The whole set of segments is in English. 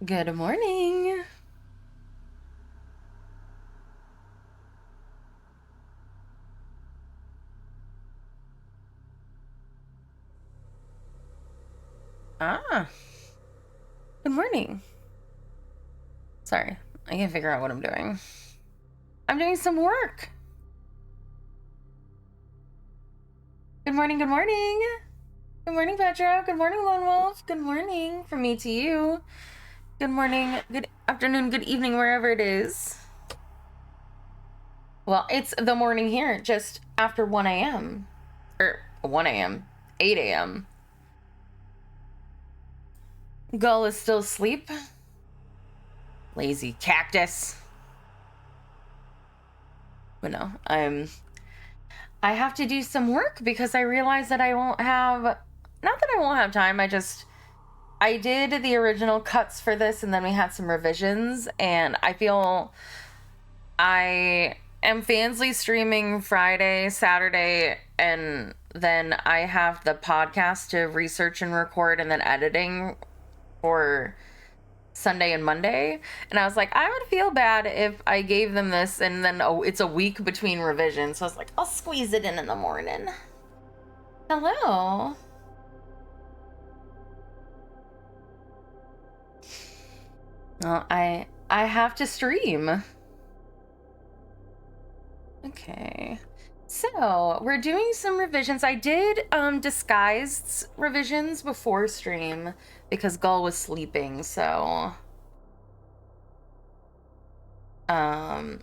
Good morning. Ah, good morning. Sorry, I can't figure out what I'm doing. I'm doing some work. Good morning, good morning. Good morning, Petra. Good morning, Lone Wolf. Good morning from me to you. Good morning, good afternoon, good evening, wherever it is. Well, it's the morning here, just after 1 a.m. Or 1 a.m., 8 a.m. Gull is still asleep. Lazy cactus. But no, I have to do some work because I realize that I won't have, not that I won't have time, I did the original cuts for this and then we had some revisions, and I feel I am Fansly streaming Friday, Saturday, and then I have the podcast to research and record and then editing for Sunday and Monday. And I was like, I would feel bad if I gave them this and then it's a week between revisions. So I was like, I'll squeeze it in the morning. Hello. Well, I have to stream. Okay. So, we're doing some revisions. I did disguised revisions before stream because Gull was sleeping, so I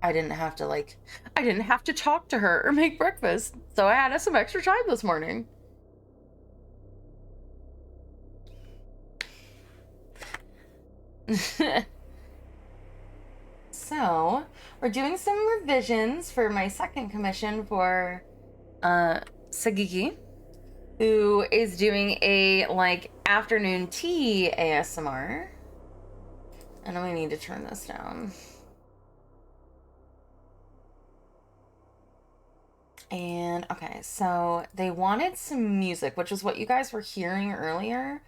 didn't have to talk to her or make breakfast. So I had some extra time this morning. So, we're doing some revisions for my second commission for Sagiki, who is doing a afternoon tea ASMR. And we need to turn this down. And okay, so they wanted some music, which is what you guys were hearing earlier.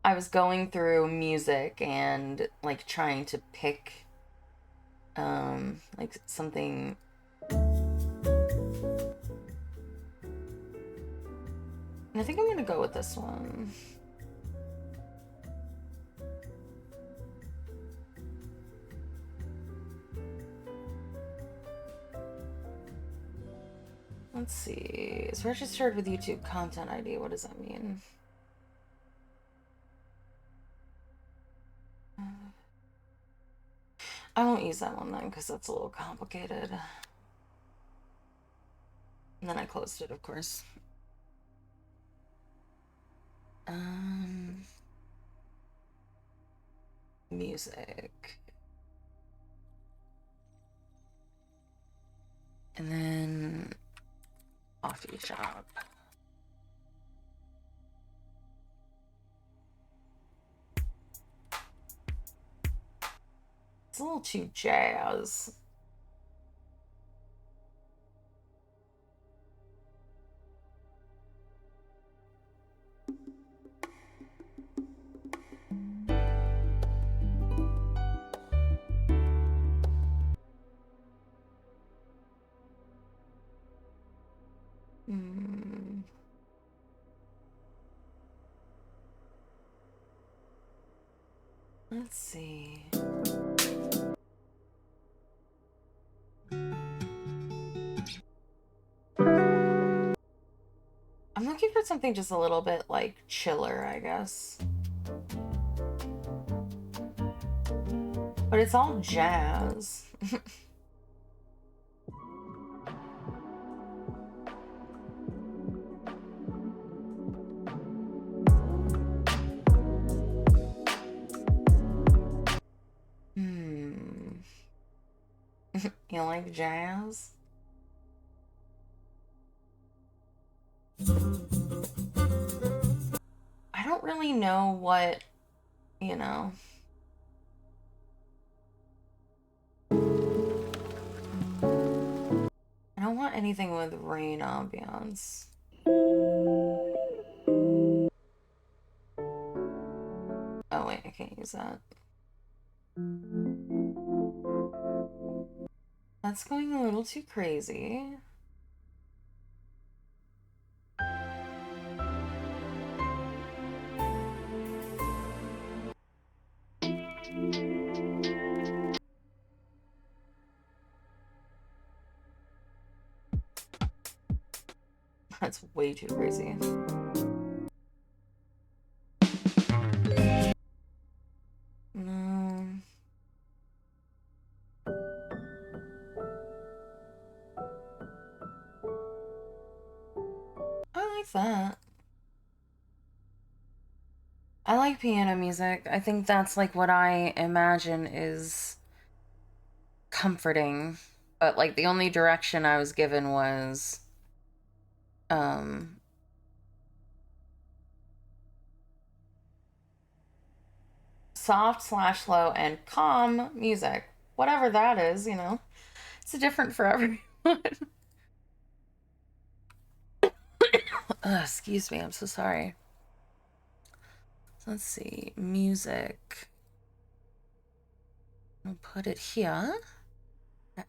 I was going through music and trying to pick something. And I think I'm gonna go with this one. Let's see. It's registered with YouTube Content ID. What does that mean? I won't use that one then because that's a little complicated. And then I closed it, of course. Music. And then coffee shop. It's a little too jazz. Let's see. I'm looking for something just a little bit chiller, I guess. But it's all jazz. You like jazz? I don't really know what, you know. I don't want anything with rain ambiance. Oh wait, I can't use that. That's going a little too crazy. That's way too crazy. No. I like that. I like piano music. I think that's like what I imagine is comforting. But like the only direction I was given was soft/low and calm music. Whatever that is, you know. It's different for everyone. Excuse me, I'm so sorry. So let's see. Music. I'll put it here.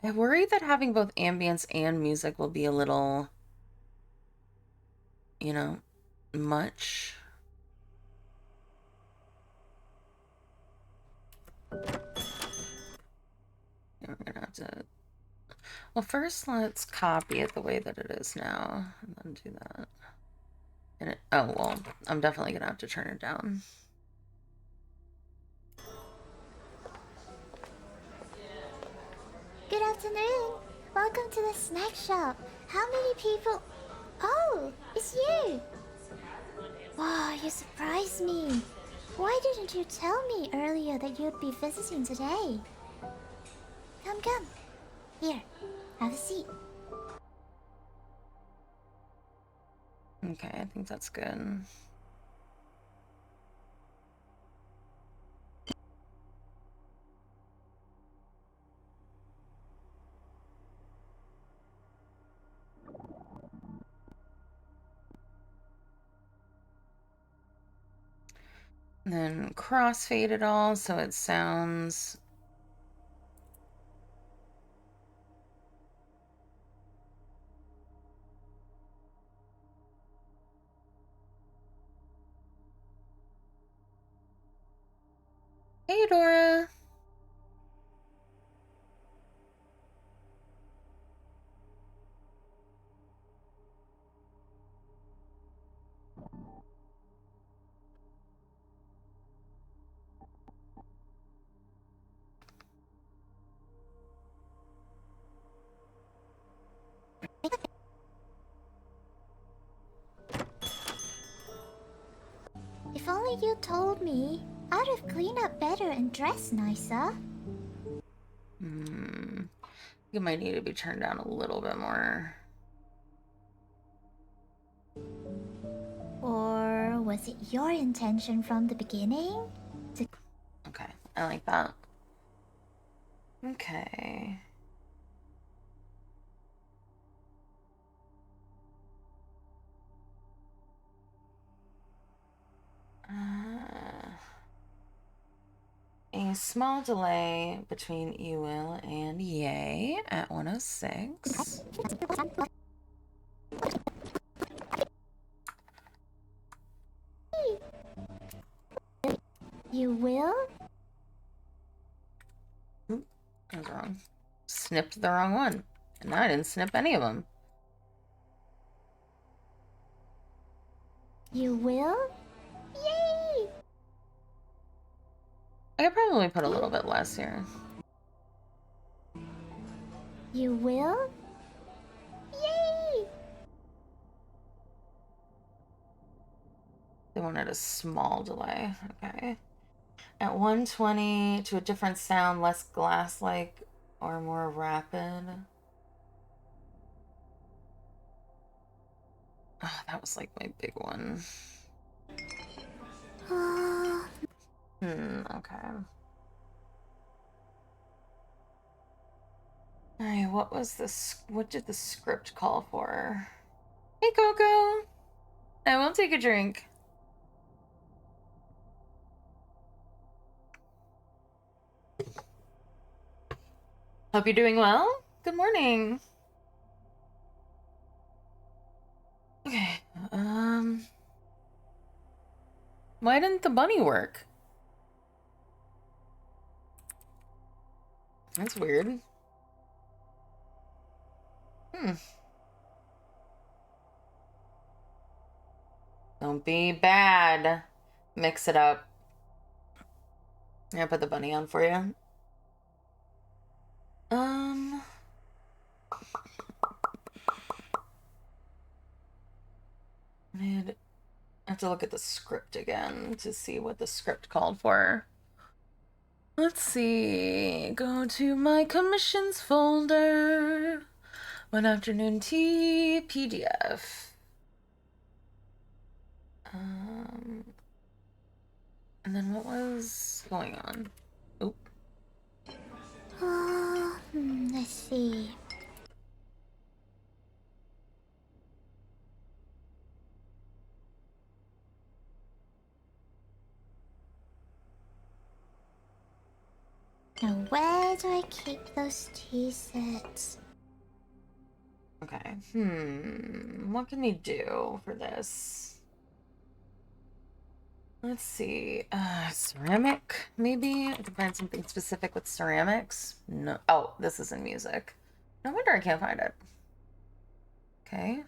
I worry that having both ambience and music will be a little, you know, much. We're gonna have to... Well, first let's copy it the way that it is now, and then do that. And oh, well, I'm definitely gonna have to turn it down. Good afternoon. Welcome to the snack shop. How many people... Oh, it's you. Wow, you surprised me. Why didn't you tell me earlier that you'd be visiting today? Come, come. Here, have a seat. Okay, I think that's good. And then crossfade it all so it sounds... Hey, Dora. If only you told me, I'd have cleaned up better and dressed nicer. You might need to be turned down a little bit more. Or was it your intention from the beginning? Okay, I like that. Okay. A small delay between you will and yay at 106. You will? Oop, I was wrong. Snipped the wrong one. And I didn't snip any of them. You will? Yay! I could probably put a little bit less here. You will? Yay! They wanted a small delay. Okay. At 120 to a different sound, less glass-like or more rapid. Oh, that was like my big one. Okay. Alright, what did the script call for? Hey, Coco! I will take a drink. Hope you're doing well. Good morning. Okay, why didn't the bunny work? That's weird. Don't be bad. Mix it up. Yeah, put the bunny on for you. I have to look at the script again to see what the script called for. Let's see. Go to my commissions folder. One afternoon tea PDF. And then what was going on? Oop. Let's see. Now, where do I keep those tea sets? Okay. What can we do for this? Let's see. Ceramic, maybe? I can find something specific with ceramics. No. Oh, this is in music. No wonder I can't find it. Okay.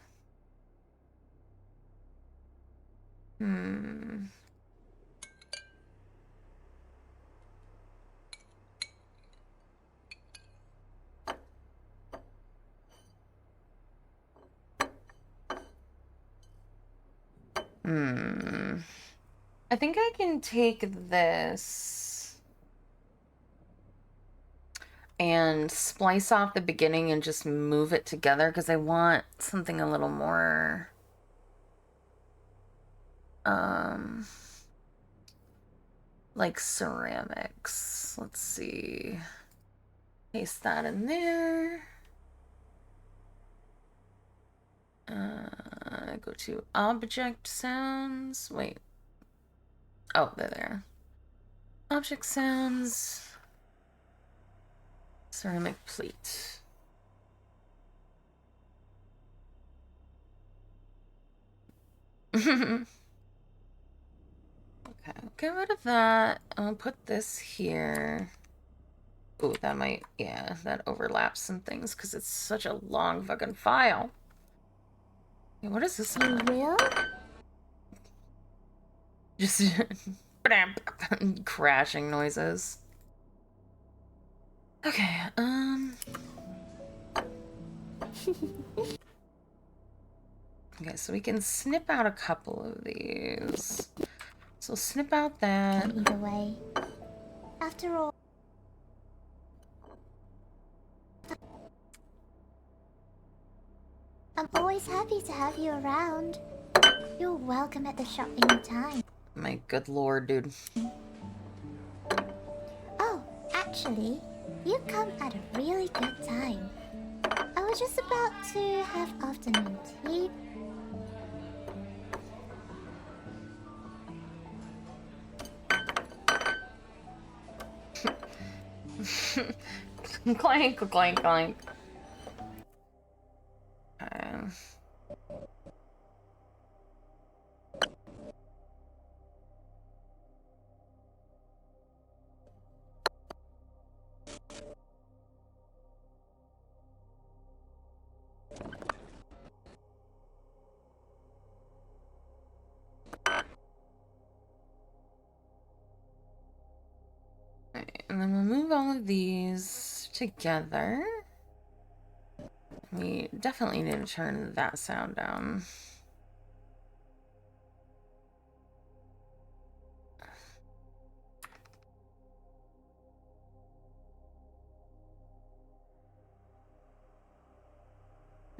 I think I can take this and splice off the beginning and just move it together because I want something a little more like ceramics. Let's see. Paste that in there. Go to object sounds. Wait. Oh, they're there. Object sounds. Ceramic plate. Okay, get rid of that. I'll put this here. Ooh, that might, yeah, that overlaps some things because it's such a long fucking file. Yeah, what is this? You will? Just crashing noises. Okay, okay, so we can snip out a couple of these. So snip out that. Either way. After all, I'm always happy to have you around. You're welcome at the shop anytime. My good lord, dude. Oh, actually, you come at a really good time. I was just about to have afternoon tea. Clank, clank, clank. And then we'll move all of these together. We definitely need to turn that sound down.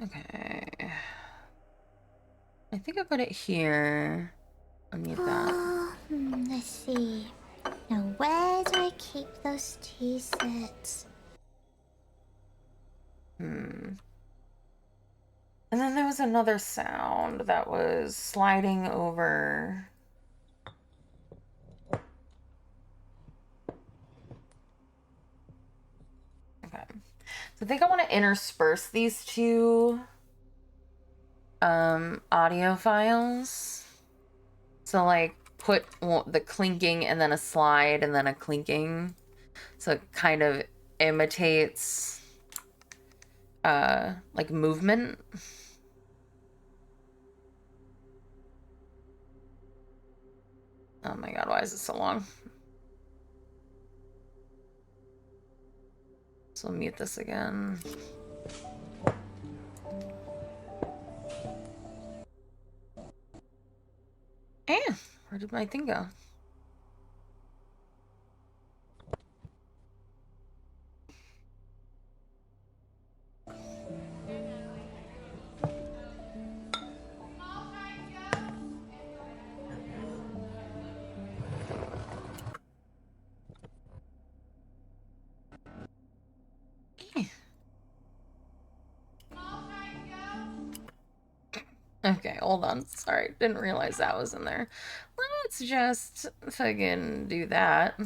Okay. I think I put it here. I need that. Let's see. Now, where do I keep those tea sets? And then there was another sound that was sliding over. Okay. I think I want to intersperse these two audio files. So like put the clinking and then a slide and then a clinking. So it kind of imitates like movement. Oh my god, why is it so long? So I'll mute this again. Where did my thing go? Okay, hold on. Sorry, didn't realize that was in there. Let's just fucking do that.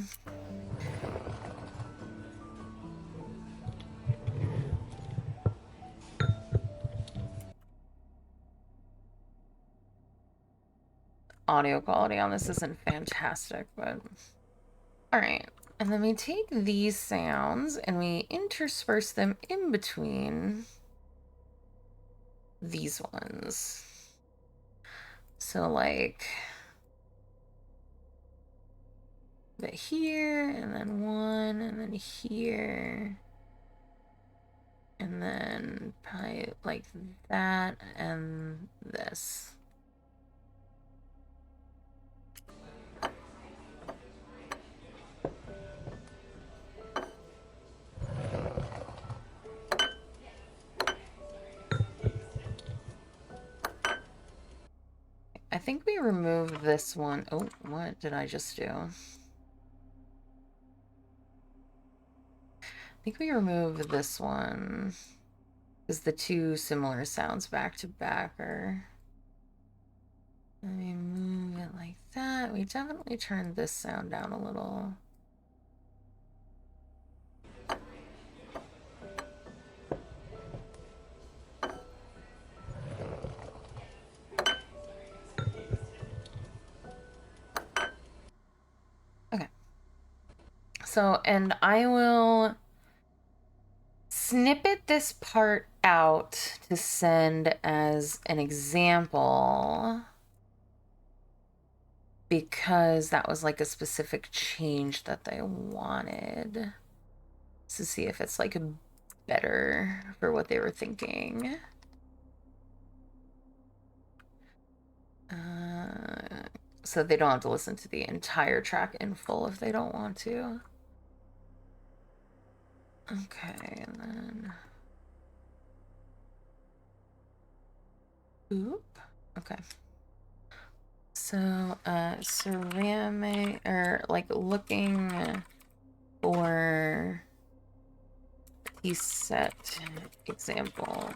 Audio quality on this isn't fantastic, but all right. And then we take these sounds and we intersperse them in between these ones. So like that here, and then one, and then here, and then probably like that and this. I think we removed this one. Oh, what did I just do? I think we removed this one because the two similar sounds back to back are. Let me move it like that. We definitely turned this sound down a little. Okay. So, and I will snippet this part out to send as an example because that was like a specific change that they wanted to see if it's like better for what they were thinking. So they don't have to listen to the entire track in full if they don't want to. Okay, and then oop. Okay. So ceramic, or like looking for piece set example.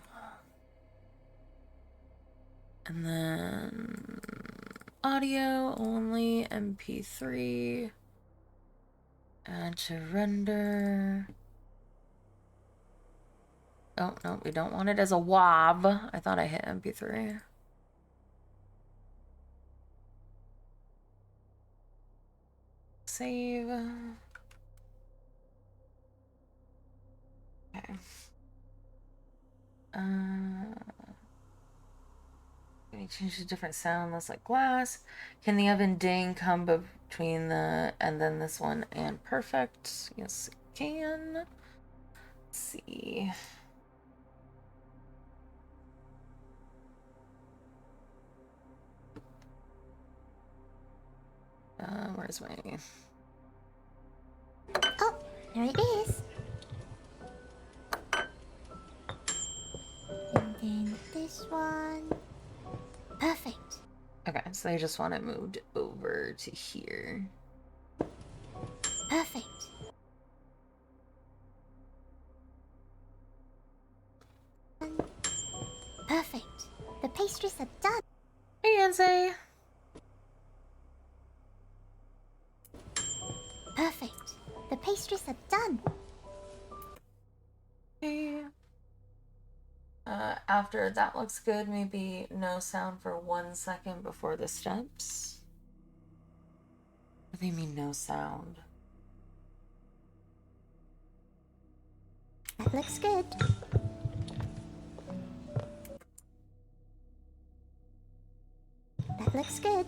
And then audio only, MP3. Add to render. Oh, no, we don't want it as a WAV. I thought I hit MP3. Save. Okay. Can you change to different sound? Looks like glass. Can the oven ding come between the and then this one and perfect? Yes, it can. Let's see. Where's my? Oh, there it is. And then this one. Perfect. Okay, so I just want it moved over to here. Perfect. Perfect. The pastries are done. Hey, Anse. Perfect. The pastries are done. Hey. after that looks good, maybe no sound for 1 second before the steps. What do you mean no sound? That looks good. That looks good.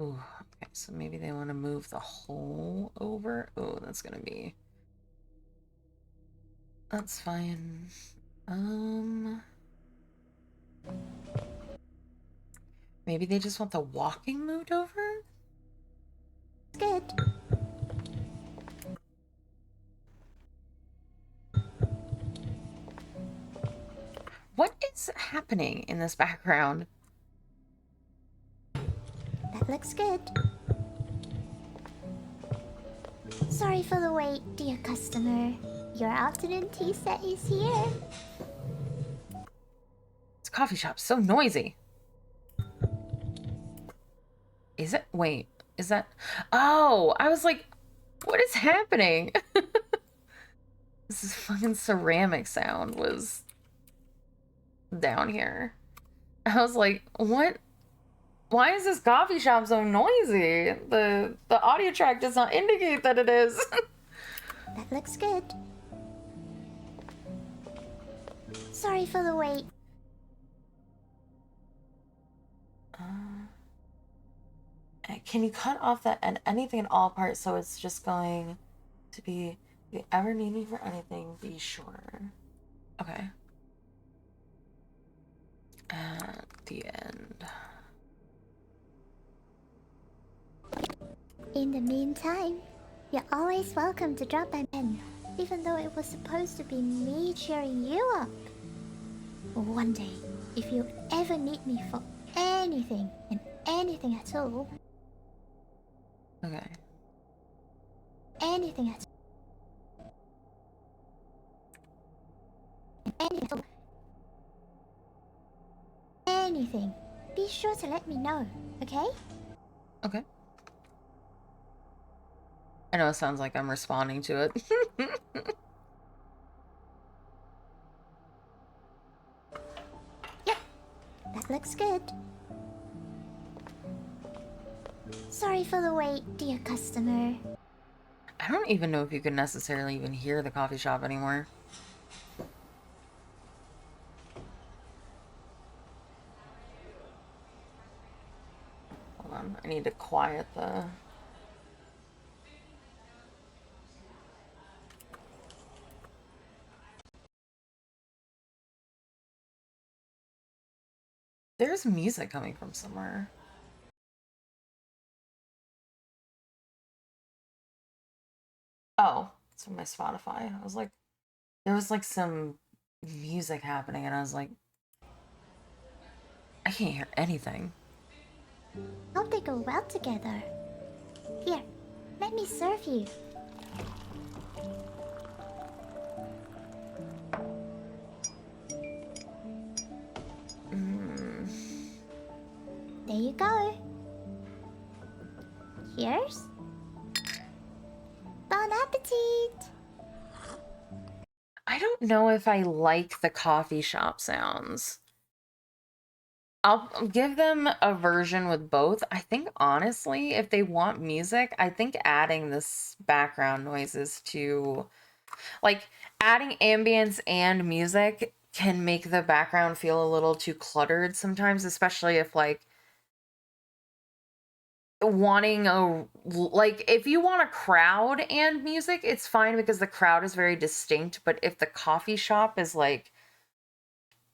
Ooh, okay, so maybe they want to move the hole over. Oh, that's gonna be... That's fine. Maybe they just want the walking moved over? Good. What is happening in this background? That looks good. Sorry for the wait, dear customer. Your afternoon tea set is here. This coffee shop's so noisy. Is it? Wait, is that... Oh, I was like, what is happening? This is fucking ceramic sound was down here. I was like, what? Why is this coffee shop so noisy? The audio track does not indicate that it is. That looks good. Sorry for the wait. Can you cut off that and anything in all parts so it's just going to be, if you ever need me for anything, be sure. Okay. At the end. In the meantime, you're always welcome to drop by in, even though it was supposed to be me cheering you up. One day, if you ever need me for anything and anything at all, Okay. anything at anything at all, anything, be sure to let me know, okay? Okay. I know it sounds like I'm responding to it. Yep, that looks good. Sorry for the wait, dear customer. I don't even know if you can necessarily even hear the coffee shop anymore. Hold on, I need to quiet the... There's music coming from somewhere. Oh, it's from my Spotify. I was like, there was like some music happening and I was like, I can't hear anything. Hope they go well together. Here, let me serve you. There you go. Cheers. Bon appetit! I don't know if I like the coffee shop sounds. I'll give them a version with both. I think honestly, if they want music, I think adding this background noises to, like, adding ambience and music can make the background feel a little too cluttered sometimes, especially if, like, wanting a, like, if you want a crowd and music, it's fine because the crowd is very distinct, but if the coffee shop is, like,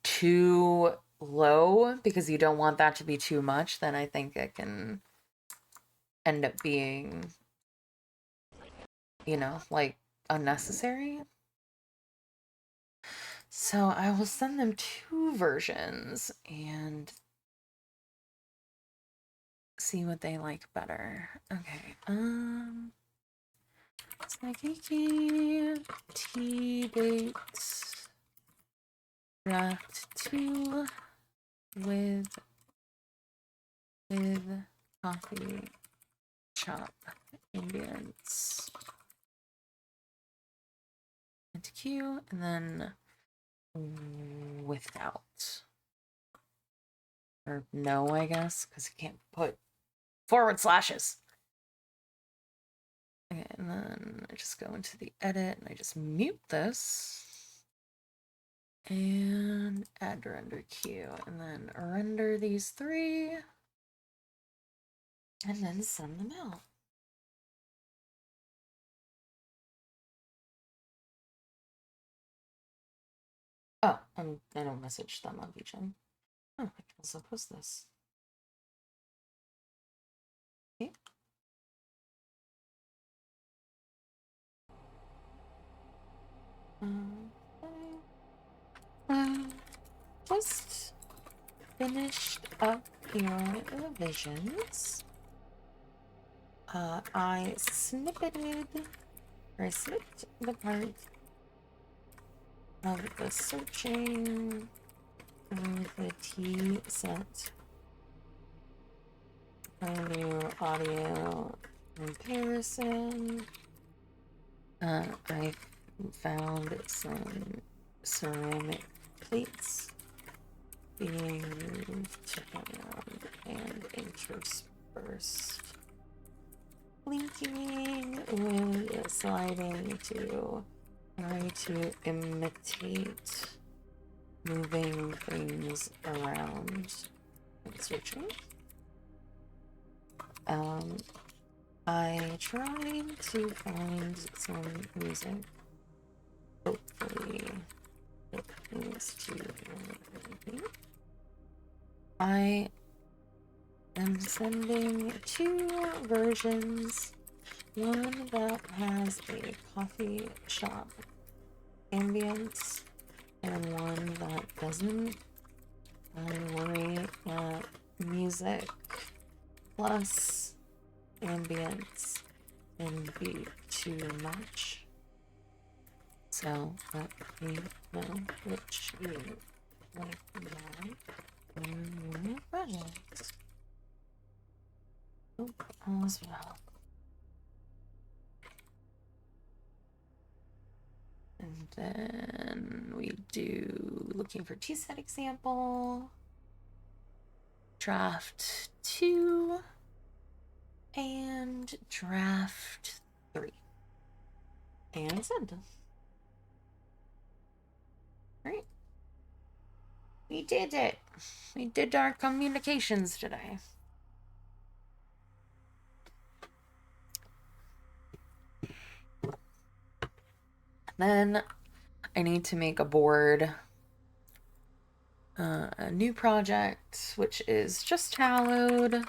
too low because you don't want that to be too much, then I think it can end up being, you know, like, unnecessary. So I will send them 2 versions and see what they like better. Okay, Snacky tea dates draft 2 with with coffee shop ambience into Q, and then without. Or no, I guess, because you can't put forward slashes. Okay, and then I just go into the edit and I just mute this. And add render queue, and then render these 3. And then send them out. Oh, I don't message them on VGen. Oh, I can also post this. Okay. Just finished up your revisions. I snipped the part of the searching and the T set for new audio comparison. I found some ceramic plates being moved around and interspersed, blinking with sliding to try to imitate moving things around and switching. I tried to find some music. Hopefully it needs to be. I am sending 2 versions. One that has a coffee shop ambience and one that doesn't. I worry that music plus ambience can be too much. So let me know which you like more in your project. Oh, as well. And then we do looking for T-set example, draft 2, and draft 3. And send. Right. We did it. We did our communications today. Then I need to make a board, a new project, which is just hallowed.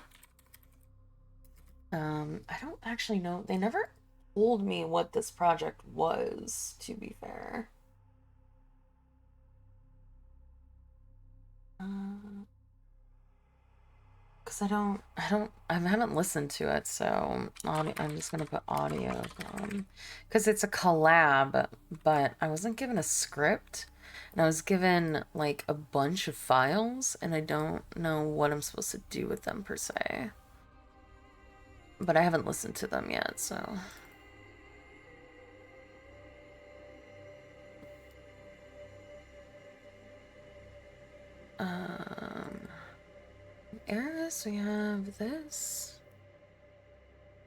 I don't actually know. They never told me what this project was, to be fair. Because I haven't listened to it, so I'm just gonna put audio because it's a collab, but I wasn't given a script, and I was given like a bunch of files, and I don't know what I'm supposed to do with them per se. But I haven't listened to them yet, so. Eris, we have this.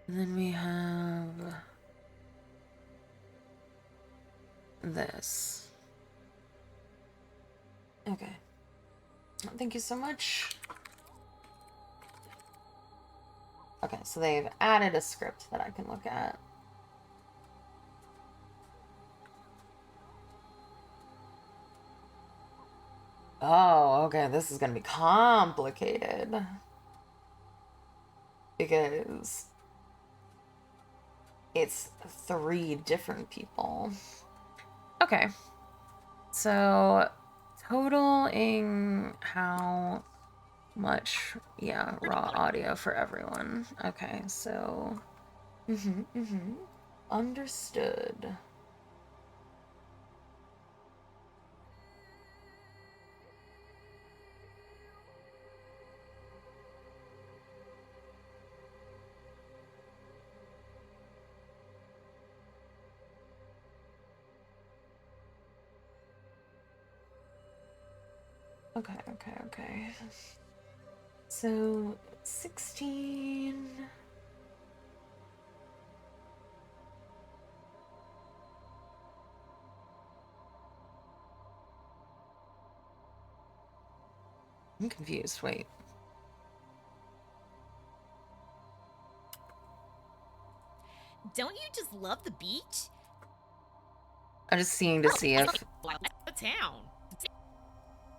And then we have this. Okay. Thank you so much. Okay, so they've added a script that I can look at. Oh, okay, this is gonna be complicated. Because it's 3 different people. Okay. So, totaling how much, yeah, raw audio for everyone. Okay, so, understood. Okay. So 16. I'm confused. Wait. Don't you just love the beach? I'm just seeing to see if... The town.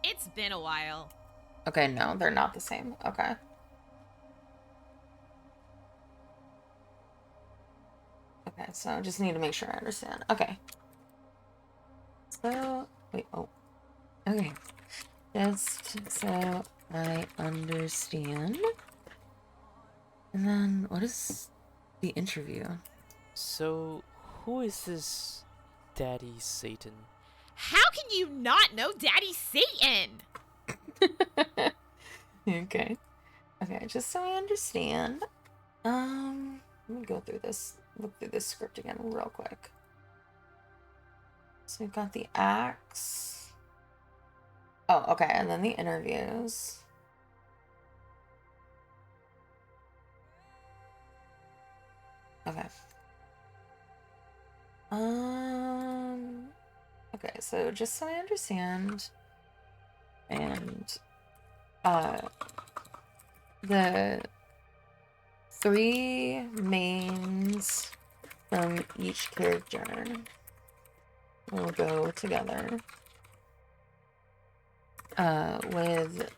It's been a while. Okay, no, they're not the same. Okay. Okay, so I just need to make sure I understand. Okay. So, wait, oh. Okay. Just so I understand. And then, what is the interview? So, who is this Daddy Satan? How can you not know Daddy Satan? Okay. Okay, just so I understand. Let me go through this, look through this script again real quick. So we've got the acts. Oh, okay, and then the interviews. Okay. Okay, so just so I understand, and the 3 mains from each character will go together with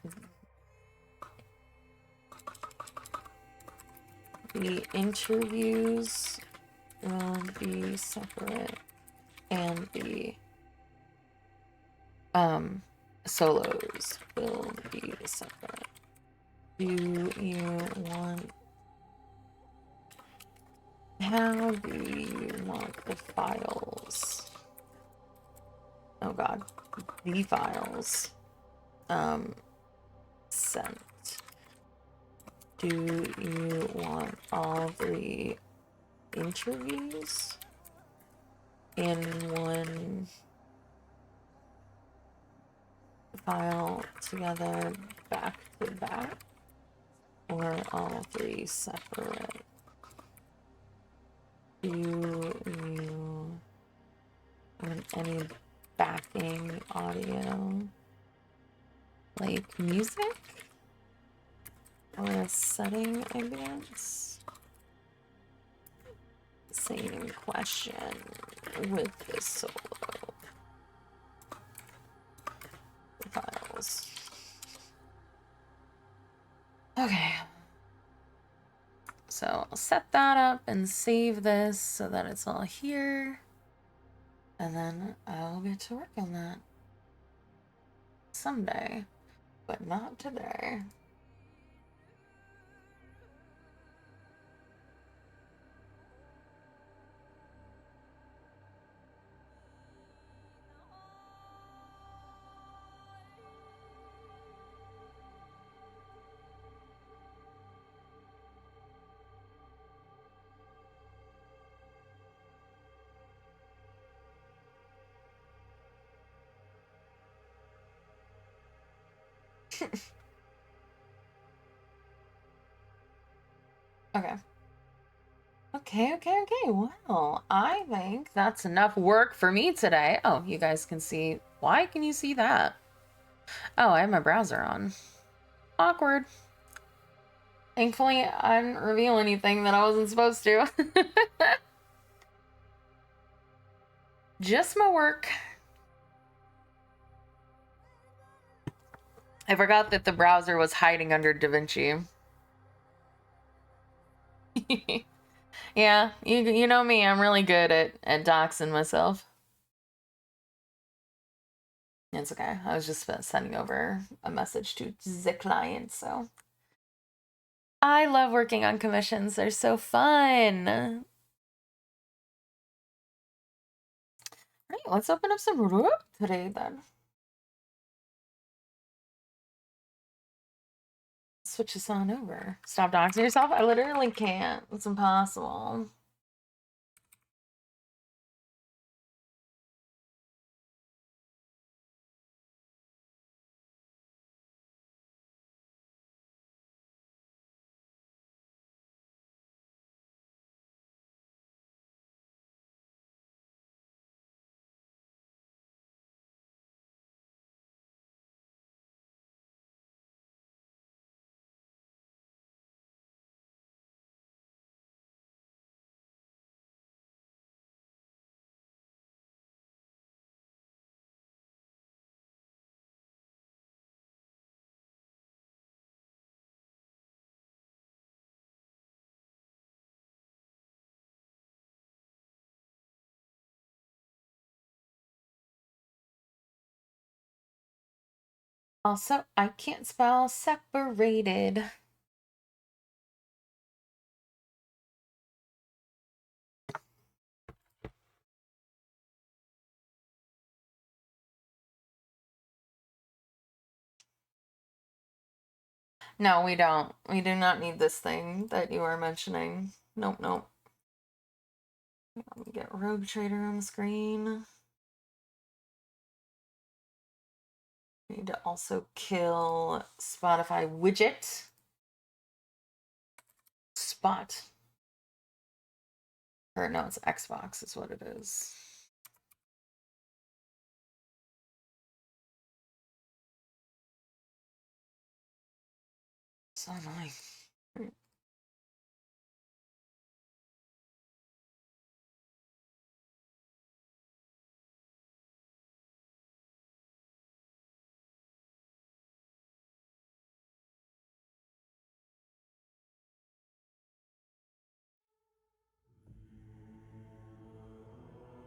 the interviews will be separate and the solos will be separate. Do you want... How do you want the files? Oh god. The files sent. Do you want all 3 interviews in one file together back to back, or all 3 separate? Do you want any backing audio, like music, or a setting against? Same question with the solo files. Okay. So I'll set that up and save this so that it's all here. And then I'll get to work on that someday, but not today. Okay. Well, I think that's enough work for me today. Oh, you guys can see. Why can you see that? Oh, I have my browser on. Awkward. Thankfully, I didn't reveal anything that I wasn't supposed to. Just my work. I forgot that the browser was hiding under DaVinci. Yeah, you know me, I'm really good at doxing myself. It's okay. I was just sending over a message to the client, so. I love working on commissions. They're so fun. All right, let's open up some rope today then. Switch this on over. Stop doxing yourself? I literally can't. It's impossible. Also, I can't spell separated. No, we don't. We do not need this thing that you are mentioning. Nope, nope. Let me get Rogue Trader on the screen. Need to also kill Spotify widget. Spot. Or no, it's Xbox is what it is. So annoying.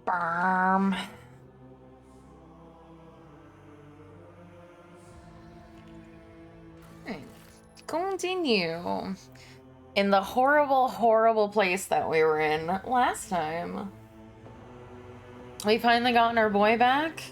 Barm. Continue. In the horrible, horrible place that we were in last time. We finally gotten our boy back.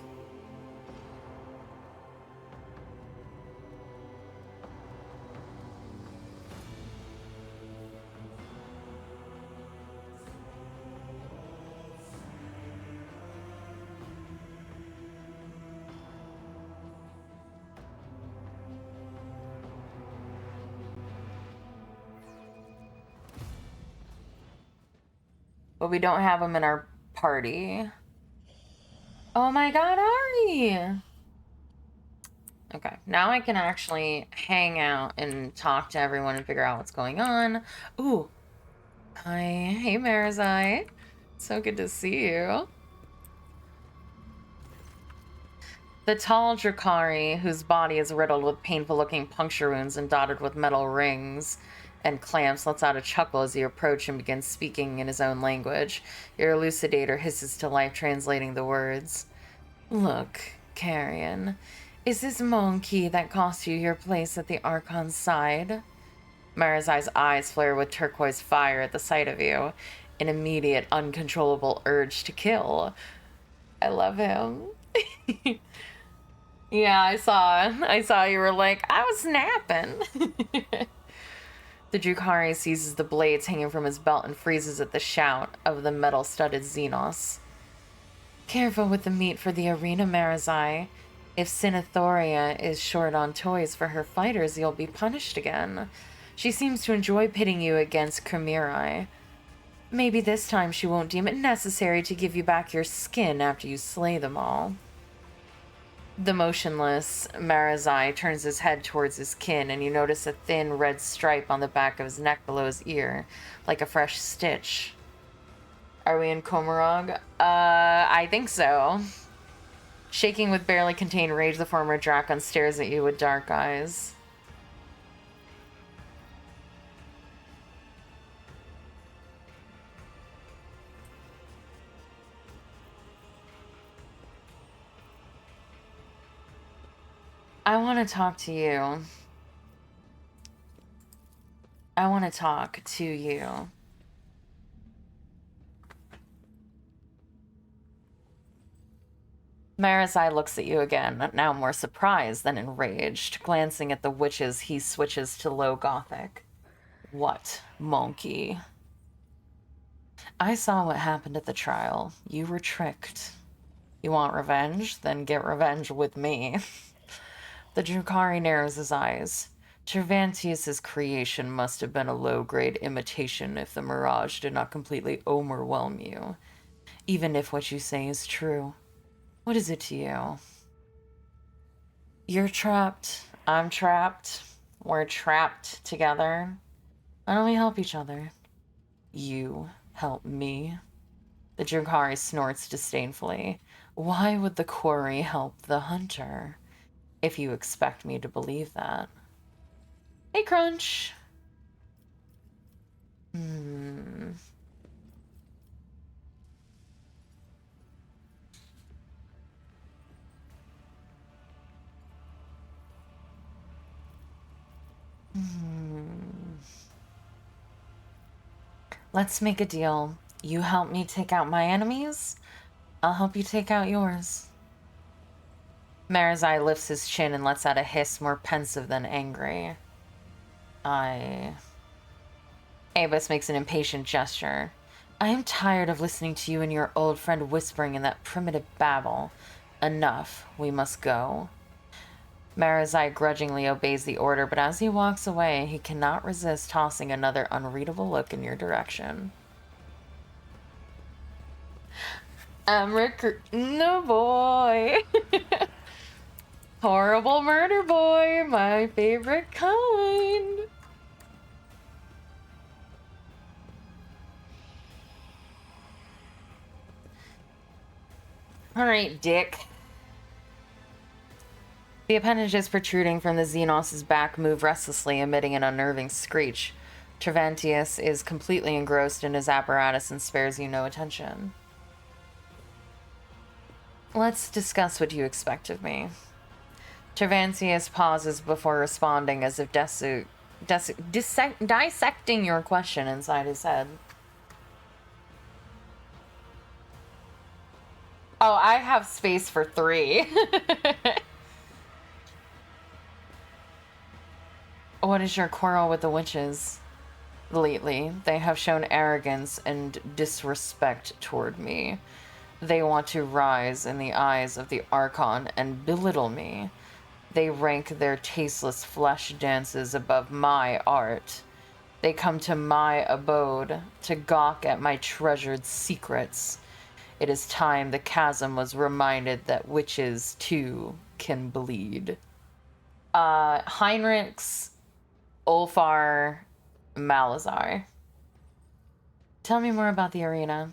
But we don't have him in our party. Oh my god, Ari! Okay, now I can actually hang out and talk to everyone and figure out what's going on. Ooh. Hi. Hey, Marizai. So good to see you. The tall Drakari, whose body is riddled with painful-looking puncture wounds and dotted with metal rings and clamps, lets out a chuckle as you approach and begins speaking in his own language. Your elucidator hisses to life, translating the words. Look, Carrion, is this monkey that cost you your place at the Archon's side? Marazai's eyes flare with turquoise fire at the sight of you, an immediate, uncontrollable urge to kill. I love him. Yeah, I saw you were like, I was snapping. The Drukari seizes the blades hanging from his belt and freezes at the shout of the metal-studded Xenos. Careful with the meat for the arena, Marazai. If Sinathoria is short on toys for her fighters, you'll be punished again. She seems to enjoy pitting you against Chimerae. Maybe this time she won't deem it necessary to give you back your skin after you slay them all. The motionless Marazai turns his head towards his kin, and you notice a thin red stripe on the back of his neck below his ear, like a fresh stitch. Are we in Komarog? I think so. Shaking with barely contained rage, the former Drakon stares at you with dark eyes. I want to talk to you. I want to talk to you. Marazai looks at you again, now more surprised than enraged. Glancing at the witches, he switches to low Gothic. What, monkey? I saw what happened at the trial. You were tricked. You want revenge? Then get revenge with me. The Drukari narrows his eyes. Cervantius's creation must have been a low-grade imitation if the mirage did not completely overwhelm you. Even if what you say is true. What is it to you? You're trapped. I'm trapped. We're trapped together. Why don't we help each other? You help me. The Drukari snorts disdainfully. Why would the quarry help the hunter? If you expect me to believe that. Hey, Crunch. Let's make a deal. You help me take out my enemies, I'll help you take out yours. Marazai lifts his chin and lets out a hiss more pensive than angry. Abus makes an impatient gesture. I am tired of listening to you and your old friend whispering in that primitive babble. Enough. We must go. Marazai grudgingly obeys the order, but as he walks away, he cannot resist tossing another unreadable look in your direction. I'm recruiting the boy. Horrible murder boy, my favorite kind. Alright, Dick. The appendages protruding from the Xenos' back move restlessly, emitting an unnerving screech. Travantius is completely engrossed in his apparatus and spares you no attention. Let's discuss what you expect of me. Travantius pauses before responding as if dissecting your question inside his head. Oh, I have space for 3. What is your quarrel with the witches? Lately, they have shown arrogance and disrespect toward me. They want to rise in the eyes of the Archon and belittle me. They rank their tasteless flesh dances above my art. They come to my abode to gawk at my treasured secrets. It is time the chasm was reminded that witches, too, can bleed. Heinrichs, Ulfar, Malazar. Tell me more about the arena.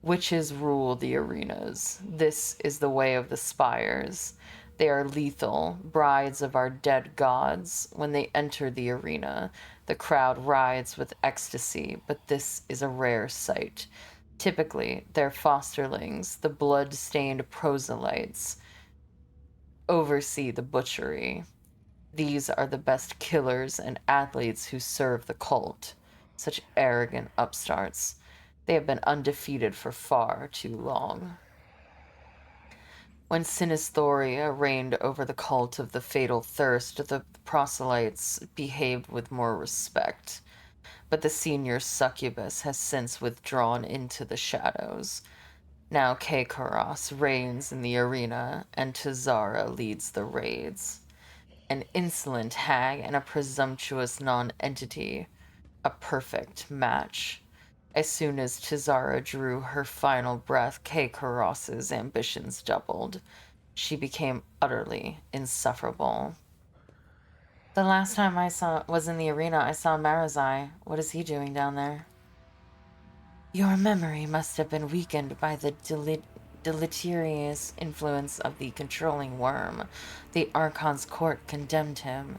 Witches rule the arenas. This is the way of the spires. They are lethal, brides of our dead gods. When they enter the arena, the crowd rides with ecstasy, but this is a rare sight. Typically, their fosterlings, the blood-stained proselytes, oversee the butchery. These are the best killers and athletes who serve the cult. Such arrogant upstarts. They have been undefeated for far too long. When Sinistheria reigned over the cult of the Fatal Thirst, the proselytes behaved with more respect. But the senior succubus has since withdrawn into the shadows. Now Kekaros reigns in the arena, and Tazara leads the raids. An insolent hag and a presumptuous non-entity. A perfect match. As soon as Tazara drew her final breath, Kekaros's ambitions doubled. She became utterly insufferable. The last time I was in the arena, I saw Marazai. What is he doing down there? Your memory must have been weakened by the deleterious influence of the controlling worm. The Archon's court condemned him.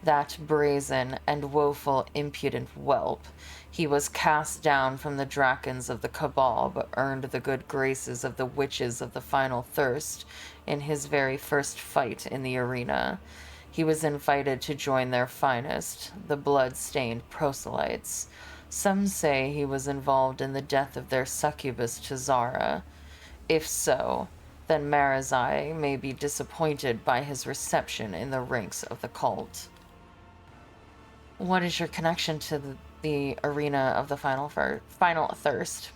That brazen and woeful impudent whelp. He was cast down from the Drakons of the Cabal, but earned the good graces of the witches of the Final Thirst in his very first fight in the arena. He was invited to join their finest, the blood-stained proselytes. Some say he was involved in the death of their succubus Tazara. If so, then Marazai may be disappointed by his reception in the ranks of the cult. What is your connection to the arena of the Final Thirst?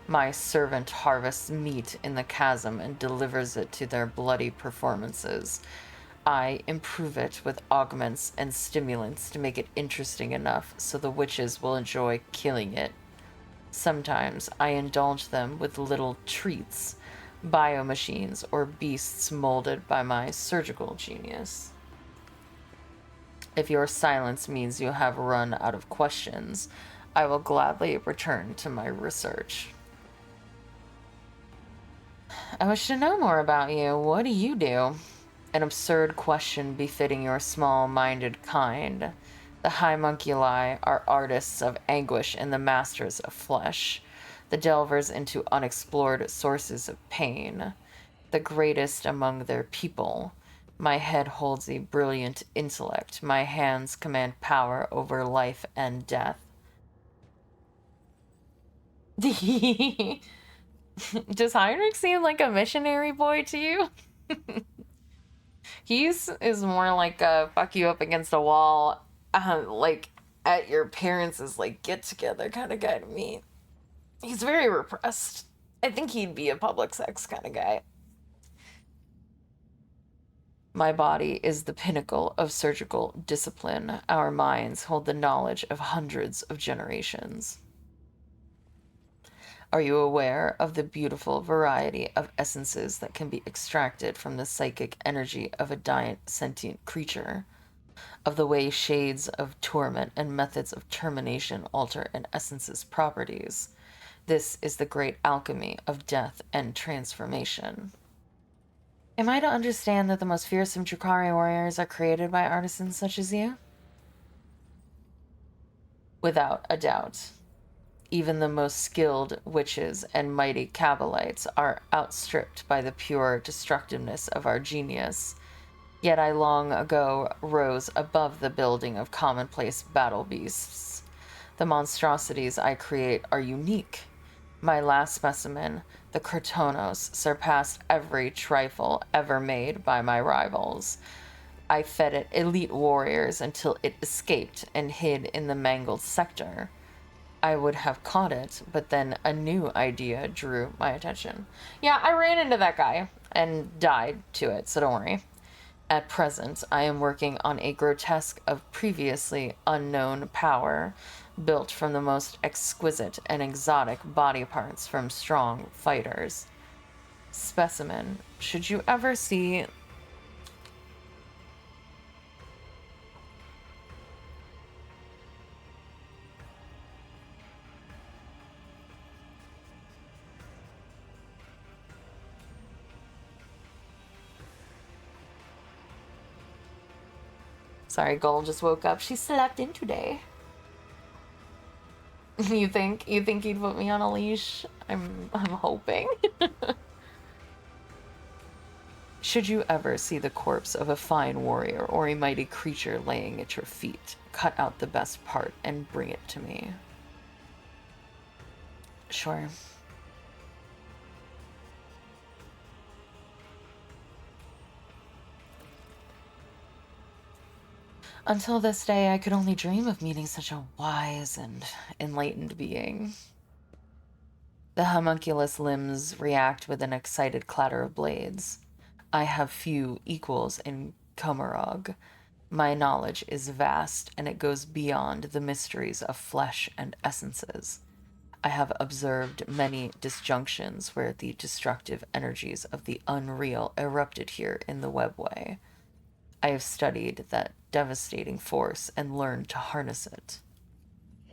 My servant harvests meat in the chasm and delivers it to their bloody performances. I improve it with augments and stimulants to make it interesting enough so the witches will enjoy killing it. Sometimes I indulge them with little treats, biomachines, or beasts molded by my surgical genius. If your silence means you have run out of questions, I will gladly return to my research. I wish to know more about you. What do you do? An absurd question befitting your small-minded kind. The homunculi are artists of anguish and the masters of flesh, the delvers into unexplored sources of pain. the greatest among their people. My head holds a brilliant intellect. My hands command power over life and death. Does Heinrich seem like a missionary boy to you? He's is more like a fuck you up against a wall, like at your parents' like get together kind of guy to me. He's very repressed. I think he'd be a public sex kind of guy. My body is the pinnacle of surgical discipline. Our minds hold the knowledge of hundreds of generations. Are you aware of the beautiful variety of essences that can be extracted from the psychic energy of a giant sentient creature? Of the way shades of torment and methods of termination alter an essence's properties? This is the great alchemy of death and transformation. Am I to understand that the most fearsome Drukhari warriors are created by artisans such as you? Without a doubt. Even the most skilled witches and mighty Kabbalites are outstripped by the pure destructiveness of our genius. Yet I long ago rose above the building of commonplace battle beasts. The monstrosities I create are unique. My last specimen, the Krotonos, surpassed every trifle ever made by my rivals. I fed it elite warriors until it escaped and hid in the mangled sector. I would have caught it, but then a new idea drew my attention. Yeah, I ran into that guy and died to it, so don't worry. At present, I am working on a grotesque of previously unknown power, built from the most exquisite and exotic body parts from strong fighters. Specimen, should you ever see... Sorry, Gull just woke up. She slept in today. You think he'd put me on a leash? I'm hoping. Should you ever see the corpse of a fine warrior or a mighty creature laying at your feet, cut out the best part and bring it to me. Sure. Until this day, I could only dream of meeting such a wise and enlightened being. The homunculus limbs react with an excited clatter of blades. I have few equals in Komarog. My knowledge is vast, and it goes beyond the mysteries of flesh and essences. I have observed many disjunctions where the destructive energies of the unreal erupted here in the webway. I have studied that devastating force and learned to harness it.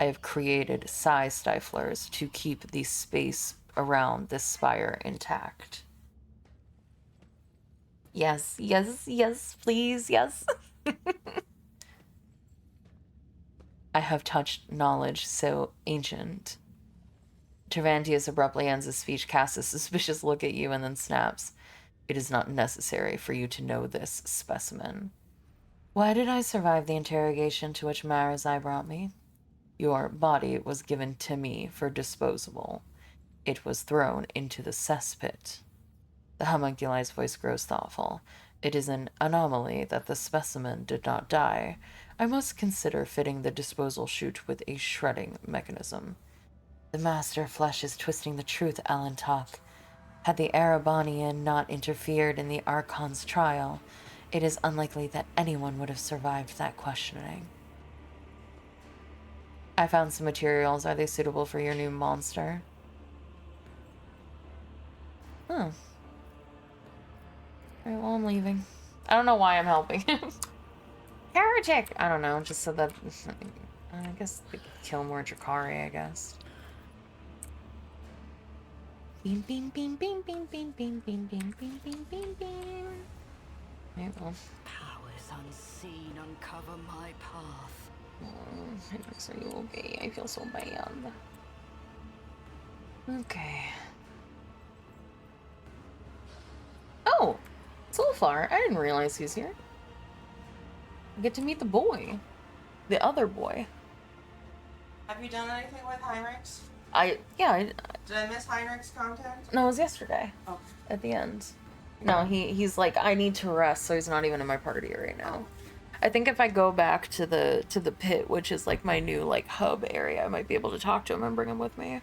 I have created psi stiflers to keep the space around this spire intact. Yes, yes, yes, please, yes. I have touched knowledge so ancient. Tervantius abruptly ends his speech, casts a suspicious look at you, and then snaps. It is not necessary for you to know this, specimen. Why did I survive the interrogation to which Marazai brought me? Your body was given to me for disposable. It was thrown into the cesspit. The homunculi's voice grows thoughtful. It is an anomaly that the specimen did not die. I must consider fitting the disposal chute with a shredding mechanism. The master flesh is twisting the truth, Alantok. Had the Erebonian not interfered in the Archon's trial, it is unlikely that anyone would have survived that questioning. I found some materials. Are they suitable for your new monster? Alright, well, I'm leaving. I don't know why I'm helping him. Heretic! I don't know, just so that... I guess they could kill more Drukhari, I guess. Beam, beam, beam, beam, beam, beam, beam, beam, beam, beam, beam, beam, beam. Alright, well. Powers unseen uncover my path. Oh, Hendrix, are you okay? I feel so bad. Okay. Oh, Soulflower. I didn't realize he's here. I get to meet the boy. The other boy. Have you done anything with Heinrichs? Yeah. Did I miss Heinrichs content? No, it was yesterday. Oh. At the end. No, he's like, I need to rest, so he's not even in my party right now. I think if I go back to the pit, which is like my new like hub area, I might be able to talk to him and bring him with me.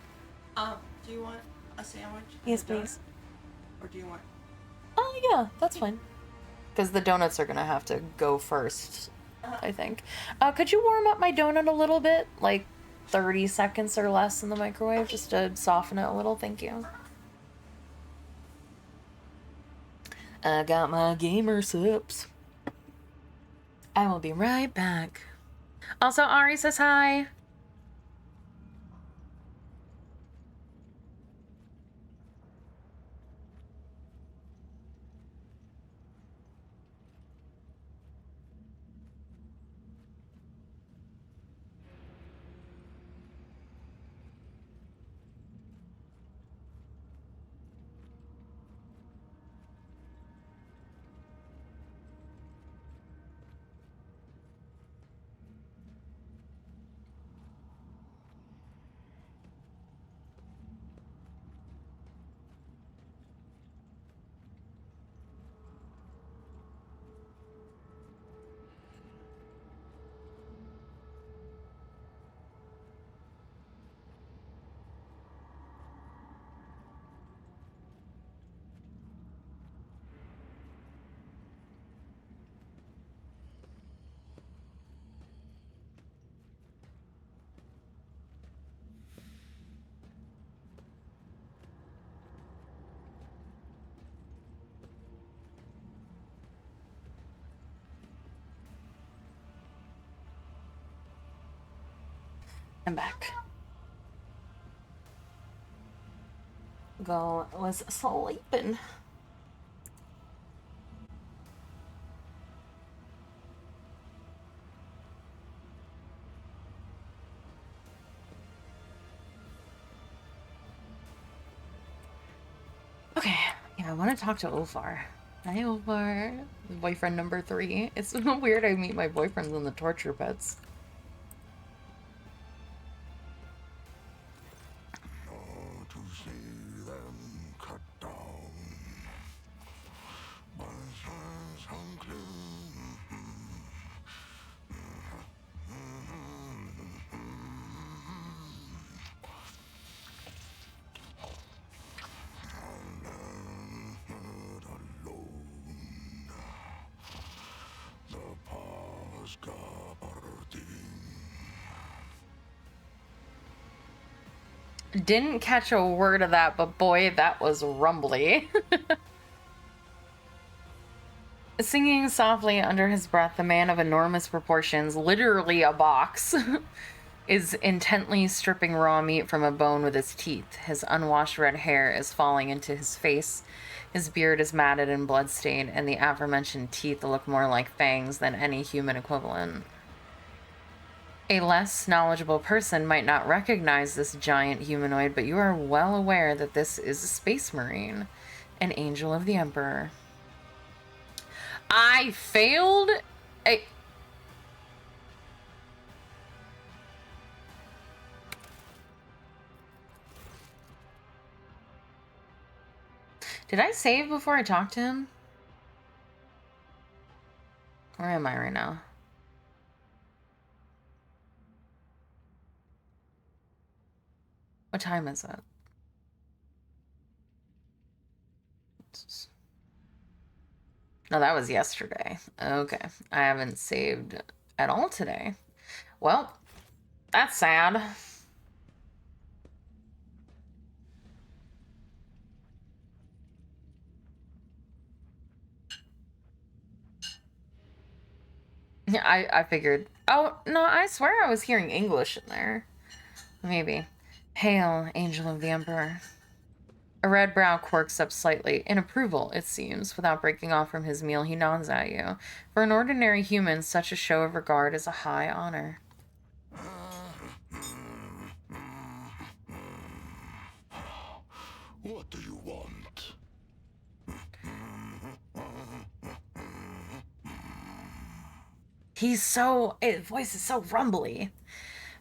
Do you want a sandwich? Yes, please. Or do you want... Oh, yeah, that's fine. Because the donuts are gonna have to go first, I think. Could you warm up my donut a little bit? Like 30 seconds or less in the microwave, just to soften it a little? Thank you. I got my gamer sips. I will be right back. Also, Ari says hi. I'm back. Go was sleeping. Okay, yeah, I want to talk to Ulfar. Hi, Ulfar. Boyfriend number 3. It's weird I meet my boyfriends in the torture pits. To see them cut down by hands unclean. And then alone, the pause guarding. Didn't catch a word of that, but boy, that was rumbly. Singing softly under his breath, the man of enormous proportions, literally a box, is intently stripping raw meat from a bone with his teeth. His unwashed red hair is falling into his face. His beard is matted and bloodstained, and the aforementioned teeth look more like fangs than any human equivalent. A less knowledgeable person might not recognize this giant humanoid, but you are well aware that this is a space marine, an angel of the Emperor. I failed a... Did I save before I talked to him? Where am I right now? What time is it? No, that was yesterday. Okay. I haven't saved at all today. Well, that's sad. Yeah, I figured. Oh, no, I swear I was hearing English in there. Maybe. Hail, angel of the Emperor. A red brow quirks up slightly, in approval, it seems. Without breaking off from his meal, he nods at you. For an ordinary human, such a show of regard is a high honor. What do you want? His voice is so rumbly.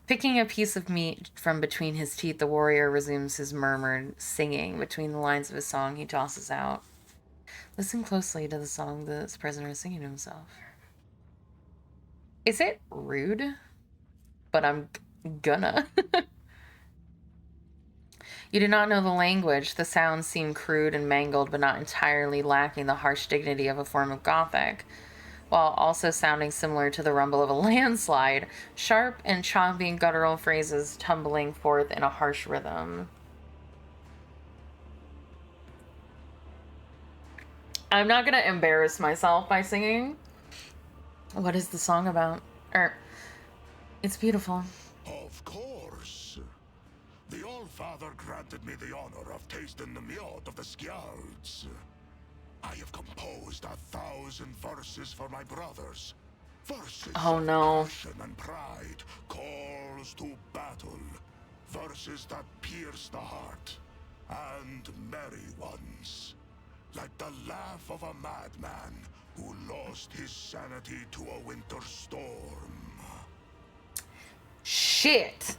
Picking a piece of meat from between his teeth, the warrior resumes his murmured singing. Between the lines of his song, he tosses out. Listen closely to the song this prisoner is singing to himself. Is it rude? But I'm gonna. You do not know the language. The sounds seem crude and mangled, but not entirely lacking the harsh dignity of a form of Gothic, while also sounding similar to the rumble of a landslide, sharp and chomping guttural phrases tumbling forth in a harsh rhythm. I'm not gonna embarrass myself by singing. What is the song about? It's beautiful. Of course. The All-Father granted me the honor of tasting the mead of the Skjalds. I have composed 1,000 verses for my brothers. Verses Oh no. of passion and pride, calls to battle. Verses that pierce the heart, and merry ones. Like the laugh of a madman who lost his sanity to a winter storm. Shit.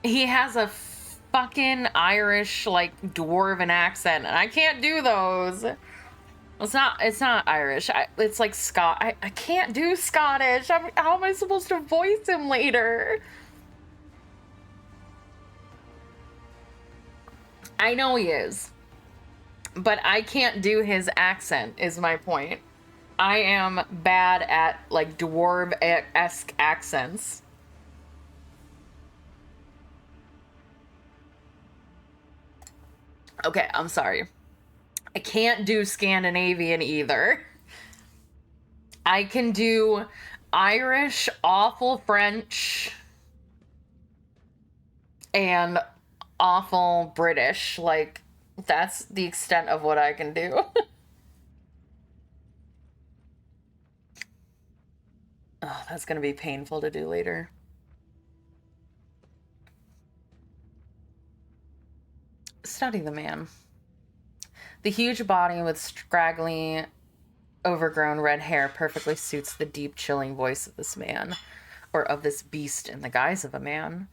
He has a fucking Irish, like, dwarven accent, and I can't do those. It's not Irish. It's like I can't do Scottish. How am I supposed to voice him later? I know he is. But I can't do his accent, is my point. I am bad at, like, dwarf-esque accents. Okay, I'm sorry. I can't do Scandinavian either. I can do Irish, awful French, and awful British. Like, that's the extent of what I can do. Oh, that's gonna be painful to do later. Study the man. The huge body with scraggly, overgrown red hair perfectly suits the deep, chilling voice of this man, or of this beast in the guise of a man.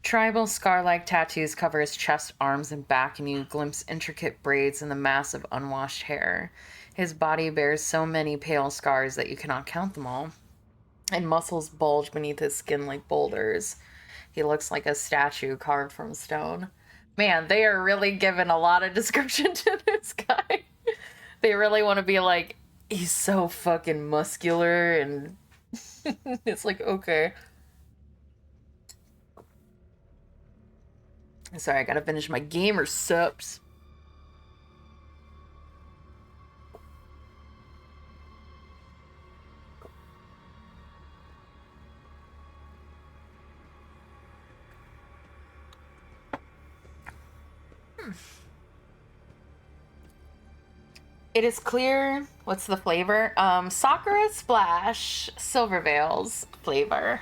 Tribal scar-like tattoos cover his chest, arms, and back, and you glimpse intricate braids in the mass of unwashed hair. His body bears so many pale scars that you cannot count them all, and muscles bulge beneath his skin like boulders. He looks like a statue carved from stone. Man, they are really giving a lot of description to this guy. They really want to be like, he's so fucking muscular, and it's like, okay. Sorry, I gotta finish my gamer subs. It is clear. What's the flavor? Sakura Splash Silvervale's flavor.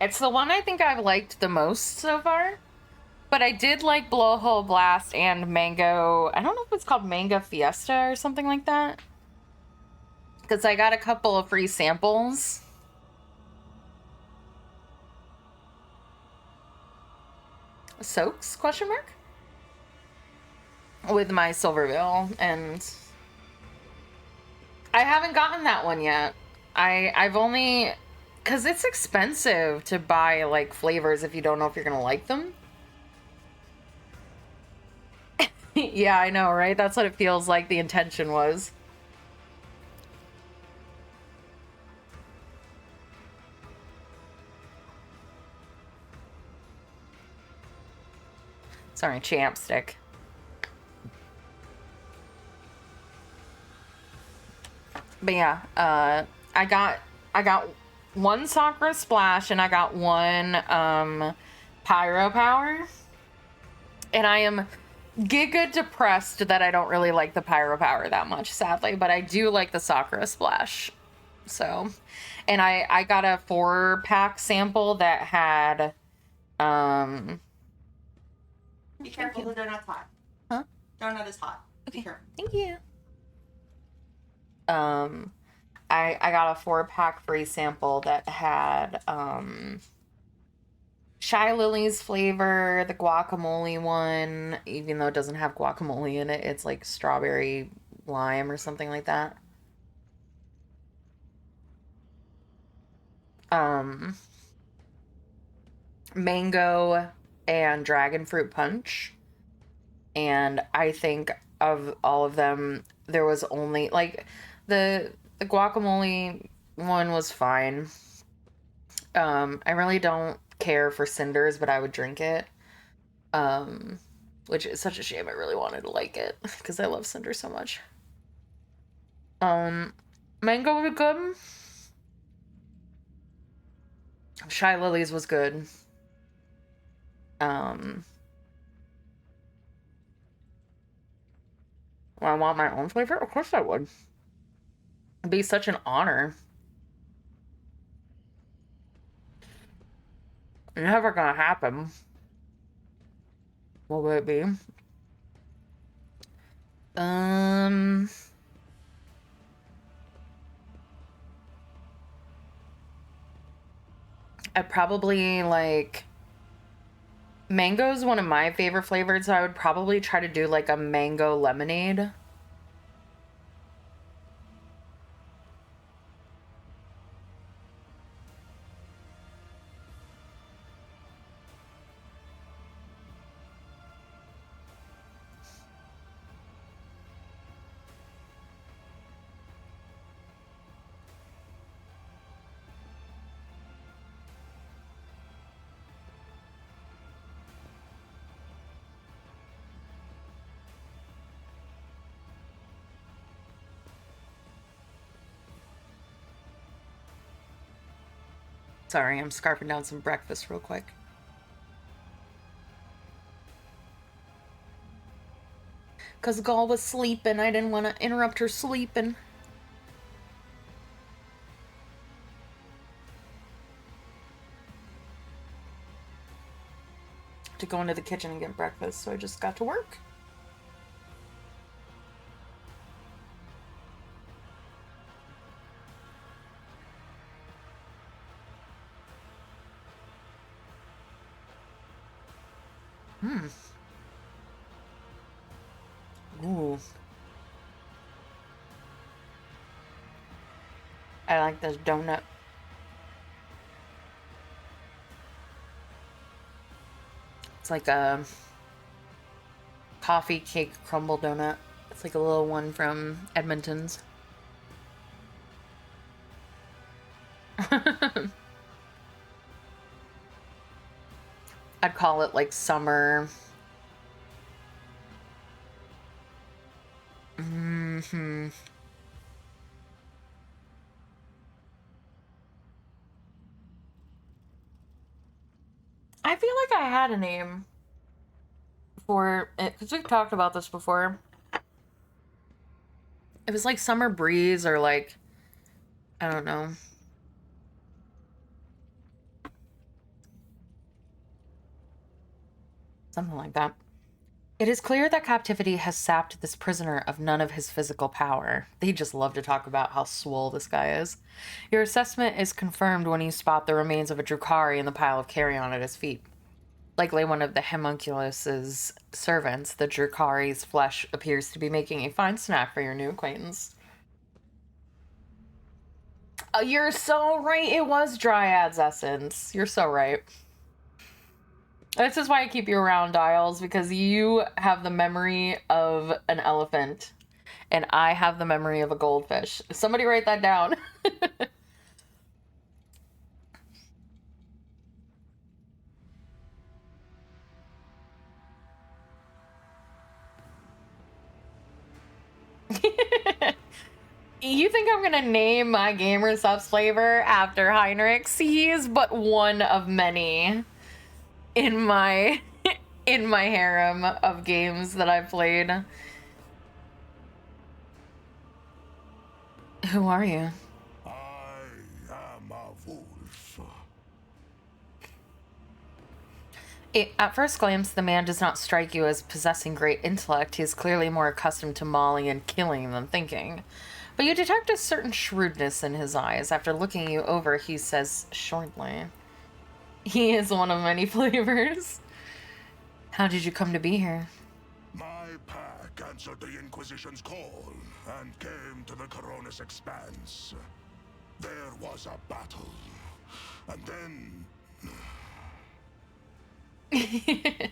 It's the one I think I've liked the most so far. But I did like Blowhole Blast and Mango. I don't know if it's called Mango Fiesta or something like that. Because I got a couple of free samples. Soaks? Question mark? With my Silvervale, and I haven't gotten that one yet. I've only, because it's expensive to buy like flavors if you don't know if you're gonna like them. Yeah, I know, right? That's what it feels like the intention was. Sorry, Champstick. But yeah, I got one Sakura Splash and I got one Pyro Power. And I am giga depressed that I don't really like the Pyro Power that much, sadly, but I do like the Sakura Splash. So, and I got a 4-pack sample that had Be careful, you. the donut's hot. Huh? Donut is hot. Okay. Be careful. Thank you. I got a 4-pack free sample that had Shy Lily's flavor, the guacamole one, even though it doesn't have guacamole in it, it's like strawberry lime or something like that. Mango and dragon fruit punch. And I think of all of them, there was only like the guacamole one was fine. I really don't care for cinders, but I would drink it. Which is such a shame. I really wanted to like it because I love cinder so much. Mango was good. Shy Lily's was good. I want my own flavor? Of course I would. It'd be such an honor. Never gonna happen. What would it be? I'd probably like mango's one of my favorite flavors, so I would probably try to do like a mango lemonade. Sorry, I'm scarfing down some breakfast real quick. Because Gaul was sleeping. I didn't want to interrupt her sleeping. To go into the kitchen and get breakfast, so I just got to work. Ooh. I like this donut. It's like a coffee cake crumble donut. It's like a little one from Edmonton's. I'd call it like summer. I feel like I had a name for it because we've talked about this before. It was like summer breeze or like, I don't know. Something like that. It is clear that captivity has sapped this prisoner of none of his physical power. They just love to talk about how swole this guy is. Your assessment is confirmed when you spot the remains of a Drukhari in the pile of carrion at his feet. Likely one of the homunculus's servants, the Drukhari's flesh appears to be making a fine snack for your new acquaintance. Oh, you're so right. It was Dryad's essence. You're so right. This is why I keep you around, Dials, because you have the memory of an elephant, and I have the memory of a goldfish. Somebody write that down. You think I'm gonna name my gamer subs flavor after Heinrichs? He is but one of many in my harem of games that I've played. Who are you? I am a wolf. At first glance, the man does not strike you as possessing great intellect. He is clearly more accustomed to mauling and killing than thinking. But you detect a certain shrewdness in his eyes. After looking you over, he says shortly, "He is one of many flavors. How did you come to be here?" My pack answered the Inquisition's call and came to the Coronis Expanse. There was a battle, and then the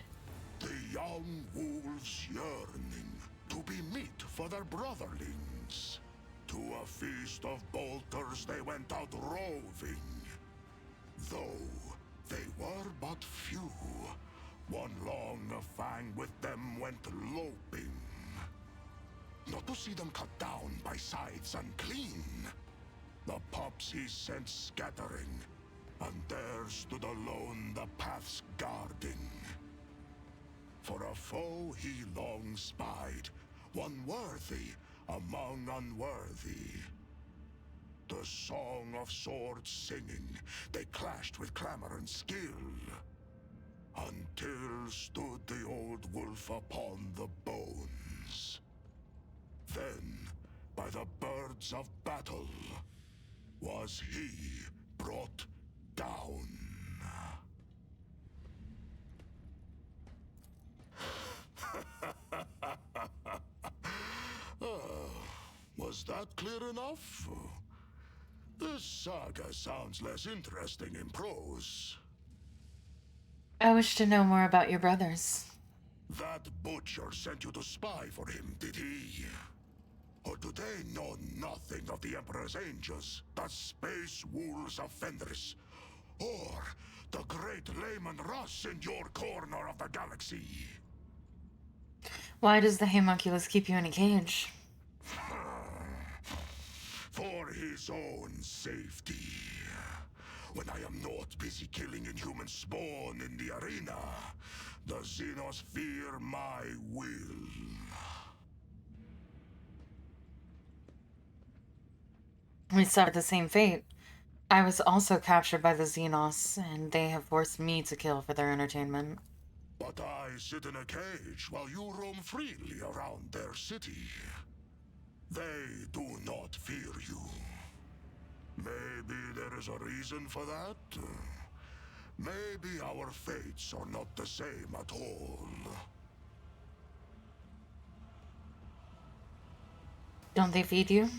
young wolves yearning to be meat for their brotherlings. To a feast of bolters they went out roving. Though they were but few, one long fang with them went loping. Not to see them cut down by scythes unclean. The pups he sent scattering, and there stood alone the paths guarding. For a foe he long spied, one worthy among unworthy. The song of swords singing, they clashed with clamor and skill, until stood the old wolf upon the bones. Then, by the birds of battle, was he brought down. Was that clear enough? This saga sounds less interesting in prose. I wish to know more about your brothers. That butcher sent you to spy for him, did he? Or do they know nothing of the Emperor's Angels, the space wolves of Fenris, or the great Layman Russ in your corner of the galaxy? Why does the homunculus keep you in a cage? For his own safety. When I am not busy killing inhuman spawn in the arena, the Xenos fear my will. We suffered the same fate. I was also captured by the Xenos, and they have forced me to kill for their entertainment. But I sit in a cage while you roam freely around their city. They do not fear you. Maybe there is a reason for that. Maybe our fates are not the same at all. Don't they feed you?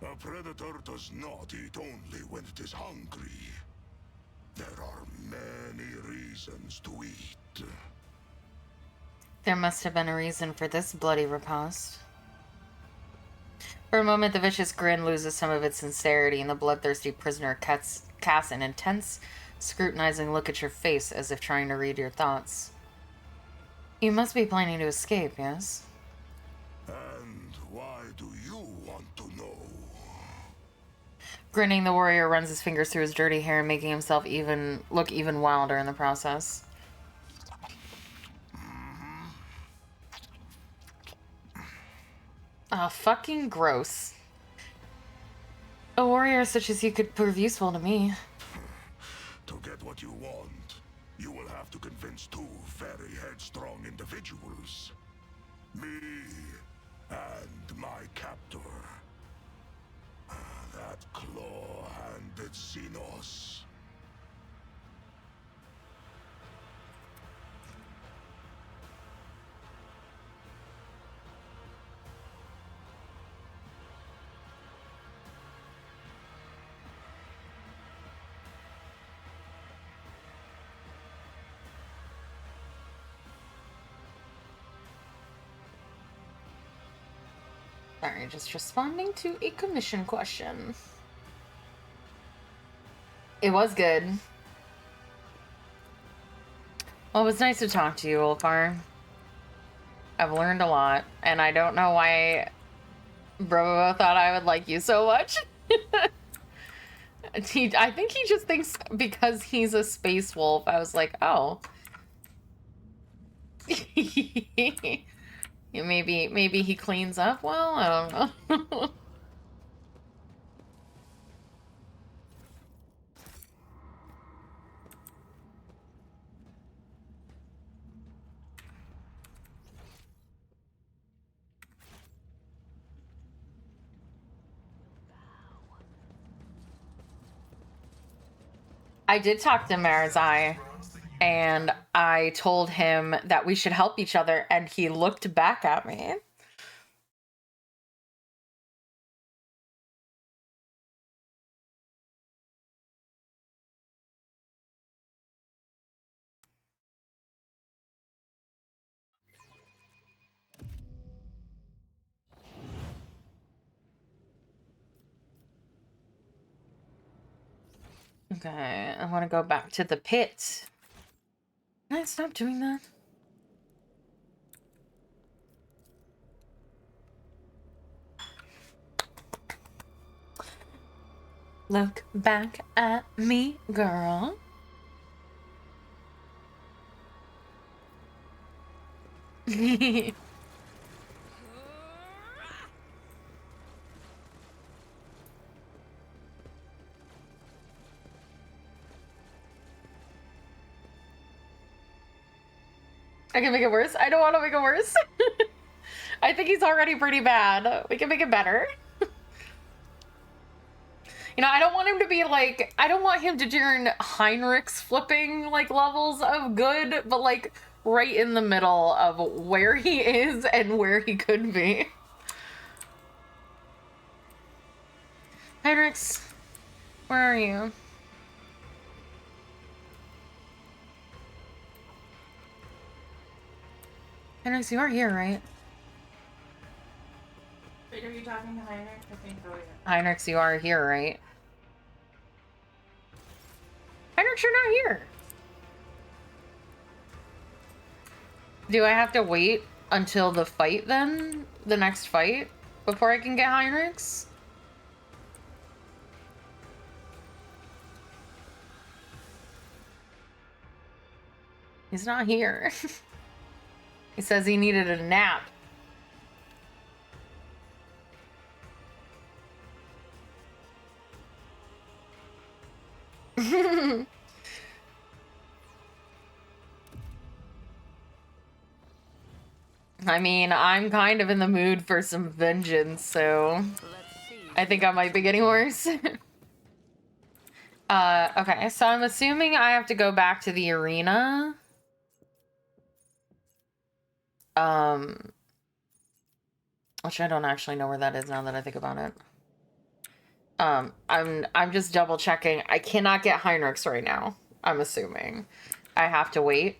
A predator does not eat only when it is hungry. There are many reasons to eat. There must have been a reason for this bloody repast. For a moment, the vicious grin loses some of its sincerity, and the bloodthirsty prisoner casts an intense, scrutinizing look at your face as if trying to read your thoughts. You must be planning to escape, yes? And why do you want to know? Grinning, the warrior runs his fingers through his dirty hair, making himself look even wilder in the process. Oh, fucking gross. A warrior such as you could prove useful to me. To get what you want, you will have to convince two very headstrong individuals. Me and my captor. That claw-handed Xenos. Sorry, just responding to a commission question. It was good. Well, it was nice to talk to you, Ulfar. I've learned a lot, and I don't know why Brobo thought I would like you so much. I think he just thinks because he's a space wolf. I was like, oh. Maybe he cleans up well? I don't know. I did talk to Marazai, and I told him that we should help each other, and he looked back at me. Okay, I want to go back to the pit. Can I stop doing that? Look back at me, girl. I can make it worse. I don't want to make it worse. I think he's already pretty bad. We can make it better. You know, I don't want him to be like, I don't want him to turn Heinrich's flipping like levels of good, but like right in the middle of where he is and where he could be. Heinrich's, where are you? Heinrich's, you are here, right? Wait, are you talking to Heinrich? I think so, yeah. Heinrich's, you are here, right? Heinrich, you're not here. Do I have to wait until the fight then? The next fight? Before I can get Heinrich's? He's not here. He says he needed a nap. I mean, I'm kind of in the mood for some vengeance, so I think I might be getting worse. Okay, so I'm assuming I have to go back to the arena. Which I don't actually know where that is now that I think about it. I'm just double checking. I cannot get Heinrich's right now. I'm assuming. I have to wait.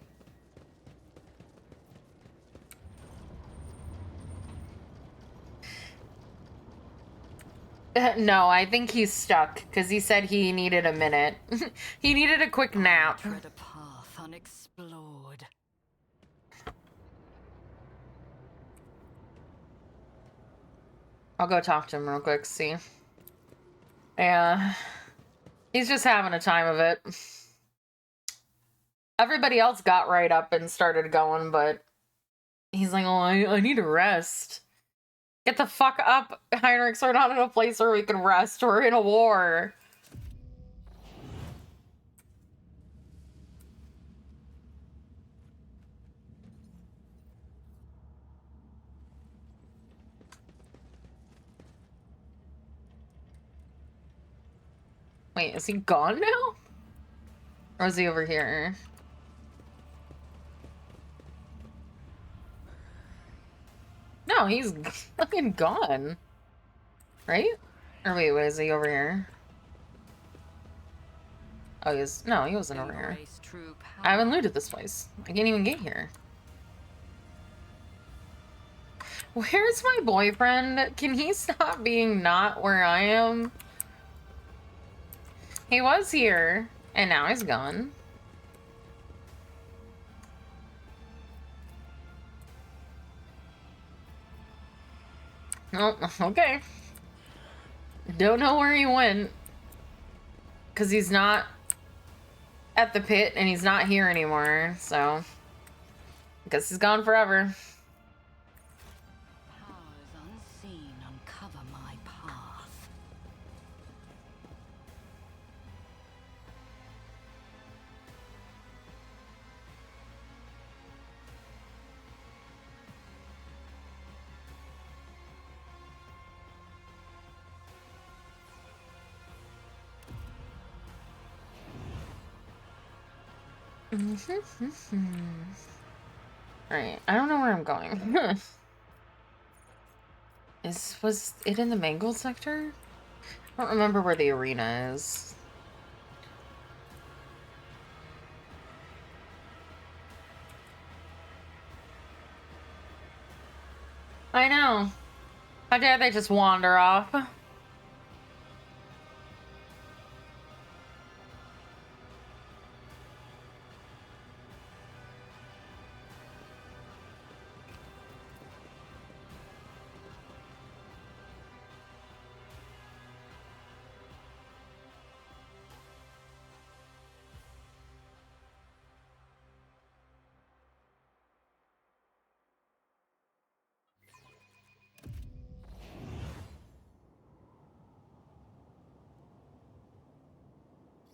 No, I think he's stuck because he said he needed a minute. He needed a quick nap. Tread a path unexplored. I'll go talk to him real quick, see. Yeah. He's just having a time of it. Everybody else got right up and started going, but he's like, oh, I need to rest. Get the fuck up, Heinrich. We're not in a place where we can rest. We're in a war. Wait, is he gone now? Or is he over here? No, he's fucking gone. Right? Or wait, is he over here? Oh, he was... No, he wasn't over here. I haven't looted this place. I can't even get here. Where's my boyfriend? Can he stop being not where I am? He was here, and now he's gone. Oh, okay. Don't know where he went. Because he's not at the pit, and he's not here anymore, so... I guess he's gone forever. Powers unseen uncover my path. Alright, I don't know where I'm going. Was it in the Mangled sector? I don't remember where the arena is. I know. How dare they just wander off?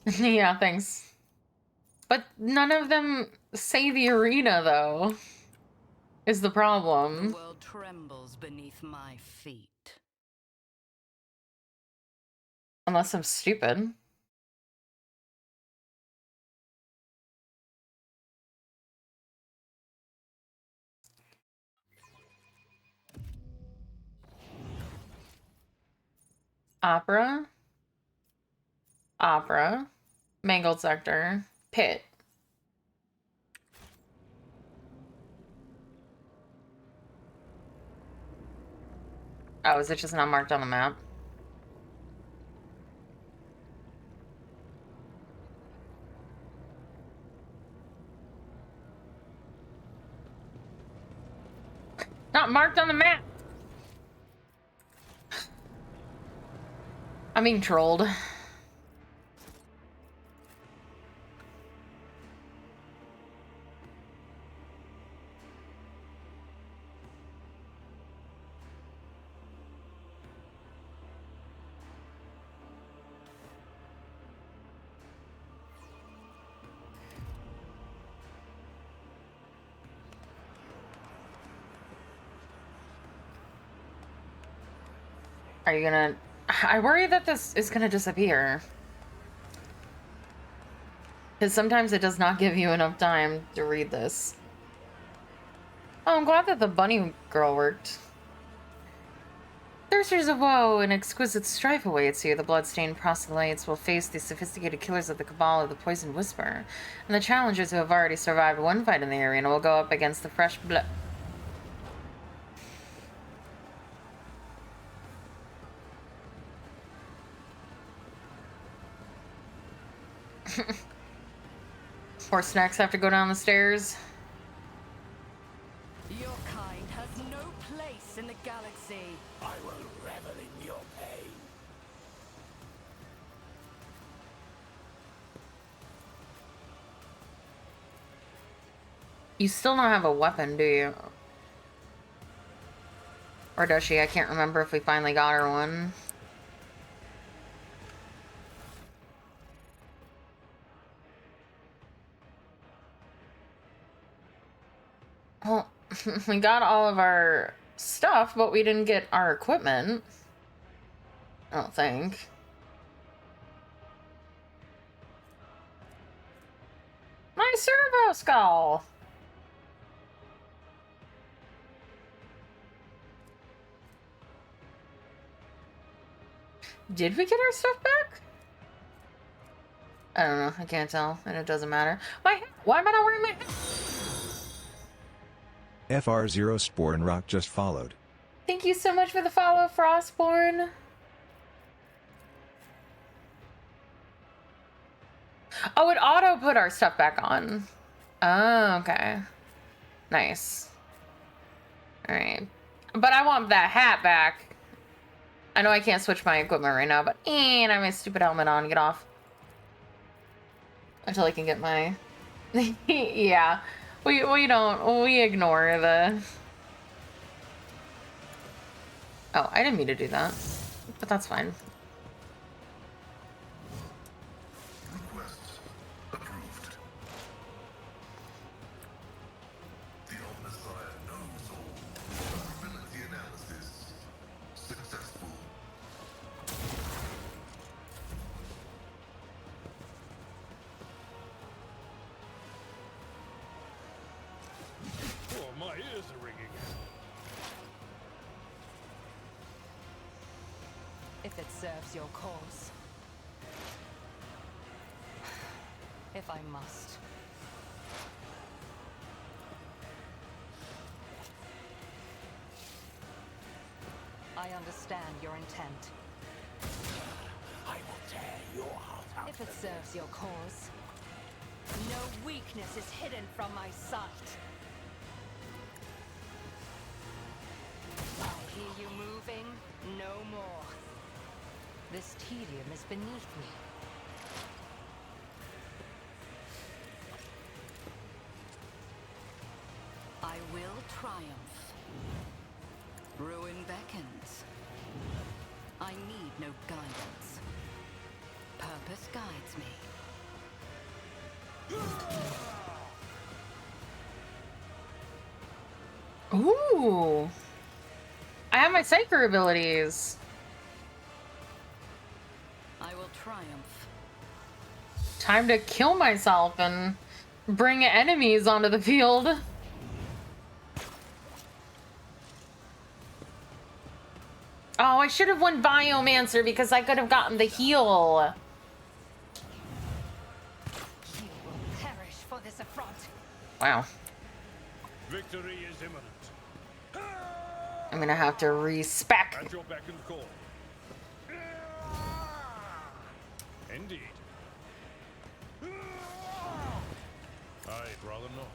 Yeah, thanks. But none of them say the arena, though, is the The problem. world trembles beneath my feet. Unless I'm stupid. Opera. Opera. Mangled sector. Pit. Oh, is it just not marked on the map? Not marked on the map! I'm being trolled. Are you gonna... I worry that this is gonna disappear. Because sometimes it does not give you enough time to read this. Oh, I'm glad that the bunny girl worked. Thirsters of woe, an exquisite strife awaits you. The bloodstained proselytes will face the sophisticated killers of the Cabal of the Poisoned Whisper. And the challengers who have already survived one fight in the arena will go up against the fresh blood. Poor snacks have to go down the stairs. Your kind has no place in the galaxy. I will revel in your pain. You still don't have a weapon, do you? Or does she? I can't remember if we finally got her one. Well, we got all of our stuff, but we didn't get our equipment. I don't think. My servo skull! Did we get our stuff back? I don't know. I can't tell, and it doesn't matter. My hat! Why am I not wearing my hat? FR0 Spore and Rock just followed. Thank you so much for the follow, Frostborn. Oh, it auto put our stuff back on. Oh, okay. Nice. Alright. But I want that hat back. I know I can't switch my equipment right now, but I have my stupid helmet on. Get off. Until I can get my... Yeah. We don't... We ignore the... Oh, I didn't mean to do that. But that's fine. Request approved. The Omnissiah knows all. Vulnerability analysis successful. serves your cause. If I must. I understand your intent. I will tear your heart out. If it serves your cause. No weakness is hidden from my sight. I hear you moving, no more. This tedium is beneath me. I will triumph. Ruin beckons. I need no guidance. Purpose guides me. Ooh. I have my Psyker abilities. I will triumph. Time to kill myself and bring enemies onto the field. Oh, I should have won Biomancer because I could have gotten the heal. You will perish for this affront. Wow. Victory is imminent. I'm gonna have to respec. At your beck and call. Indeed. I'd rather not.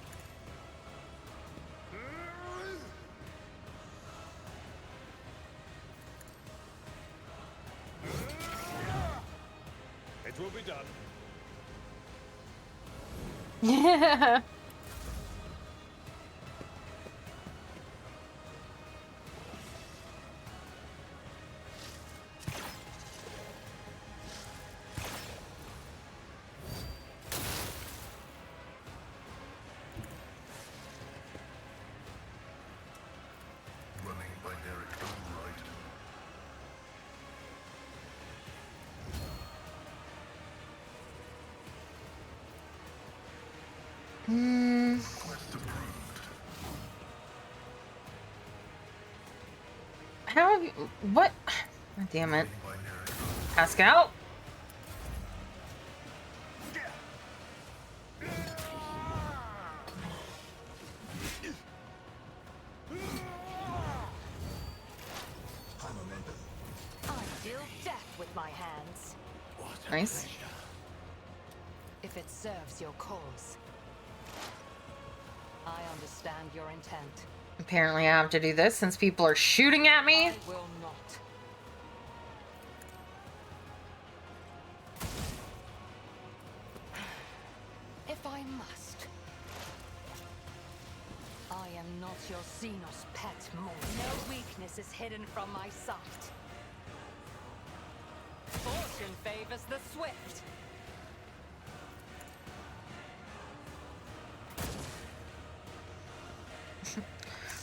It will be done. Yeah. Running binary override. Quest approved. How have you... What? God damn it. Pascal? I deal death with my hands. Nice. If it serves your cause. I understand your intent. Apparently I have to do this since people are shooting at me. I will not. If I must. I am not your Xenos pet more. No weakness is hidden from my sight. Fortune favors the swift.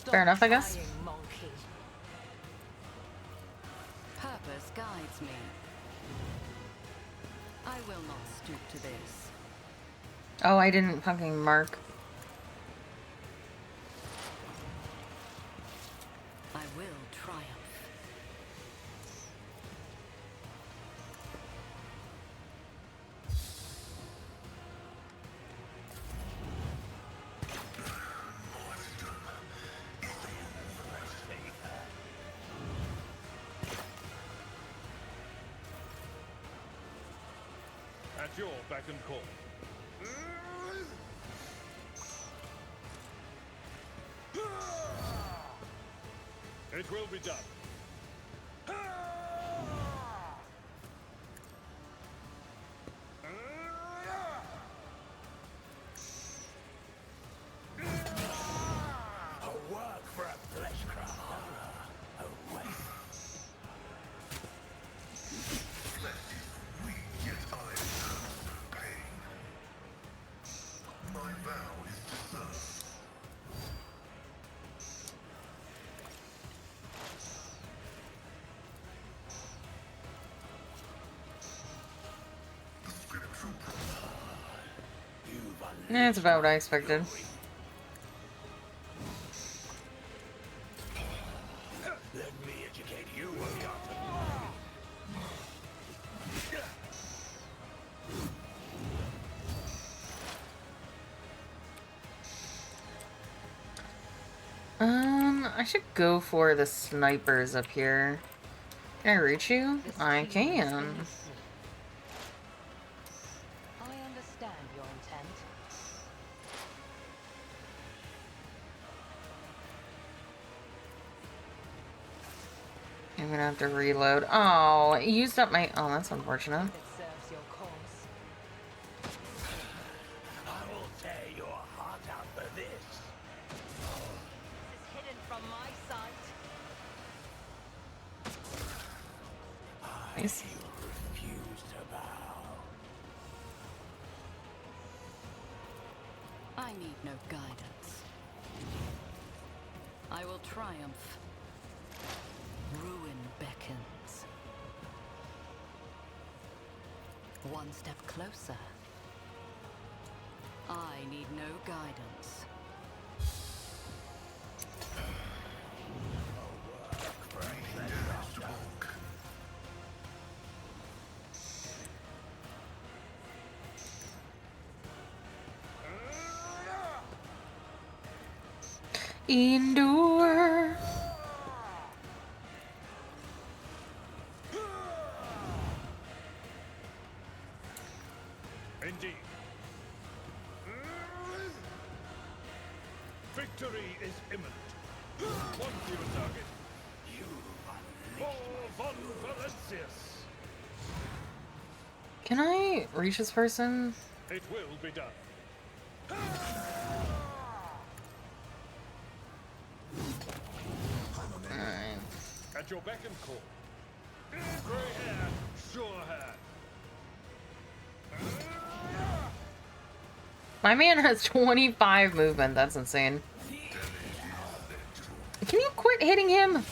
Fair enough, I guess. Stop trying, monkey. Purpose guides me. I will not stoop to this. Oh, I didn't fucking mark. I will triumph. At your beck and call. It will be done. A work for a fleshcraft. A waste. Flesh is weak, yet I serve pain. My vow is to serve. The spiritual That's about what I expected. Let me educate you, Captain. I should go for the snipers up here. Can I reach you? I can. I understand your intent. I'm gonna have to reload. Oh, it used up my... Oh, that's unfortunate. It serves your cause. I will tear your heart out for this. This is hidden from my sight. Nice. You refuse to bow. I need no guidance. I will triumph. Ruin beckons. One step closer. I need no guidance. Endure. Indeed. Victory is imminent. One fewer target. For Von Valencius. Can I reach this person? It will be done. Alright. At your beck and call. Grey hair, sure hair. My man has 25 movement. That's insane. Can you quit hitting him?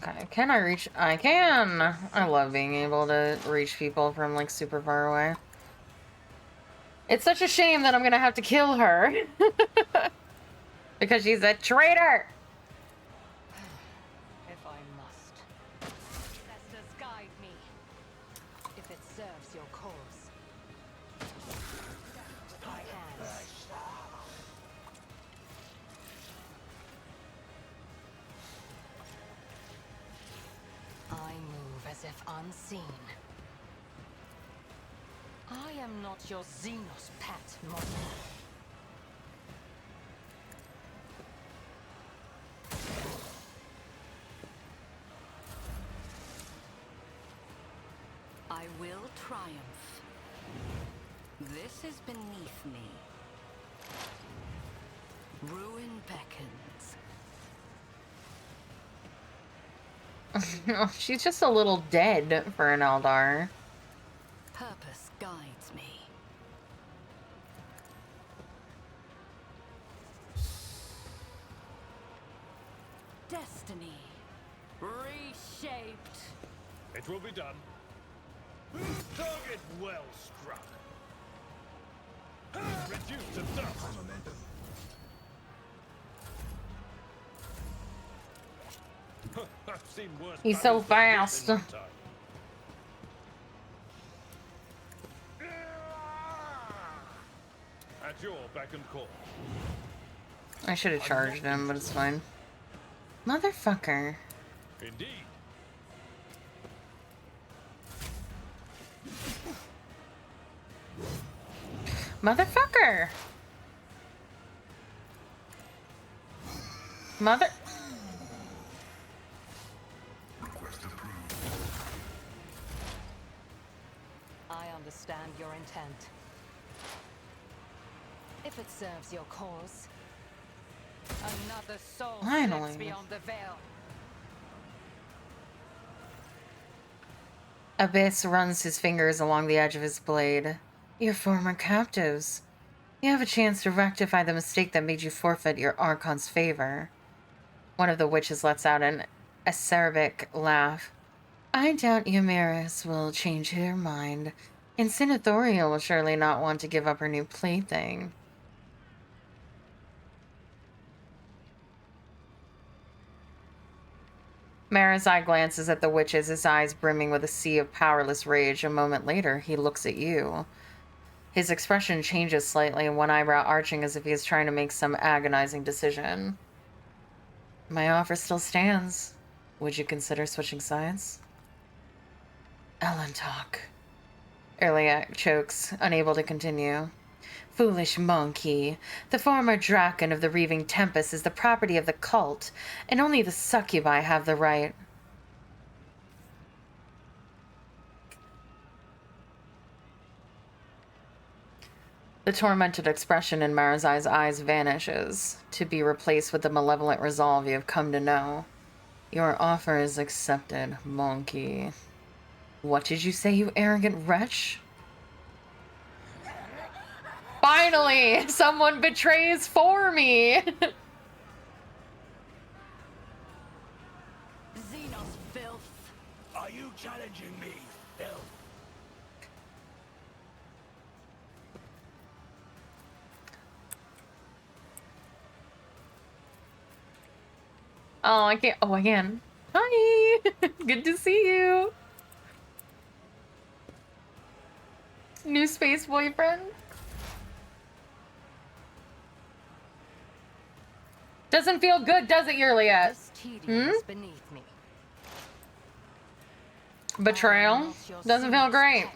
Okay, can I reach? I can! I love being able to reach people from, like, super far away. It's such a shame that I'm gonna have to kill her. Because she's a traitor! If I must. Ancestors guide me. If it serves your cause. My hands. I move as if unseen. I am not your Xenos pet, model. I will triumph. This is beneath me. Ruin beckons. She's just a little dead for an Eldar. Purpose guides me. Destiny reshaped. It will be done. Target well struck. Reduced to dust. I've seen worse. He's so battles than fast. this in my time. At your beck and call. I should have charged him, but it's fine. Motherfucker. Indeed. Motherfucker! Mother... I understand your intent. If it serves your cause. Another soul Finally. slips beyond the veil. Abyss runs his fingers along the edge of his blade. Your former captives. You have a chance to rectify the mistake that made you forfeit your Archon's favor. One of the witches lets out an acerbic laugh. I doubt Yamiris will change her mind. And Sinathoria will surely not want to give up her new plaything. Mara's eye glances at the witches, his eyes brimming with a sea of powerless rage. A moment later, he looks at you. His expression changes slightly, one eyebrow arching as if he is trying to make some agonizing decision. My offer still stands. Would you consider switching sides? Ellen talk. Erliak chokes, unable to continue. Foolish monkey. The former Draken of the Reaving Tempest is the property of the cult, and only the succubi have the right. The tormented expression in Marazai's eyes vanishes, to be replaced with the malevolent resolve you have come to know. Your offer is accepted, monkey. What did you say, you arrogant wretch? Finally, someone betrays for me. Xenos filth. Are you challenging me, filth? Oh, I can't. Oh, I can. Hi. Good to see you. New space boyfriend. Doesn't feel good, does it, Yurliet? Beneath me. Betrayal? Doesn't feel great.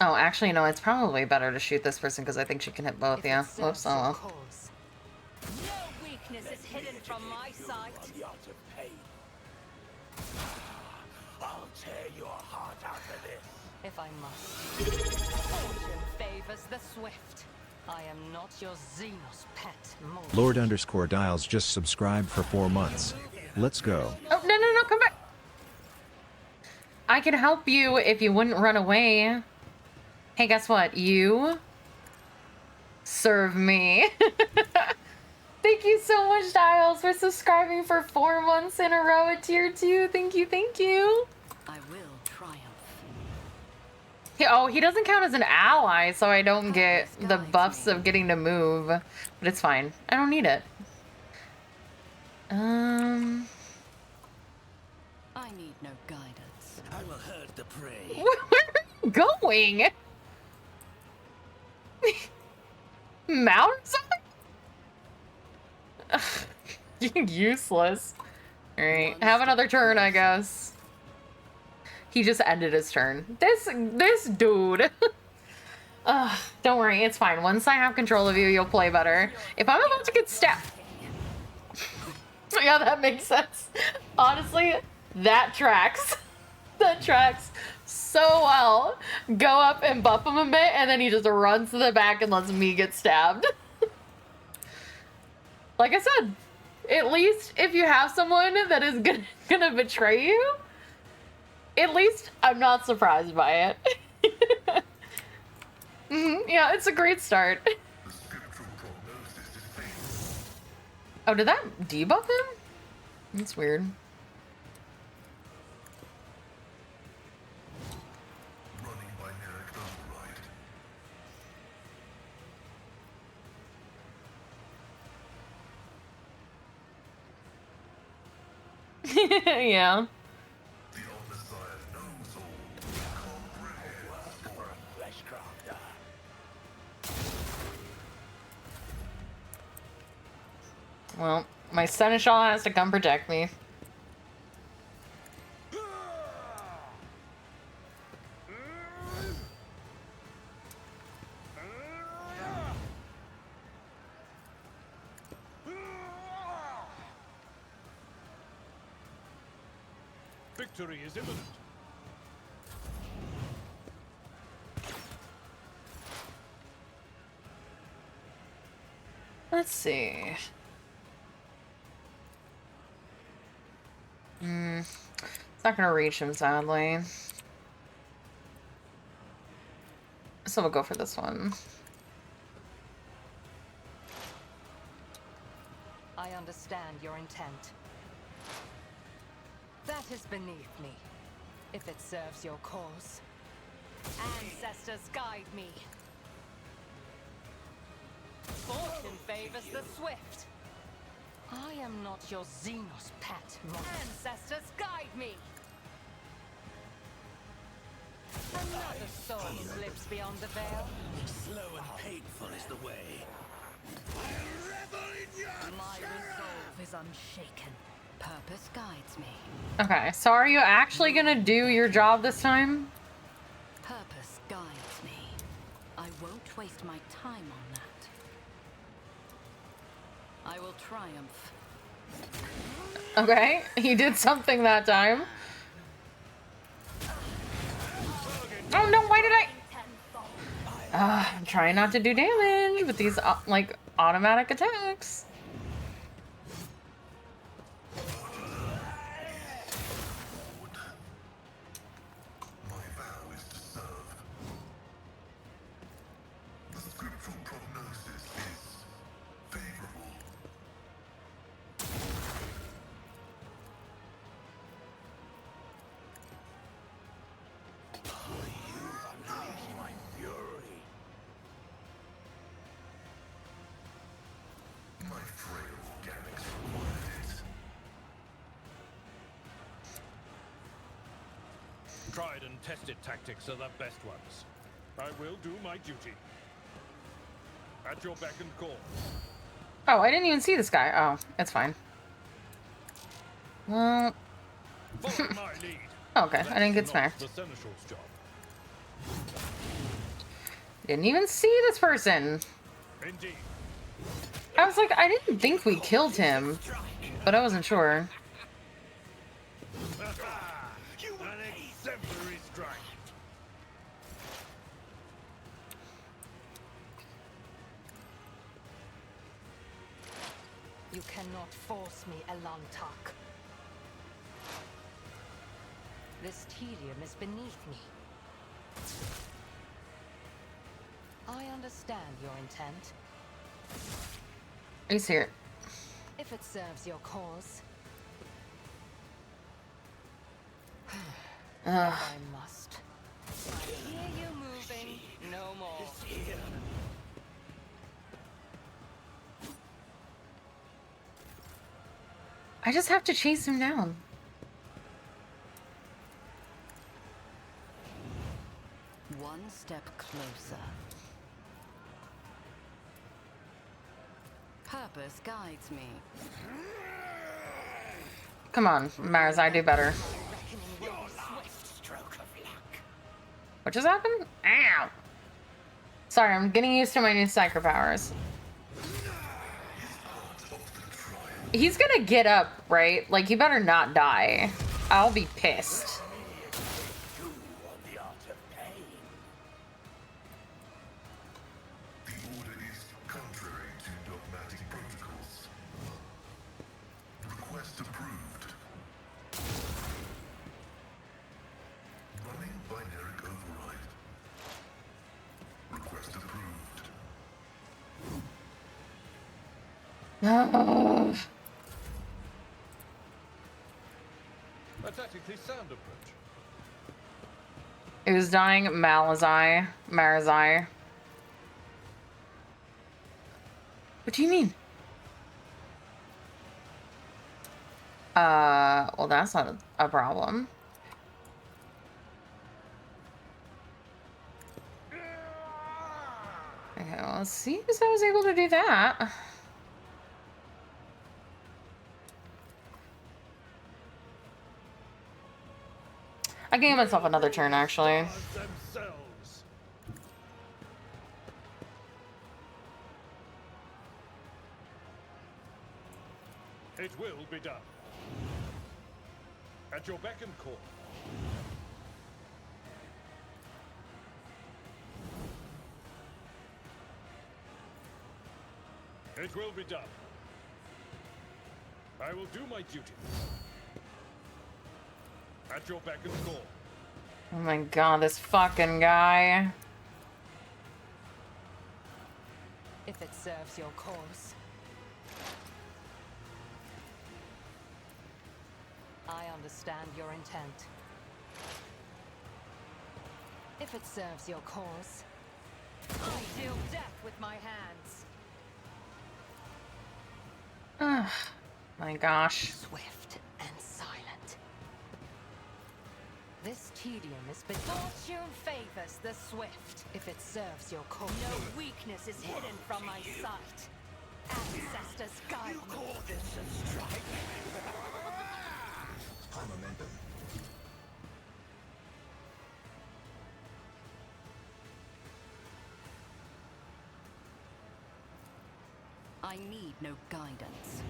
Oh, actually, no, it's probably better to shoot this person because I think she can hit both, yeah. Whoops, oh well. No weakness is hidden from my sight. I'll tear your heart out of this. If I must. Fortune favors the swift. I am not your Xenos pet. Lord_Dials just subscribed for 4 months. Let's go. Oh, no, come back. I can help you if you wouldn't run away. Hey, guess what? You serve me. Thank you so much, Dials, for subscribing for 4 months in a row at tier 2. Thank you, thank you. I will triumph. Oh, he doesn't count as an ally, so I don't get the buffs of getting to move. But it's fine. I don't need it. I need no guidance. I will herd the prey. Where are you going? Mountain? Useless. Alright, have another turn, I guess. He just ended his turn. This dude. Don't worry, it's fine. Once I have control of you, you'll play better. If I'm about to get stabbed... Yeah, that makes sense. Honestly, that tracks. That tracks so well. Go up and buff him a bit, and then he just runs to the back and lets me get stabbed. Like I said, at least if you have someone that is gonna betray you, at least I'm not surprised by it. Yeah, it's a great start. Oh, did that debuff him? That's weird. Yeah. Well, my seneschal has to come protect me. Victory is imminent. Let's see. It's not gonna reach him, sadly. so we'll go for this one. I understand your intent. That is beneath me, if it serves your cause. Ancestors guide me. Fortune favors the swift. I am not your Xenos pet. Ancestors guide me. Another soul lives beyond the veil. Slow and painful is the way. My resolve is unshaken. Purpose guides me. Okay, so are you actually gonna do your job this time? Purpose guides me. I won't waste my time on that. I will triumph. Okay, he did something that time. Oh no, why did I? I'm trying not to do damage with these, like, automatic attacks. Tried and tested tactics are the best ones. I will do my duty. At your beck and call. Oh, I didn't even see this guy. Oh, it's fine. Well... Follow my lead. Okay, I didn't get smacked. The Seneschal's job. Didn't even see this person. Indeed. I was like, I didn't think we killed him, but I wasn't sure. An exemplary strike. You cannot force me, Elantak. This tedium is beneath me. I understand your intent. He's here. If it serves your cause. I must. I hear you moving. No more. I just have to chase him down. One step closer. Purpose guides me. Come on, Mars, I do better. What just happened? Ow! Sorry, I'm getting used to my new psycho powers. He's gonna get up, right? Like, he better not die. I'll be pissed. No. A tactically sound approach. It was dying Marazai. What do you mean? Well, that's not a problem. Okay, well, let's see if I was able to do that. I gave myself another turn, actually. It will be done. At your beck and call. It will be done. I will do my duty. At your beck and call. Oh my god, this fucking guy. serves your cause. I understand your intent. If it serves your cause, I deal death with my hands. Ugh, my gosh. Swift and silent. This tedium is but fortune favors the swift. If it serves your cause, no weakness is hidden from my sight. Ancestors guide me. Call this a strike? Momentum. I need no guidance.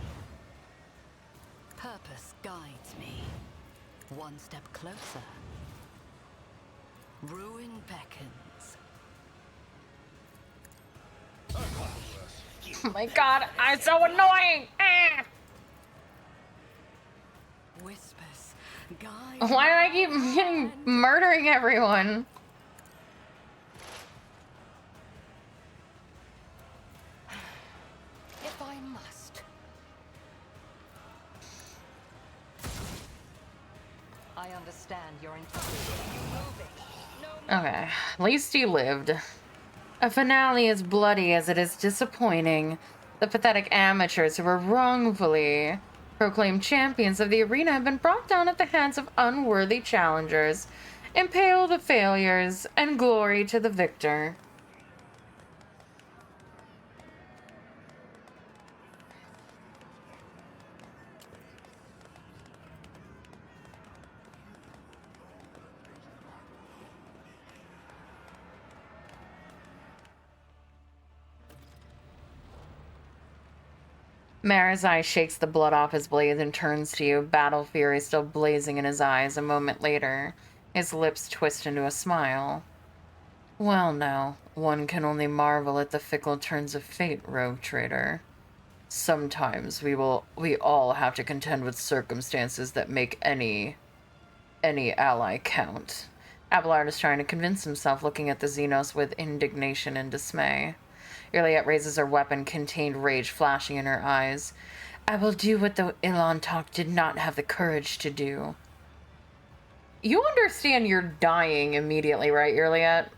Purpose guides me. One step closer. Ruin beckons. Oh my god, I'm so annoying! Ah! Whispers guide. Why do I keep getting murdering everyone? If I must. I understand your Okay, at least he lived. A finale as bloody as it is disappointing. The pathetic amateurs who were wrongfully proclaimed champions of the arena have been brought down at the hands of unworthy challengers. Impale the failures and glory to the victor. Marazai shakes the blood off his blade and turns to you, battle fury still blazing in his eyes. A moment later, his lips twist into a smile. Well now, one can only marvel at the fickle turns of fate, rogue trader. Sometimes we all have to contend with circumstances that make any ally count. Abelard is trying to convince himself, looking at the Xenos with indignation and dismay. Iliette raises her weapon, contained rage flashing in her eyes. I will do what the Ilantok did not have the courage to do. You understand you're dying immediately, right, Iliette?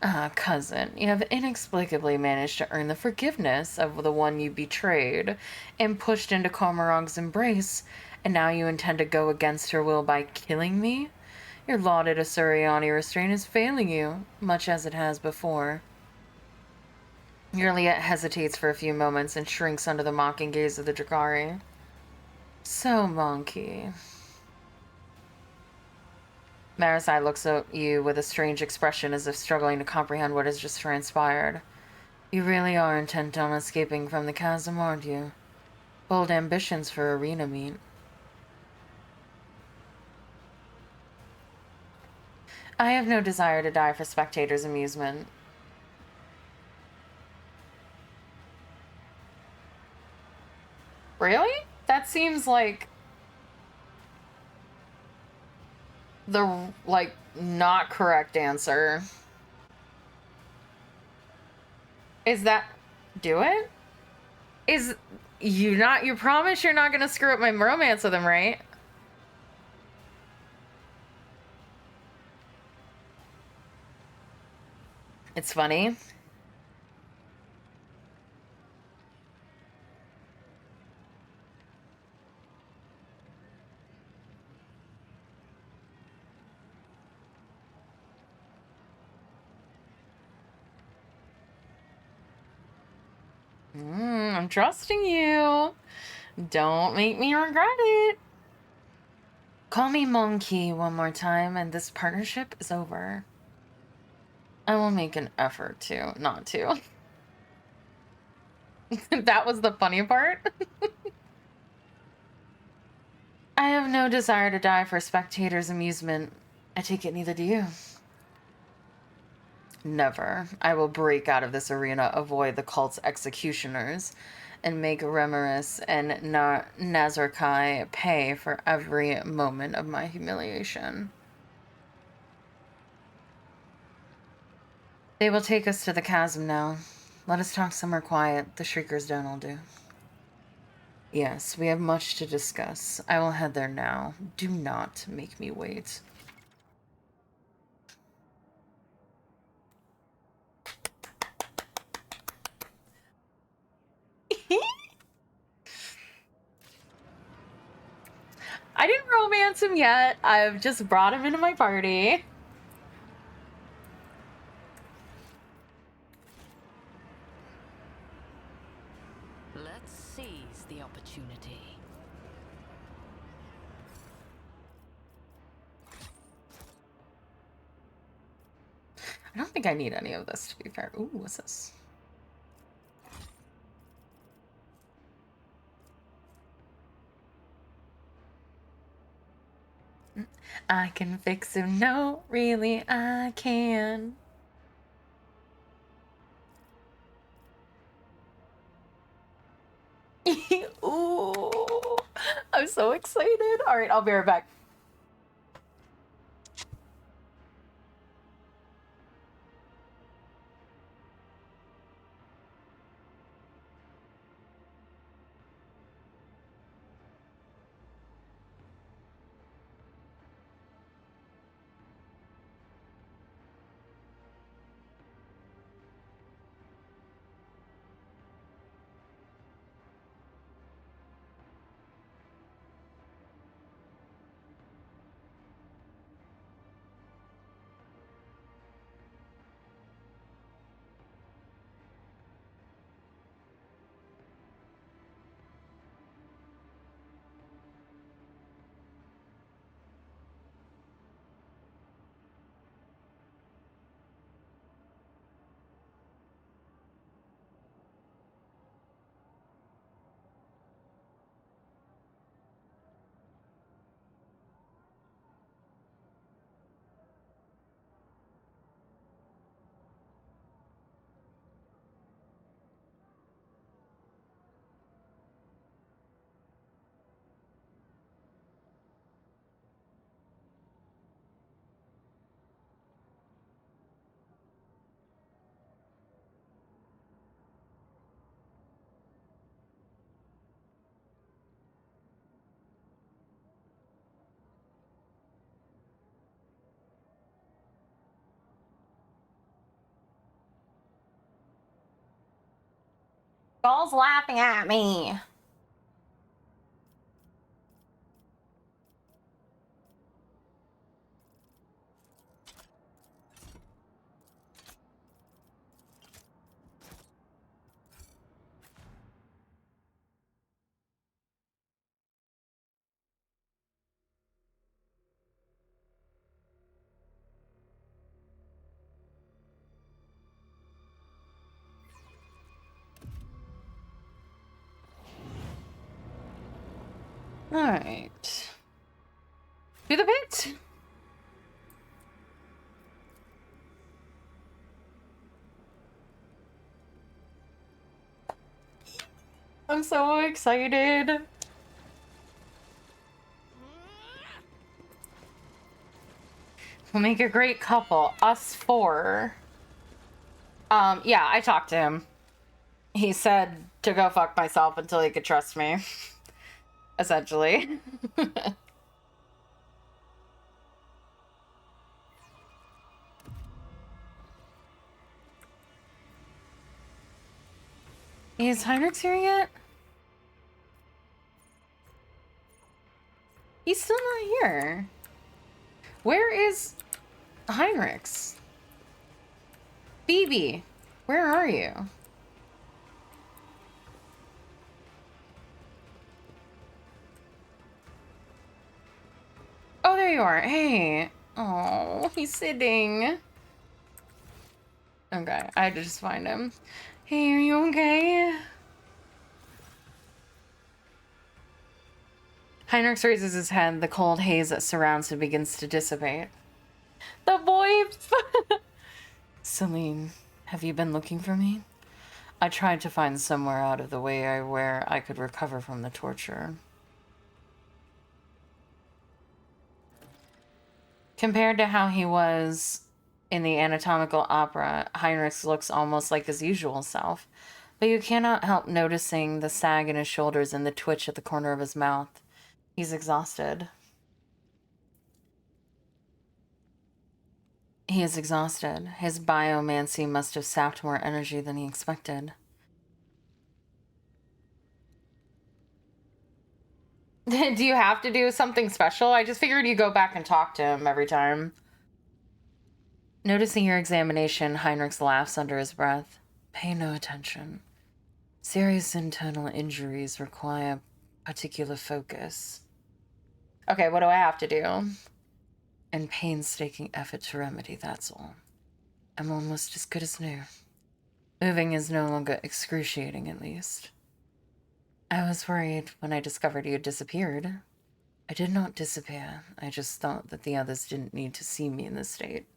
Ah, cousin, you have inexplicably managed to earn the forgiveness of the one you betrayed and pushed into Cormorant's embrace, and now you intend to go against her will by killing me? Your lauded Asuriani restraint is failing you, much as it has before. Iliette hesitates for a few moments and shrinks under the mocking gaze of the Drakari. So, monkey. Marazai looks at you with a strange expression as if struggling to comprehend what has just transpired. You really are intent on escaping from the chasm, aren't you? Bold ambitions for arena meet. I have no desire to die for spectators' amusement. Really? That seems like the, not correct answer. Is that... Do it? Is... You promise you're not gonna screw up my romance with him, right? It's funny. I'm trusting you. Don't make me regret it. Call me Monkey one more time and this partnership is over. I will make an effort to not to. That was the funny part. I have no desire to die for spectators' amusement. I take it neither do you. Never. I will break out of this arena, avoid the cult's executioners, and make Remeris and Nazarkai pay for every moment of my humiliation. They will take us to the chasm now. let us talk somewhere quiet. The Shrieker's Den will do. Yes, we have much to discuss. I will head there now. Do not make me wait. I didn't romance him yet. I've just brought him into my party. Let's seize the opportunity. I don't think I need any of this, to be fair. Ooh, what's this? I can fix him. No, really, I can. Ooh, I'm so excited. All right, I'll be right back. Ball's laughing at me. All right. Do the bit. I'm so excited. We'll make a great couple. Us four. Yeah, I talked to him. He said to go fuck myself until he could trust me. Essentially. Is Heinrich's here yet? He's still not here. Where is Heinrich's? Phoebe, where are you? Oh, there you are. Hey. Oh, he's sitting. Okay, I had to just find him. Hey, are you okay? Heinrich raises his head. The cold haze that surrounds him begins to dissipate. The boy! Celine, have you been looking for me? I tried to find somewhere out of the way where I could recover from the torture. Compared to how he was In the anatomical opera, Heinrich looks almost like his usual self, but you cannot help noticing the sag in his shoulders and the twitch at the corner of his mouth. He's exhausted. He is exhausted. His biomancy must have sapped more energy than he expected. Do you have to do something special? I just figured you go back and talk to him every time. Noticing your examination, Heinrich laughs under his breath. Pay no attention. Serious internal injuries require particular focus. Okay, what do I have to do? And painstaking effort to remedy, that's all. I'm almost as good as new. Moving is no longer excruciating, at least. I was worried when I discovered you had disappeared. I did not disappear. I just thought that the others didn't need to see me in this state.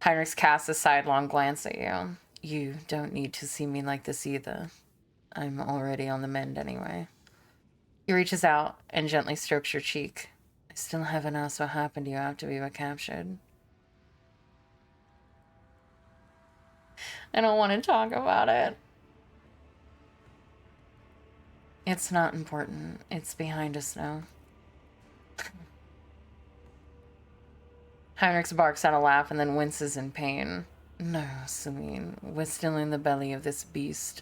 Heinrich casts a sidelong glance at you. You don't need to see me like this either. I'm already on the mend anyway. He reaches out and gently strokes your cheek. I still haven't asked what happened to you after we were captured. I don't want to talk about it. It's not important. It's behind us now. Heinrich barks out a laugh and then winces in pain. No, Celine, we're still in the belly of this beast.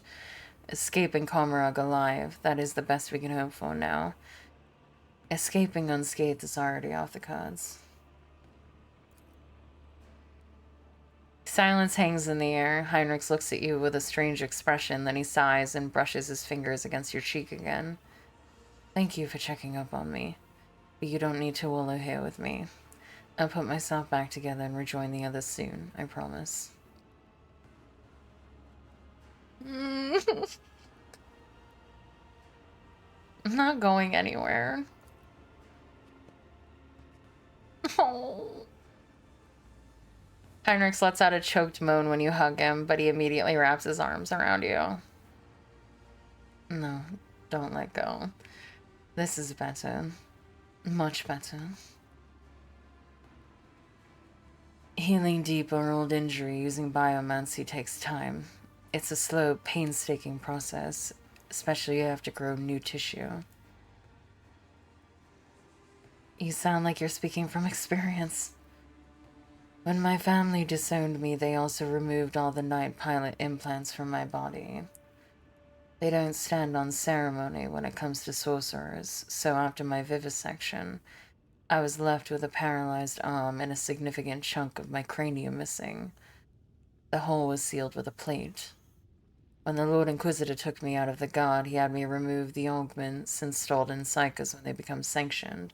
Escaping Komarug alive, that is the best we can hope for now. Escaping unscathed is already off the cards. Silence hangs in the air. Heinrich looks at you with a strange expression, then he sighs and brushes his fingers against your cheek again. Thank you for checking up on me, but you don't need to wallow here with me. I'll put myself back together and rejoin the others soon, I promise. I'm not going anywhere. Oh. Heinrich lets out a choked moan when you hug him, but he immediately wraps his arms around you. No, don't let go. This is better. Much better. Healing deep or old injury using biomancy takes time. It's a slow, painstaking process, especially after grow new tissue. You sound like you're speaking from experience. When my family disowned me, they also removed all the night pilot implants from my body. They don't stand on ceremony when it comes to sorcerers, so after my vivisection, I was left with a paralyzed arm and a significant chunk of my cranium missing. The hole was sealed with a plate. When the Lord Inquisitor took me out of the guard, he had me remove the augments installed in psychers when they become sanctioned.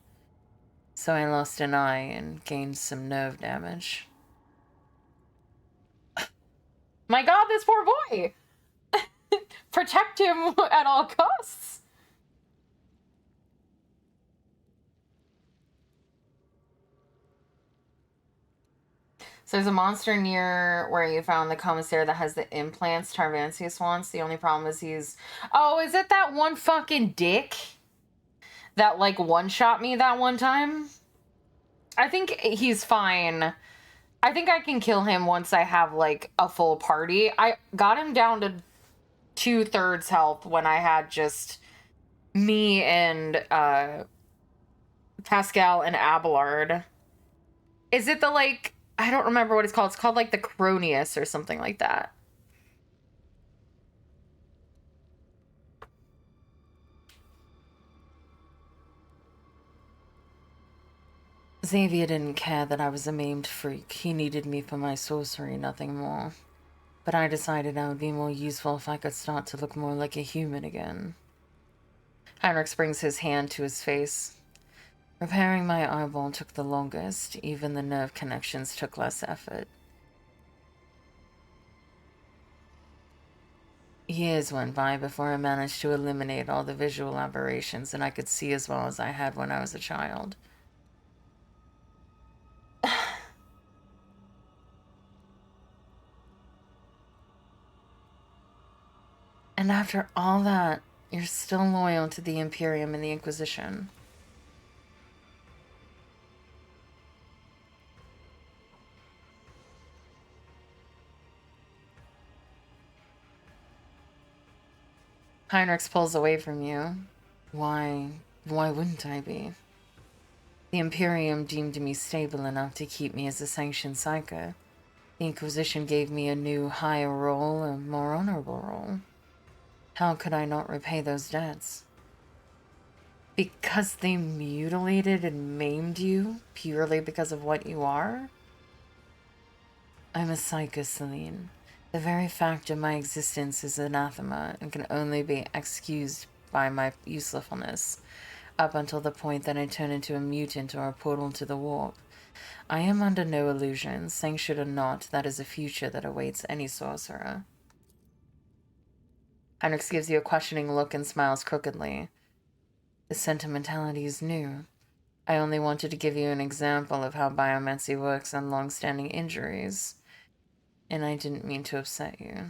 So I lost an eye and gained some nerve damage. My god, this poor boy! Protect him at all costs! So there's a monster near where you found the commissary that has the implants Tarvantius wants. The only problem is he's... Oh, is it that one fucking dick? That, like, one-shot me that one time? I think he's fine. I think I can kill him once I have, like, a full party. I got him down to 2/3 health when I had just me and, Pascal and Abelard. Is it the, like... I don't remember what it's called. It's called, like, the Cronius or something like that. Xavier didn't care that I was a maimed freak. He needed me for my sorcery, nothing more. But I decided I would be more useful if I could start to look more like a human again. Heinrich brings his hand to his face. Repairing my eyeball took the longest. Even the nerve connections took less effort. Years went by before I managed to eliminate all the visual aberrations and I could see as well as I had when I was a child. And after all that, you're still loyal to the Imperium and the Inquisition. Heinrich pulls away from you. Why wouldn't I be? The Imperium deemed me stable enough to keep me as a sanctioned psycho. The Inquisition gave me a new, higher role, a more honorable role. How could I not repay those debts? Because they mutilated and maimed you purely because of what you are? I'm a psycho, Celine. The very fact of my existence is anathema and can only be excused by my uselessness, up until the point that I turn into a mutant or a portal to the warp. I am under no illusions, sanctioned or not, that is a future that awaits any sorcerer. Heinrich gives you a questioning look and smiles crookedly. The sentimentality is new. I only wanted to give you an example of how biomancy works on long-standing injuries. And I didn't mean to upset you.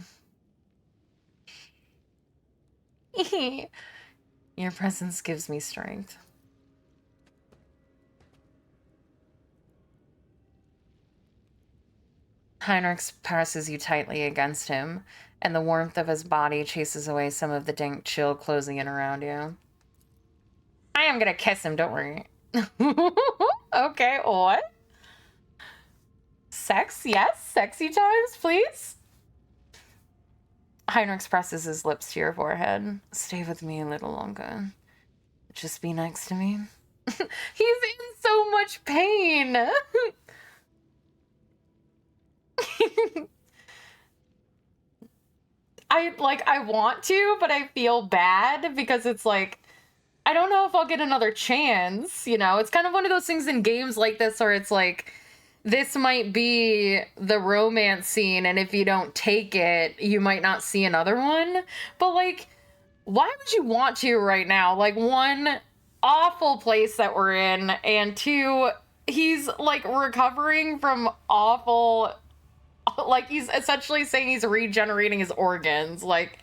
Your presence gives me strength. Heinrich presses you tightly against him, and the warmth of his body chases away some of the dank chill closing in around you. I am gonna kiss him, don't worry. Okay, what? Sex? Yes? Sexy times, please? Heinrich presses his lips to your forehead. Stay with me a little longer. Just be next to me. He's in so much pain. I want to, but I feel bad because it's like, I don't know if I'll get another chance, you know? It's kind of one of those things in games like this where it's like, this might be the romance scene, and if you don't take it, you might not see another one. But, like, why would you want to right now? Like, one, awful place that we're in, and two, he's, like, recovering from awful... Like, he's essentially saying he's regenerating his organs. Like...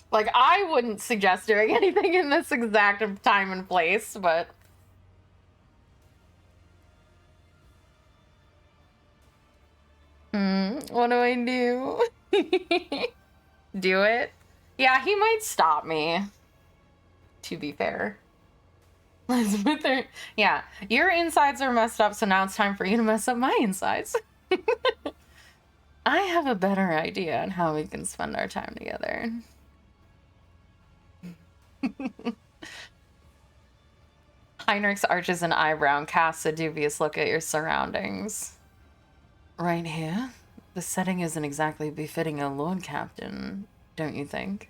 Like, I wouldn't suggest doing anything in this exact time and place, but... What do I do? Do it? Yeah, he might stop me. To be fair. Elizabeth, yeah, your insides are messed up, so now it's time for you to mess up my insides. I have a better idea on how we can spend our time together. Heinrich arches an eyebrow and casts a dubious look at your surroundings. Right here? The setting isn't exactly befitting a Lord Captain, don't you think?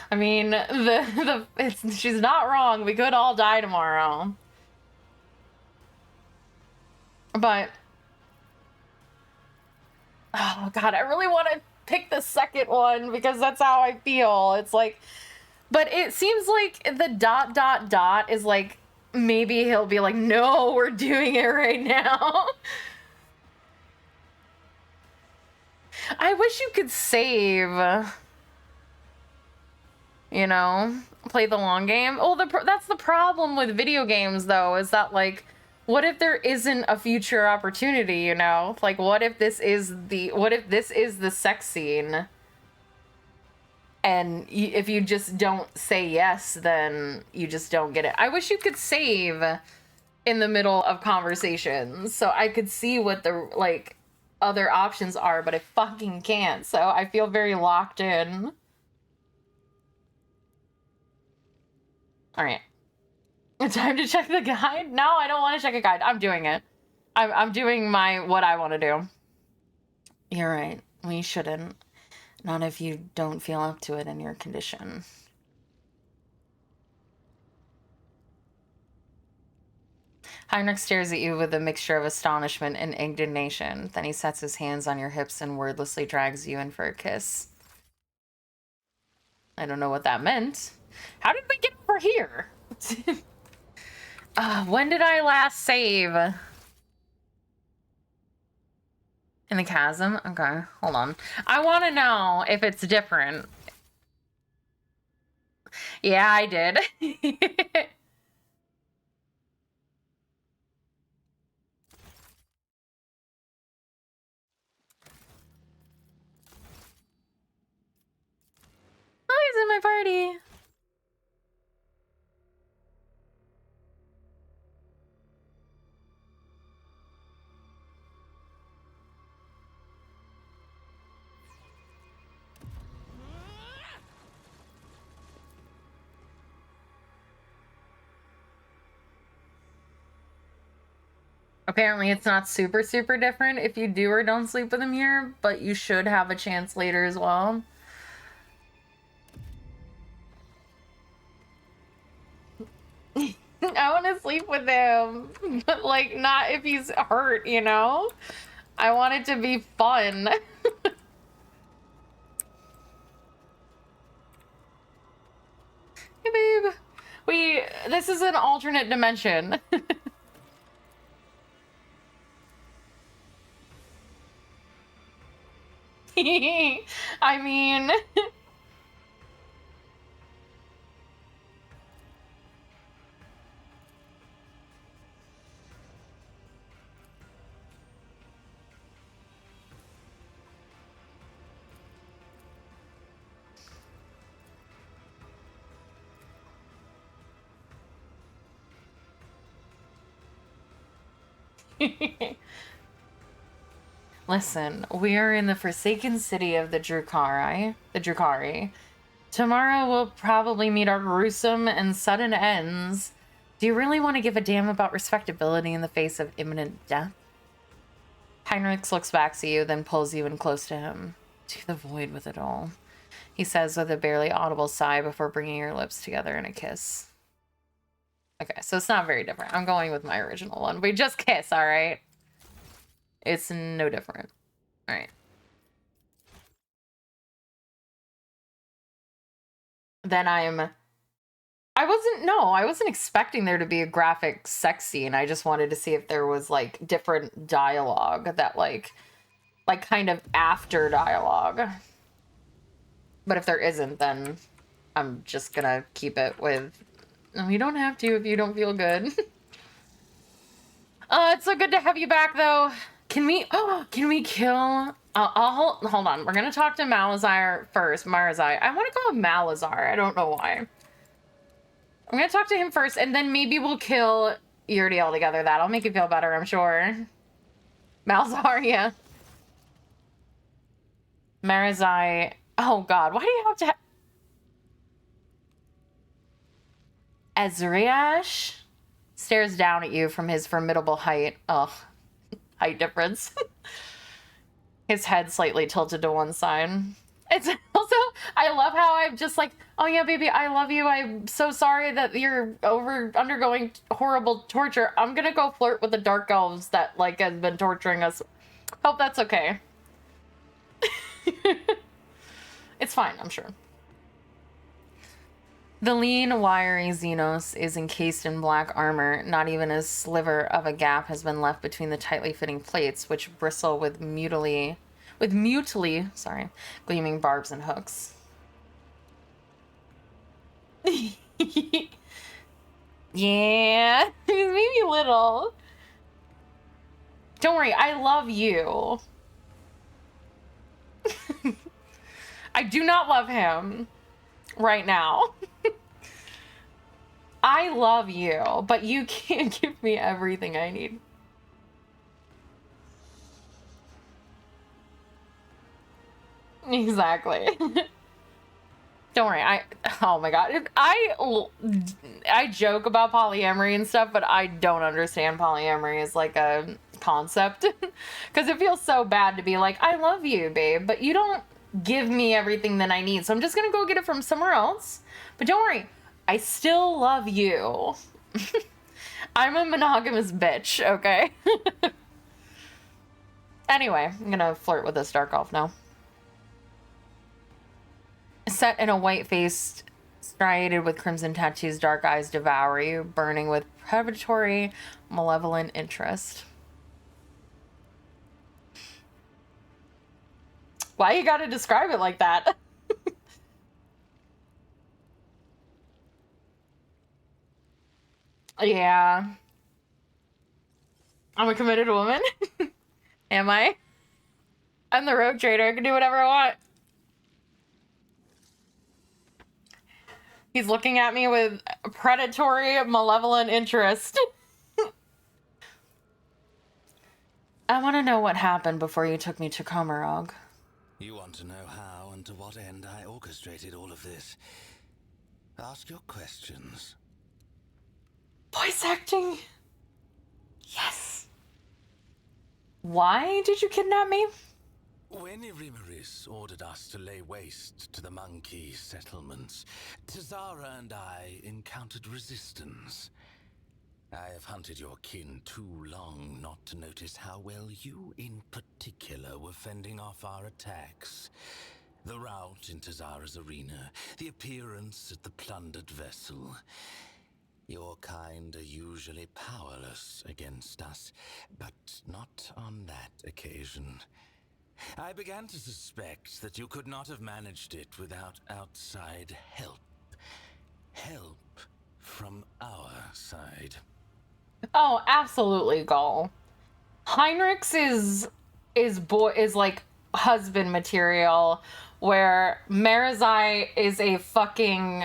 I mean, she's not wrong. We could all die tomorrow. But... Oh, God, I really want to pick the second one because that's how I feel. It's like... But it seems like the ... is like... Maybe he'll be like, no, we're doing it right now. I wish you could save... You know? Play the long game. Oh, that's the problem with video games, though, is that, like... What if there isn't a future opportunity, you know? Like, what if this is the sex scene? And if you just don't say yes, then you just don't get it. I wish you could save in the middle of conversations so I could see what the, like, other options are, but I fucking can't. So I feel very locked in. All right. Time to check the guide? No, I don't want to check a guide. I'm doing it. I'm doing what I want to do. You're right. We shouldn't. Not if you don't feel up to it in your condition. Heinrich stares at you with a mixture of astonishment and indignation. Then he sets his hands on your hips and wordlessly drags you in for a kiss. I don't know what that meant. How did we get over here? When did I last save? In the chasm? Okay, hold on. I want to know if it's different. Yeah, I did. Oh, he's in my party. Apparently, it's not super, super different if you do or don't sleep with him here, but you should have a chance later as well. I want to sleep with him, but like not if he's hurt, you know? I want it to be fun. Hey, babe. This is an alternate dimension. I mean... Listen, we are in the forsaken city of the Drukhari. Tomorrow we'll probably meet our gruesome and sudden ends. Do you really want to give a damn about respectability in the face of imminent death? Heinrich looks back to you, then pulls you in close to him. To the void with it all, he says with a barely audible sigh before bringing your lips together in a kiss. Okay, so it's not very different. I'm going with my original one. We just kiss, all right? It's no different. All right. Then I wasn't expecting there to be a graphic sex scene. I just wanted to see if there was like different dialogue that like kind of after dialogue. But if there isn't, then I'm just gonna keep it with, no, you don't have to if you don't feel good. It's so good to have you back though. Can we kill, hold on. We're gonna talk to Malazar first. Marazai. I want to go with Malazar. I don't know why. I'm gonna talk to him first, and then maybe we'll kill Yurdi altogether. That'll make you feel better, I'm sure. Malzar, yeah. Marazai. Oh god, why do you have to Ezriash stares down at you from his formidable height. Ugh. Height difference. His head slightly tilted to one side. It's also, I love how I'm just like, oh yeah, baby, I love you. I'm so sorry that you're undergoing horrible torture. I'm gonna go flirt with the dark elves that like have been torturing us. Hope that's okay. It's fine, I'm sure. The lean, wiry Xenos is encased in black armor. Not even a sliver of a gap has been left between the tightly fitting plates, which bristle with mutely, gleaming barbs and hooks. Yeah, he's maybe little. Don't worry, I love you. I do not love him right now. I love you, but you can't give me everything I need. Exactly. Don't worry, oh my god. I joke about polyamory and stuff, but I don't understand polyamory as like a concept. Because it feels so bad to be like, I love you, babe, but you don't give me everything that I need, so I'm just gonna go get it from somewhere else. But don't worry, I still love you. I'm a monogamous bitch, okay? Anyway, I'm gonna flirt with this dark elf now. Set in a white-faced, striated with crimson tattoos, dark eyes devour you, burning with predatory, malevolent interest. Why you gotta describe it like that? Yeah. I'm a committed woman. Am I? I'm the rogue trader. I can do whatever I want. He's looking at me with predatory, malevolent interest. I want to know what happened before you took me to Komarog. You want to know how and to what end I orchestrated all of this? Ask your questions. Voice acting. Yes. Why did you kidnap me? When Irimaris ordered us to lay waste to the monkey settlements, Tazara and I encountered resistance. I have hunted your kin too long not to notice how well you in particular were fending off our attacks. The rout in Tazara's arena, the appearance at the plundered vessel. Your kind are usually powerless against us, but not on that occasion. I began to suspect that you could not have managed it without outside help. Help from our side. Oh, absolutely, Gall. Heinrich's is like husband material, where Marizai is a fucking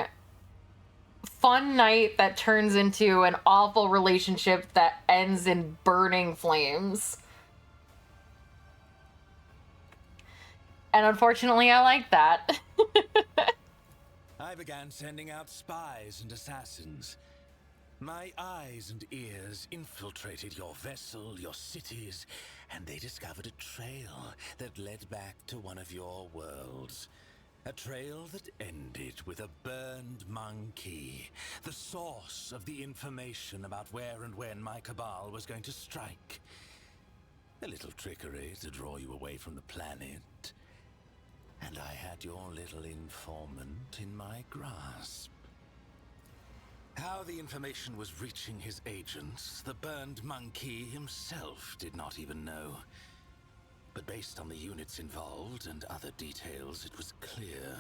fun night that turns into an awful relationship that ends in burning flames. And unfortunately, I like that. I began sending out spies and assassins. My eyes and ears infiltrated your vessel, your cities, and they discovered a trail that led back to one of your worlds. A trail that ended with a burned monkey, the source of the information about where and when my cabal was going to strike. A little trickery to draw you away from the planet. And I had your little informant in my grasp. How the information was reaching his agents, the burned monkey himself did not even know. But based on the units involved and other details, it was clear.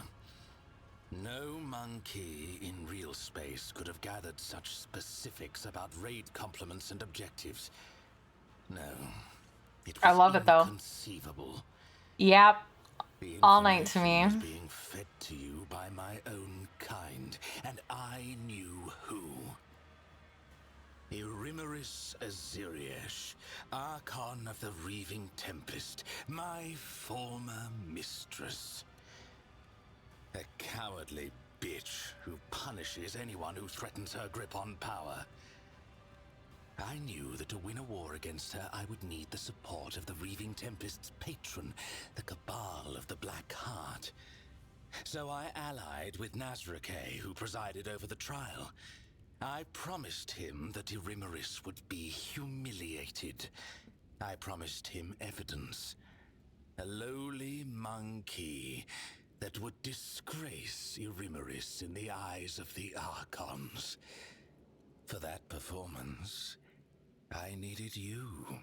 No monkey in real space could have gathered such specifics about raid complements and objectives. No, it was I love it though. Inconceivable. Yep. The All night to me. was being fed to you by my own kind, and I knew who. Irimaris Aziriesh, Archon of the Reaving Tempest, my former mistress. A cowardly bitch who punishes anyone who threatens her grip on power. I knew that to win a war against her, I would need the support of the Reaving Tempest's patron, the Cabal of the Black Heart. So I allied with Nazrake, who presided over the trial. I promised him that Irimaris would be humiliated. I promised him evidence. A lowly monkey that would disgrace Irimaris in the eyes of the Archons. For that performance, I needed you.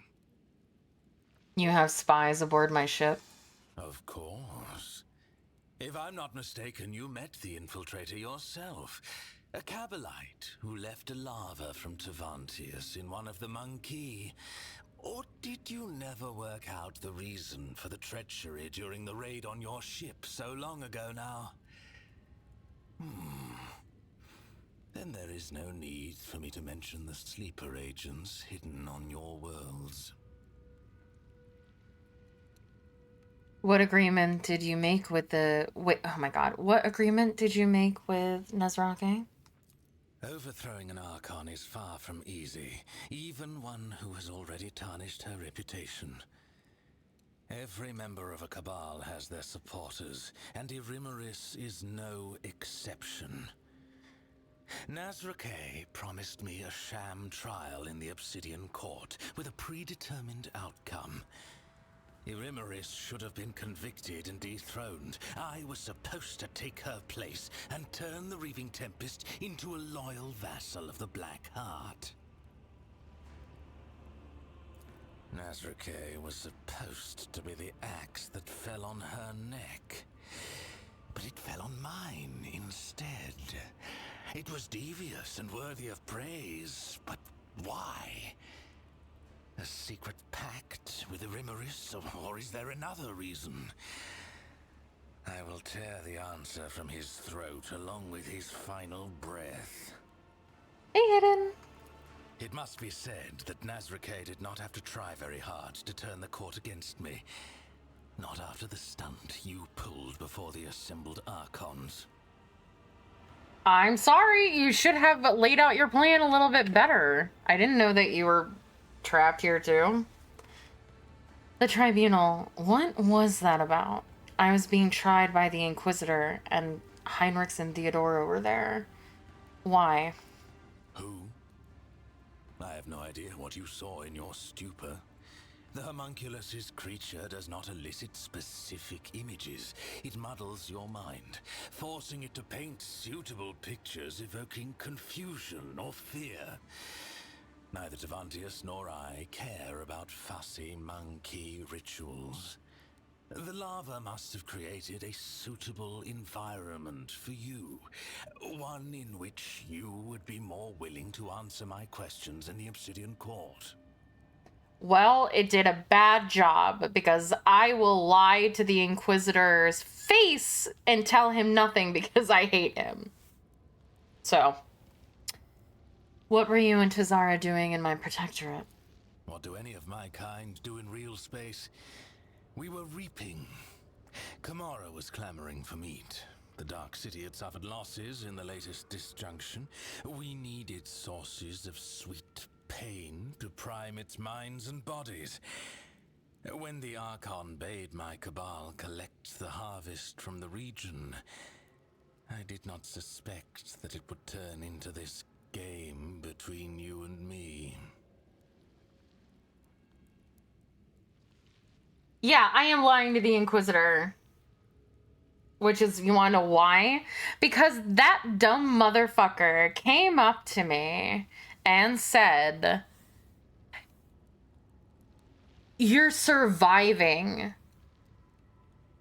You have spies aboard my ship? Of course. If I'm not mistaken, you met the infiltrator yourself. A Cabalite who left a lava from Tavantius in one of the monkey. Or did you never work out the reason for the treachery during the raid on your ship so long ago now? Then there is no need for me to mention the sleeper agents hidden on your worlds. What agreement did you make with the... Wait, oh my god. What agreement did you make with Nazrake? Overthrowing an Archon is far from easy, even one who has already tarnished her reputation. Every member of a Cabal has their supporters, and Irimaris is no exception. Nazrake promised me a sham trial in the Obsidian Court with a predetermined outcome. Irimaris should have been convicted and dethroned. I was supposed to take her place and turn the Reaving Tempest into a loyal vassal of the Black Heart. Nazrake was supposed to be the axe that fell on her neck. But it fell on mine instead. It was devious and worthy of praise, but why? A secret pact with Irimaris, or is there another reason? I will tear the answer from his throat along with his final breath. Hey, Hidden. It must be said that Nazrake did not have to try very hard to turn the court against me. Not after the stunt you pulled before the assembled Archons. I'm sorry. You should have laid out your plan a little bit better. I didn't know that you were trapped here too. The tribunal. What was that about? I was being tried by the Inquisitor, and Heinrichs and Theodora were there. Why? Who? I have no idea what you saw in your stupor. The homunculus' creature does not elicit specific images. It muddles your mind, forcing it to paint suitable pictures evoking confusion or fear. Neither Devantius nor I care about fussy monkey rituals. The lava must have created a suitable environment for you. One in which you would be more willing to answer my questions in the Obsidian Court. Well, it did a bad job, because I will lie to the Inquisitor's face and tell him nothing because I hate him. So, what were you and Tazara doing in my protectorate? What do any of my kind do in real space? We were reaping. Kamara was clamoring for meat. The Dark City had suffered losses in the latest disjunction. We needed sources of sweet pain to prime its minds and bodies. When the Archon bade my cabal collect the harvest from the region, I did not suspect that it would turn into this game between you and me. Yeah, I am lying to the Inquisitor. Which is, you want to know why? Because that dumb motherfucker came up to me and said, "You're surviving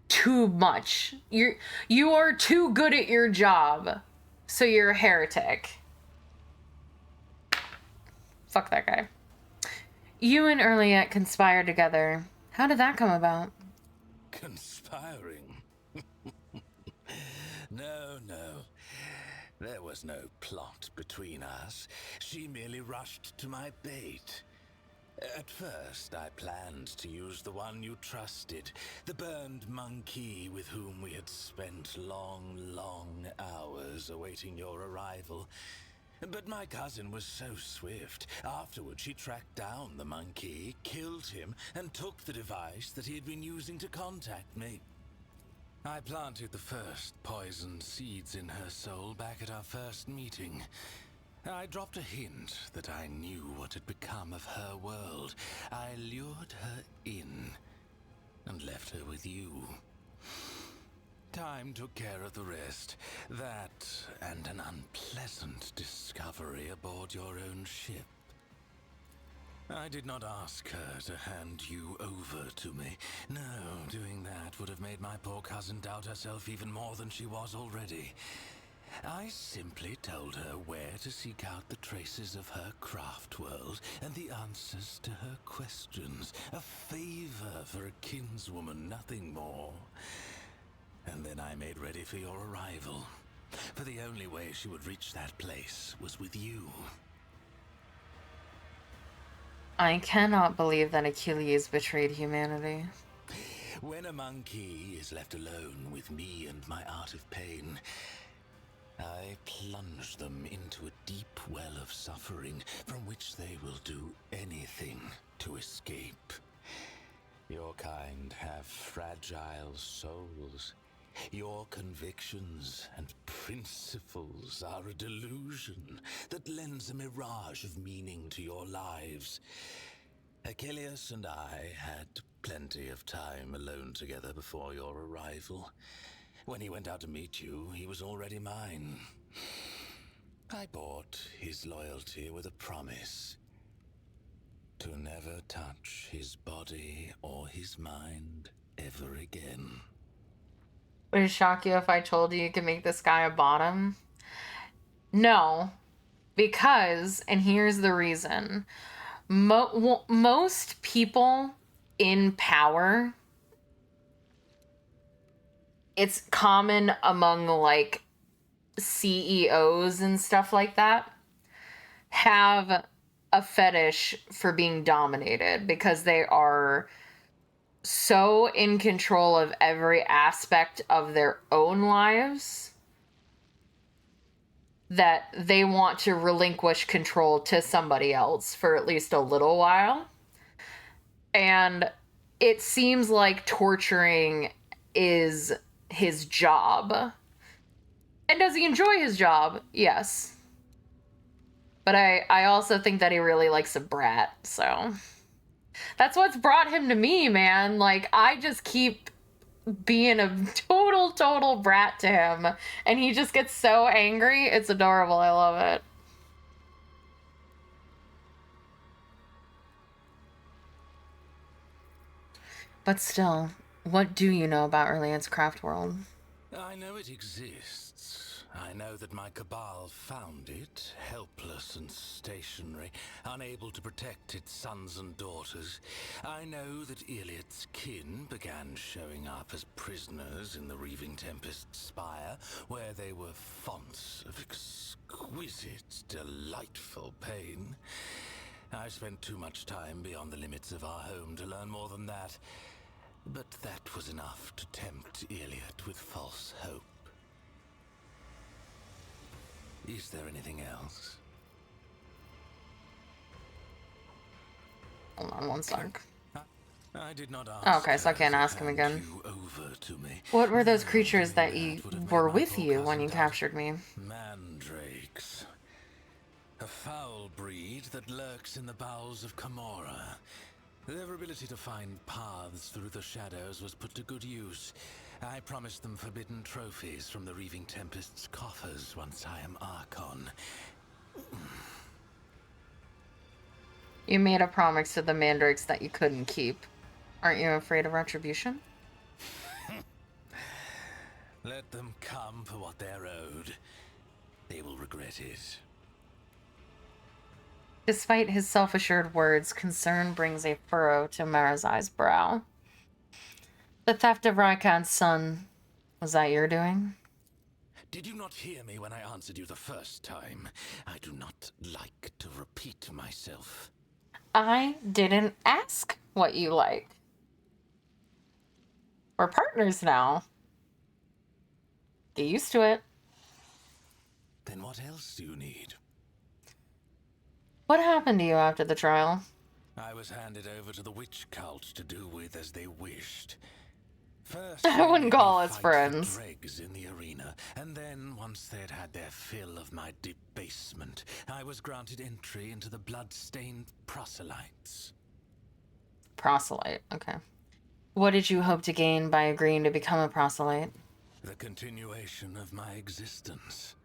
too much. You are too good at your job, so you're a heretic." Fuck that guy. You and Erliet conspired together. How did that come about? Conspiring? No. There was no plot between us. She merely rushed to my bait. At first, I planned to use the one you trusted, the burned monkey with whom we had spent long hours awaiting your arrival. But my cousin was so swift. Afterward, she tracked down the monkey, killed him, and took the device that he had been using to contact me. I planted the first poisoned seeds in her soul back at our first meeting. I dropped a hint that I knew what had become of her world. I lured her in and left her with you. Time took care of the rest. That and an unpleasant discovery aboard your own ship. I did not ask her to hand you over to me. No, doing that would have made my poor cousin doubt herself even more than she was already. I simply told her where to seek out the traces of her craft world and the answers to her questions. A favor for a kinswoman, nothing more. And then I made ready for your arrival. For the only way she would reach that place was with you. I cannot believe that Achilles betrayed humanity. When a monkey is left alone with me and my art of pain, I plunge them into a deep well of suffering from which they will do anything to escape. Your kind have fragile souls. Your convictions and principles are a delusion that lends a mirage of meaning to your lives. Achilles and I had plenty of time alone together before your arrival. When he went out to meet you, he was already mine. I bought his loyalty with a promise to never touch his body or his mind ever again. Would it shock you if I told you you could make this guy a bottom? No, because, and here's the reason. Most people in power, it's common among like CEOs and stuff like that, have a fetish for being dominated because they are so in control of every aspect of their own lives that they want to relinquish control to somebody else for at least a little while. And it seems like torturing is his job. And does he enjoy his job? Yes. But I also think that he really likes a brat, so that's what's brought him to me, man. Like, I just keep being a total brat to him, and he just gets so angry. It's adorable. I love it. But still, what do you know about Erlian's craft world? I know it exists. I know that my cabal found it, helpless and stationary, unable to protect its sons and daughters. I know that Iliad's kin began showing up as prisoners in the Reaving Tempest's spire, where they were fonts of exquisite, delightful pain. I spent too much time beyond the limits of our home to learn more than that. But that was enough to tempt Iliad with false hope. Is there anything else? Hold on one sec. I did not ask. Oh, okay, so I can't ask him again. What were those creatures that were with you when you captured me? Mandrakes. A foul breed that lurks in the bowels of Camorra. Their ability to find paths through the shadows was put to good use. I promised them forbidden trophies from the Reaving Tempest's coffers once I am Archon. You made a promise to the mandrakes that you couldn't keep. Aren't you afraid of retribution? Let them come for what they're owed. They will regret it. Despite his self-assured words, concern brings a furrow to Marazai's brow. The theft of Raikan's son, was that your doing? Did you not hear me when I answered you the first time? I do not like to repeat myself. I didn't ask what you like. We're partners now. Get used to it. Then what else do you need? What happened to you after the trial? I was handed over to the witch cult to do with as they wished. First, I wouldn't call us fight friends. the dregs in the arena, and then once they'd had their fill of my debasement, I was granted entry into the blood-stained proselytes. Proselyte, okay. What did you hope to gain by agreeing to become a proselyte? The continuation of my existence.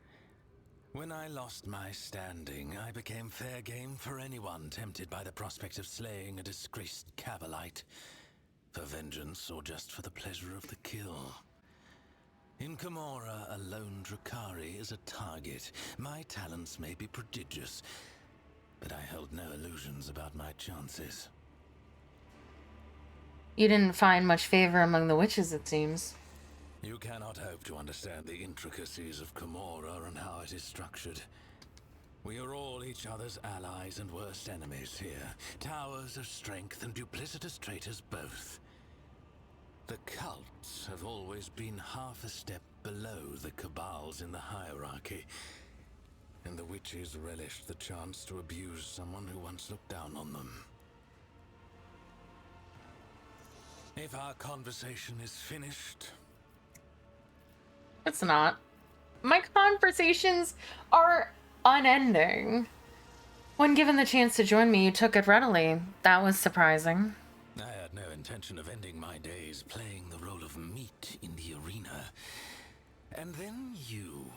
When I lost my standing, I became fair game for anyone tempted by the prospect of slaying a disgraced Cavalite. For vengeance or just for the pleasure of the kill. In Camorra, a lone Drakari is a target. My talents may be prodigious, but I held no illusions about my chances. You didn't find much favor among the witches, it seems. You cannot hope to understand the intricacies of Camorra and how it is structured. We are all each other's allies and worst enemies here. Towers of strength and duplicitous traitors both. The cults have always been half a step below the cabals in the hierarchy. And the witches relished the chance to abuse someone who once looked down on them. If our conversation is finished... It's not. My conversations are unending. When given the chance to join me, you took it readily. That was surprising. I had no intention of ending my days playing the role of meat in the arena. And then you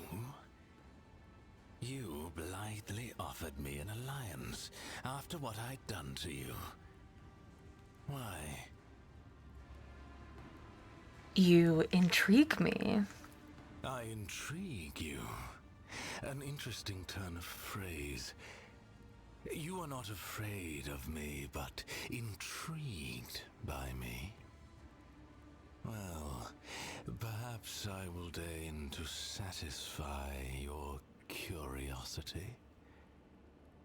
blithely offered me an alliance after what I'd done to you. Why? You intrigue me. I intrigue you. An interesting turn of phrase. You are not afraid of me, but intrigued by me. Well, perhaps I will deign to satisfy your curiosity,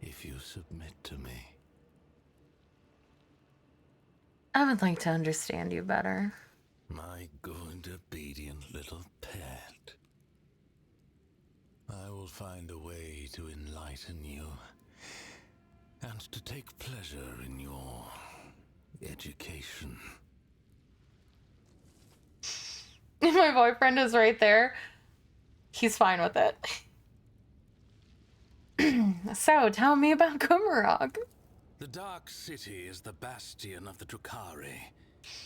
if you submit to me. I would like to understand you better. My good, obedient little pet. I will find a way to enlighten you, and to take pleasure in your education. My boyfriend is right there. He's fine with it. So, tell me about Kumrog. The Dark City is the bastion of the Drukhari,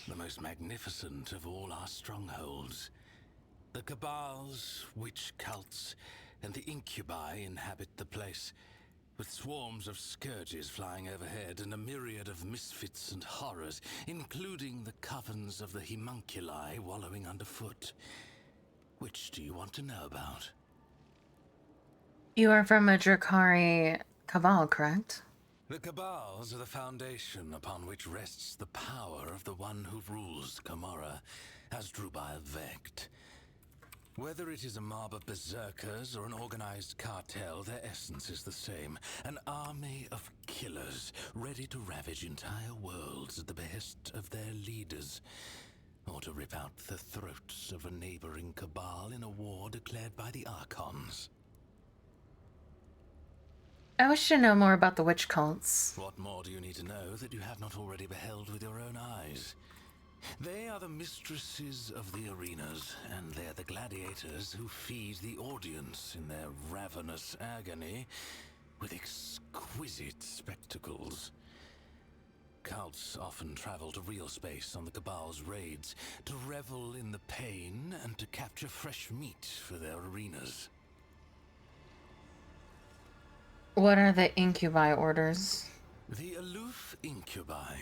the most magnificent of all our strongholds. The Cabals, witch cults, and the Incubi inhabit the place, with swarms of scourges flying overhead and a myriad of misfits and horrors, including the covens of the Homunculi wallowing underfoot. Which do you want to know about? You are from a Drukhari cabal, correct? The Cabals are the foundation upon which rests the power of the one who rules Camorra, Asdrubal Vecht. Whether it is a mob of berserkers or an organized cartel, their essence is the same. An army of killers, ready to ravage entire worlds at the behest of their leaders, or to rip out the throats of a neighboring cabal in a war declared by the Archons. I wish to know more about the witch cults. What more do you need to know that you have not already beheld with your own eyes? They are the mistresses of the arenas, and they're the gladiators who feed the audience in their ravenous agony with exquisite spectacles. Cults often travel to real space on the Cabal's raids to revel in the pain and to capture fresh meat for their arenas. What are the Incubi orders? The aloof Incubi.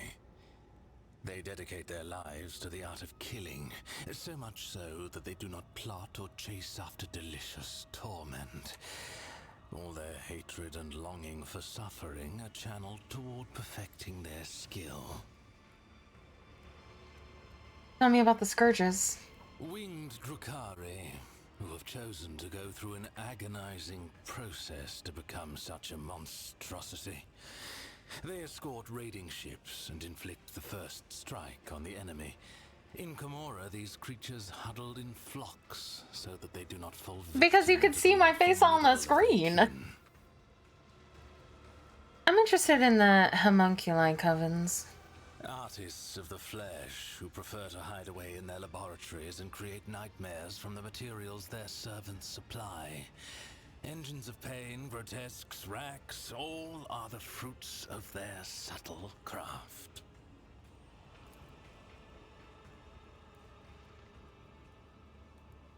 They dedicate their lives to the art of killing, so much so that they do not plot or chase after delicious torment. All their hatred and longing for suffering are channeled toward perfecting their skill. Tell me about the scourges. Winged Drukhari, who have chosen to go through an agonizing process to become such a monstrosity. They escort raiding ships and inflict the first strike on the enemy. In Camorra, these creatures huddled in flocks so that they do not fall victim. Because you could see my face on the screen. I'm interested in the homunculi covens. Artists of the flesh who prefer to hide away in their laboratories and create nightmares from the materials their servants supply. Engines of pain, grotesques, racks, all are the fruits of their subtle craft.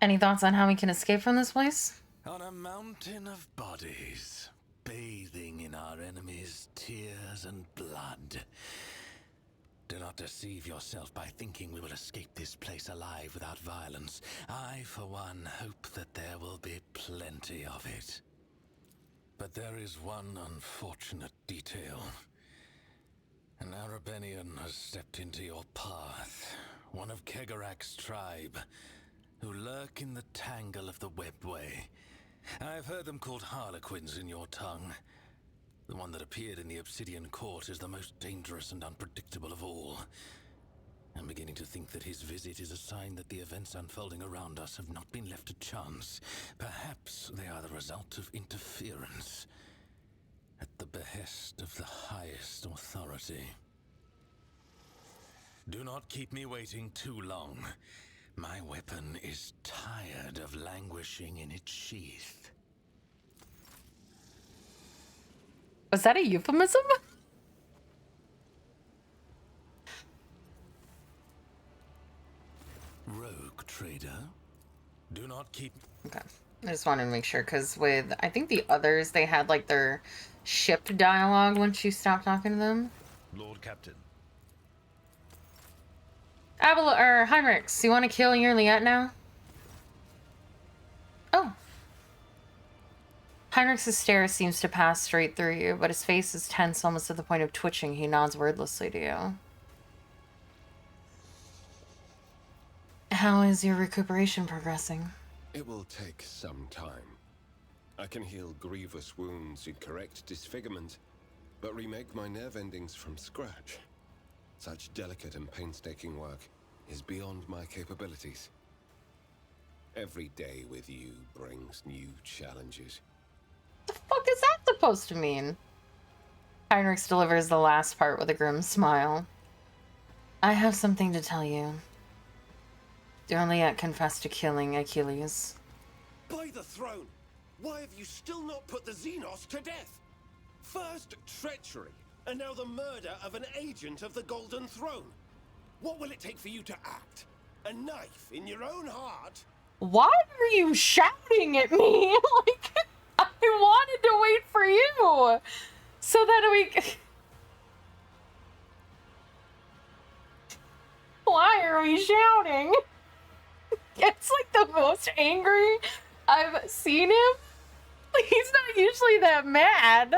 Any thoughts on how we can escape from this place? On a mountain of bodies, bathing in our enemies' tears and blood. Do not deceive yourself by thinking we will escape this place alive without violence. I, for one, hope that there will be plenty of it. But there is one unfortunate detail. An Arabenian has stepped into your path, one of Kegarak's tribe, who lurk in the tangle of the webway. I've heard them called harlequins in your tongue. The one that appeared in the Obsidian Court is the most dangerous and unpredictable of all. I'm beginning to think that his visit is a sign that the events unfolding around us have not been left to chance. Perhaps they are the result of interference at the behest of the highest authority. Do not keep me waiting too long. My weapon is tired of languishing in its sheath. Was that a euphemism? Rogue trader, do not keep... Okay. I just wanted to make sure, because with, I think the others, they had like their ship dialogue once you stopped talking to them. Lord Captain. Or Heinrichs, you want to kill your Liet now? Oh. Heinrich's stare seems to pass straight through you, but his face is tense almost to the point of twitching. He nods wordlessly to you. How is your recuperation progressing? It will take some time. I can heal grievous wounds and correct disfigurement, but remake my nerve endings from scratch. Such delicate and painstaking work is beyond my capabilities. Every day with you brings new challenges. What the fuck is that supposed to mean? Heinrich delivers the last part with a grim smile. I have something to tell you. Goliath confessed to killing Achilles. By the throne! Why have you still not put the Xenos to death? First treachery, and now the murder of an agent of the Golden Throne. What will it take for you to act? A knife in your own heart? Why are you shouting at me? Like, I wanted to wait for you so that we... Why are we shouting? It's like the most angry I've seen him. He's not usually that mad.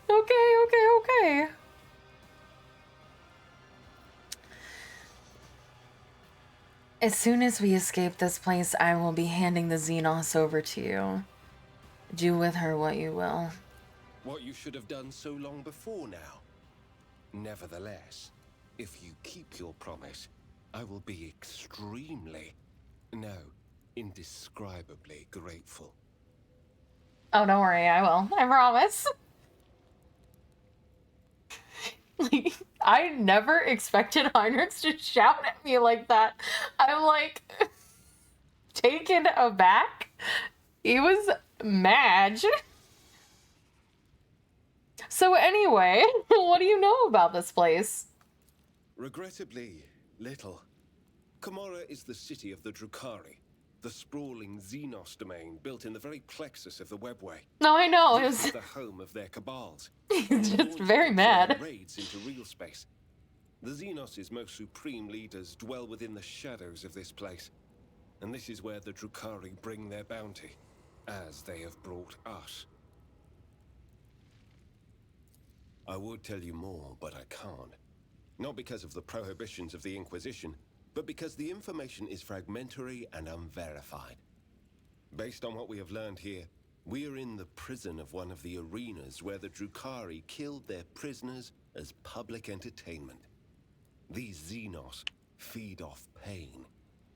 Okay. As soon as we escape this place, I will be handing the Xenos over to you. Do with her what you will. What you should have done so long before now. Nevertheless, if you keep your promise, I will be extremely, no, indescribably grateful. Oh, don't worry, I will. I promise. Like, I never expected Heinrich to shout at me like that. I'm like taken aback. He was mad. So anyway, what do you know about this place? Regrettably, little. Komorra is the city of the Drukhari, the sprawling Xenos domain built in the very plexus of the webway. No, I know. This is the home of their cabals. He's just very mad. Raids into real space. The Xenos' most supreme leaders dwell within the shadows of this place, and this is where the Drukhari bring their bounty, as they have brought us. I would tell you more, but I can't. Not because of the prohibitions of the Inquisition, but because the information is fragmentary and unverified. Based on what we have learned here, we are in the prison of one of the arenas where the Drukhari killed their prisoners as public entertainment. These Xenos feed off pain,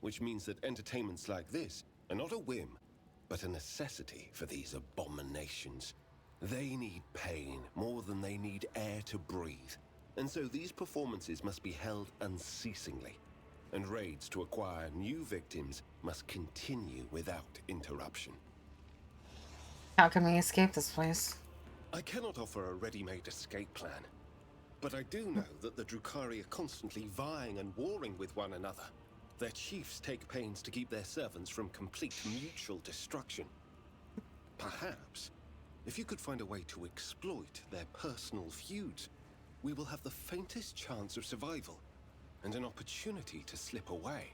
which means that entertainments like this are not a whim, but a necessity for these abominations. They need pain more than they need air to breathe, and so these performances must be held unceasingly. And raids to acquire new victims must continue without interruption. How can we escape this place? I cannot offer a ready-made escape plan, but I do know that the Drukhari are constantly vying and warring with one another. Their chiefs take pains to keep their servants from complete mutual destruction. Perhaps, if you could find a way to exploit their personal feuds, we will have the faintest chance of survival. And an opportunity to slip away.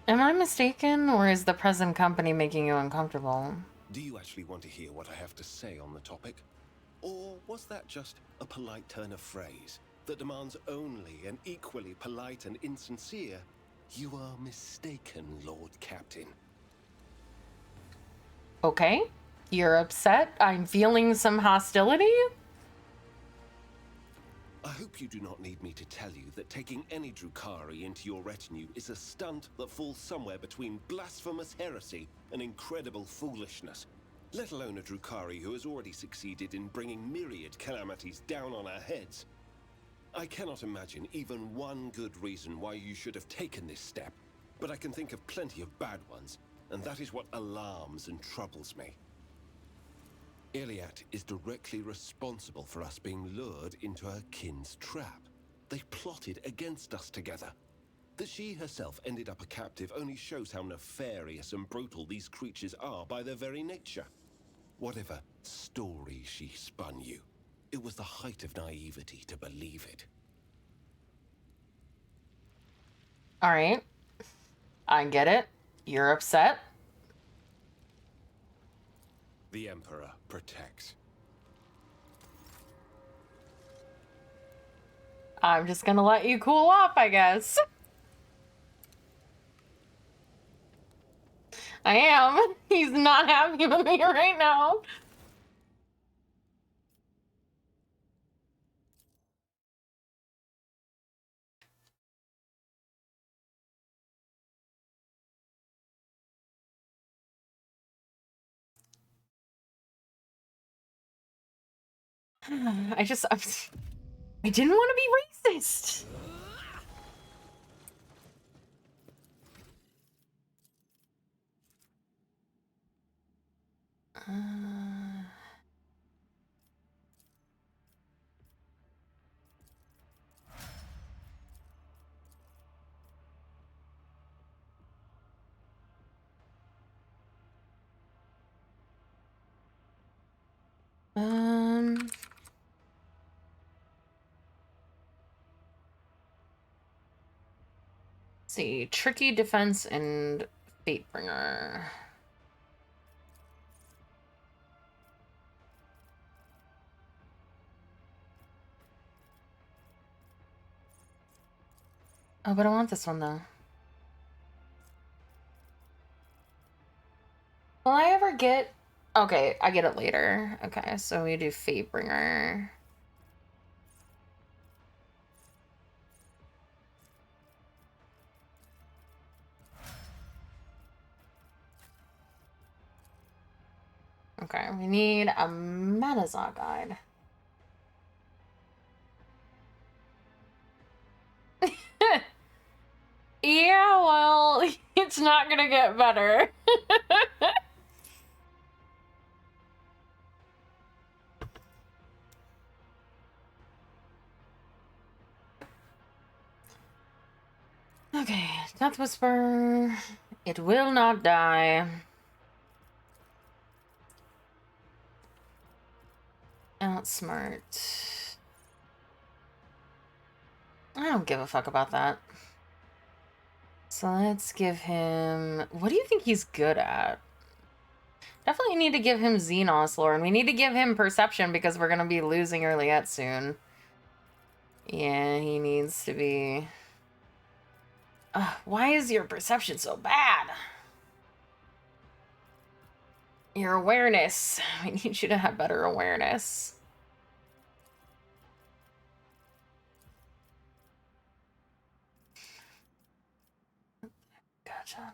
Am I mistaken, or is the present company making you uncomfortable? Do you actually want to hear what I have to say on the topic? Or was that just a polite turn of phrase that demands only an equally polite and insincere, "You are mistaken, Lord Captain"? Okay, you're upset. I'm feeling some hostility. I hope you do not need me to tell you that taking any Drukhari into your retinue is a stunt that falls somewhere between blasphemous heresy and incredible foolishness, let alone a Drukhari who has already succeeded in bringing myriad calamities down on our heads. I cannot imagine even one good reason why you should have taken this step, but I can think of plenty of bad ones, and that is what alarms and troubles me. Iliad is directly responsible for us being lured into her kin's trap. They plotted against us together. That she herself ended up a captive only shows how nefarious and brutal these creatures are by their very nature. Whatever story she spun you, it was the height of naivety to believe it. All right, I get it. You're upset? The Emperor protects. I'm just gonna let you cool off, I guess. I am. He's not happy with me right now. I didn't want to be racist. Let's see, tricky defense and Fatebringer. Oh, but I want this one though. Will I ever get... Okay, I get it later. Okay, so we do Fatebringer. Okay, we need a Manazar guide. Yeah, well, it's not gonna get better. Okay, Death Whisper. It will not die. Outsmart. I don't give a fuck about that. So let's give him... What do you think he's good at? Definitely need to give him Xenos lore, and we need to give him Perception because we're going to be losing Earliette soon. Yeah, he needs to be... why is your Perception so bad? Your awareness. We need you to have better awareness. Gotcha.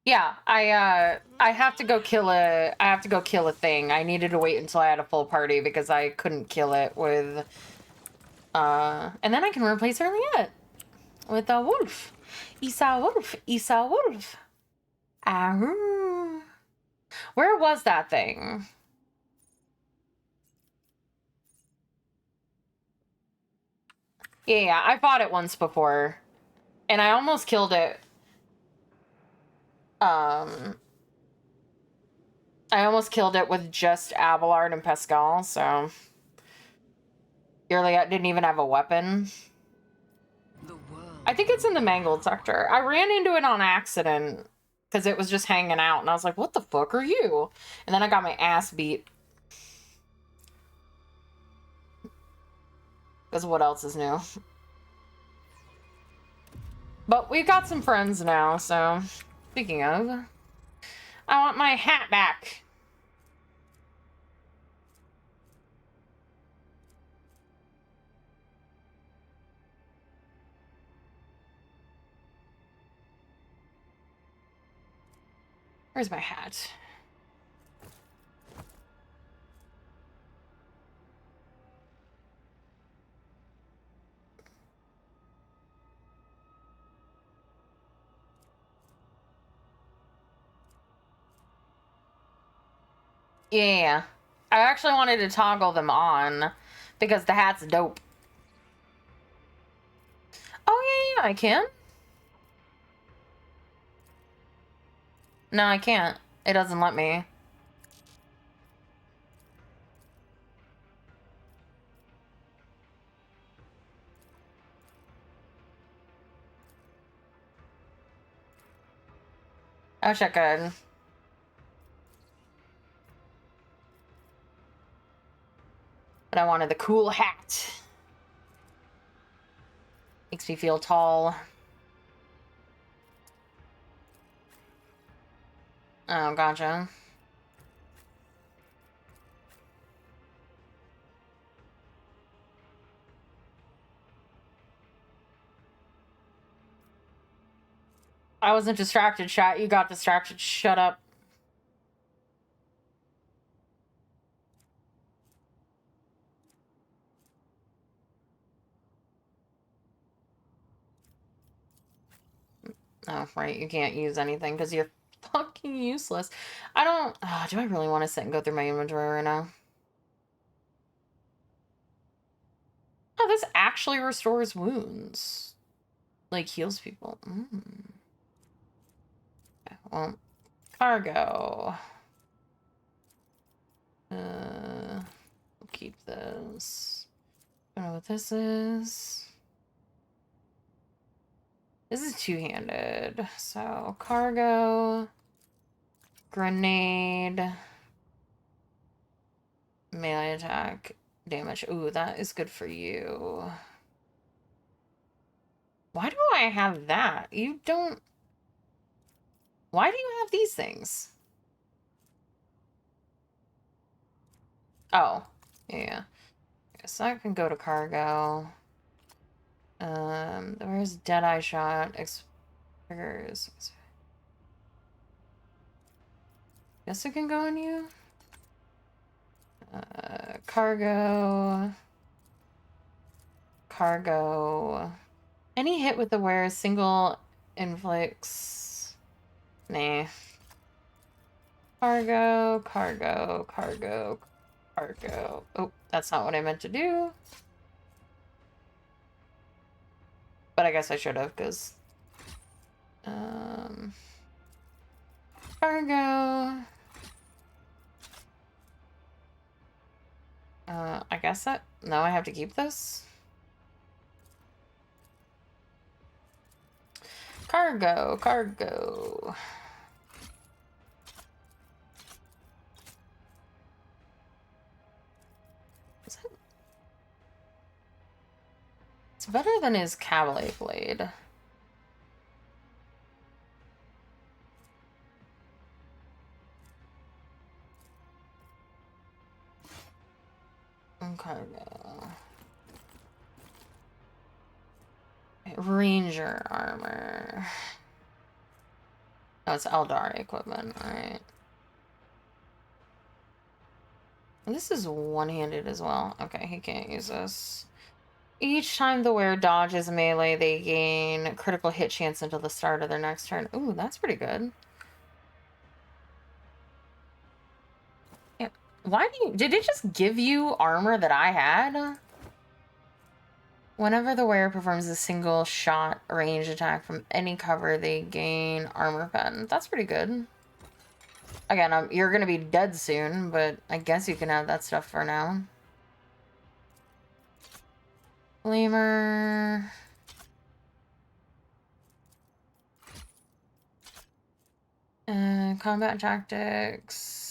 Yeah, I have to go kill a thing. I needed to wait until I had a full party because I couldn't kill it with and then I can replace Earliette with a wolf. Isa wolf, Isa wolf. Ahoo. Where was that thing? Yeah, I fought it once before. And I almost killed it. I almost killed it with just Abelard and Pascal, so... Earliette didn't even have a weapon. I think it's in the Mangled sector. I ran into it on accident because it was just hanging out, and I was like, what the fuck are you? And then I got my ass beat. Because what else is new? But we've got some friends now, so... Speaking of... I want my hat back. Where's my hat? Yeah. I actually wanted to toggle them on because the hat's dope. Oh, yeah, I can. No, I can't. It doesn't let me. I wish I could. But I wanted the cool hat. Makes me feel tall. Oh, gotcha. I wasn't distracted, chat. You got distracted. Shut up. Oh, right. You can't use anything because you're fucking useless. I don't... do I really want to sit and go through my inventory right now? Oh, this actually restores wounds. Like, heals people. Okay, well, cargo. We'll keep this. I don't know what this is. This is two-handed. So, cargo, grenade, melee attack, damage. Ooh, that is good for you. Why do I have that? You don't... Why do you have these things? Oh, yeah. So I can go to cargo. Where's Deadeye Shot? Triggers. Guess it can go on you? Cargo. Cargo. Any hit with the wearer single inflicts... Nah. Cargo, cargo, cargo, cargo. Oh, that's not what I meant to do. But I guess I should have, because... Cargo. I guess that... No, I have to keep this? Cargo, cargo. Is it... It's better than his cavalry blade. Cargo. Ranger armor. Oh, it's Eldar equipment. Alright. This is one-handed as well. Okay, he can't use this. Each time the wearer dodges melee, they gain critical hit chance until the start of their next turn. Ooh, that's pretty good. Yeah. Why do you... Did it just give you armor that I had? Whenever the wearer performs a single shot range attack from any cover, they gain armor pen. That's pretty good. Again, you're gonna be dead soon, but I guess you can have that stuff for now. Flamer. Combat tactics.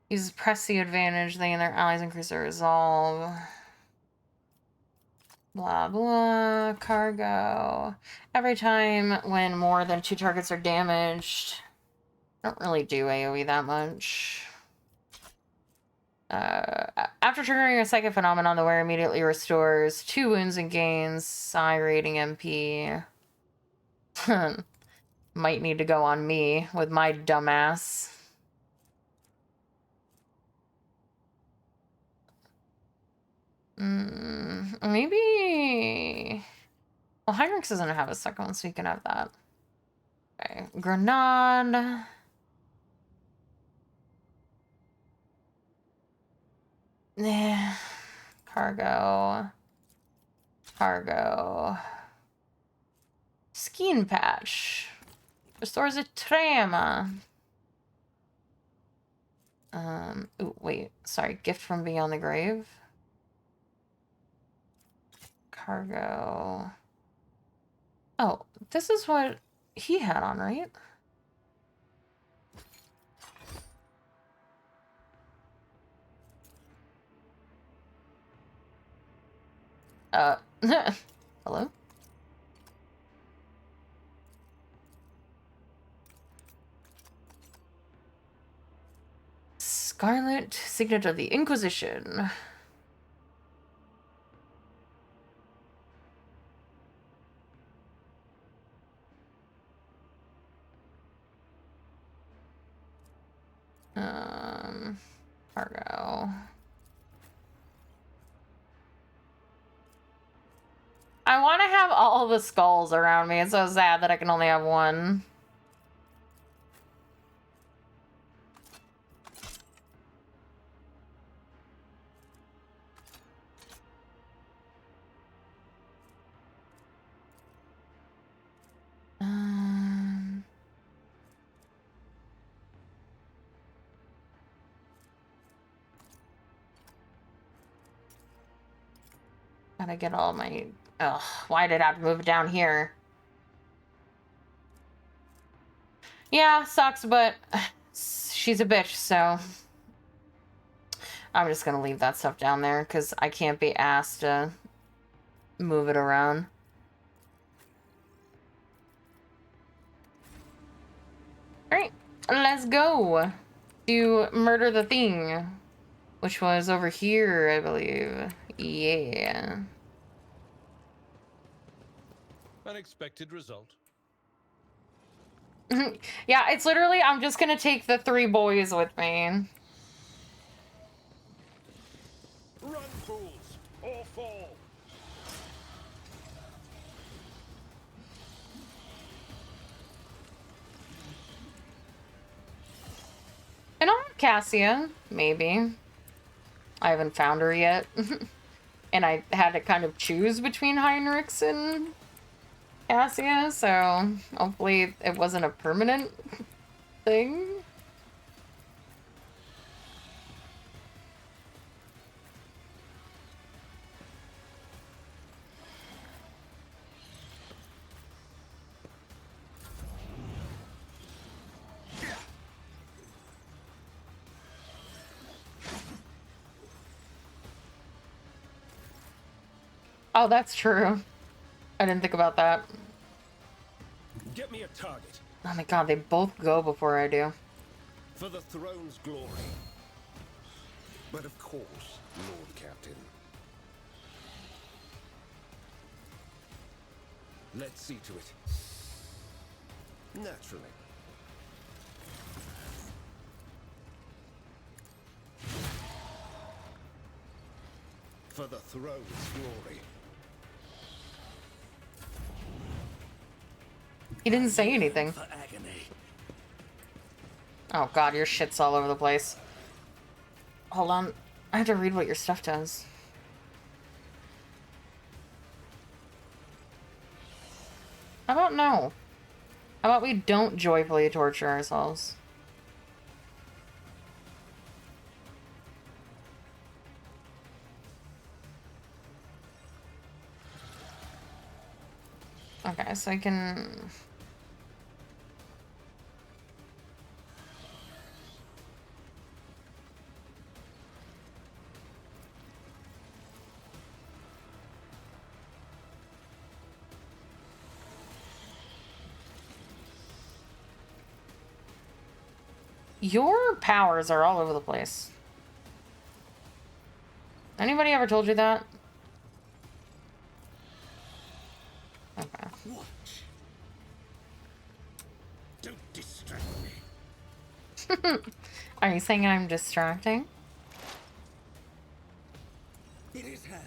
Uses press the advantage. They and their allies increase their resolve. Blah, blah. Cargo. Every time when more than 2 targets are damaged. I don't really do AoE that much. After triggering a psychic phenomenon, the wearer immediately restores 2 wounds and gains psi rating MP. Might need to go on me with my dumbass. Maybe... Well, Heinrichs doesn't have a second one, so you can have that. Okay, Grenade. Cargo. Cargo. Skin patch. Restores a trema. Ooh, wait. Sorry. Gift from beyond the grave. Cargo. Oh, this is what he had on, right? Hello? Scarlet Signet of the Inquisition. Cargo. I want to have all the skulls around me. It's so sad that I can only have one. Gotta get all my... Ugh, why did I have to move it down here? Yeah, sucks, but she's a bitch, so... I'm just gonna leave that stuff down there, because I can't be asked to move it around. Alright, let's go to murder the thing, which was over here, I believe. Yeah. Unexpected result. Yeah, it's literally, I'm just gonna take the 3 boys with me. Run, fools, or fall. And I'll have Cassia, maybe. I haven't found her yet. And I had to kind of choose between Heinrichs and Cassia, so hopefully it wasn't a permanent thing. Oh, that's true. I didn't think about that. Get me a target. Oh my god, they both go before I do. For the throne's glory. But of course, Lord Captain. Let's see to it. Naturally. For the throne's glory. He didn't say anything. For agony. Oh god, your shit's all over the place. Hold on. I have to read what your stuff does. How about no? How about we don't joyfully torture ourselves? Okay, so I can... Your powers are all over the place. Anybody ever told you that? Okay. Watch. Don't distract me. Are you saying I'm distracting? It is hand.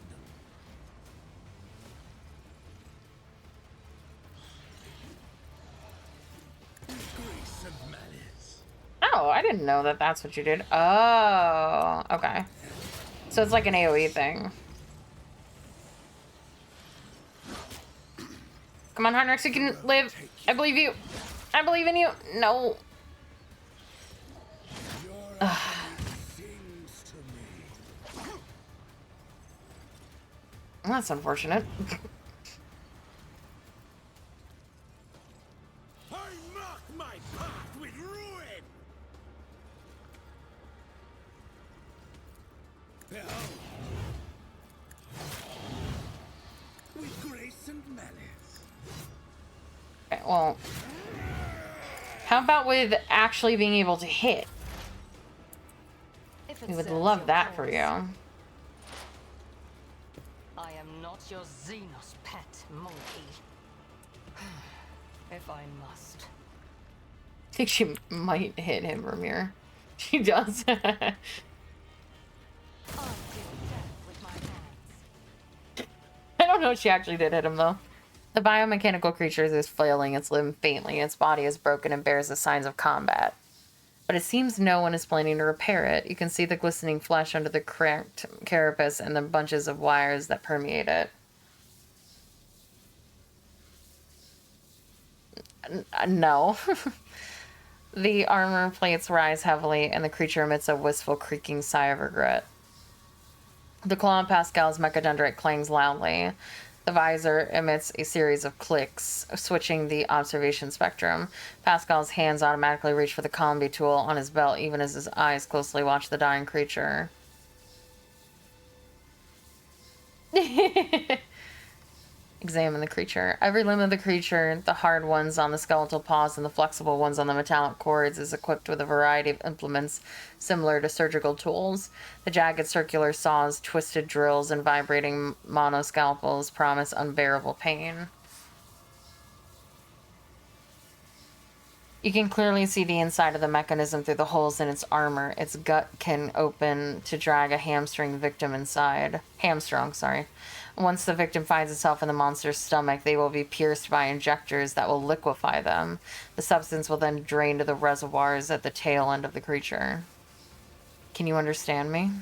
Grace and malice. Oh, I didn't know that that's what you did. Oh, okay. So it's like an AoE thing. Come on, Heinrich, you can live. I believe you. I believe in you. No. That's unfortunate. I mark my path with ruin. Behold. With grace and malice. Okay, well, how about with actually being able to hit? We would love that for you. I am not your Xenos pet, monkey. If I must. I think she might hit him, Ramir. She does. I don't know if she actually did hit him, though. The biomechanical creature is flailing its limb faintly. Its body is broken and bears the signs of combat. But it seems no one is planning to repair it. You can see the glistening flesh under the cracked carapace and the bunches of wires that permeate it. No. The armor plates rise heavily, and the creature emits a wistful creaking sigh of regret. The claw on Pascal's mechadendrite clangs loudly. The visor emits a series of clicks, switching the observation spectrum. Pascal's hands automatically reach for the combi tool on his belt, even as his eyes closely watch the dying creature. Examine the creature. Every limb of the creature, the hard ones on the skeletal paws and the flexible ones on the metallic cords, is equipped with a variety of implements similar to surgical tools. The jagged circular saws, twisted drills, and vibrating monoscalpels promise unbearable pain. You can clearly see the inside of the mechanism through the holes in its armor. Its gut can open to drag a hamstring victim inside. Hamstrung, sorry. Once the victim finds itself in the monster's stomach, they will be pierced by injectors that will liquefy them. The substance will then drain to the reservoirs at the tail end of the creature. Can you understand me?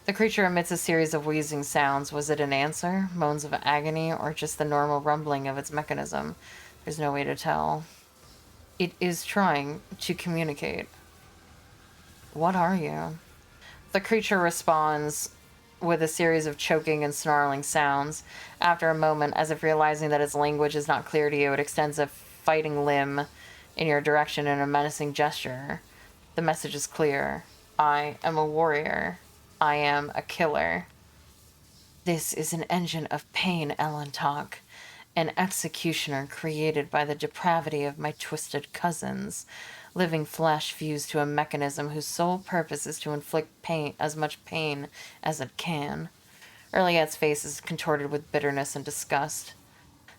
The creature emits a series of wheezing sounds. Was it an answer, moans of agony, or just the normal rumbling of its mechanism? There's no way to tell. It is trying to communicate. What are you? The creature responds with a series of choking and snarling sounds. After a moment, as if realizing that its language is not clear to you, it extends a fighting limb in your direction in a menacing gesture. The message is clear. I am a warrior. I am a killer. This is an engine of pain, Elentok. An executioner created by the depravity of my twisted cousins. Living flesh fused to a mechanism whose sole purpose is to inflict pain, as much pain as it can. Erliet's face is contorted with bitterness and disgust.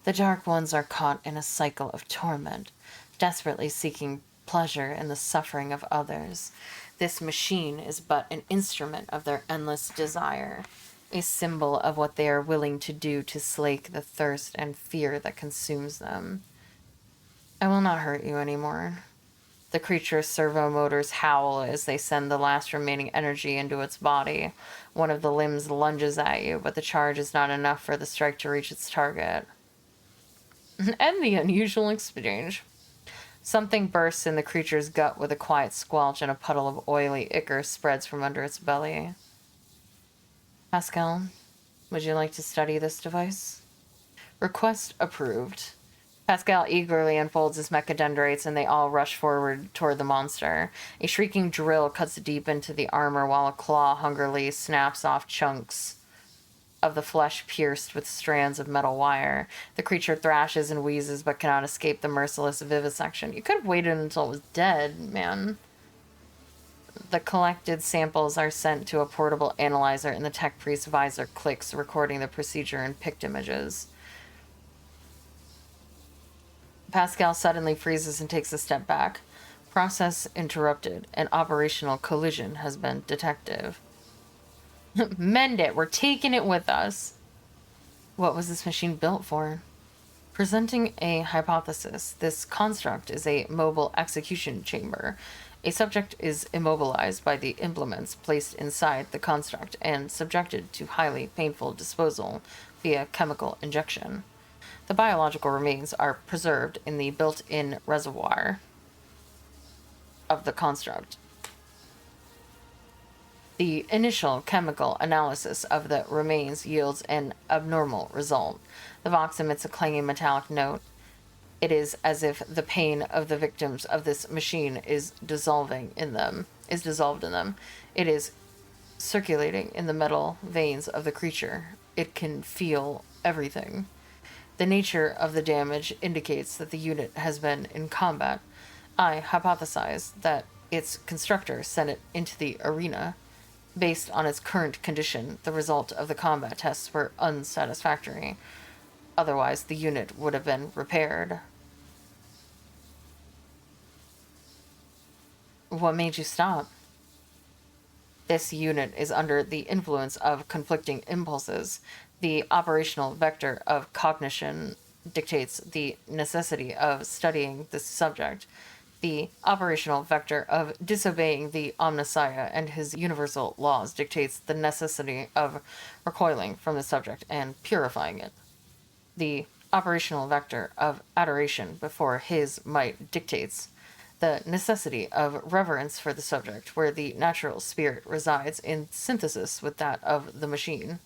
The Dark Ones are caught in a cycle of torment, desperately seeking pleasure in the suffering of others. This machine is but an instrument of their endless desire, a symbol of what they are willing to do to slake the thirst and fear that consumes them. I will not hurt you anymore. The creature's servo motors howl as they send the last remaining energy into its body. One of the limbs lunges at you, but the charge is not enough for the strike to reach its target. And the unusual exchange. Something bursts in the creature's gut with a quiet squelch, and a puddle of oily ichor spreads from under its belly. Pascal, would you like to study this device? Request approved. Pascal eagerly unfolds his mechadendrites, and they all rush forward toward the monster. A shrieking drill cuts deep into the armor, while a claw hungrily snaps off chunks of the flesh pierced with strands of metal wire. The creature thrashes and wheezes, but cannot escape the merciless vivisection. You could have waited until it was dead, man. The collected samples are sent to a portable analyzer, and the tech priest's visor clicks, recording the procedure in picked images. Pascal suddenly freezes and takes a step back. Process interrupted. An operational collision has been detected. Mend it. We're taking it with us. What was this machine built for? Presenting a hypothesis, this construct is a mobile execution chamber. A subject is immobilized by the implements placed inside the construct and subjected to highly painful disposal via chemical injection. The biological remains are preserved in the built-in reservoir of the construct. The initial chemical analysis of the remains yields an abnormal result. The Vox emits a clanging metallic note. It is as if the pain of the victims of this machine is dissolved in them. It is circulating in the metal veins of the creature. It can feel everything. The nature of the damage indicates that the unit has been in combat. I hypothesize that its constructor sent it into the arena. Based on its current condition, the result of the combat tests were unsatisfactory. Otherwise, the unit would have been repaired. What made you stop? This unit is under the influence of conflicting impulses. The operational vector of cognition dictates the necessity of studying this subject. The operational vector of disobeying the Omnissiah and his universal laws dictates the necessity of recoiling from the subject and purifying it. The operational vector of adoration before his might dictates the necessity of reverence for the subject, where the natural spirit resides in synthesis with that of the machine.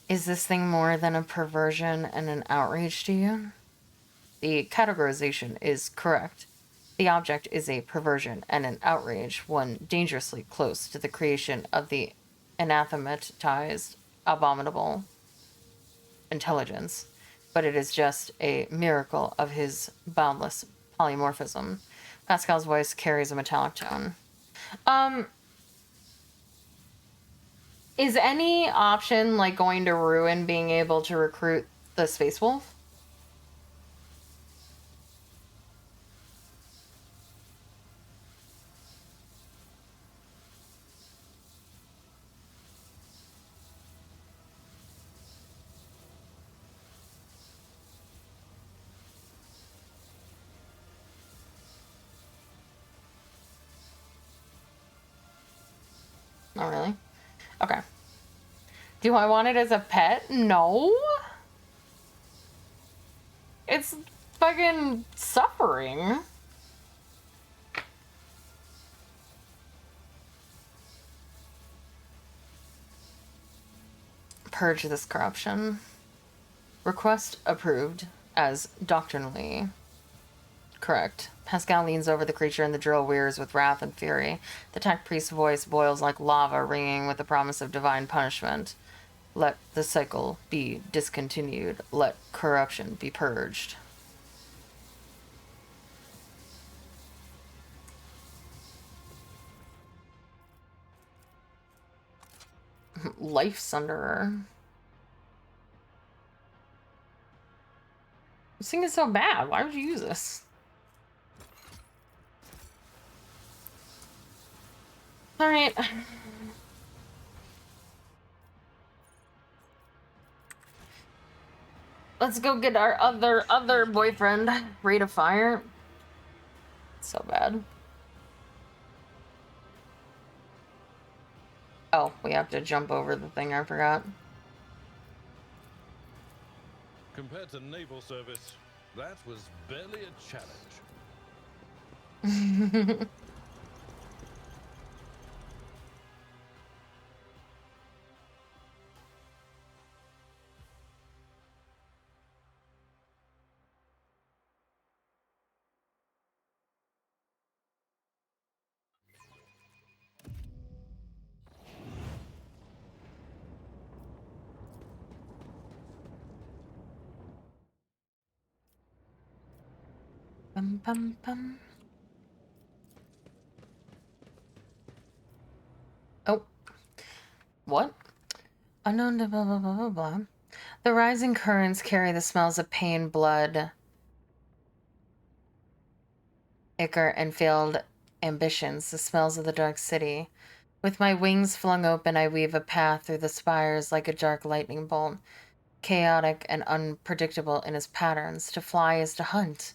Is this thing more than a perversion and an outrage to you? The categorization is correct. The object is a perversion and an outrage, one dangerously close to the creation of the anathematized, abominable intelligence, but it is just a miracle of his boundless polymorphism. Pascal's voice carries a metallic tone. Is any option like going to ruin being able to recruit the Space Wolf? Not really. Okay. Do I want it as a pet? No. It's fucking suffering. Purge this corruption. Request approved as doctrinally correct. Pascal leans over the creature and the drill whirs with wrath and fury. The tech priest's voice boils like lava, ringing with the promise of divine punishment. Let the cycle be discontinued. Let corruption be purged. Life Sunderer. This thing is so bad. Why would you use this? Alright. Let's go get our other boyfriend. Rate of fire. So bad. Oh, we have to jump over the thing, I forgot. Compared to naval service, that was barely a challenge. Bum, bum, bum. Oh. What? Unknown to blah, blah, blah, blah, blah. The rising currents carry the smells of pain, blood, ichor and failed ambitions, the smells of the dark city. With my wings flung open, I weave a path through the spires like a dark lightning bolt, chaotic and unpredictable in its patterns. To fly is to hunt,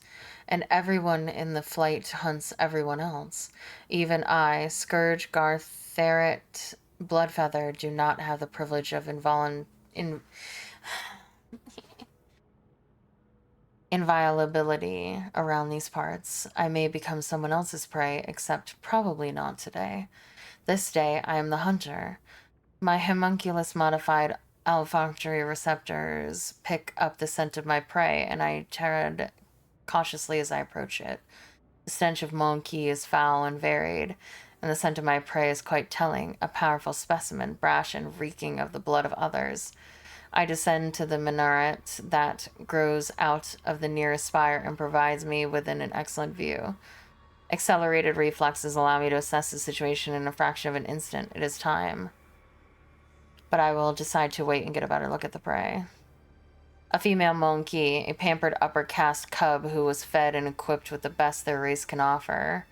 and everyone in the flight hunts everyone else. Even I, Scourge, Garth, Ferret, Bloodfeather, do not have the privilege of inviolability around these parts. I may become someone else's prey, except probably not today. This day, I am the hunter. My homunculus modified olfactory receptors pick up the scent of my prey, and I tread cautiously as I approach it. The stench of monkey is foul and varied, and the scent of my prey is quite telling, a powerful specimen, brash and reeking of the blood of others. I descend to the minaret that grows out of the nearest spire and provides me with an excellent view. Accelerated reflexes allow me to assess the situation in a fraction of an instant. It is time. But I will decide to wait and get a better look at the prey. A female monkey, a pampered upper caste cub who was fed and equipped with the best their race can offer.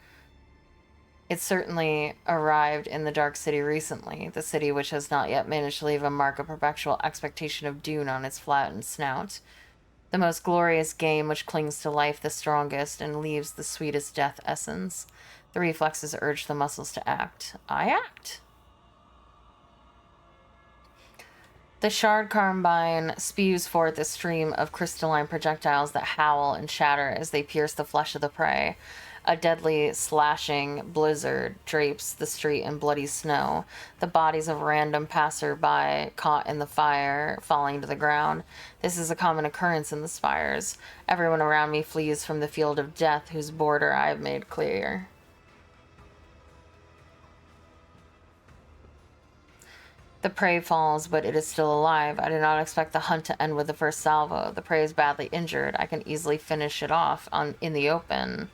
It certainly arrived in the Dark City recently, the city which has not yet managed to leave a mark of perpetual expectation of doom on its flattened snout. The most glorious game which clings to life the strongest and leaves the sweetest death essence. The reflexes urge the muscles to act. I act. The shard carbine spews forth a stream of crystalline projectiles that howl and shatter as they pierce the flesh of the prey. A deadly slashing blizzard drapes the street in bloody snow, the bodies of random passer-by caught in the fire falling to the ground. This is a common occurrence in the spires. Everyone around me flees from the field of death whose border I have made clear. The prey falls, but it is still alive. I do not expect the hunt to end with the first salvo. The prey is badly injured. I can easily finish it off in the open.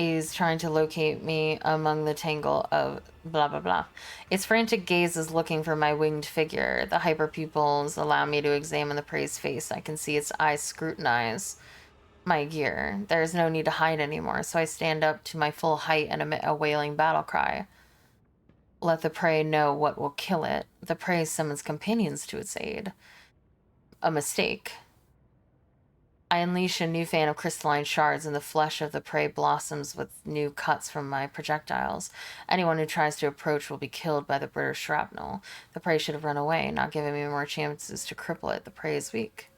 Is trying to locate me among the tangle of blah blah blah. Its frantic gaze is looking for my winged figure. The hyper pupils allow me to examine the prey's face. I can see its eyes scrutinize my gear. There is no need to hide anymore, so I stand up to my full height and emit a wailing battle cry. Let the prey know what will kill it. The prey summons companions to its aid. A mistake. I unleash a new fan of crystalline shards, and the flesh of the prey blossoms with new cuts from my projectiles. Anyone who tries to approach will be killed by the British shrapnel. The prey should have run away, not giving me more chances to cripple it. The prey is weak.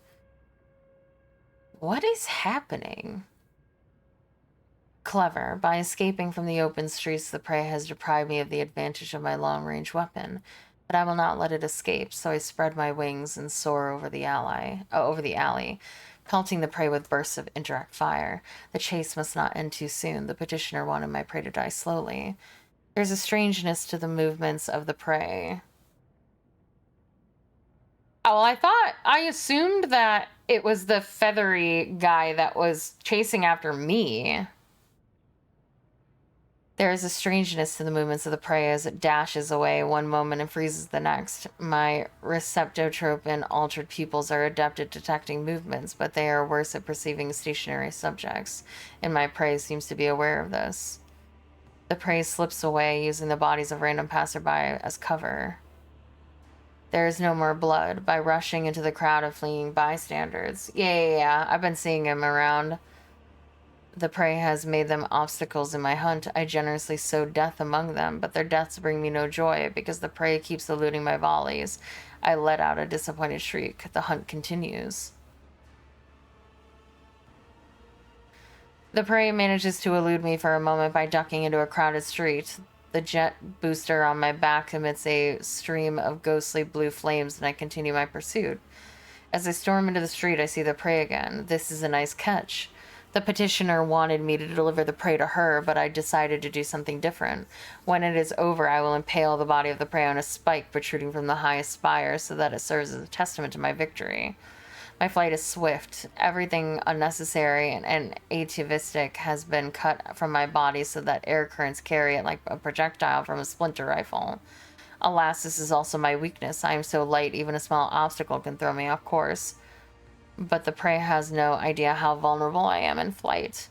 What is happening? Clever. By escaping from the open streets, the prey has deprived me of the advantage of my long-range weapon. But I will not let it escape, so I spread my wings and soar over the alley, pelting the prey with bursts of indirect fire. The chase must not end too soon. The petitioner wanted my prey to die slowly. There's a strangeness to the movements of the prey. Oh, well, I assumed that it was the feathery guy that was chasing after me. There is a strangeness to the movements of the prey as it dashes away one moment and freezes the next. My receptotrope and altered pupils are adept at detecting movements, but they are worse at perceiving stationary subjects, and my prey seems to be aware of this. The prey slips away, using the bodies of random passerby as cover. There is no more blood. By rushing into the crowd of fleeing bystanders. Yeah. I've been seeing him around. The prey has made them obstacles in my hunt. I generously sow death among them, but their deaths bring me no joy because the prey keeps eluding my volleys. I let out a disappointed shriek. The hunt continues. The prey manages to elude me for a moment by ducking into a crowded street. The jet booster on my back emits a stream of ghostly blue flames, and I continue my pursuit. As I storm into the street, I see the prey again. This is a nice catch. The petitioner wanted me to deliver the prey to her, but I decided to do something different. When it is over, I will impale the body of the prey on a spike protruding from the highest spire so that it serves as a testament to my victory. My flight is swift. Everything unnecessary and atavistic has been cut from my body so that air currents carry it like a projectile from a splinter rifle. Alas, this is also my weakness. I am so light, even a small obstacle can throw me off course. but the prey has no idea how vulnerable I am in flight.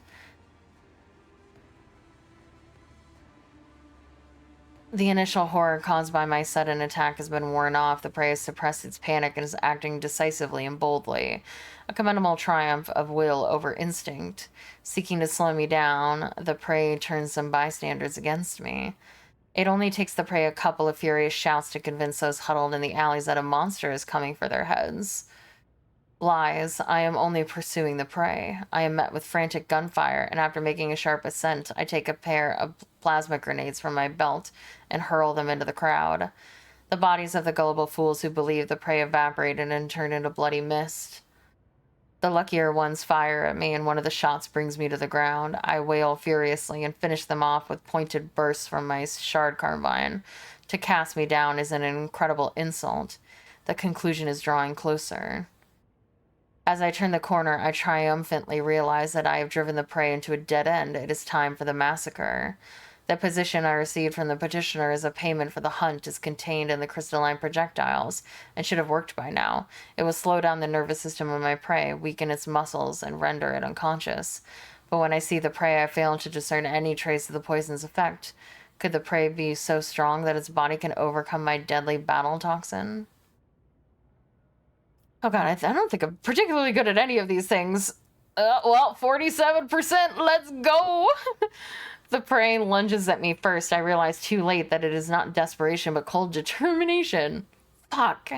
The initial horror caused by my sudden attack has been worn off. The prey has suppressed its panic and is acting decisively and boldly. A commendable triumph of will over instinct. Seeking to slow me down, the prey turns some bystanders against me. It only takes the prey a couple of furious shouts to convince those huddled in the alleys that a monster is coming for their heads. Lies. I am only pursuing the prey. I am met with frantic gunfire, and after making a sharp ascent, I take a pair of plasma grenades from my belt and hurl them into the crowd. The bodies of the gullible fools who believe the prey evaporated and turned into bloody mist. The luckier ones fire at me, and one of the shots brings me to the ground. I wail furiously and finish them off with pointed bursts from my shard carbine. To cast me down is an incredible insult. The conclusion is drawing closer. As I turn the corner, I triumphantly realize that I have driven the prey into a dead end. It is time for the massacre. The position I received from the petitioner as a payment for the hunt is contained in the crystalline projectiles and should have worked by now. It will slow down the nervous system of my prey, weaken its muscles, and render it unconscious. But when I see the prey, I fail to discern any trace of the poison's effect. Could the prey be so strong that its body can overcome my deadly battle toxin? Oh god, I don't think I'm particularly good at any of these things. Well, 47%, let's go! The prey lunges at me first. I realize too late that it is not desperation, but cold determination. Fuck.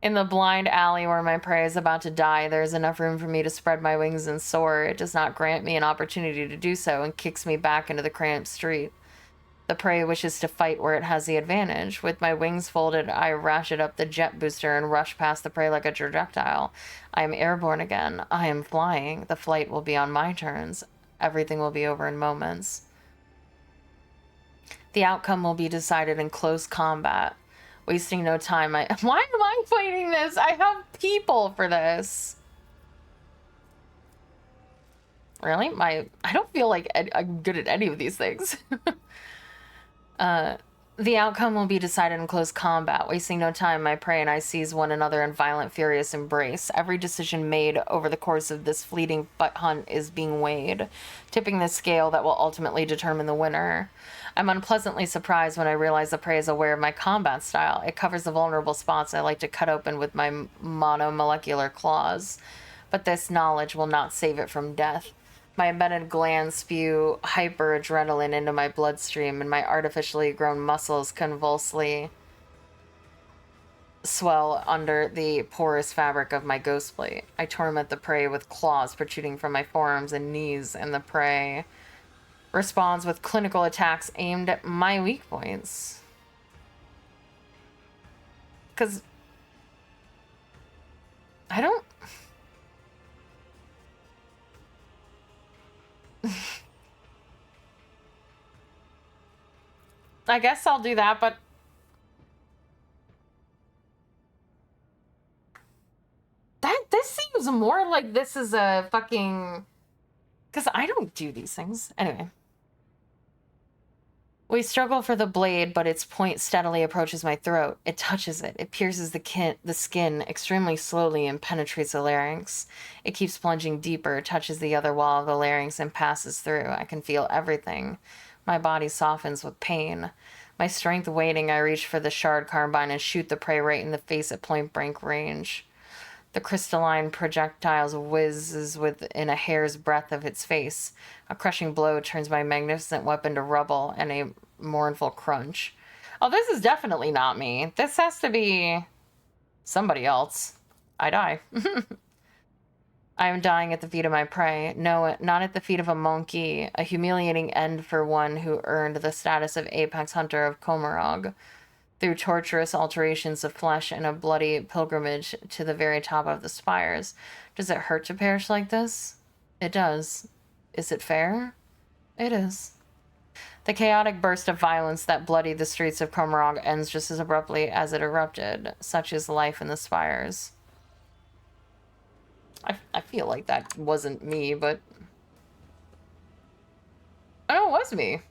In the blind alley where my prey is about to die, there is enough room for me to spread my wings and soar. It does not grant me an opportunity to do so and kicks me back into the cramped street. The prey wishes to fight where it has the advantage. With my wings folded, I ratchet up the jet booster and rush past the prey like a projectile. I am airborne again. I am flying. The flight will be on my terms. Everything will be over in moments. The outcome will be decided in close combat. Wasting no time. Why am I fighting this? I have people for this. Really? I don't feel like I'm good at any of these things. The outcome will be decided in close combat. Wasting no time, my prey and I seize one another in violent, furious embrace. Every decision made over the course of this fleeting hunt is being weighed, tipping the scale that will ultimately determine the winner. I'm unpleasantly surprised when I realize the prey is aware of my combat style. It covers the vulnerable spots I like to cut open with my monomolecular claws. But this knowledge will not save it from death. My embedded glands spew hyperadrenaline into my bloodstream, and my artificially grown muscles convulsively swell under the porous fabric of my ghost plate. I torment the prey with claws protruding from my forearms and knees, and the prey responds with clinical attacks aimed at my weak points. Because I don't... I guess I'll do that, but this seems more like this is a fucking... Because I don't do these things. Anyway. We struggle for the blade, but its point steadily approaches my throat. It touches it. It pierces the skin extremely slowly and penetrates the larynx. It keeps plunging deeper, touches the other wall of the larynx, and passes through. I can feel everything. My body softens with pain. My strength waning, I reach for the shard carbine and shoot the prey right in the face at point-blank range. The crystalline projectiles whizzes within a hair's breadth of its face. A crushing blow turns my magnificent weapon to rubble and a mournful crunch. Oh, this is definitely not me. This has to be somebody else. I die. I am dying at the feet of my prey. No, not at the feet of a monkey. A humiliating end for one who earned the status of apex hunter of Komarog. Through torturous alterations of flesh and a bloody pilgrimage to the very top of the spires. Does it hurt to perish like this? It does. Is it fair? It is. The chaotic burst of violence that bloodied the streets of Komarog ends just as abruptly as it erupted. Such is life in the spires. I feel like that wasn't me, but... Oh, it was me.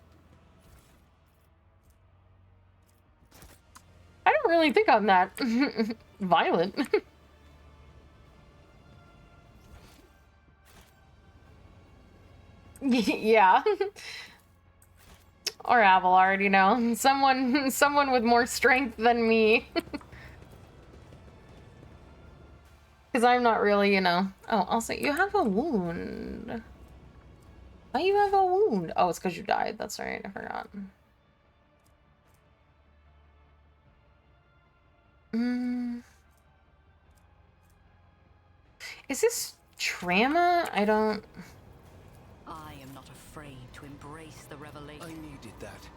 I don't really think I'm that violent. Yeah. Or Abelard, you know. Someone with more strength than me. Because I'm not really, you know. Oh, also, you have a wound. Why you have a wound? Oh, it's because you died. That's right. I forgot. Is this trauma? I don't... I am not afraid to embrace the revelation. I needed that.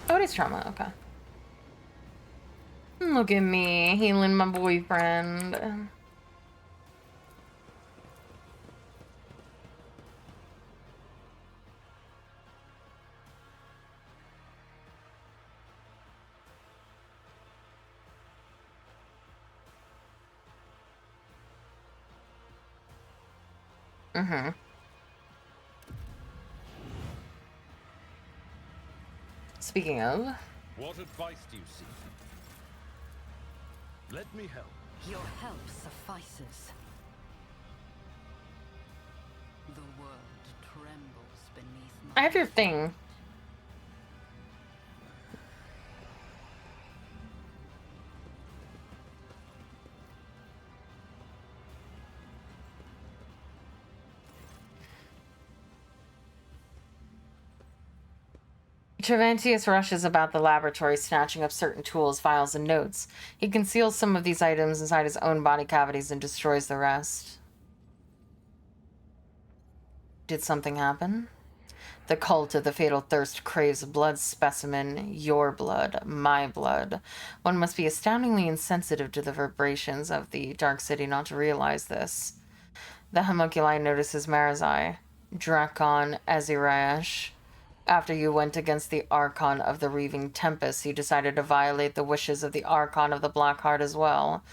Oh, it is trauma. Okay. Look at me, healing my boyfriend. Mm-hmm. Speaking of... What advice do you seek? Let me help. Your help suffices. The world trembles beneath my... I have your thing. Treventius rushes about the laboratory, snatching up certain tools, files, and notes. He conceals some of these items inside his own body cavities and destroys the rest. Did something happen? The cult of the fatal thirst craves a blood specimen, your blood, my blood. One must be astoundingly insensitive to the vibrations of the Dark City not to realize this. The homunculi notices Marazai, Drakon Aziraesh. After you went against the Archon of the Reaving Tempest, you decided to violate the wishes of the Archon of the Black Heart as well.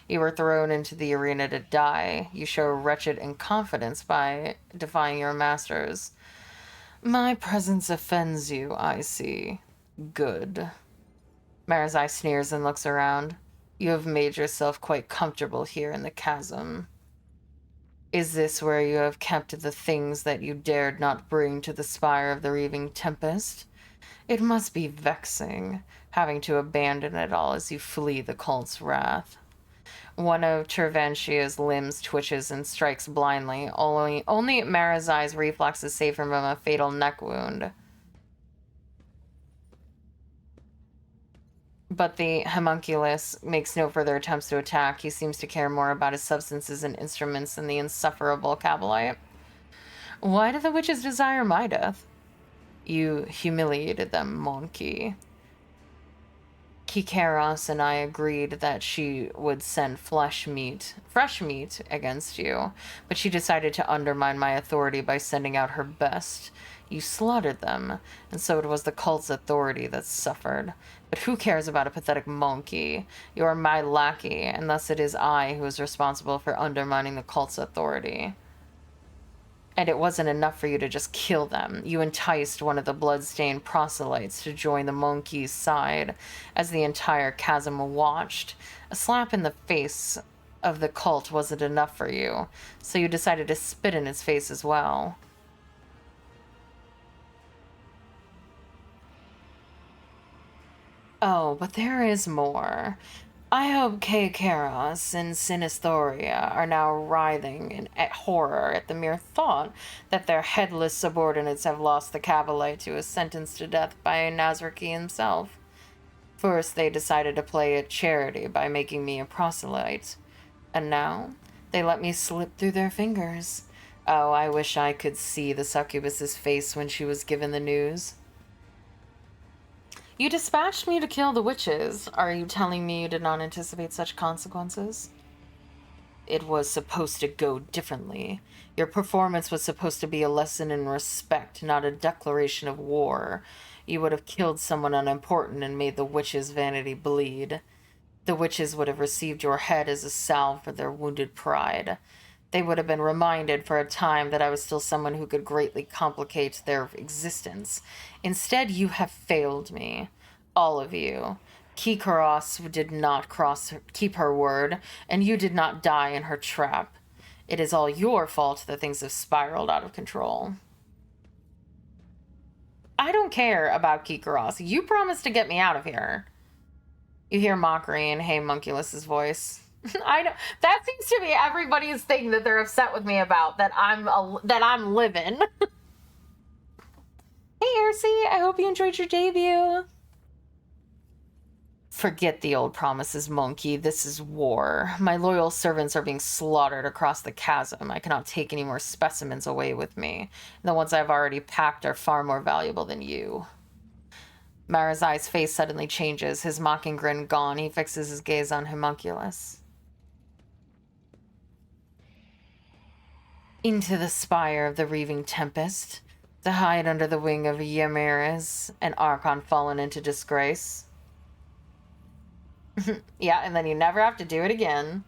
You were thrown into the arena to die. You show wretched inconfidence by defying your masters. My presence offends you, I see. Good. Marazai sneers and looks around. You have made yourself quite comfortable here in the chasm. Is this where you have kept the things that you dared not bring to the spire of the Reaving Tempest? It must be vexing, having to abandon it all as you flee the cult's wrath. One of Terventia's limbs twitches and strikes blindly. Only Marazai's reflexes save him from a fatal neck wound. But the homunculus makes no further attempts to attack. He seems to care more about his substances and instruments than the insufferable Cabalite. Why do the witches desire my death? You humiliated them, Monkey. Kikaros and I agreed that she would send fresh meat against you, but she decided to undermine my authority by sending out her best. You slaughtered them, and so it was the cult's authority that suffered. But who cares about a pathetic monkey? You are my lackey, and thus it is I who is responsible for undermining the cult's authority. And it wasn't enough for you to just kill them. You enticed one of the blood-stained proselytes to join the monkey's side as the entire chasm watched. A slap in the face of the cult wasn't enough for you, so you decided to spit in its face as well. Oh, but there is more. I hope Kakaros and Sinisthoria are now writhing in horror at the mere thought that their headless subordinates have lost the Cabalite to a sentence to death by Nazarki himself. First, they decided to play at charity by making me a proselyte. And now, they let me slip through their fingers. Oh, I wish I could see the succubus's face when she was given the news. You dispatched me to kill the witches. Are you telling me you did not anticipate such consequences? It was supposed to go differently. Your performance was supposed to be a lesson in respect, not a declaration of war. You would have killed someone unimportant and made the witches' vanity bleed. The witches would have received your head as a salve for their wounded pride. They would have been reminded for a time that I was still someone who could greatly complicate their existence. Instead, you have failed me. All of you. Kikaros did not keep her word, and you did not die in her trap. It is all your fault that things have spiraled out of control. I don't care about Kikaros. You promised to get me out of here. You hear mockery in Hey Monculus' voice. I know that seems to be everybody's thing that they're upset with me about, that I'm living. Hey Ercy, I hope you enjoyed your debut. Forget the old promises, monkey. This is war. My loyal servants are being slaughtered across the chasm. I cannot take any more specimens away with me. The ones I've already packed are far more valuable than you. Marazai's face suddenly changes. His mocking grin gone, he fixes his gaze on Homunculus. Into the spire of the reaving tempest, to hide under the wing of Ymiris, an Archon fallen into disgrace. Yeah, and then you never have to do it again.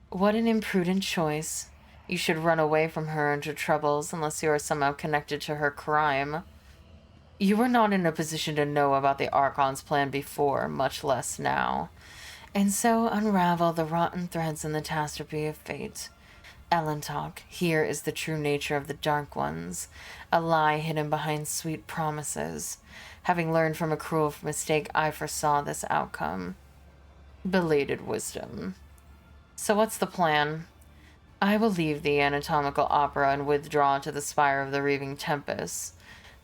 What an imprudent choice. You should run away from her and her troubles unless you are somehow connected to her crime. You were not in a position to know about the Archon's plan before, much less now. And so unravel the rotten threads in the tapestry of fate. Elentok, here is the true nature of the Dark Ones, a lie hidden behind sweet promises. Having learned from a cruel mistake, I foresaw this outcome. Belated wisdom. So what's the plan? I will leave the anatomical opera and withdraw to the spire of the reaving tempest.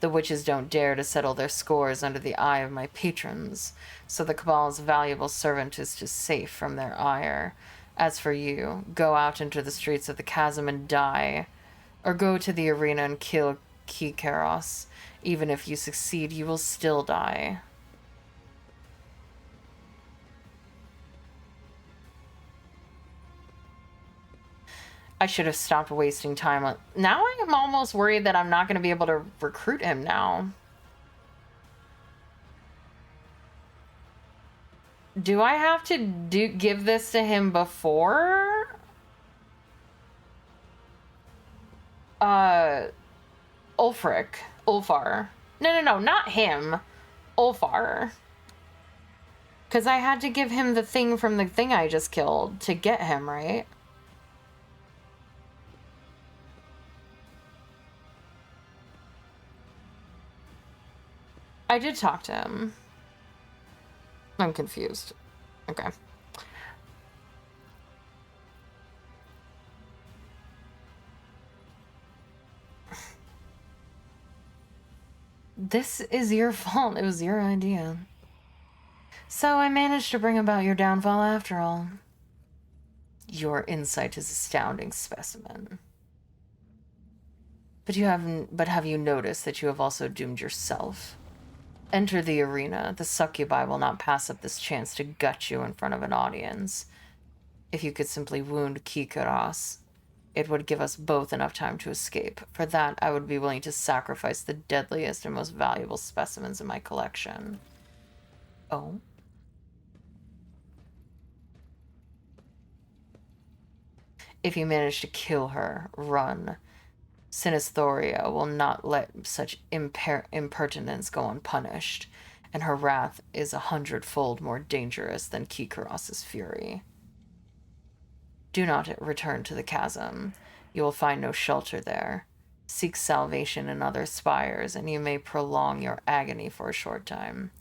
The witches don't dare to settle their scores under the eye of my patrons, so the Cabal's valuable servant is safe from their ire. As for you, go out into the streets of the chasm and die, or go to the arena and kill Kikaros. Even if you succeed, you will still die. I should have stopped wasting time on... Now I am almost worried that I'm not going to be able to recruit him now. Do I have to give this to him before? Ulfar. No, not him. Ulfar. Because I had to give him the thing from the thing I just killed to get him, right? I did talk to him. I'm confused. Okay. This is your fault. It was your idea. So I managed to bring about your downfall after all. Your insight is astounding, specimen. But have you noticed that you have also doomed yourself? Enter the arena. The succubi will not pass up this chance to gut you in front of an audience. If you could simply wound Kikaros, it would give us both enough time to escape. For that, I would be willing to sacrifice the deadliest and most valuable specimens in my collection. Oh? If you manage to kill her, run. Sinisthoria will not let such impertinence go unpunished, and her wrath is 100-fold more dangerous than Kikaros's fury. Do not return to the chasm. You will find no shelter there. Seek salvation in other spires, and you may prolong your agony for a short time.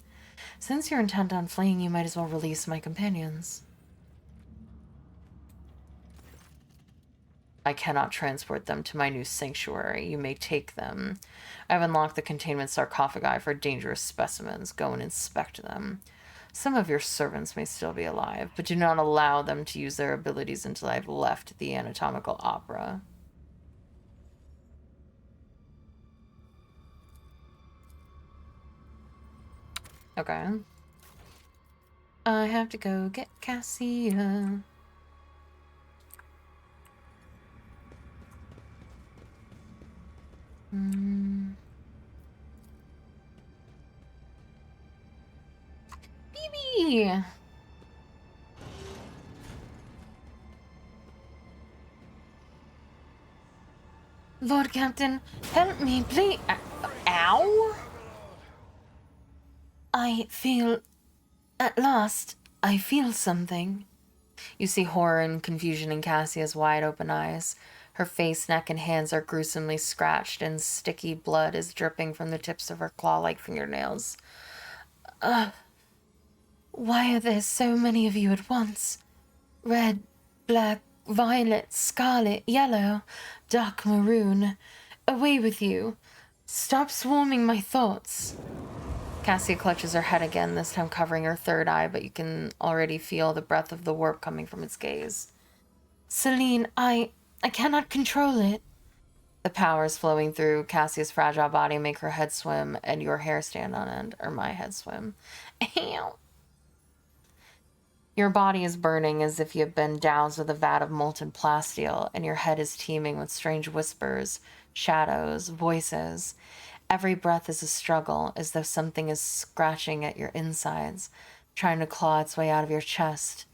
Since you're intent on fleeing, you might as well release my companions. I cannot transport them to my new sanctuary. You may take them. I've unlocked the containment sarcophagi for dangerous specimens. Go and inspect them. Some of your servants may still be alive, but do not allow them to use their abilities until I've left the anatomical opera. Okay. I have to go get Cassia. BB! Lord Captain, help me, please. Ow! I feel... At last, I feel something. You see horror and confusion in Cassia's wide open eyes. Her face, neck, and hands are gruesomely scratched, and sticky blood is dripping from the tips of her claw-like fingernails. Why are there so many of you at once? Red, black, violet, scarlet, yellow, dark maroon. Away with you. Stop swarming my thoughts. Cassia clutches her head again, this time covering her third eye, but you can already feel the breath of the warp coming from its gaze. Celine, I cannot control it. The powers flowing through Cassia's fragile body make her head swim and your hair stand on end, or my head swim. Ow. Your body is burning as if you have been doused with a vat of molten plasteel, and your head is teeming with strange whispers, shadows, voices. Every breath is a struggle, as though something is scratching at your insides, trying to claw its way out of your chest.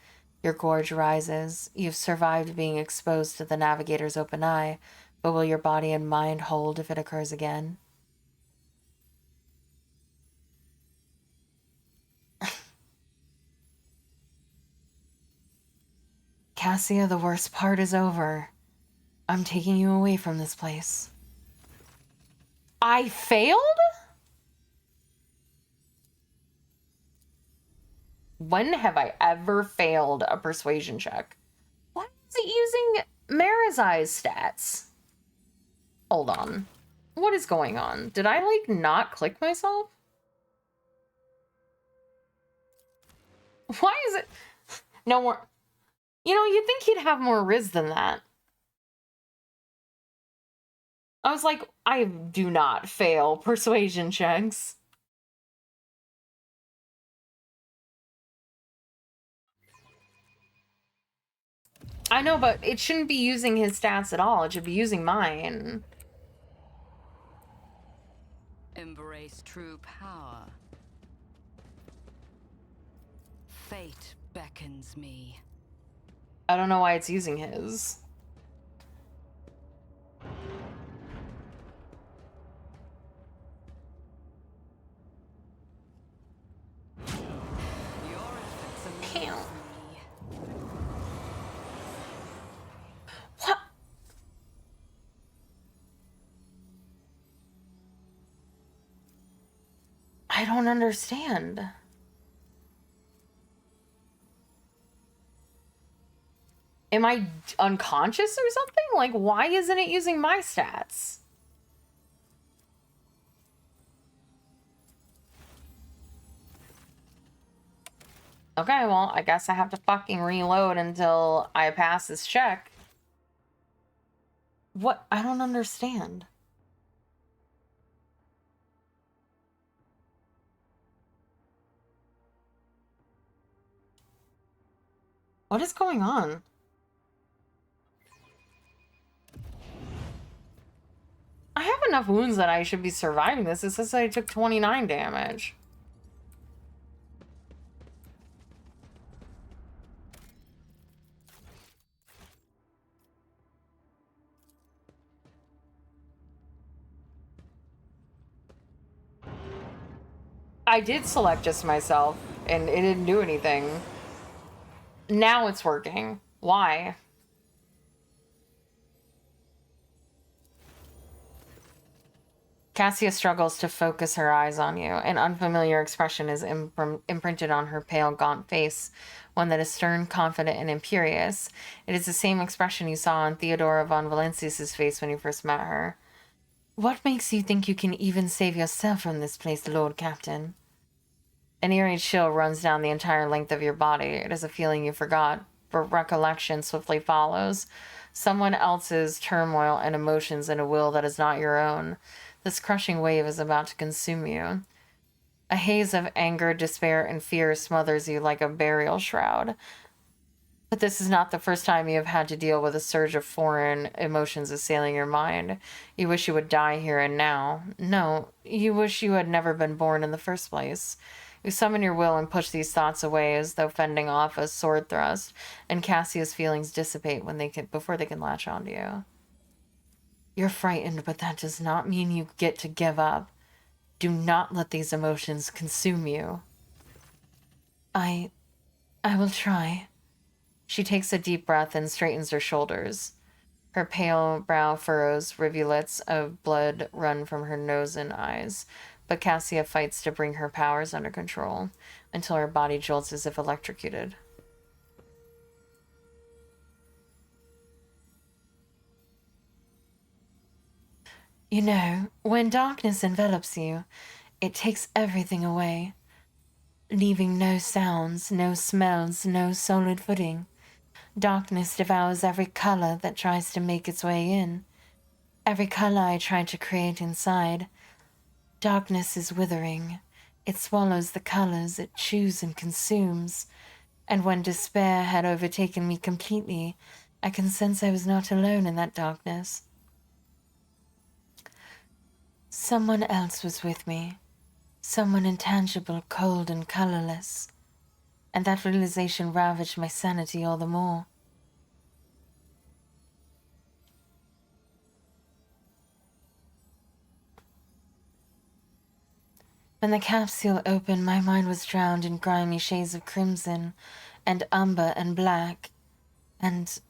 Your gorge rises. You've survived being exposed to the navigator's open eye, but will your body and mind hold if it occurs again? Cassia, the worst part is over. I'm taking you away from this place. I failed? When have I ever failed a persuasion check? Why is it using Marizai's stats? Hold on. What is going on? Did I, like, not click myself? Why is it... No more... You know, you'd think he'd have more Riz than that. I was like, I do not fail persuasion checks. I know, but it shouldn't be using his stats at all. It should be using mine. Embrace true power. Fate beckons me. I don't know why it's using his. Damn. What? I don't understand. Am I unconscious or something? Like, why isn't it using my stats? Okay, well, I guess I have to fucking reload until I pass this check. What? I don't understand. What is going on? I have enough wounds that I should be surviving this. It says I took 29 damage. I did select just myself, and it didn't do anything. Now it's working. Why? Cassia struggles to focus her eyes on you. An unfamiliar expression is imprinted on her pale, gaunt face, one that is stern, confident, and imperious. It is the same expression you saw on Theodora von Valencius's face when you first met her. What makes you think you can even save yourself from this place, Lord Captain? An eerie chill runs down the entire length of your body. It is a feeling you forgot, but recollection swiftly follows. Someone else's turmoil and emotions in a will that is not your own. This crushing wave is about to consume you. A haze of anger, despair, and fear smothers you like a burial shroud. But this is not the first time you have had to deal with a surge of foreign emotions assailing your mind. You wish you would die here and now. No, you wish you had never been born in the first place. You summon your will and push these thoughts away as though fending off a sword thrust, and Cassia's feelings dissipate before they can latch onto you. You're frightened, but that does not mean you get to give up. Do not let these emotions consume you. I will try. She takes a deep breath and straightens her shoulders. Her pale brow furrows, rivulets of blood run from her nose and eyes, but Cassia fights to bring her powers under control until her body jolts as if electrocuted. You know, when darkness envelops you, it takes everything away, leaving no sounds, no smells, no solid footing. Darkness devours every color that tries to make its way in, every color I tried to create inside. Darkness is withering. It swallows the colors it chews and consumes. And when despair had overtaken me completely, I can sense I was not alone in that darkness. Someone else was with me. Someone intangible, cold, and colorless. And that realization ravaged my sanity all the more. When the capsule opened, my mind was drowned in grimy shades of crimson and umber and black. And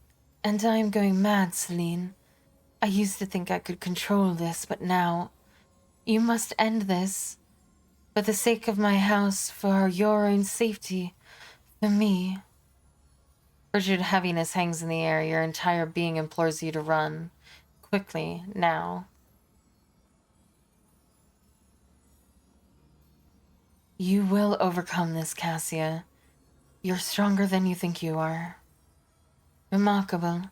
I am going mad, Celine. I used to think I could control this, but now... You must end this. For the sake of my house, for your own safety, for me. Frigid heaviness hangs in the air. Your entire being implores you to run. Quickly, now. You will overcome this, Cassia. You're stronger than you think you are. Remarkable.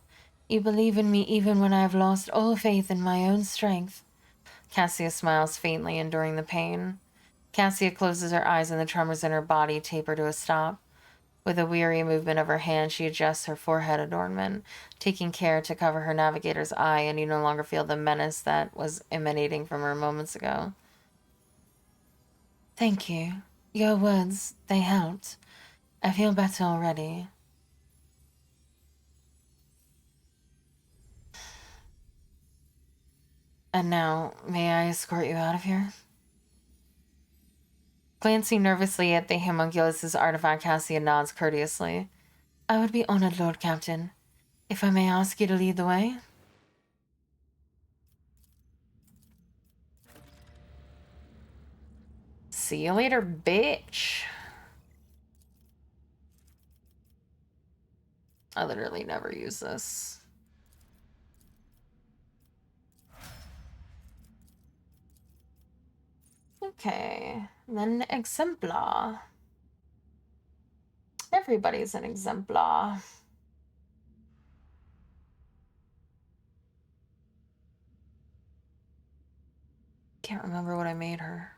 You believe in me even when I have lost all faith in my own strength. Cassia smiles faintly, enduring the pain. Cassia closes her eyes and the tremors in her body taper to a stop. With a weary movement of her hand, she adjusts her forehead adornment, taking care to cover her navigator's eye, and you no longer feel the menace that was emanating from her moments ago. Thank you. Your words, they helped. I feel better already. And now, may I escort you out of here? Glancing nervously at the homunculus' artifact, Cassia nods courteously. I would be honored, Lord Captain. If I may ask you to lead the way? See you later, bitch. I literally never use this. Okay, then exemplar. Everybody's an exemplar. Can't remember what I made her.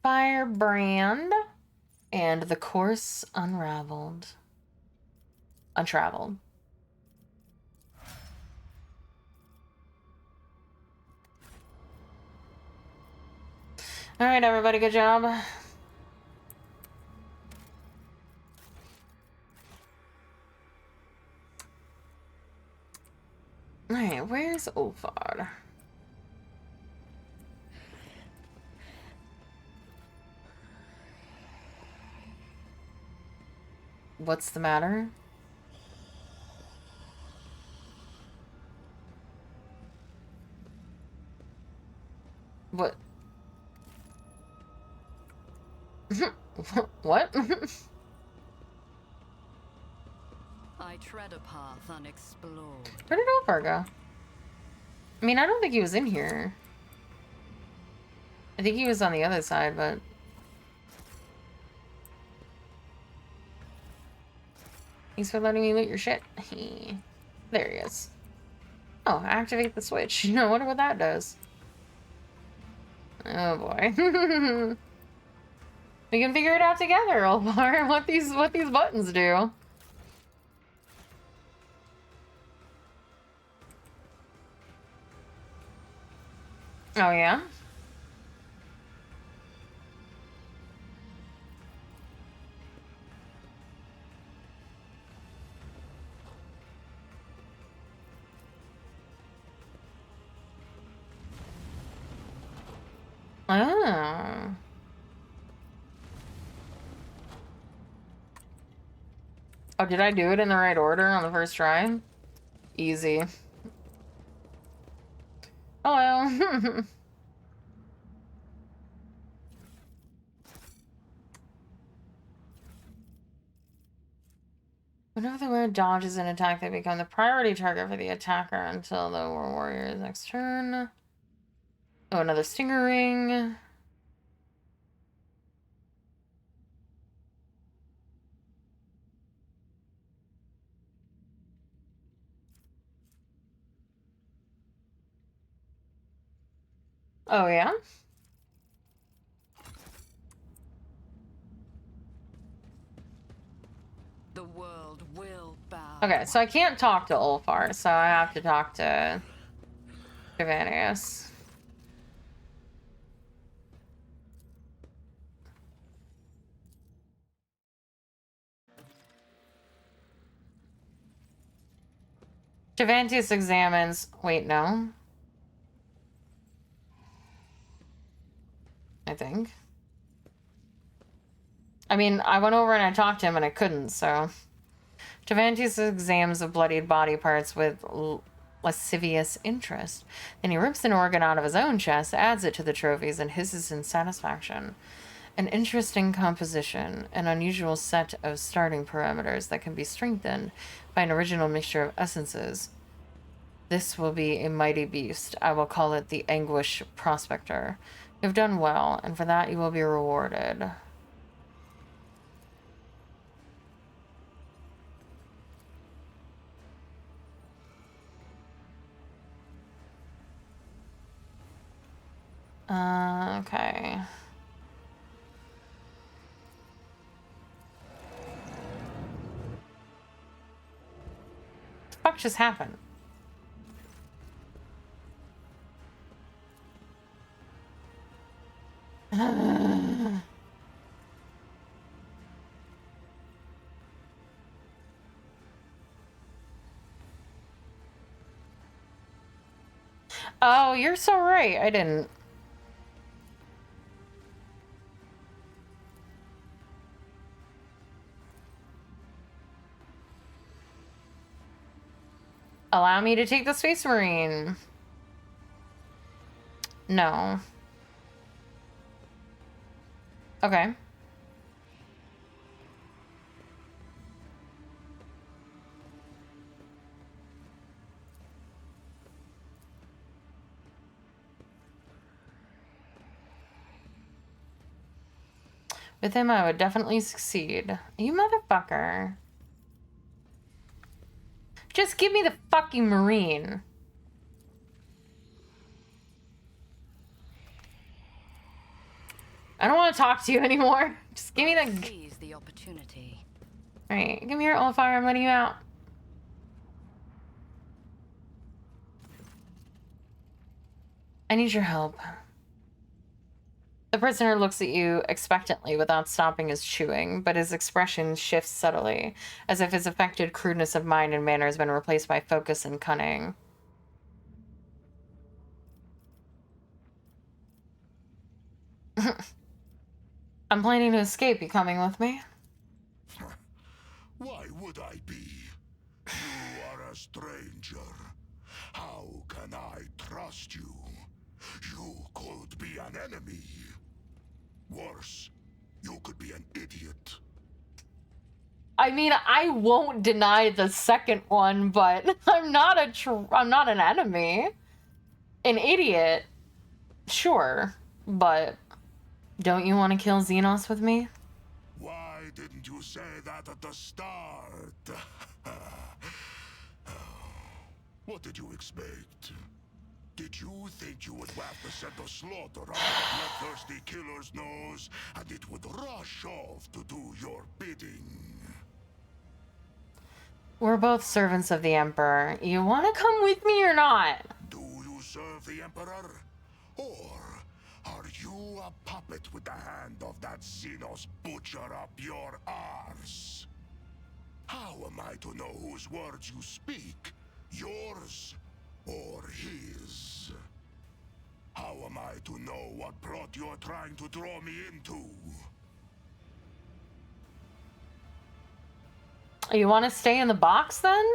Firebrand and the course unraveled. Untraveled. All right, everybody, good job. All right, where's Ophod? What's the matter? What? What? I tread a path unexplored. Where did Ophod go? I mean, I don't think he was in here. I think he was on the other side, but... Thanks for letting me loot your shit. There he is. Oh, activate the switch. I wonder what that does. Oh boy. We can figure it out together, Olvar. What these buttons do. Oh yeah? Oh, did I do it in the right order on the first try? Easy. Oh well. Whenever the warrior dodges an attack, they become the priority target for the attacker until the warrior's next turn. Oh, another stinger ring. Oh, yeah? The world will bow. Okay, so I can't talk to Ulfar, so I have to talk to Javanius. Javanius examines... Wait, no. I think. I mean, I went over and I talked to him and I couldn't, so... Javanius examines the bloodied body parts with lascivious interest. Then he rips an organ out of his own chest, adds it to the trophies, and hisses in satisfaction. An interesting composition, an unusual set of starting parameters that can be strengthened by an original mixture of essences. This will be a mighty beast. I will call it the Anguish Prospector. You have done well, and for that you will be rewarded. Okay. What the fuck just happened? Oh, you're so right. I didn't. Allow me to take the Space Marine. No. Okay. With him, I would definitely succeed. You motherfucker. Just give me the fucking Marine. I don't want to talk to you anymore. Just give me the... Seize the opportunity. Alright, give me your Ulfar. I'm letting you out. I need your help. The prisoner looks at you expectantly without stopping his chewing, but his expression shifts subtly, as if his affected crudeness of mind and manner has been replaced by focus and cunning. I'm planning to escape. You coming with me? Why would I be? You are a stranger. How can I trust you? You could be an enemy. Worse, you could be an idiot. I mean, I won't deny the second one, but I'm not an enemy. An idiot, sure, but don't you want to kill Xenos with me? Why didn't you say that at the start? What did you expect? Did you think you would wrap the scent of slaughter on that bloodthirsty killer's nose, and it would rush off to do your bidding? We're both servants of the Emperor. You want to come with me or not? Do you serve the Emperor? Or are you a puppet with the hand of that Xenos butcher up your arse? How am I to know whose words you speak? Yours or his? How am I to know what plot you're trying to draw me into? You want to stay in the box then?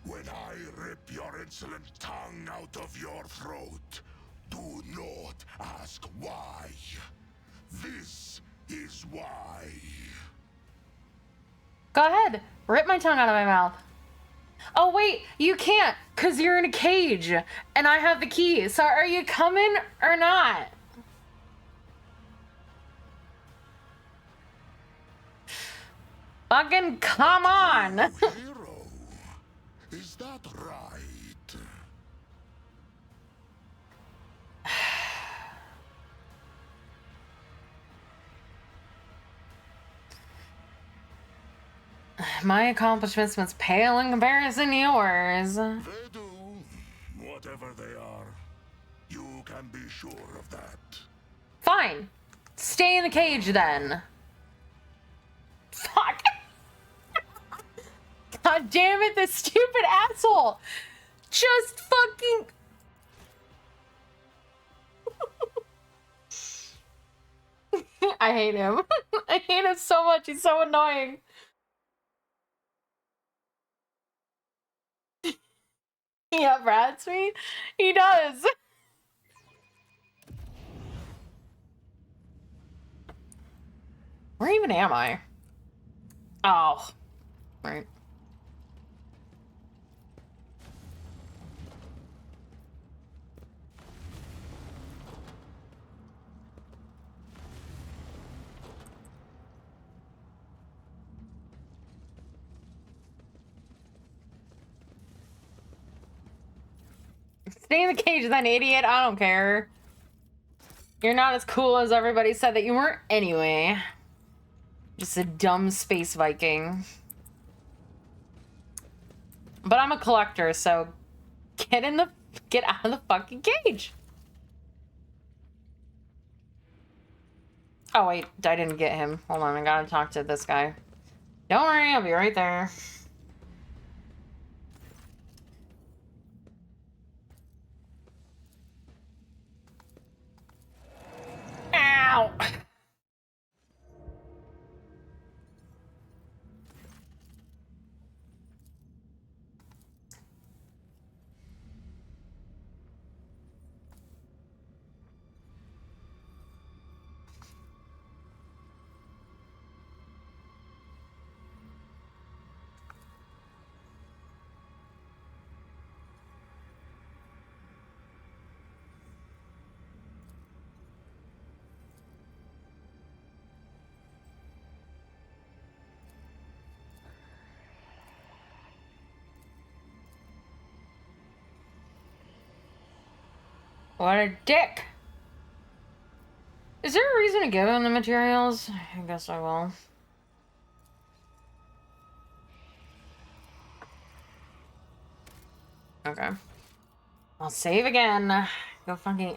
When I rip your insolent tongue out of your throat, do not ask why. This is why. Go ahead. Rip my tongue out of my mouth. Oh, wait. You can't, because you're in a cage. And I have the key. So are you coming or not? Fucking come on. Hero, is that right? My accomplishments must pale in comparison to yours. They do. Whatever they are. You can be sure of that. Fine. Stay in the cage then. Fuck. God damn it, this stupid asshole. Just fucking... I hate him. I hate him so much. He's so annoying. Yeah, rats me. He does. Where even am I? Oh, right. Stay in the cage then, idiot. I don't care. You're not as cool as everybody said that you were anyway. Just a dumb space Viking. But I'm a collector, so get out of the fucking cage. Oh wait, I didn't get him. Hold on, I gotta talk to this guy. Don't worry, I'll be right there. Ow! What a dick! Is there a reason to give him the materials? I guess I will. Okay. I'll save again. Go fucking...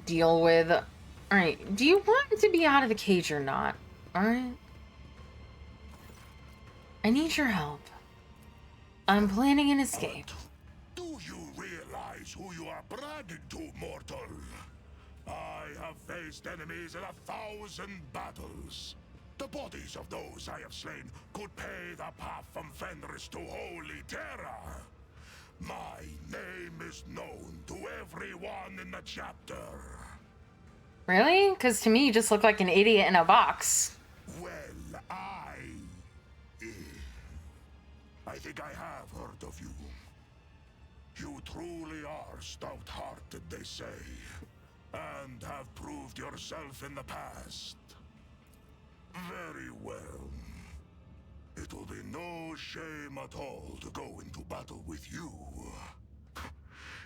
deal with... Alright, do you want it to be out of the cage or not? Alright? I need your help. I'm planning an escape. Do you realize who you are bragging to, mortal? I have faced enemies in 1,000 battles. The bodies of those I have slain could pay the path from Fenris to Holy Terra. My name is known to everyone in the chapter. Really? Because to me, you just look like an idiot in a box. Well, I think I have heard of you. You truly are stout-hearted, they say, and have proved yourself in the past. Very well. It will be no shame at all to go into battle with you.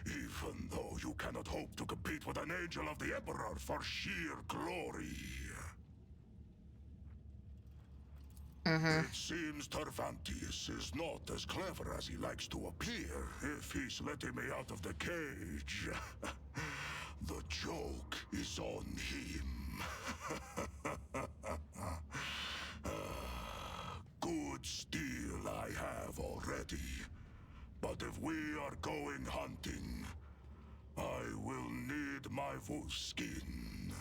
Even though you cannot hope to compete with an angel of the Emperor for sheer glory. It seems Tervantius is not as clever as he likes to appear if he's letting me out of the cage. The joke is on him. Good steel I have already. But if we are going hunting, I will need my wolf skin.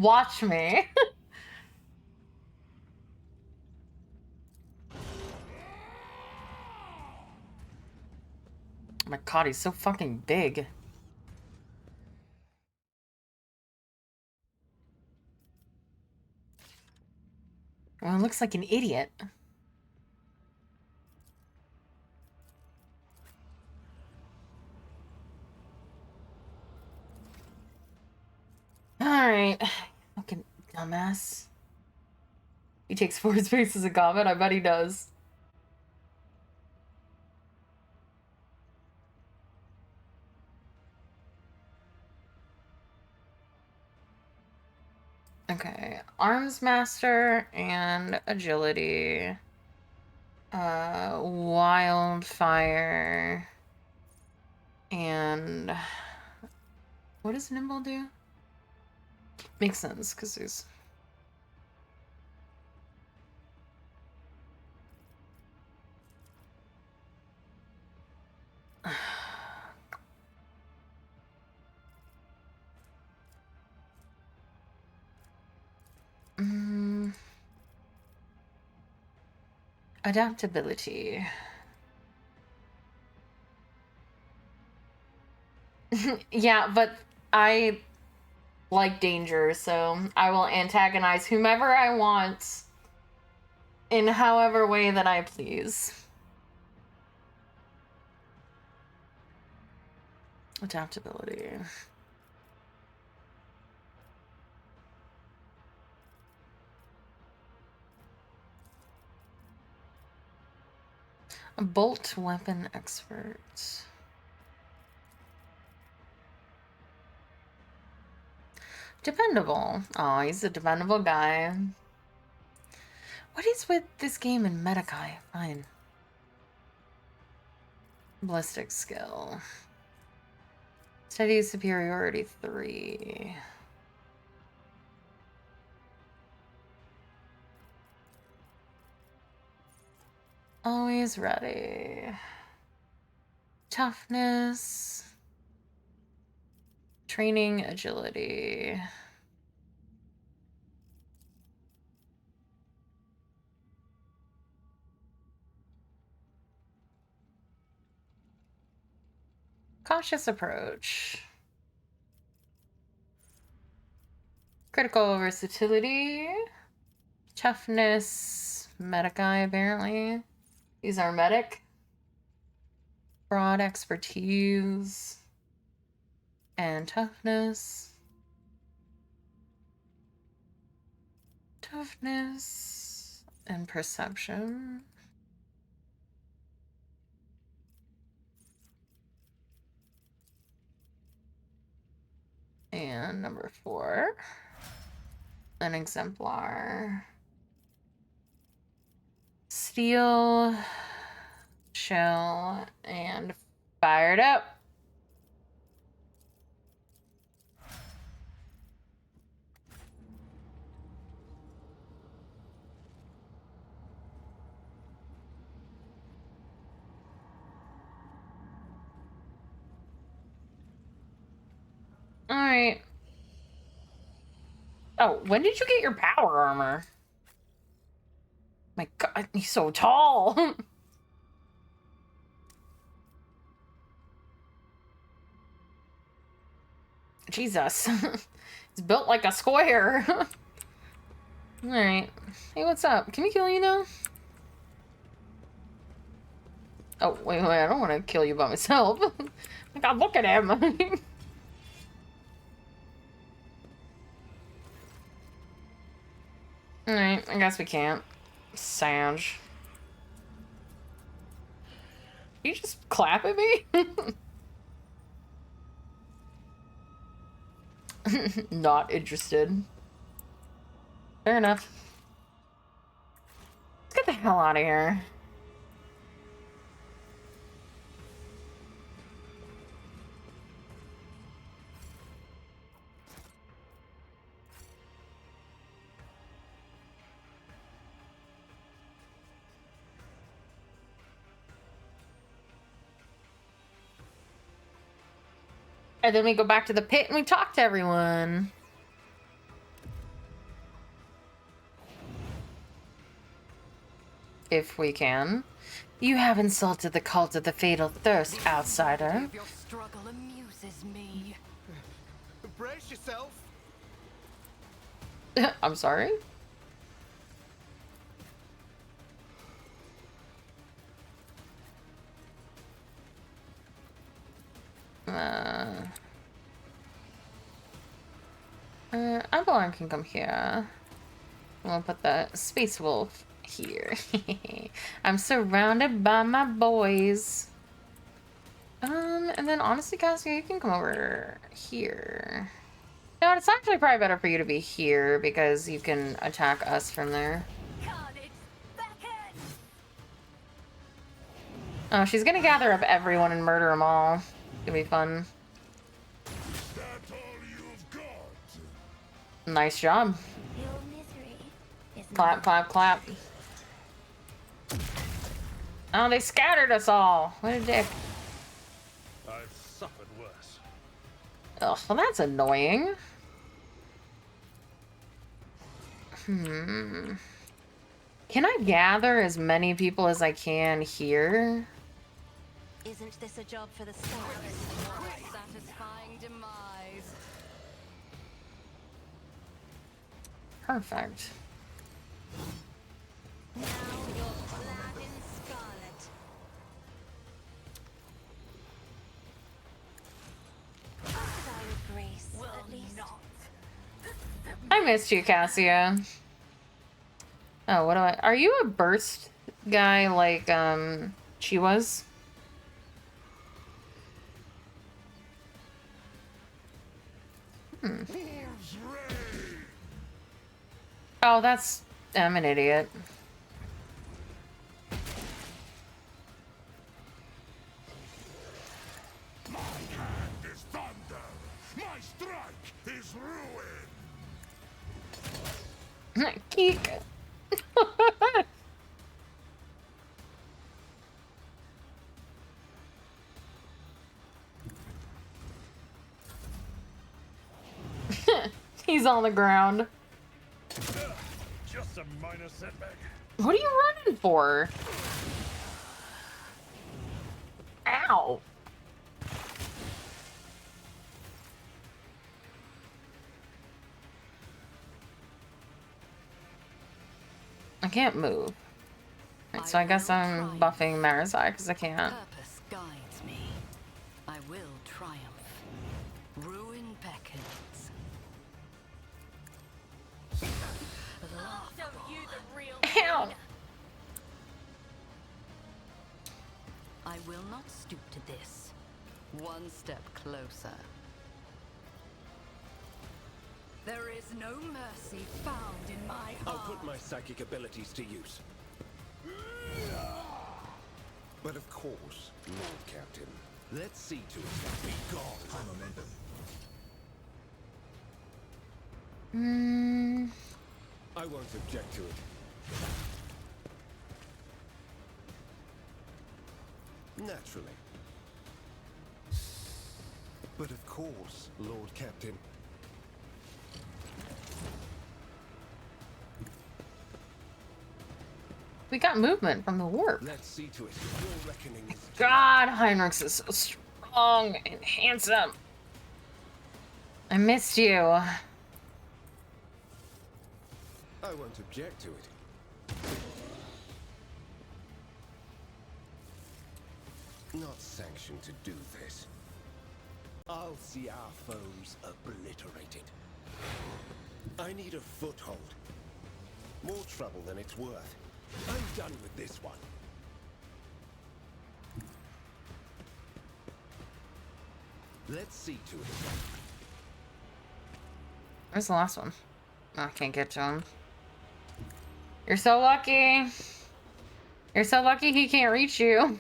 Watch me. Oh my god, he's so fucking big. Well, it looks like an idiot. Alright. Fucking dumbass. He takes 4 spaces as a comment? I bet he does. Okay, arms master and agility. Wildfire. And what does nimble do? Makes sense, because he's adaptability. Yeah, but I like danger, so I will antagonize whomever I want in however way that I please. Adaptability. A bolt weapon expert. Dependable. Oh, he's a dependable guy. What is with this game in Metakai? Fine. Ballistic skill. Steady superiority 3. Always ready. Toughness. Training agility. Cautious approach. Critical versatility. Toughness. Medic guy, apparently. He's our medic. Broad expertise. And toughness. Toughness. And perception. And number 4. An exemplar. Steel. Shell. And fired up. Alright. Oh, when did you get your power armor? My god, he's so tall! Jesus. He's built like a square. Alright. Hey, what's up? Can we kill you now? Oh, wait, I don't want to kill you by myself. God, look at him. Alright, I guess we can't. Sanj. You just clap at me? Not interested. Fair enough. Let's get the hell out of here. And then we go back to the pit and we talk to everyone. if we can. You have insulted the cult of the Fatal Thirst, outsider. Your struggle amuses me. Brace yourself. I'm sorry? Avalon can come here. We'll put the Space Wolf here. I'm surrounded by my boys. And then honestly, Cassia, you can come over here. No, it's actually probably better for you to be here because you can attack us from there. Oh, she's gonna gather up everyone and murder them all. It's gonna be fun. Nice job. Clap, clap, clap. Oh, they scattered us all. What a dick. I've suffered worse. Oh, well, that's annoying. Can I gather as many people as I can here? Isn't this a job for the stars? Satisfying demise. Perfect. Now you're clad in scarlet. Started I with grace, at least. I missed you, Cassia. Oh, what do I... Are you a burst guy like, she was? Oh, that's... I'm an idiot. My hand is thunder. My strike is ruin. Geek. He's on the ground. Just a minor setback. What are you running for? Ow. I can't move. Right, so I guess I'm buffing Marazai because I can't. Purpose guides me. I will triumph. Ruin beckons. Ow. I will not stoop to this. One step closer. There is no mercy found in my heart. I'll put my psychic abilities to use. But of course, Lord Captain, let's see to it that we guard my momentum. I won't object to it. Naturally. But of course, Lord Captain. We got movement from the warp. Let's see to it. Your reckoning is God, Heinrichs is so strong and handsome. I missed you. I won't object to it. Not sanctioned to do this. I'll see our foes obliterated. I need a foothold. More trouble than it's worth. I'm done with this one. Let's see to it. Where's the last one? Oh, I can't get to him. You're so lucky. You're so lucky he can't reach you.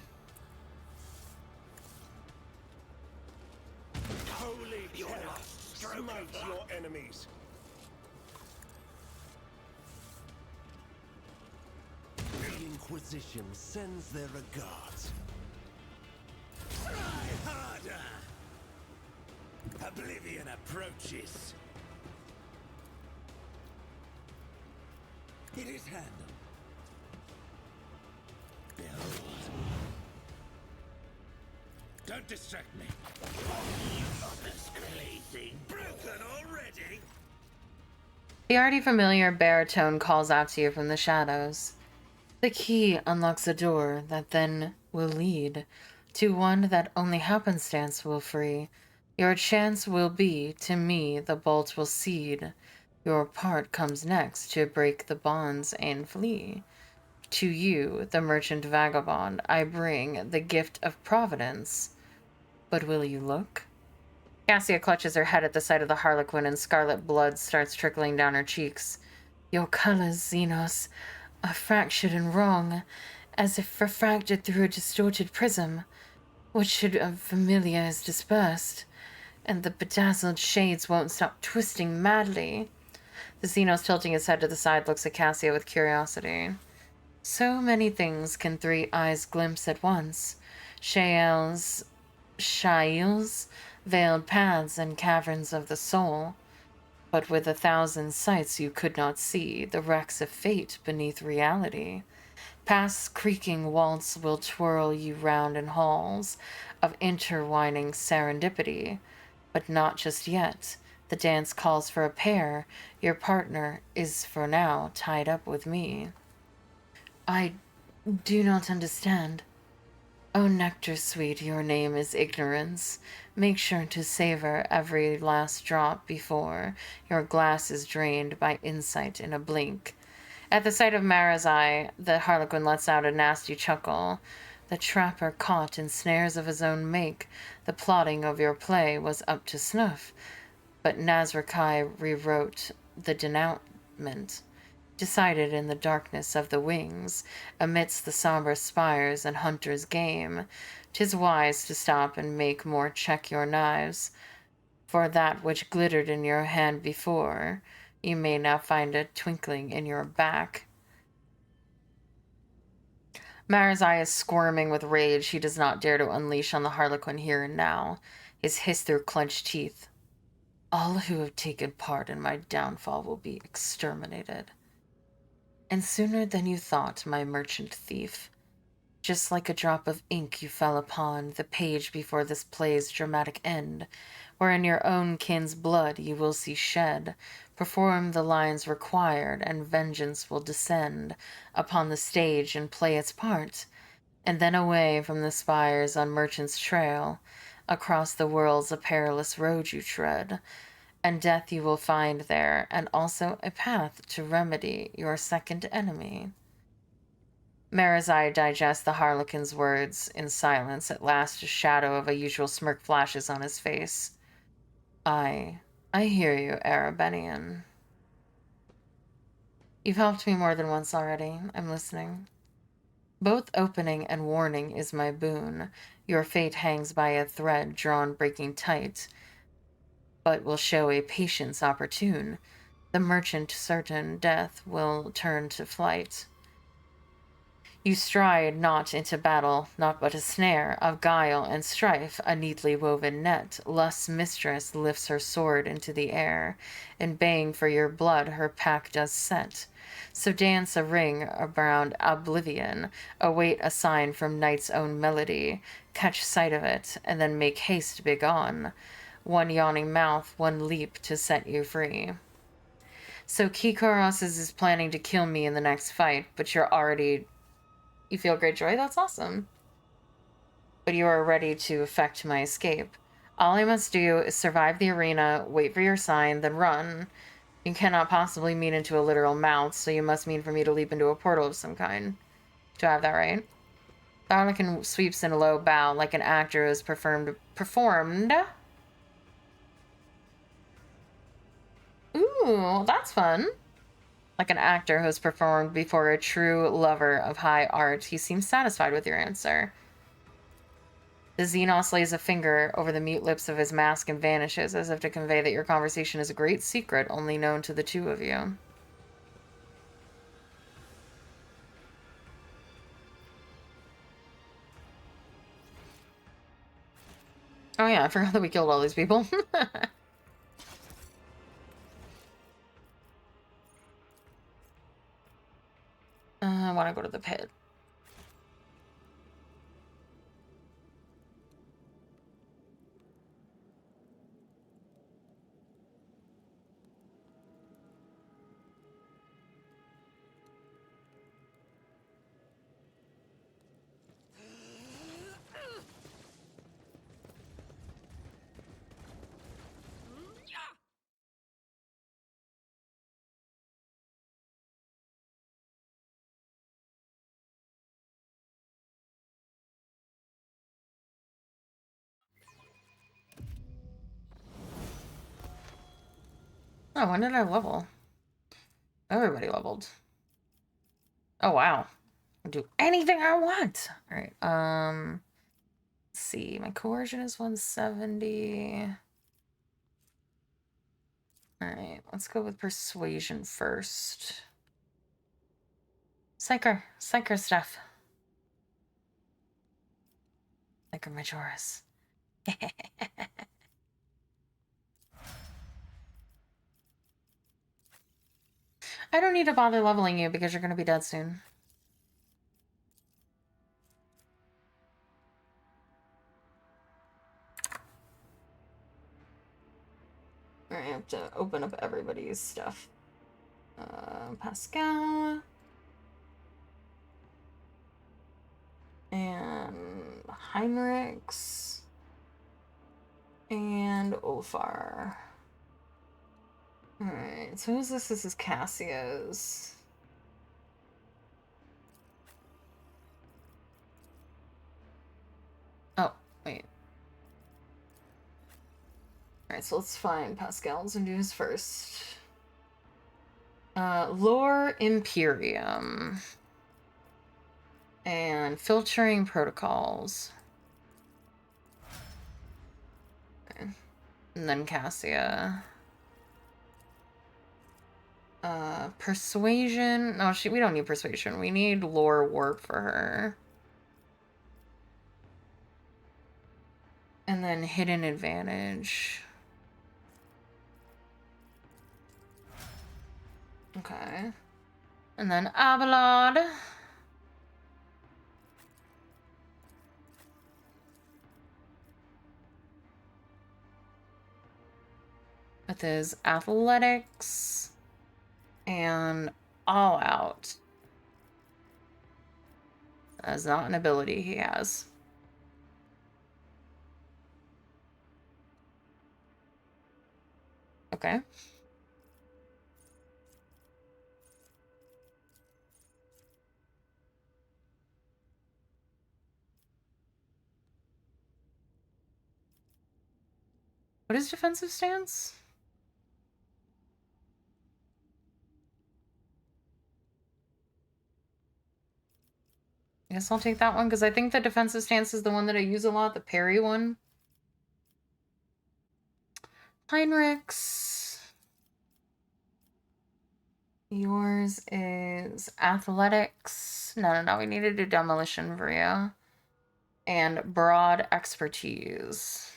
Holy terror! Smite your enemies! The Inquisition sends their regards. Try harder! Oblivion approaches. It is handled. Don't distract me. Mother's plaything broken already? The already familiar baritone calls out to you from the shadows. The key unlocks a door that then will lead to one that only happenstance will free. Your chance will be, to me, the bolt will cede. Your part comes next to break the bonds and flee. To you, the merchant vagabond, I bring the gift of providence. But will you look? Cassia clutches her head at the sight of the harlequin, and scarlet blood starts trickling down her cheeks. Your colors, Xenos, are fractured and wrong, as if refracted through a distorted prism. What should have familiar is dispersed, and the bedazzled shades won't stop twisting madly. The Xenos, tilting his head to the side, looks at Cassia with curiosity. So many things can three eyes glimpse at once. Shaels, veiled paths and caverns of the soul. But with 1,000 sights you could not see the wrecks of fate beneath reality. Past creaking waltz will twirl you round in halls of intertwining serendipity. But not just yet. The dance calls for a pair. Your partner is for now tied up with me. I do not understand. O nectar sweet, your name is ignorance. Make sure to savor every last drop before your glass is drained by insight in a blink. At the sight of Mara's eye, the harlequin lets out a nasty chuckle. The trapper caught in snares of his own make, the plotting of your play was up to snuff. But Nazrakai rewrote the denouement, decided in the darkness of the wings, amidst the somber spires and hunter's game. 'Tis wise to stop and make more check your knives, for that which glittered in your hand before, you may now find it twinkling in your back. Mara's eye is squirming with rage he does not dare to unleash on the harlequin here and now. His hiss through clenched teeth. All who have taken part in my downfall will be exterminated. And sooner than you thought, my merchant thief. Just like a drop of ink you fell upon the page before this play's dramatic end, where in your own kin's blood you will see shed. Perform the lines required, and vengeance will descend upon the stage and play its part. And then away from the spires on merchant's trail, across the world's a perilous road you tread, and death you will find there, and also a path to remedy your second enemy. Mara's eye digests the harlequin's words in silence. At last a shadow of a usual smirk flashes on his face. I hear you, Arabenian. You've helped me more than once already. I'm listening. Both opening and warning is my boon. Your fate hangs by a thread drawn breaking tight, but will show a patience opportune. The merchant certain death will turn to flight. You stride not into battle, not but a snare of guile and strife, a neatly woven net. Lust's mistress lifts her sword into the air, and baying for your blood her pack does set. So dance a ring around oblivion, await a sign from night's own melody, catch sight of it, and then make haste begone. One yawning mouth, one leap to set you free. So Kikoros is planning to kill me in the next fight, but you feel great joy? That's awesome. But you are ready to effect my escape. All I must do is survive the arena, wait for your sign, then run. You cannot possibly mean into a literal mouth, so you must mean for me to leap into a portal of some kind. Do I have that right? The harlequin sweeps in a low bow like an actor who has performed. Ooh, that's fun. Like an actor who has performed before a true lover of high art. He seems satisfied with your answer. The Xenos lays a finger over the mute lips of his mask and vanishes, as if to convey that your conversation is a great secret only known to the two of you. Oh yeah, I forgot that we killed all these people. I want to go to the pit. Oh, when did I level? Everybody leveled. Oh, wow. I'll do anything I want. All right. Let's see. My coercion is 170. All right. Let's go with persuasion first. Psyker stuff. Psyker Majoris. I don't need to bother leveling you because you're going to be dead soon. Alright, I have to open up everybody's stuff. Pascal. And Heinrichs. And Olfar. Alright, so who's this? This is Cassia's. Oh, wait. Alright, so let's find Pascal's and do his first. Lore Imperium. And filtering protocols. Okay. And then Cassia. Persuasion. No, we don't need persuasion. We need lore warp for her. And then hidden advantage. Okay. And then Abelard. With his athletics and all out. That's not an ability he has. Okay. What is defensive stance? I guess I'll take that one because I think the defensive stance is the one that I use a lot, the parry one. Heinrichs. Yours is athletics. No, we need to do demolition for you. And broad expertise.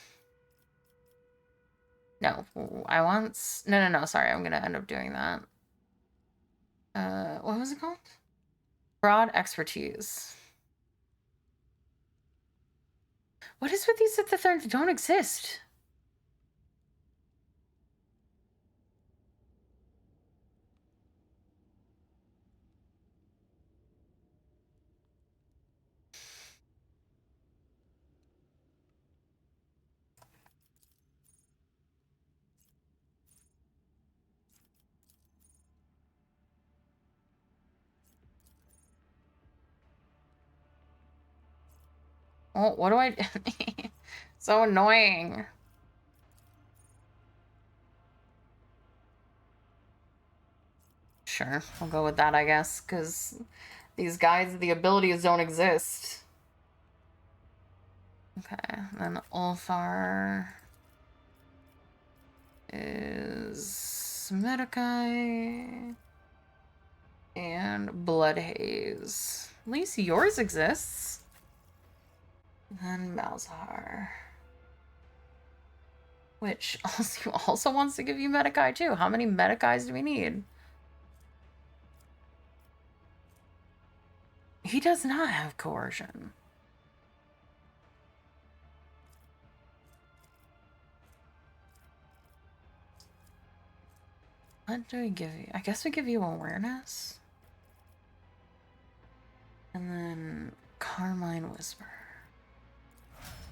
No, I want... No, sorry, I'm gonna end up doing that. What was it called? Broad expertise. What is with these that don't exist? Oh, what do I... So annoying. Sure, I'll go with that, I guess, because these guys, the abilities don't exist. Okay, then Ulfar is Medicae and Blood Haze. At least yours exists. Then Malzahar. Which also wants to give you Medicae too. How many Medicaes do we need? He does not have coercion. What do we give you? I guess we give you awareness. And then Carmine Whisper.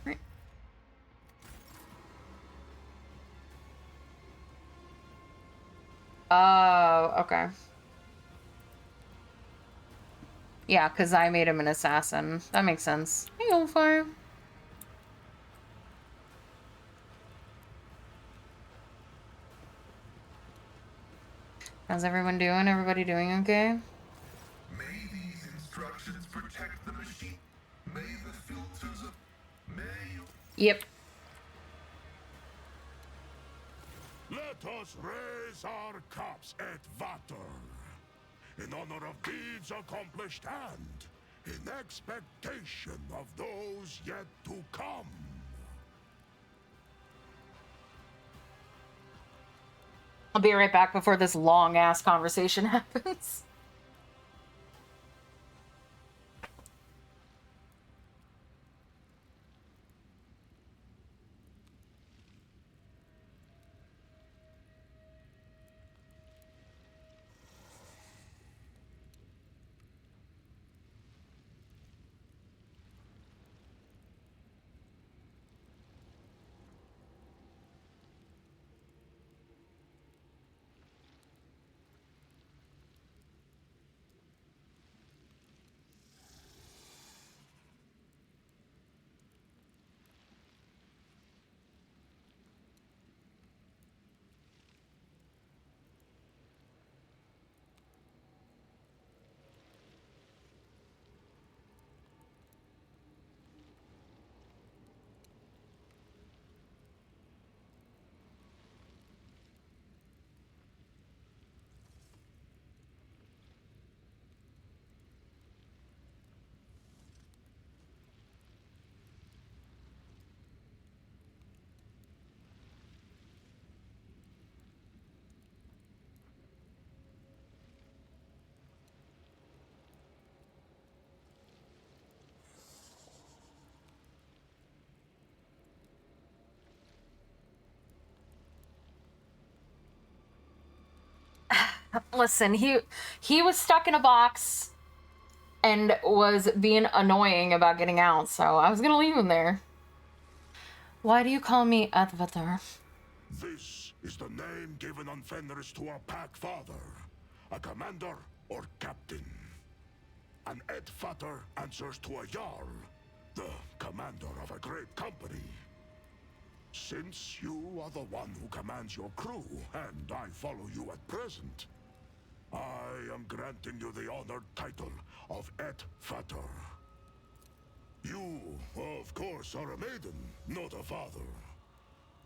Right. Oh, okay. Yeah, because I made him an assassin. That makes sense. Hey, Ulfar. How's everyone doing? Everybody doing okay? May these instructions protect the machine. May the filters of... May... Yep. Let us raise our cups at Vater, in honor of deeds accomplished and in expectation of those yet to come. I'll be right back before this long-ass conversation happens. Listen, he was stuck in a box and was being annoying about getting out, so I was gonna leave him there. Why do you call me Advatar? This is the name given on Fenris to a pack father, a commander or captain. An Edvatar answers to a Jarl, the commander of a great company. Since you are the one who commands your crew, and I follow you at present, I am granting you the honored title of Edvatar. You, of course, are a maiden, not a father.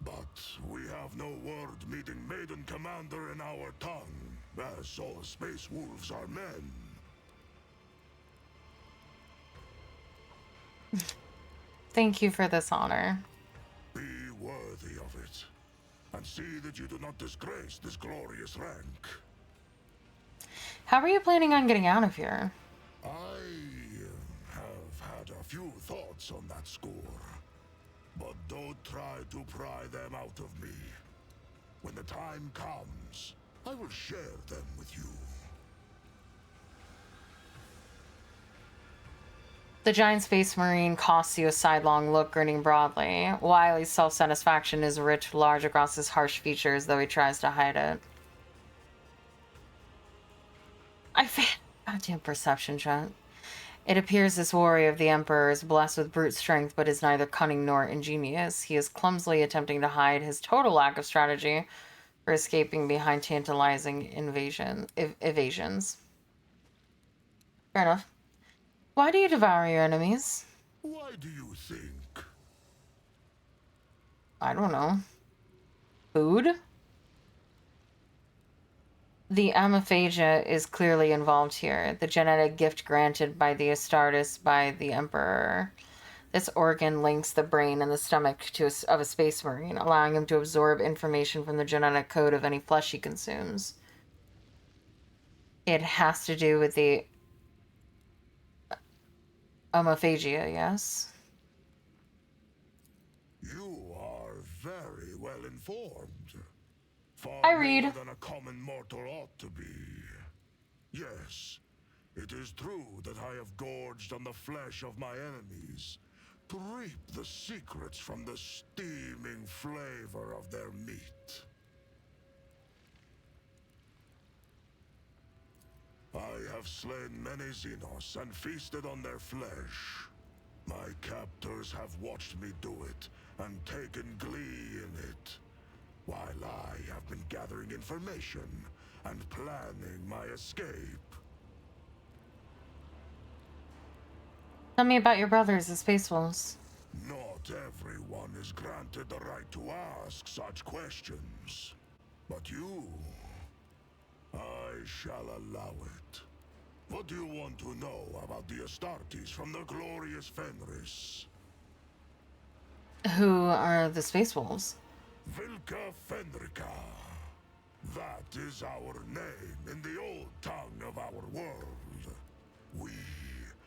But we have no word meeting maiden commander in our tongue, as all space wolves are men. Thank you for this honor. Be worthy of it, and see that you do not disgrace this glorious rank. How are you planning on getting out of here? I have had a few thoughts on that score, but don't try to pry them out of me. When the time comes, I will share them with you. The giant space marine costs you a sidelong look, grinning broadly. Wiley's self-satisfaction is rich, large across his harsh features, though he tries to hide it. Goddamn perception check. It appears this warrior of the Emperor is blessed with brute strength, but is neither cunning nor ingenious. He is clumsily attempting to hide his total lack of strategy for escaping behind tantalizing evasions. Fair enough. Why do you devour your enemies? Why do you think? I don't know. Food? The amophagia is clearly involved here, the genetic gift granted by the Astartes by the Emperor. This organ links the brain and the stomach of a space marine, allowing him to absorb information from the genetic code of any flesh he consumes. It has to do with the amophagia, yes? You are very well informed. Far I read. more than a common mortal ought to be. Yes, it is true that I have gorged on the flesh of my enemies to reap the secrets from the steaming flavor of their meat. I have slain many Xenos and feasted on their flesh. My captors have watched me do it and taken glee in it, while I have been gathering information and planning my escape. Tell me about your brothers, the Space Wolves. Not everyone is granted the right to ask such questions. But you, I shall allow it. What do you want to know about the Astartes from the glorious Fenris? Who are the Space Wolves? Vilka Fenrica. That is our name in the old tongue of our world. We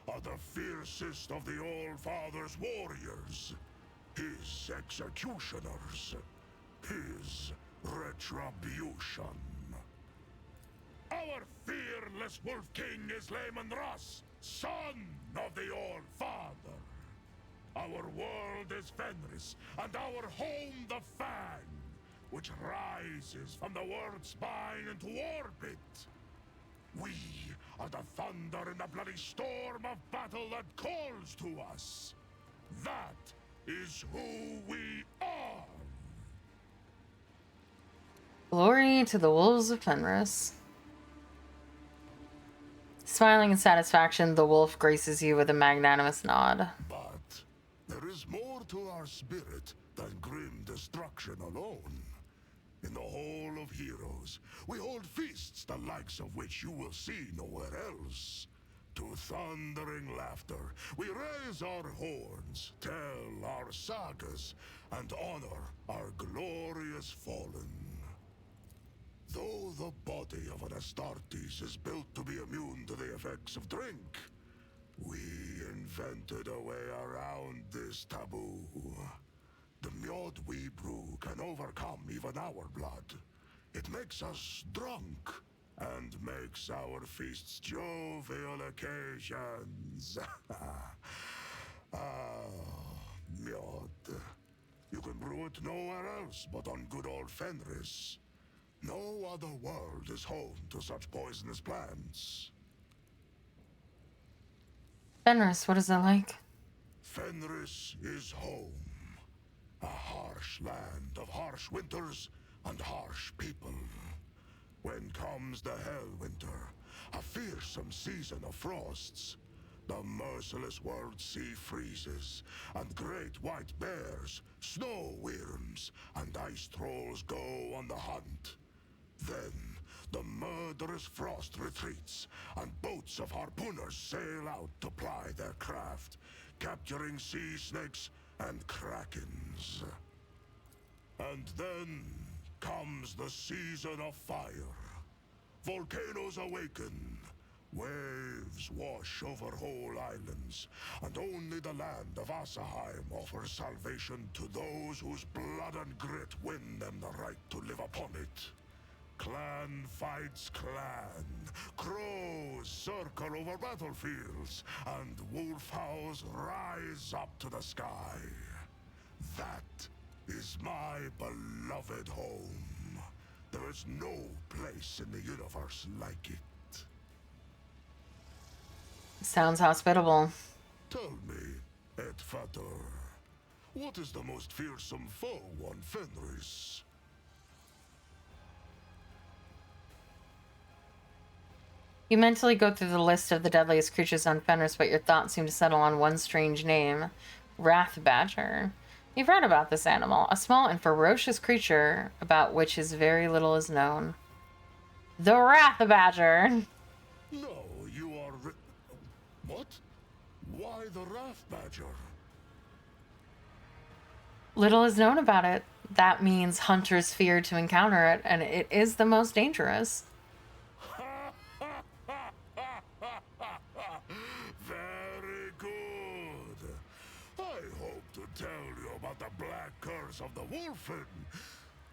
are the fiercest of the All-Father's warriors. His executioners. His retribution. Our fearless Wolf King is Laman Russ, son of the All-Father. Our world is Fenris, and our home the Fang, which rises from the world's spine into orbit. We are the thunder in the bloody storm of battle that calls to us. That is who we are. Glory to the Wolves of Fenris. Smiling in satisfaction, the wolf graces you with a magnanimous nod. But there is more to our spirit than grim destruction alone. In the Hall of Heroes, we hold feasts the likes of which you will see nowhere else. To thundering laughter, we raise our horns, tell our sagas, and honor our glorious fallen. Though the body of an Astartes is built to be immune to the effects of drink, we invented a way around this taboo. The mead we brew can overcome even our blood. It makes us drunk, and makes our feasts jovial occasions. Mead. You can brew it nowhere else but on good old Fenris. No other world is home to such poisonous plants. Fenris, what is it like? Fenris is home. A harsh land of harsh winters and harsh people. When comes the Hellwinter, a fearsome season of frosts, the merciless world sea freezes, and great white bears, snow wyrms, and ice trolls go on the hunt. Then the murderous frost retreats, and boats of harpooners sail out to ply their craft, capturing sea snakes and krakens. And then comes the season of fire. Volcanoes awaken. Waves wash over whole islands, and only the land of Asaheim offers salvation to those whose blood and grit win them the right to live upon it. Clan fights clan. Crows circle over battlefields, and wolf howls rise up to the sky. That is my beloved home. There is no place in the universe like it. Sounds hospitable. Tell me, Edfater, what is the most fearsome foe on Fenris? You mentally go through the list of the deadliest creatures on Fenris, but your thoughts seem to settle on one strange name, Wrath Badger. You've read about this animal, a small and ferocious creature about which very little is known. The Wrath Badger! No, you are... What? Why the Wrath Badger? Little is known about it. That means hunters fear to encounter it, and it is the most dangerous. Very good. I hope to tell you about the black curse of the Wolfen,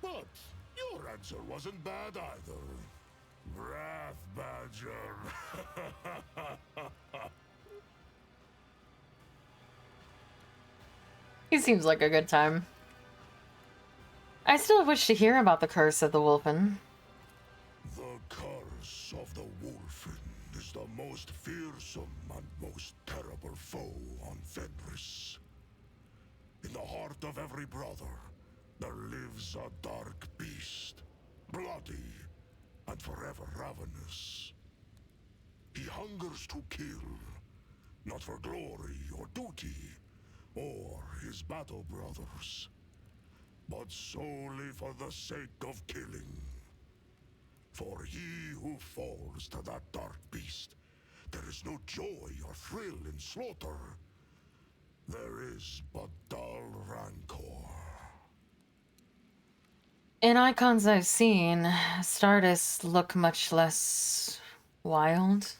but your answer wasn't bad either. Wrath Badger. He seems like a good time. I still wish to hear about the curse of the Wolfen. The curse of the Wolfen is the most fearsome and most terrible foe on Fenris. In the heart of every brother, there lives a dark beast, bloody, and forever ravenous. He hungers to kill, not for glory or duty, or his battle brothers, but solely for the sake of killing. For he who falls to that dark beast, there is no joy or thrill in slaughter. There is but dull rancor. In icons I've seen, Stardust look much less wild.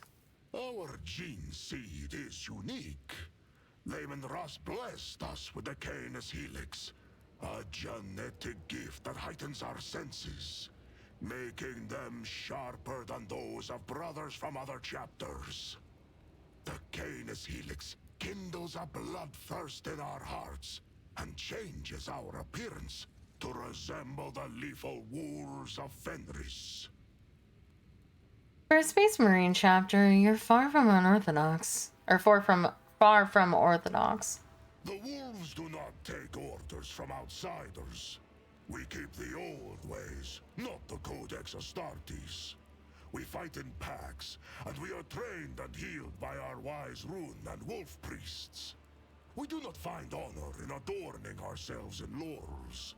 Our gene seed is unique. Lehman Ross blessed us with the Canis Helix, a genetic gift that heightens our senses, making them sharper than those of brothers from other chapters. The Canis Helix kindles a bloodthirst in our hearts and changes our appearance to resemble the lethal wolves of Fenris. For a Space Marine chapter, you're far from unorthodox. Or far from orthodox. The wolves do not take orders from outsiders. We keep the old ways, not the Codex Astartes. We fight in packs, and we are trained and healed by our wise rune and wolf priests. We do not find honor in adorning ourselves in laurels,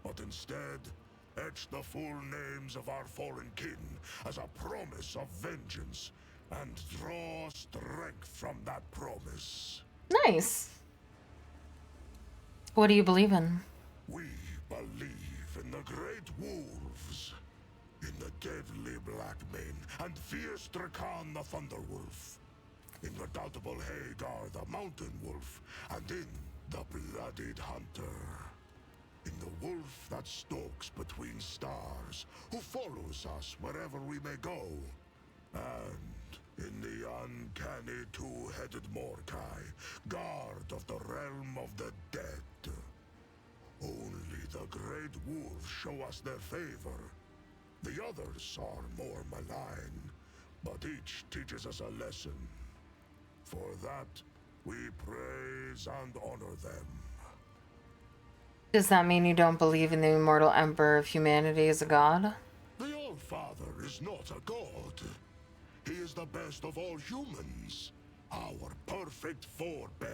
but instead etch the full names of our fallen kin as a promise of vengeance, and draw strength from that promise. Nice. What do you believe in? We believe in the great wolves, in the deadly black men, and fierce Drakan the Thunderwolf, in redoubtable Hagar the Mountain Wolf, and in the bloodied Hunter. In the wolf that stalks between stars, who follows us wherever we may go. And in the uncanny two-headed Mordkai, guard of the realm of the dead. Only the great wolves show us their favor. The others are more malign, but each teaches us a lesson. For that, we praise and honor them. Does that mean you don't believe in the immortal Emperor of humanity as a god? The All-Father is not a god. He is the best of all humans, our perfect forebear.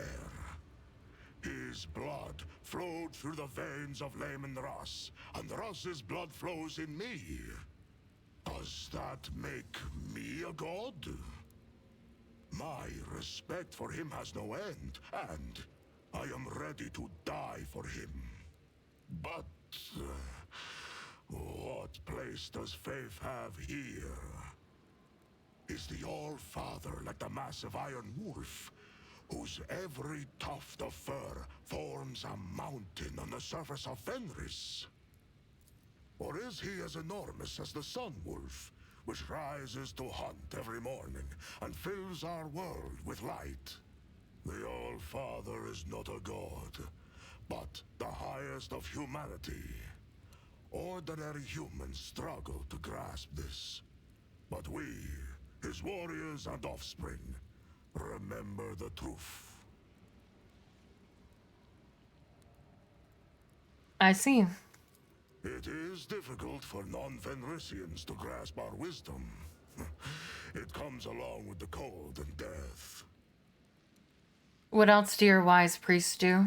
His blood flowed through the veins of Lehman Ross, and Ross's blood flows in me. Does that make me a god? My respect for him has no end, and I am ready to die for him. But what place does faith have here? Is the All-Father like the massive Iron Wolf, whose every tuft of fur forms a mountain on the surface of Fenris? Or is he as enormous as the Sun Wolf, which rises to hunt every morning and fills our world with light? The All-Father is not a god, but the highest of humanity. Ordinary humans struggle to grasp this, but we, his warriors and offspring, remember the truth. I see. It is difficult for non-Fenrisians to grasp our wisdom. It comes along with the cold and death. What else do your wise priests do?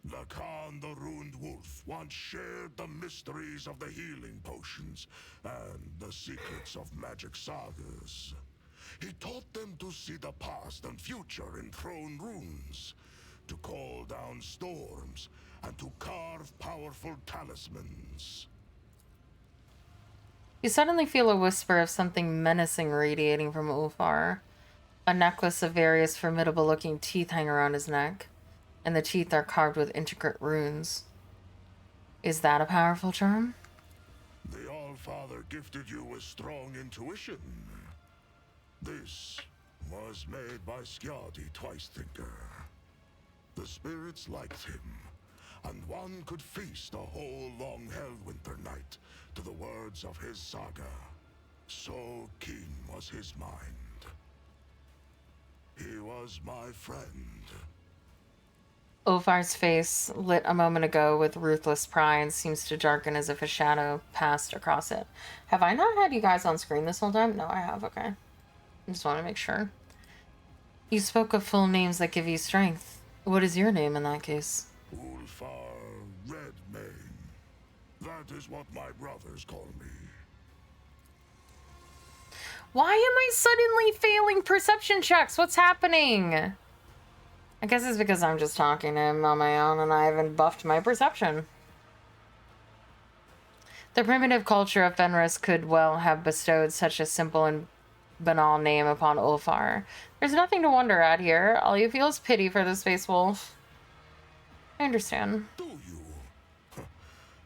Lacan the Ruined Wolf once shared the mysteries of the healing potions and the secrets of magic sagas. He taught them to see the past and future in throne runes, to call down storms, and to carve powerful talismans. You suddenly feel a whisper of something menacing radiating from Ulfar. A necklace of various formidable-looking teeth hang around his neck, and the teeth are carved with intricate runes. Is that a powerful charm? The All-Father gifted you with strong intuition. This was made by Skjadi Twice-Thinker. The spirits liked him, and one could feast a whole long-held winter night to the words of his saga. So keen was his mind. He was my friend. Ofar's face, lit a moment ago with ruthless pride, seems to darken as if a shadow passed across it. Have I not had you guys on screen this whole time? No, I have. Okay. I just want to make sure. You spoke of full names that give you strength. What is your name in that case? Ulfar Redmane. That is what my brothers call me. Why am I suddenly failing perception checks? What's happening? I guess it's because I'm just talking to him on my own and I haven't buffed my perception. The primitive culture of Fenris could well have bestowed such a simple and banal name upon Ulfar. There's nothing to wonder at here. All you feel is pity for the space wolf. I understand. Do you?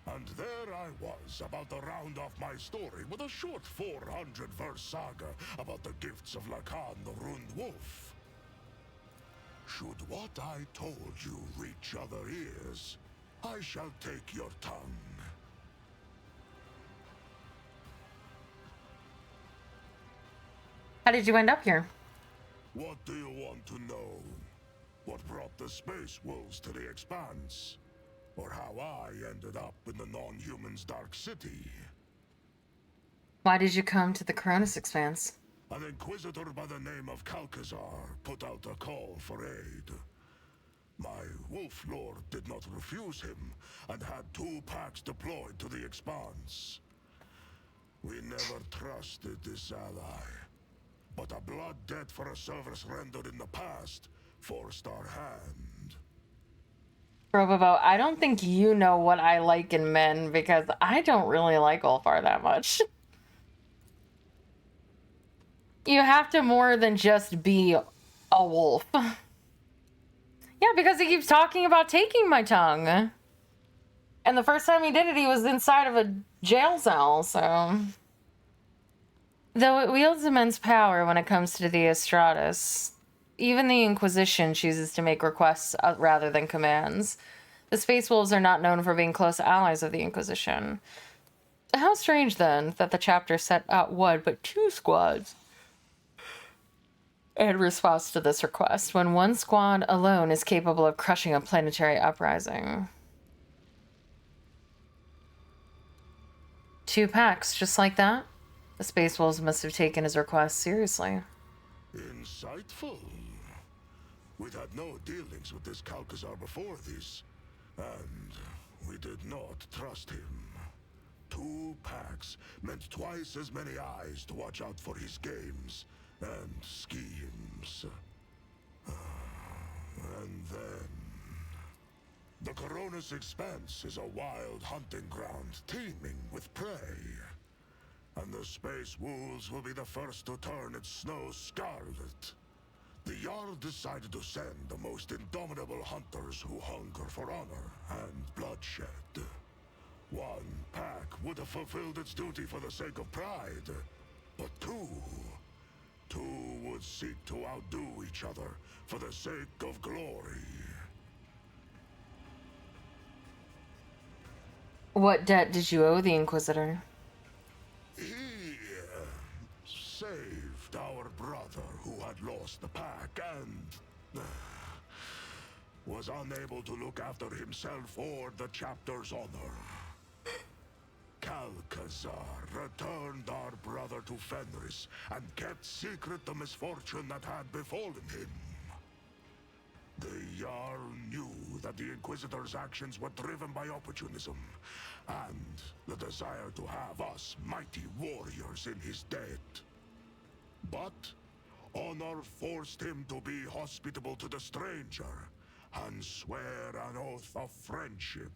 And there I was, about to round off my story with a short 400-verse saga about the gifts of Lacan the Rund Wolf. Should what I told you reach other ears, I shall take your tongue. How did you end up here? What do you want to know? What brought the space wolves to the expanse? Or how I ended up in the non-human's dark city? Why did you come to the Cronus Expanse? An inquisitor by the name of Calcazar put out a call for aid. My wolf lord did not refuse him, and had 2 packs deployed to the expanse. We never trusted this ally, but a blood debt for a service rendered in the past forced our hand. Robobo, I don't think you know what I like in men, because I don't really like Ulfar that much. You have to more than just be a wolf. Yeah, because he keeps talking about taking my tongue. And the first time he did it, he was inside of a jail cell, so... Though it wields immense power when it comes to the Estratus, even the Inquisition chooses to make requests rather than commands. The Space Wolves are not known for being close allies of the Inquisition. How strange, then, that the chapter set out one but 2 squads in response to this request, when one squad alone is capable of crushing a planetary uprising. 2 packs, just like that? The Space Wolves must have taken his request seriously. Insightful. We'd had no dealings with this Calcazar before this, and we did not trust him. 2 packs meant twice as many eyes to watch out for his games and schemes. And then... The Cronus Expanse is a wild hunting ground teeming with prey. And the Space Wolves will be the first to turn its snow scarlet. The Jarl decided to send the most indomitable hunters who hunger for honor and bloodshed. 1 pack would have fulfilled its duty for the sake of pride, but 2 would seek to outdo each other for the sake of glory. What debt did you owe the Inquisitor? He saved our brother who had lost the pack and was unable to look after himself or the chapter's honor. Calcazar returned our brother to Fenris and kept secret the misfortune that had befallen him. The Jarl knew that the Inquisitor's actions were driven by opportunism, and the desire to have us mighty warriors in his debt. But honor forced him to be hospitable to the stranger, and swear an oath of friendship.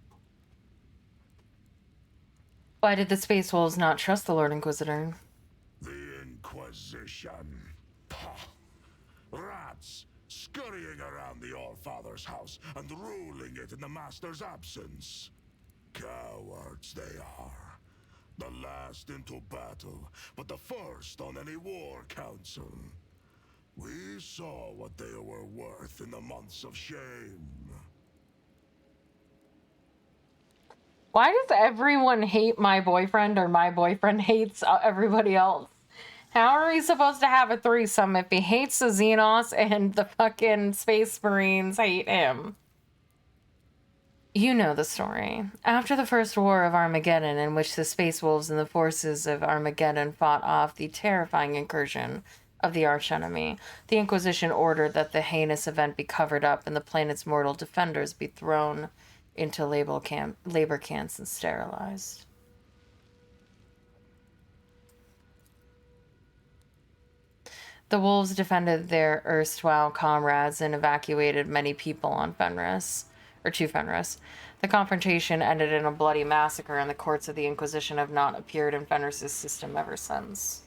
Why did the Space Wolves not trust the Lord Inquisitor? The Inquisition. Pah! Rats! Scurrying around the All-Father's house and ruling it in the Master's absence. Cowards they are. The last into battle, but the first on any war council. We saw what they were worth in the months of shame. Why does everyone hate my boyfriend, or my boyfriend hates everybody else? How are we supposed to have a threesome if he hates the Xenos and the fucking Space Marines hate him? You know the story. After the First War of Armageddon, in which the Space Wolves and the forces of Armageddon fought off the terrifying incursion of the archenemy, the Inquisition ordered that the heinous event be covered up and the planet's mortal defenders be thrown into labor camps and sterilized. The wolves defended their erstwhile comrades and evacuated many people on Fenris, or to Fenris. The confrontation ended in a bloody massacre, and the courts of the Inquisition have not appeared in Fenris's system ever since.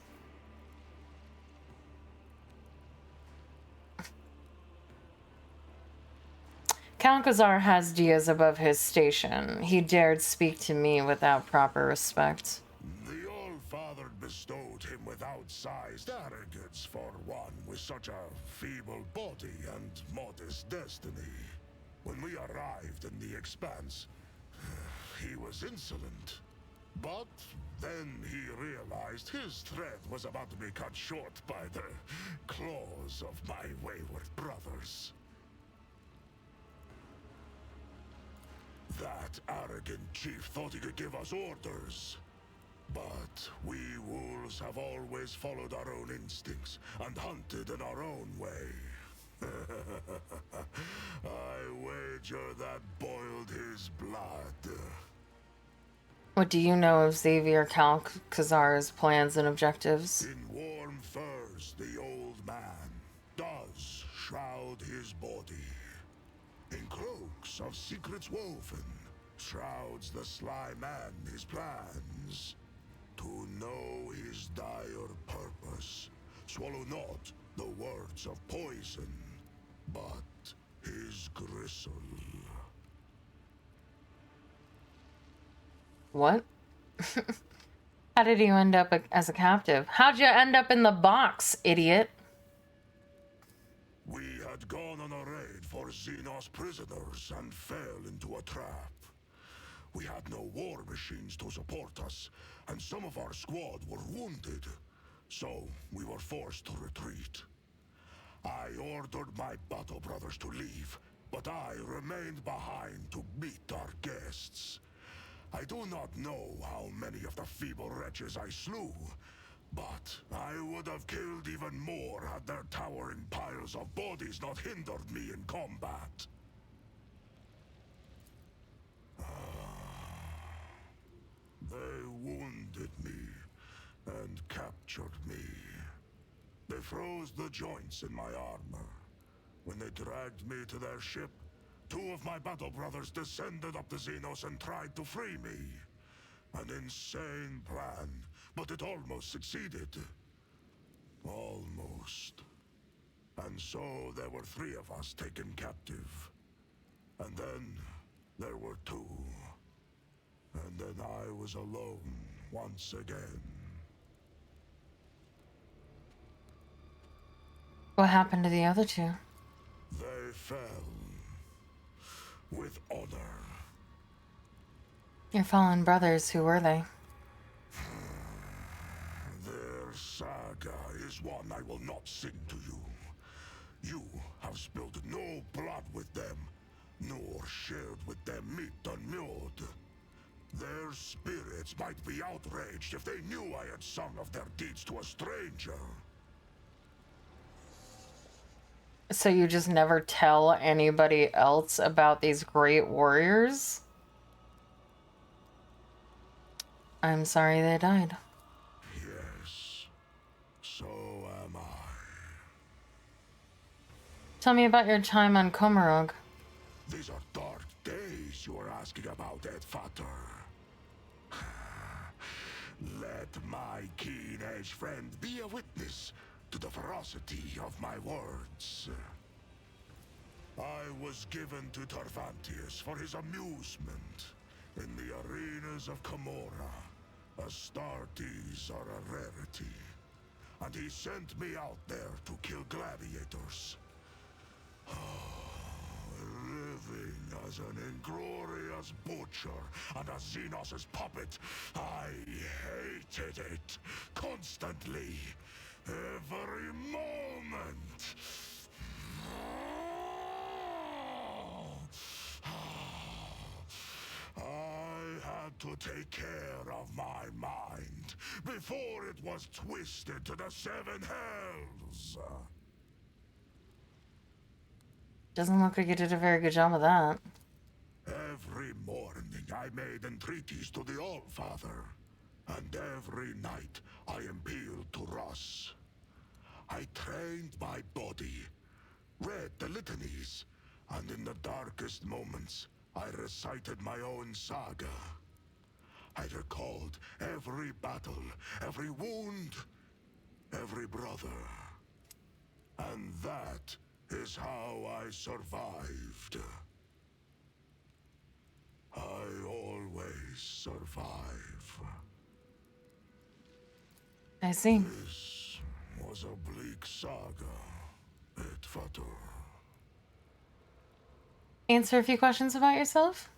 Count Khazar has Diaz above his station. He dared speak to me without proper respect. The All-Father bestowed him with outsized arrogance for one with such a feeble body and modest destiny. When we arrived in the Expanse, he was insolent. But then he realized his thread was about to be cut short by the claws of my wayward brothers. That arrogant chief thought he could give us orders. But we wolves have always followed our own instincts and hunted in our own way. I wager that boiled his blood. What do you know of Xavier Count Khazar's plans and objectives? In warm furs, the old man does shroud his body. In cloaks of secrets woven, shrouds the sly man his plans. To know his dire purpose, swallow not the words of poison, but his gristle. What? How did you end up as a captive? How'd you end up in the box, idiot? We had gone on a raid for Xenos prisoners and fell into a trap. We had no war machines to support us, and some of our squad were wounded, so we were forced to retreat. I ordered my battle brothers to leave, but I remained behind to meet our guests. I do not know how many of the feeble wretches I slew, but I would have killed even more had their towering piles of bodies not hindered me in combat. They wounded me and captured me. They froze the joints in my armor. When they dragged me to their ship, 2 of my battle brothers descended up the Xenos and tried to free me. An insane plan, but it almost succeeded. Almost. And so there were 3 of us taken captive. And then there were 2. And then I was alone once again. What happened to the other 2? They fell with honor. Your fallen brothers, who were they? Their saga is one I will not sing to you. You have spilled no blood with them, nor shared with them meat unmewed. Their spirits might be outraged if they knew I had sung of their deeds to a stranger. So you just never tell anybody else about these great warriors? I'm sorry they died. Yes, so am I. Tell me about your time on Komarog. These are dark days you are asking about, Edfater. Let my keen-edged friend be a witness to the ferocity of my words. I was given to Tarvantius for his amusement. In the arenas of Camorra, Astartes are a rarity. And he sent me out there to kill gladiators. Living as an inglorious butcher and a Xenos' puppet, I hated it constantly, every moment. to take care of my mind before it was twisted to the seven hells. Doesn't look like you did a very good job of that. Every morning I made entreaties to the All-Father, and every night I appealed to Ross. I trained my body, read the litanies, and in the darkest moments, I recited my own saga. I recalled every battle, every wound, every brother. And that is how I survived. I always survive. I see. This was a bleak saga, Itvator. Answer a few questions about yourself?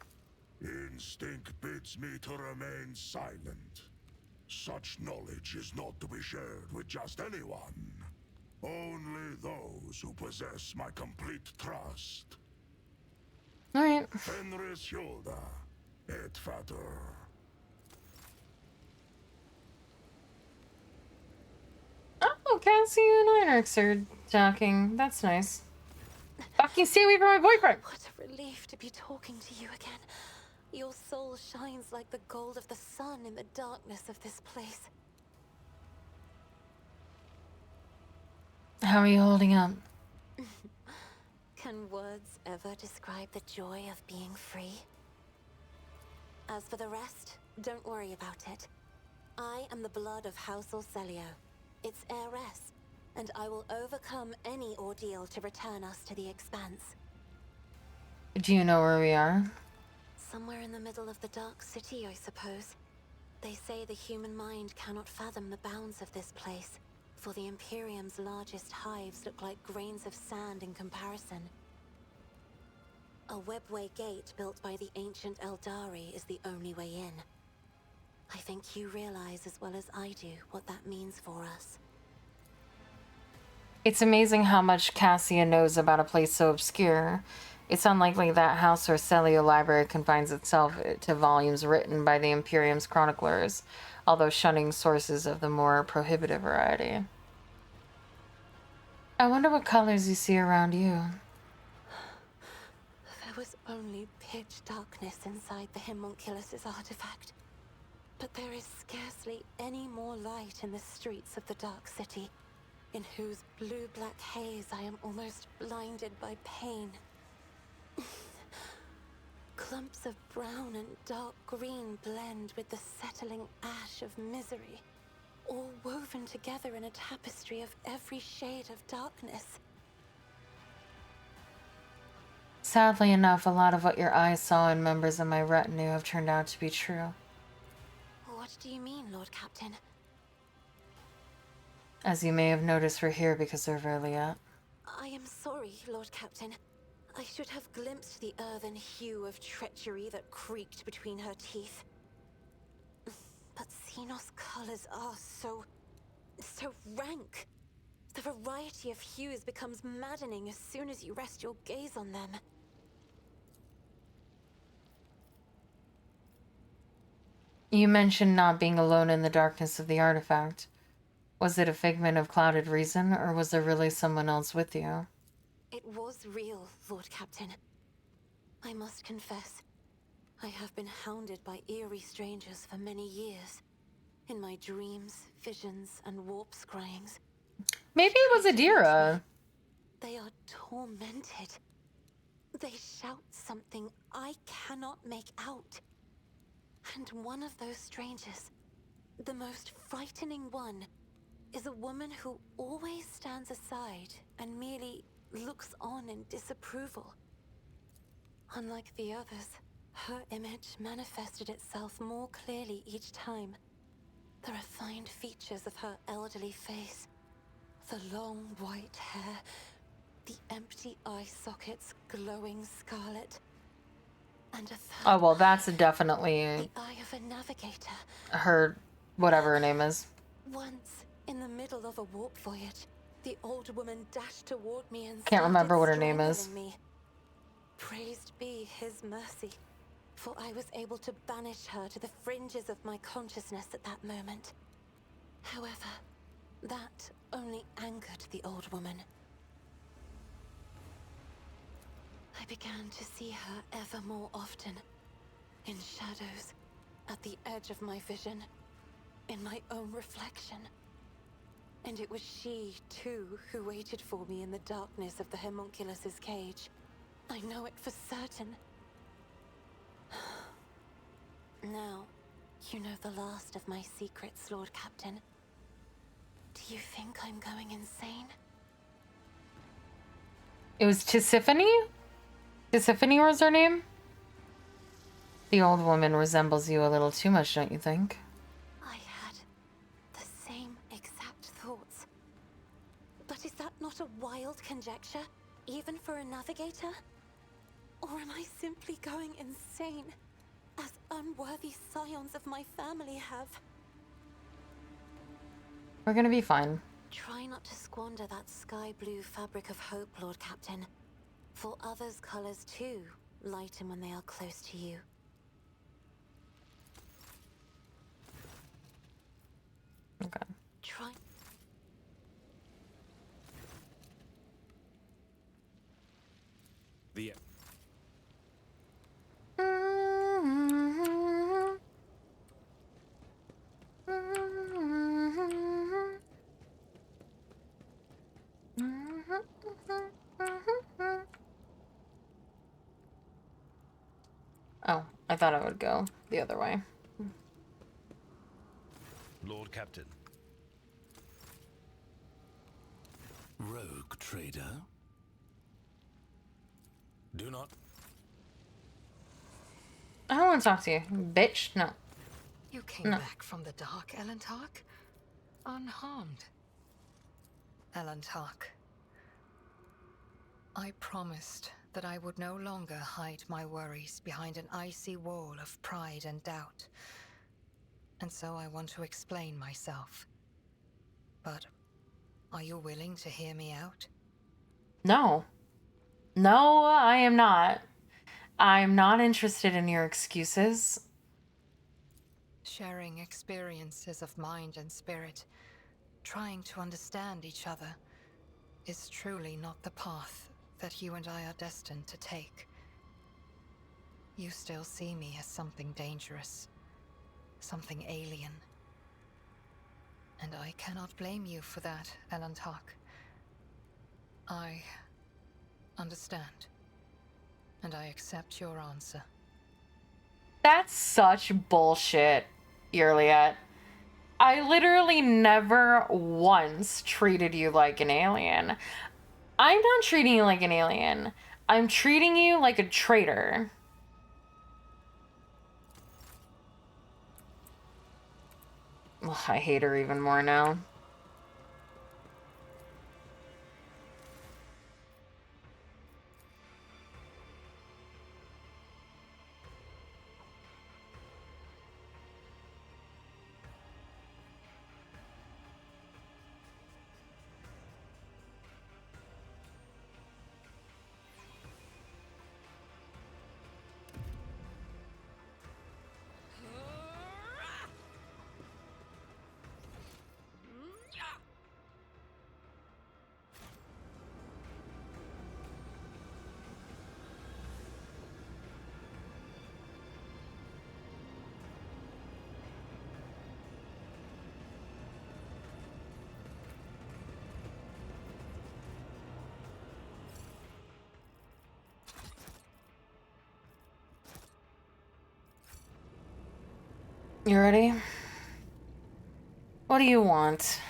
Instinct bids me to remain silent. Such knowledge is not to be shared with just anyone. Only those who possess my complete trust. Alright. Fenris Hilda, Itvator. Oh, Cassie and Einarx are talking. That's nice. Fucking stay away from my boyfriend! What a relief to be talking to you again. Your soul shines like the gold of the sun in the darkness of this place. How are you holding up? Can words ever describe the joy of being free? As for the rest, don't worry about it. I am the blood of House Orcelio, its heiress, and I will overcome any ordeal to return us to the Expanse. Do you know where we are? Somewhere in the middle of the Dark City, I suppose. They say the human mind cannot fathom the bounds of this place, for the Imperium's largest hives look like grains of sand in comparison. A webway gate built by the ancient Eldari is the only way in. I think you realize as well as I do what that means for us. It's amazing how much Cassia knows about a place so obscure. It's unlikely that House Orcelio library confines itself to volumes written by the Imperium's chroniclers, although shunning sources of the more prohibitive variety. I wonder what colors you see around you. There was only pitch darkness inside the Homunculus' artifact. But there is scarcely any more light in the streets of the Dark City, in whose blue-black haze I am almost blinded by pain. Clumps of brown and dark green blend with the settling ash of misery, all woven together in a tapestry of every shade of darkness. Sadly enough, a lot of what your eyes saw in members of my retinue have turned out to be true. What do you mean, Lord Captain? As you may have noticed, we're here because of Verliet. I am sorry, Lord Captain. I should have glimpsed the earthen hue of treachery that creaked between her teeth. But Xenos colors are so rank. The variety of hues becomes maddening as soon as you rest your gaze on them. You mentioned not being alone in the darkness of the artifact. Was it a figment of clouded reason, or was there really someone else with you? It was real, Lord Captain. I must confess, I have been hounded by eerie strangers for many years. In my dreams, visions, and warp scryings. Maybe it was Adira. They are tormented. They shout something I cannot make out. And one of those strangers, the most frightening one, is a woman who always stands aside and merely looks on in disapproval. Unlike the others, her image manifested itself more clearly each time. The refined features of her elderly face, the long white hair, the empty eye sockets glowing scarlet, and a third Oh, well, that's definitely the eye of a navigator. her, whatever her name is. Once, in the middle of a warp voyage, the old woman dashed toward me and Can't remember what her name strangling is. me. Praised be his mercy. for I was able to banish her to the fringes of my consciousness at that moment. However, that only angered the old woman. I began to see her ever more often, in shadows, at the edge of my vision, in my own reflection. And it was she, too, who waited for me in the darkness of the homunculus's cage. I know it for certain. Now, you know the last of my secrets, Lord Captain. Do you think I'm going insane? It was Tisiphone? Tisiphone was her name? The old woman resembles you a little too much, don't you think? I had the same exact thoughts. But is that not a wild conjecture, even for a navigator? Or am I simply going insane, as unworthy scions of my family have? We're gonna be fine. Try not to squander that sky blue fabric of hope, Lord Captain. For others' colors too lighten when they are close to you. Okay. Try. The Oh, I thought I would go the other way. Lord Captain. Rogue trader? Do not. I don't want to talk to you, bitch. No. You came No. back from the dark, Elantark? Unharmed. Elantark, I promised that I would no longer hide my worries behind an icy wall of pride and doubt. And so I want to explain myself. But are you willing to hear me out? No. No, I am not. I'm not interested in your excuses. Sharing experiences of mind and spirit, trying to understand each other, is truly not the path that you and I are destined to take. You still see me as something dangerous, something alien. And I cannot blame you for that, Elantark. I understand, and I accept your answer. That's such bullshit, Yurliet. I literally never once treated you like an alien. I'm not treating you like an alien. I'm treating you like a traitor. Ugh, I hate her even more now. You ready? What do you want?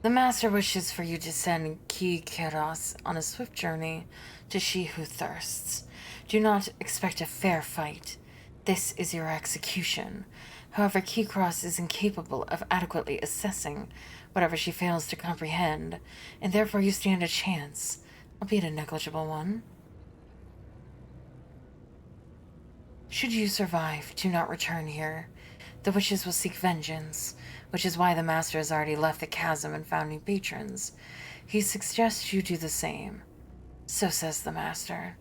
The Master wishes for you to send Ki Keras on a swift journey to She Who Thirsts. Do not expect a fair fight. This is your execution. However, Ki Keras is incapable of adequately assessing whatever she fails to comprehend, and therefore you stand a chance, albeit a negligible one. Should you survive, do not return here. The witches will seek vengeance, which is why the Master has already left the chasm and found new patrons. He suggests you do the same. So says the Master.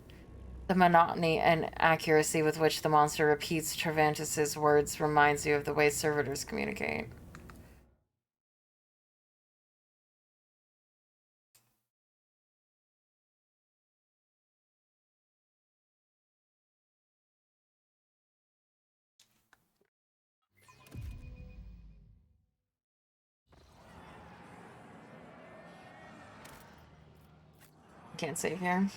The monotony and accuracy with which the monster repeats Cervantes' words reminds you of the way servitors communicate. Can't save here.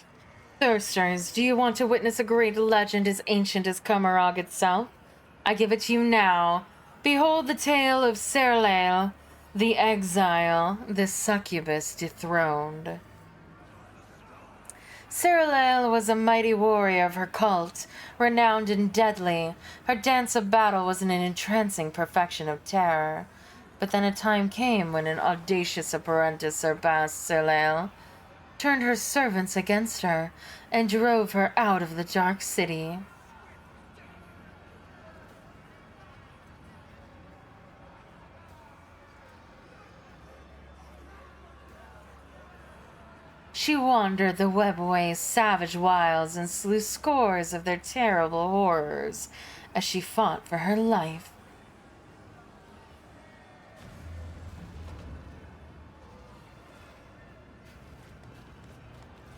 Thirsters, do you want to witness a great legend as ancient as Camarog itself? I give it to you now. Behold the tale of Celine, the exile, the succubus dethroned. Celine was a mighty warrior of her cult, renowned and deadly. Her dance of battle was an entrancing perfection of terror. But then a time came when an audacious apprentice surpassed Celine, turned her servants against her, and drove her out of the dark city. She wandered the webway's savage wilds and slew scores of their terrible horrors as she fought for her life.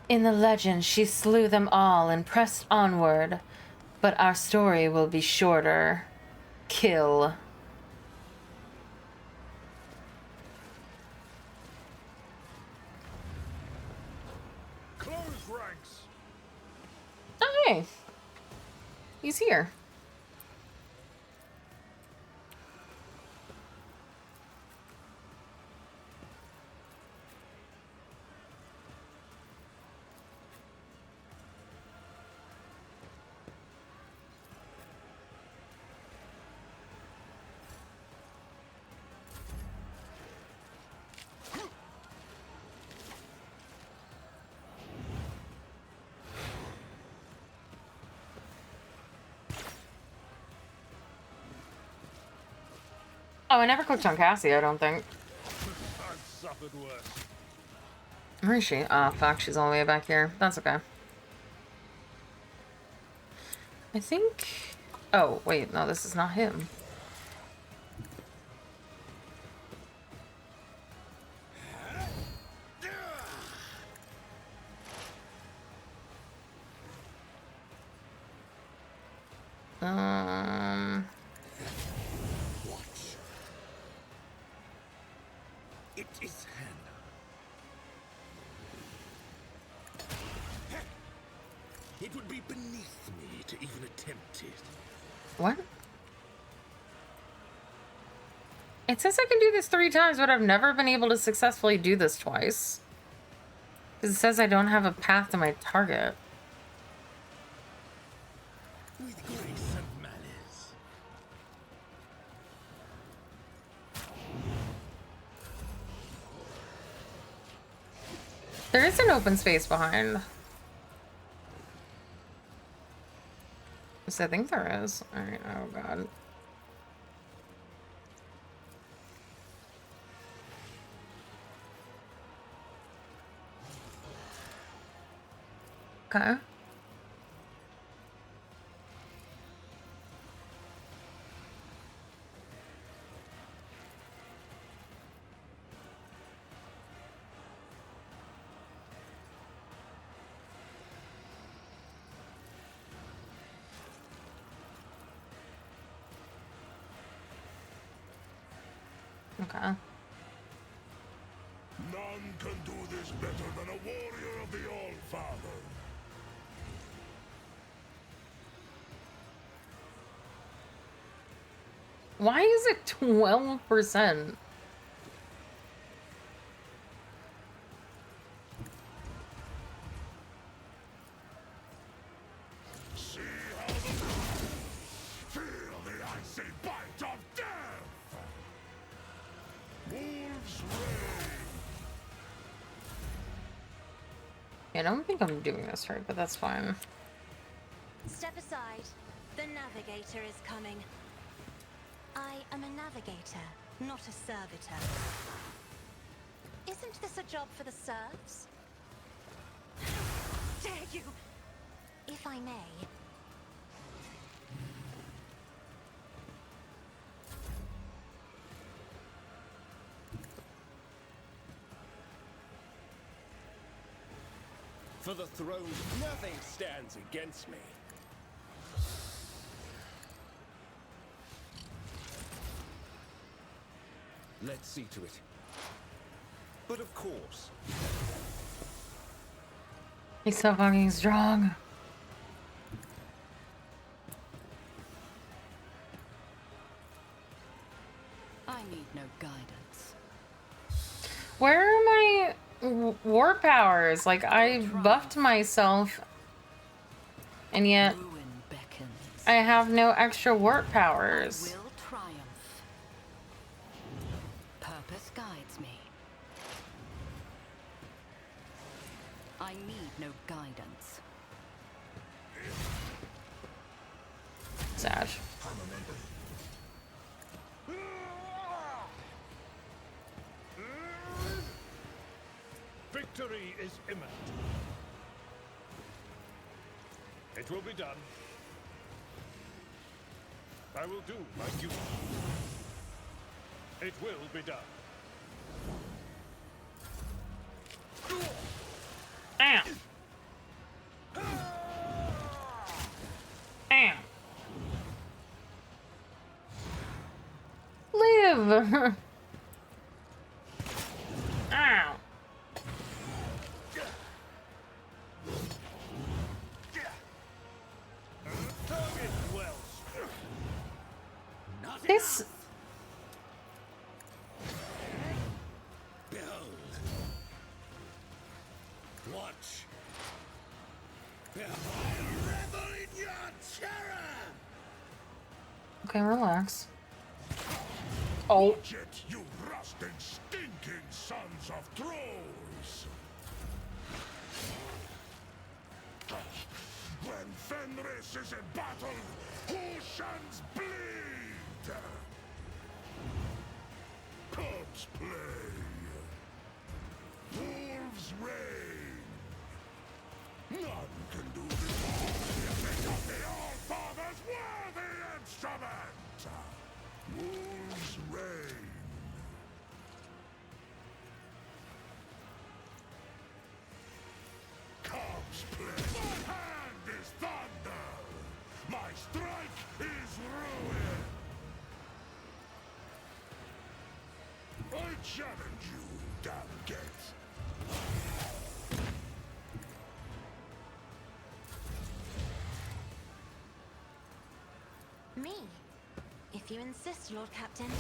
In the legend, she slew them all and pressed onward, but our story will be shorter. Kill. Close ranks. Oh, hey. He's here. Oh, I never clicked on Cassie, I don't think. I've suffered worse. Where is she? Oh, fuck, she's all the way back here. That's okay. I think... Oh, wait, no, this is not him. It is Hannah. It would be beneath me to even attempt it. What? It says I can do this 3 times, but I've never been able to successfully do this twice. Because it says I don't have a path to my target. With grace and malice. There is an open space behind. Yes, I think there is. Alright, oh god. Okay. Okay. None can do this better than a warrior of the All-Father. Why is it 12%? See how the feel the icy bite of death. Wolves reign. I don't think I'm doing this right, but that's fine. Step aside. The navigator is coming. I am a navigator, not a servitor. Isn't this a job for the serfs? Dare you! if I may. For the throne, nothing stands against me. Let's see to it. But of course. He's so fucking strong. I need no guidance. Where are my war powers? Like, I buffed myself, and yet I have no extra warp powers. Will triumph. Purpose guides me. I need no guidance. Sad. Victory is imminent. It will be done. I will do my duty. It will be done. Ow. Ow. Live. Ow. This. Behold. Watch. Behold. Revel in your terror. Okay, relax. Oh. Watch it, you rusting, stinking sons of trolls! When Fenris is in battle, who shans bleed? Corpse play. Wolves reign. None can do this. They got the All-Father's worthy instrument. Wolves reign. Corpse play. My hand is thunder. My strike is ruin. I challenge you, damn gate. Me? If you insist, Lord Captain.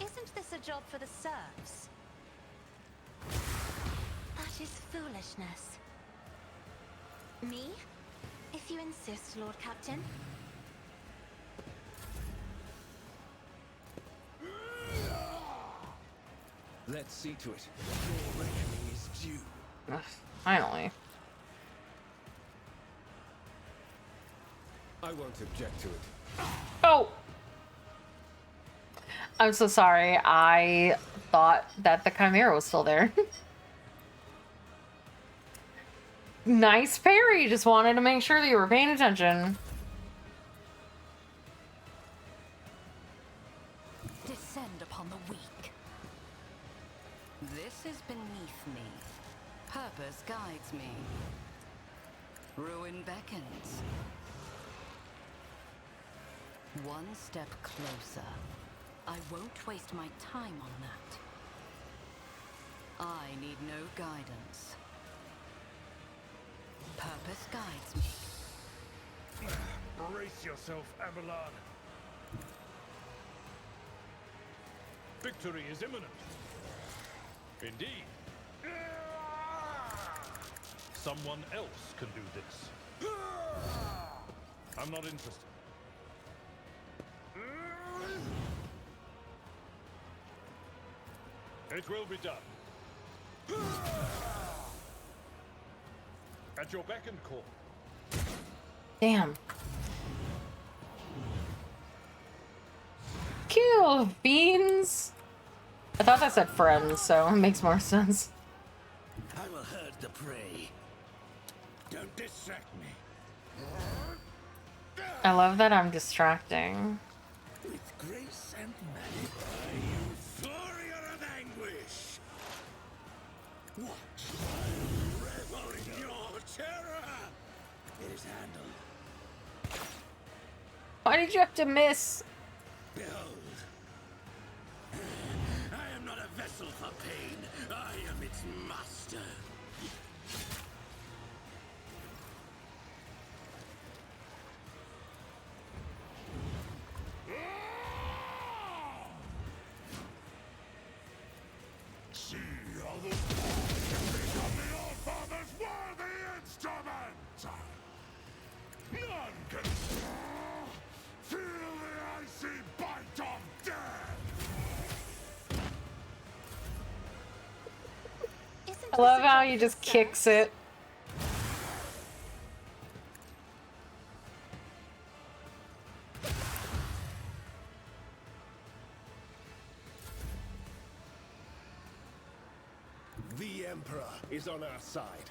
Isn't this a job for the serfs? That is foolishness. Me? If you insist, Lord Captain. Let's see to it. Your reckoning is due. Ugh, finally. I won't object to it. Oh! I'm so sorry. I thought that the Chimera was still there. Nice parry. Just wanted to make sure that you were paying attention. Descend upon the weak. This is beneath me. Purpose guides me. Ruin beckons. One step closer. I won't waste my time on that. I need no guidance. Purpose guides me. Brace yourself, Abelarde. Victory is imminent. Indeed. Someone else can do this. I'm not interested. It will be done. At your beck and call. Damn. Kill beans. I thought that said friends, so it makes more sense. I will herd the prey. Don't distract me. I love that I'm distracting. With grace and magnify you, warrior of anguish. Watch, I revel in your terror. It is handled. Why did you have to miss? Behold. I am not a vessel for pain. I am its master. See how the force can become the All-Father's worthy instrument! None can feel the icy bite of death! I love how he just kicks it. The Emperor is on our side.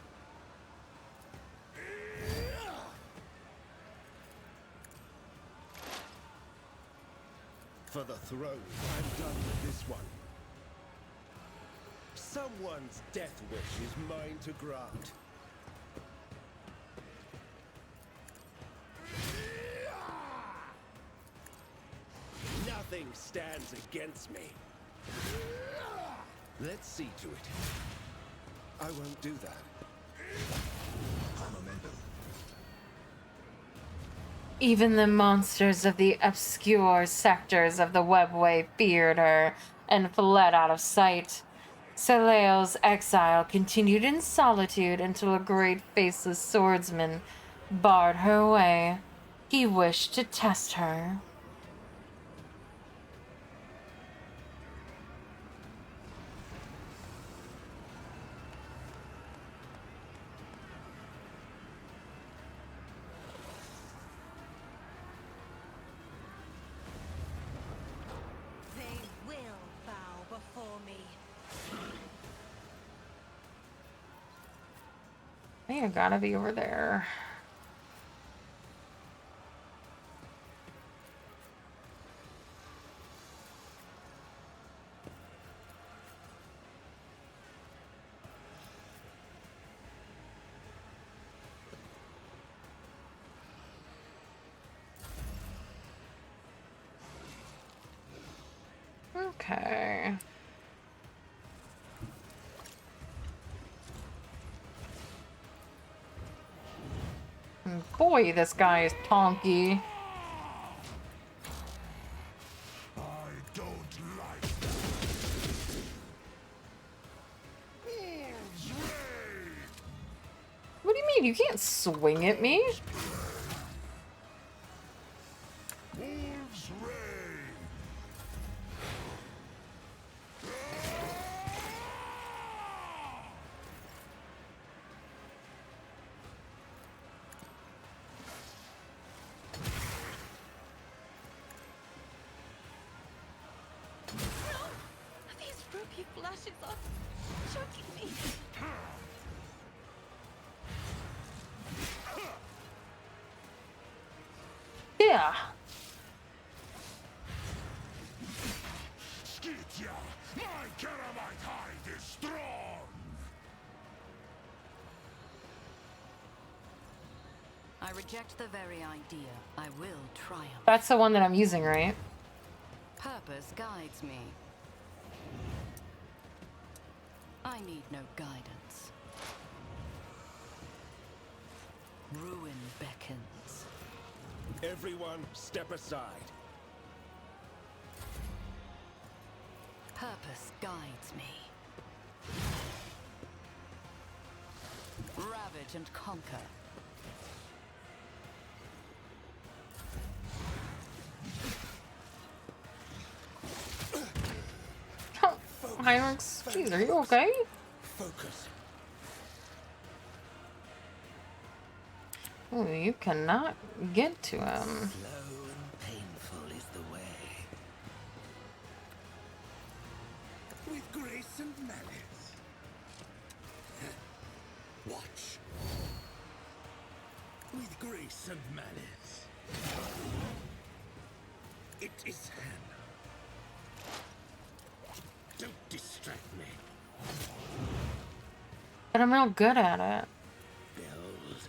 For the throne, I'm done with this one. Someone's death wish is mine to grant. Nothing stands against me. Let's see to it. I won't do that. Even the monsters of the obscure sectors of the webway feared her and fled out of sight. Saleo's exile continued in solitude until a great faceless swordsman barred her way. He wished to test her. I think I gotta be over there. Okay. Boy, this guy is tonky. I don't like What do you mean? You can't swing at me? Wolves Rain! These ruby flashes are choking me. Yeah. Skytia, my Keramite hide is strong! I reject the very idea. I will triumph. That's the one that I'm using, right? Purpose guides me. I need no guidance. Ruin beckons. Everyone, step aside. Purpose guides me. Ravage and conquer. Heinrichs, jeez, are you okay? Focus. Ooh, you cannot get to him. Slow and painful is the way. With grace and malice. Watch. With grace and malice. It is Hannah. Don't distract me. But I'm real good at it. Build.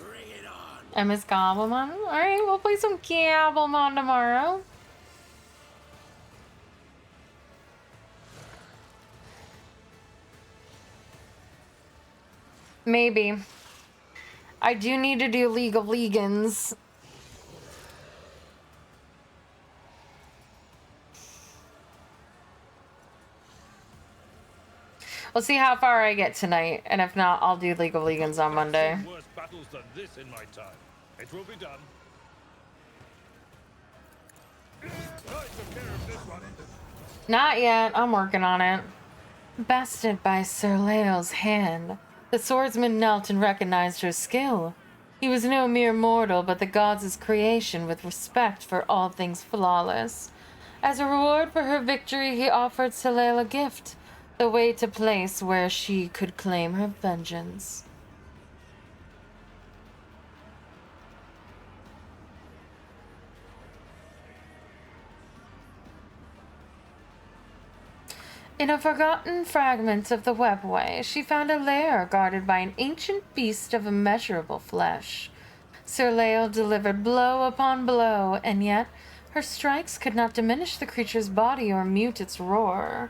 Bring it on. I miss Gobblemon. Alright, we'll play some Gobblemon tomorrow. Maybe. I do need to do League of Legends. We'll see how far I get tonight, and if not, I'll do League of Legends on Monday. Worse battles than this in my time. It will be done. I took care of this one. Not yet. I'm working on it. Bested by Sir Leo's hand, the swordsman knelt and recognized her skill. He was no mere mortal, but the gods' creation with respect for all things flawless. As a reward for her victory, he offered Soleil a gift, the way to place where she could claim her vengeance. In a forgotten fragment of the webway, she found a lair guarded by an ancient beast of immeasurable flesh. Sir Leo delivered blow upon blow, and yet her strikes could not diminish the creature's body or mute its roar.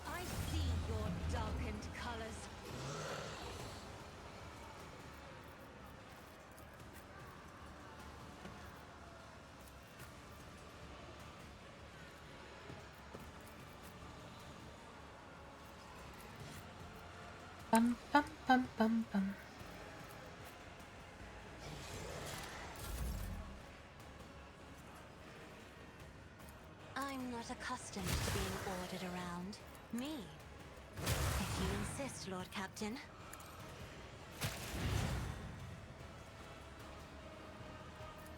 I see your darkened colors. Bum, bum, bum, bum, bum. I'm not accustomed to being ordered around. Me. If you insist, Lord Captain.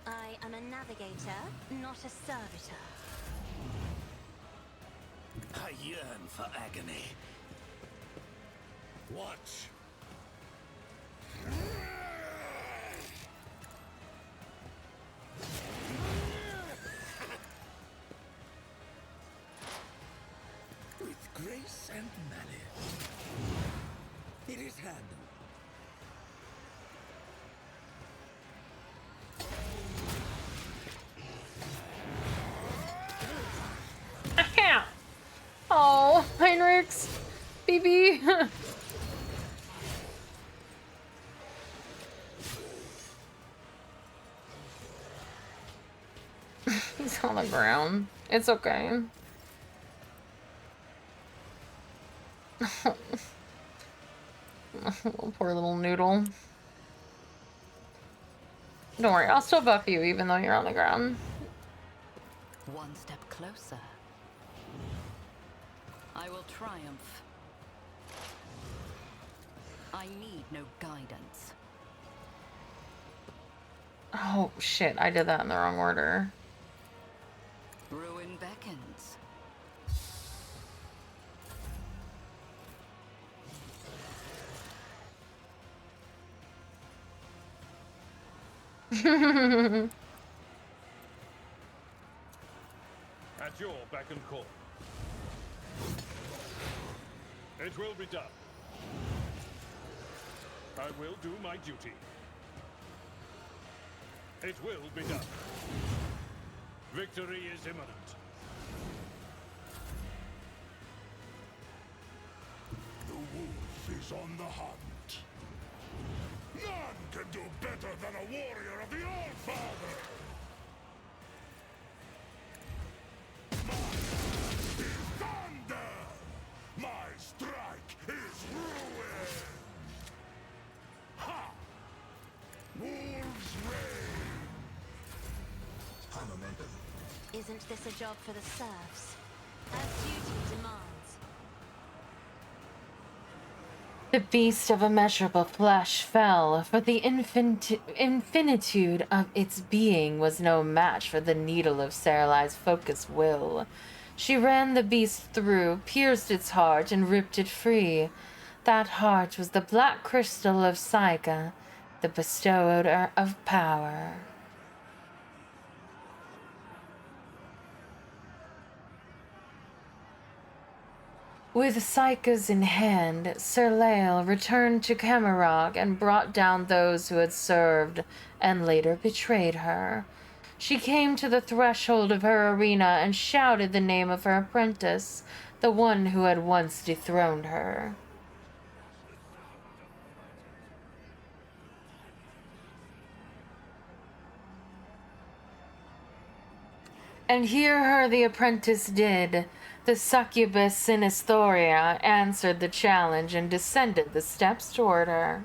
I am a navigator, not a servitor. I yearn for agony. Watch. With grace and malice. It is handled. Oh, Heinrichs, baby. He's on the ground. It's okay. Poor little noodle. Don't worry, I'll still buff you even though you're on the ground. One step closer. I will triumph. I need no guidance. Oh shit, I did that in the wrong order. Ruin beckons. At your beck and call. It will be done. I will do my duty. It will be done. Victory is imminent. The wolf is on the hunt. None can do better than a warrior of the All-Father! My is thunder! My strike is ruin! Ha! Wolves reign! Isn't this a job for the serfs? As duty demands. The beast of immeasurable flesh fell, for the infinitude of its being was no match for the needle of Saralai's focused will. She ran the beast through, pierced its heart, and ripped it free. That heart was the black crystal of Saika, the bestower of power. With Saika's in hand, Sir Lael returned to Camarog and brought down those who had served and later betrayed her. She came to the threshold of her arena and shouted the name of her apprentice, the one who had once dethroned her. And hear her the apprentice did. The succubus Sinistheria answered the challenge and descended the steps toward her.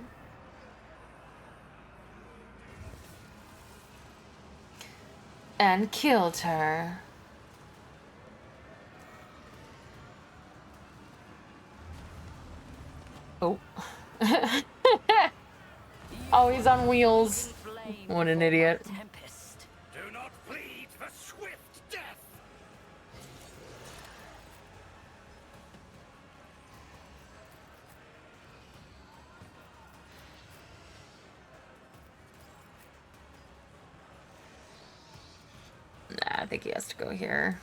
And killed her. Oh. Always on wheels. What an idiot. Do not plead for swift death. Nah, I think he has to go here.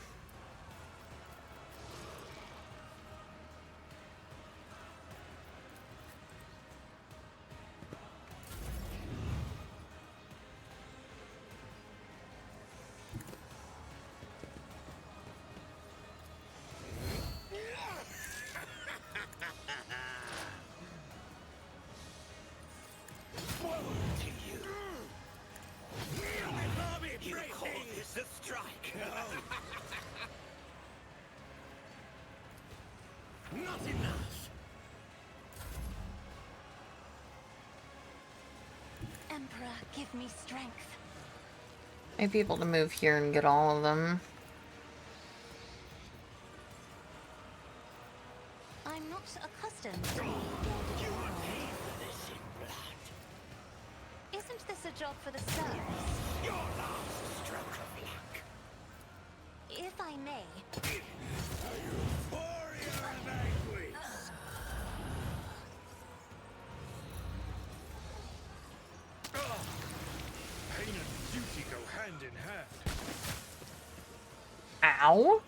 Not enough. Emperor, give me strength. Might be able to move here and get all of them. I'm not accustomed to Isn't this a job for the serfs? Your last stroke of luck. If I may. Warrior of anguish. Pain and duty go hand in hand. Ow.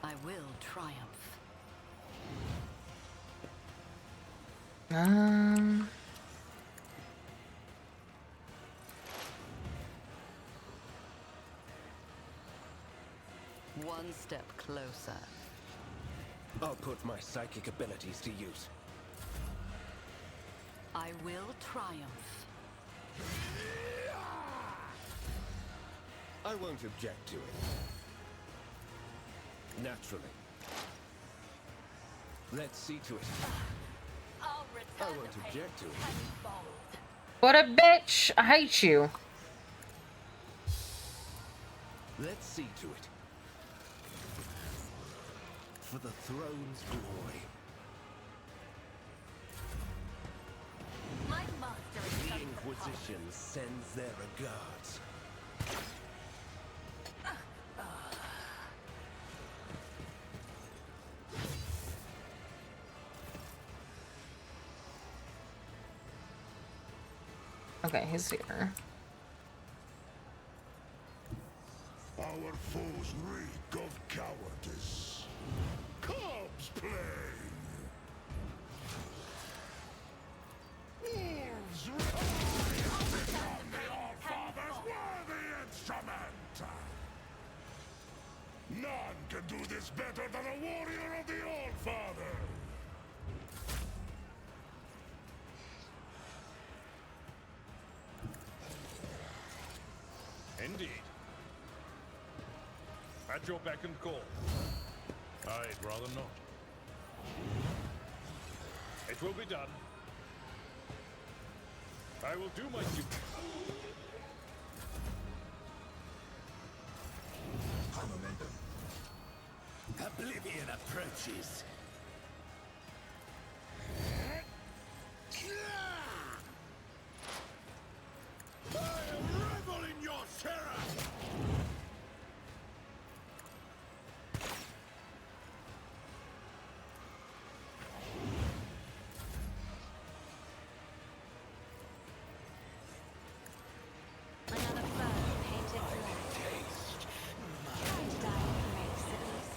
I will triumph. One step closer. I'll put my psychic abilities to use. I will triumph. I won't object to it. Naturally. Let's see to it. I won't object to it. What a bitch! I hate you. Let's see to it. For the throne's glory. My master is The Inquisition sends their regards. Okay, he's here. Our foes reek of cowardice. Cubs playing. Wolves become the All-Father's worthy instrument. None can do this better than a warrior of the All-Father. Indeed. At your beck and call. I'd rather not. It It will be done. I will do my duty. Oblivion approaches. I revel in your terror! Another foe painted black. Try to die in grace, at least.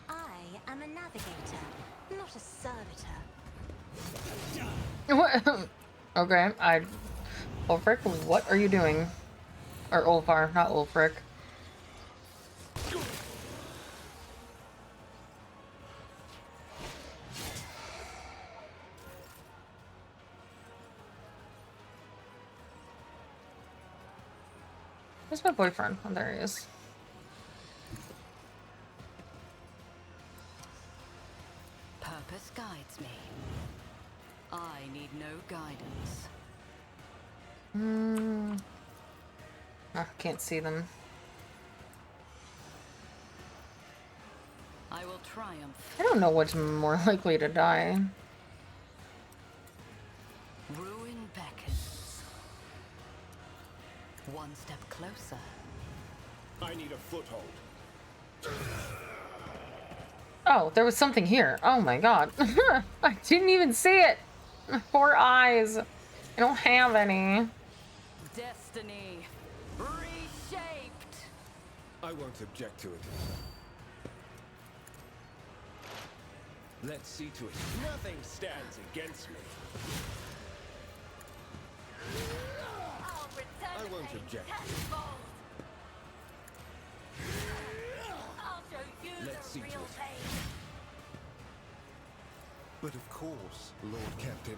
I am a navigator, not a servitor. What? Okay, Ulfric, what are you doing? Or Ulfar, not Ulfric. Where's my boyfriend? Oh, there he is. Purpose guides me. I need no guidance. Oh, can't see them. I will triumph. I don't know what's more likely to die. Ruin beckons. One step closer. I need a foothold. Oh, there was something here. Oh my god. I didn't even see it. My poor eyes. I don't have any. Destiny reshaped. I won't object to it. Let's see to it. Nothing stands against me. I won't object. Let's see to it. But of course, Lord Captain.